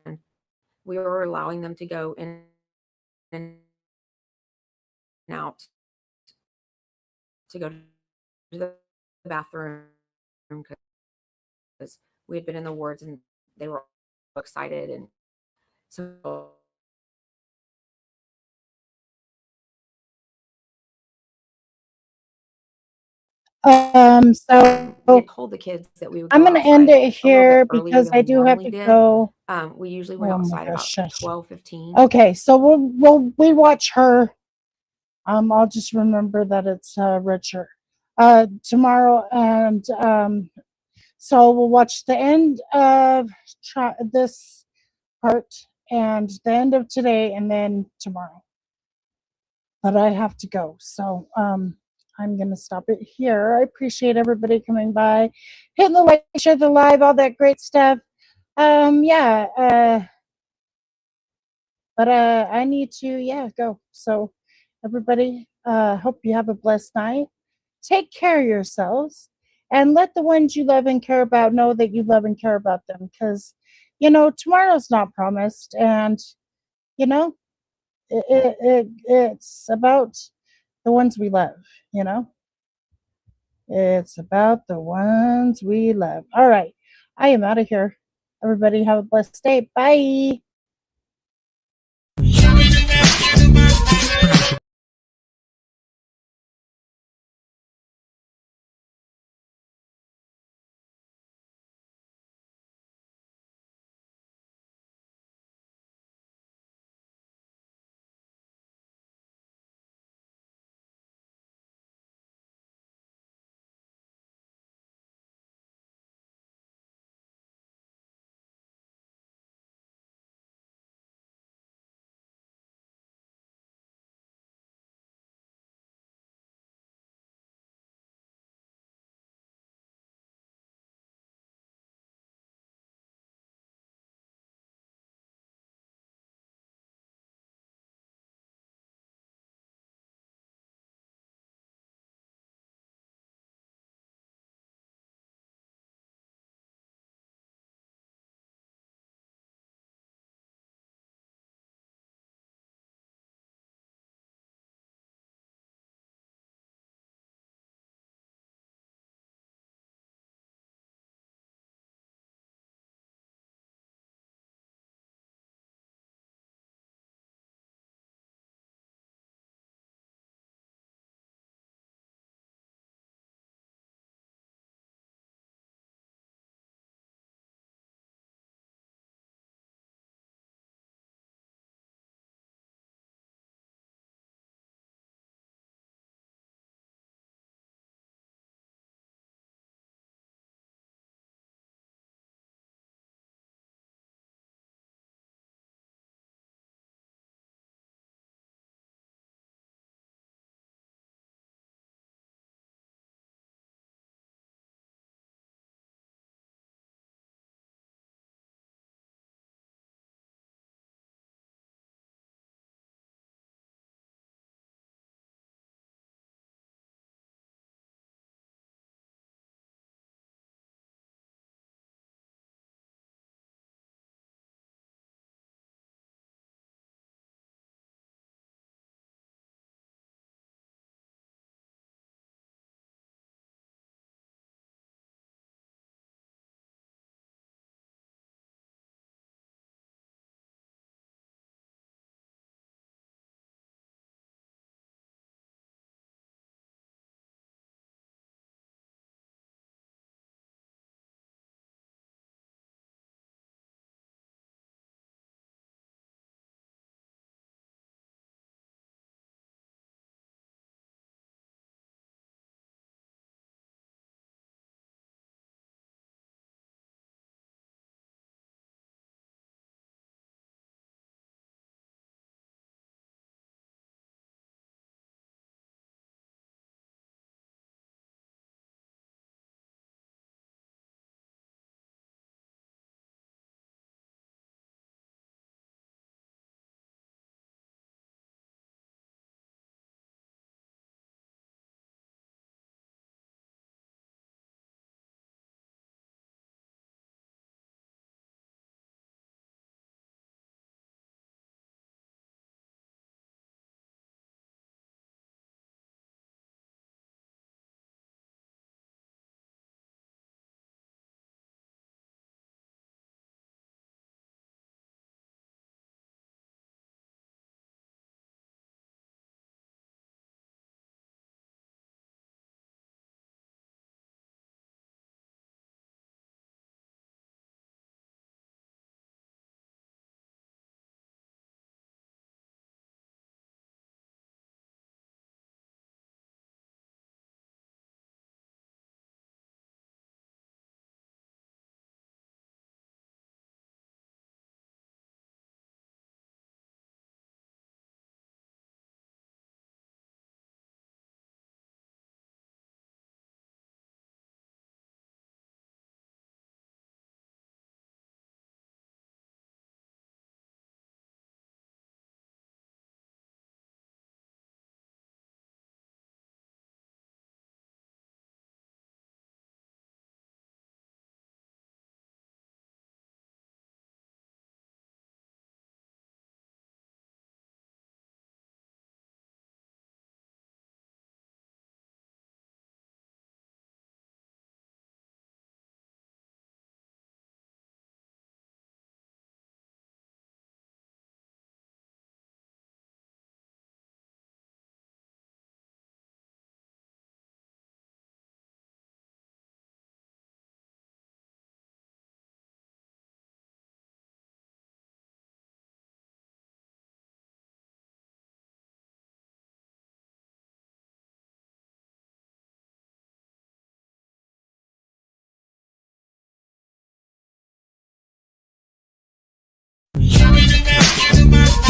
We were allowing them to go in and out to go to the bathroom because we had been in the wards and they were excited. And so So we had told the kids that we would I'm go going to end outside it a little here bit earlier because than I we do have normally to did. go. We usually went Oh my outside about gosh, shush. 12:15. Okay, so we'll watch her. I'll just remember that it's Richard tomorrow, and so we'll watch the end of this part and the end of today, and then tomorrow. But I have to go, so I'm gonna stop it here. I appreciate everybody coming by, hitting the like, share the live, all that great stuff. But I need to go. So everybody, hope you have a blessed night. Take care of yourselves, and let the ones you love and care about know that you love and care about them, because tomorrow's not promised, and it's about the ones we love. It's about the ones we love. All right. I am out of here. Everybody have a blessed day. Bye.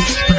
Thank you.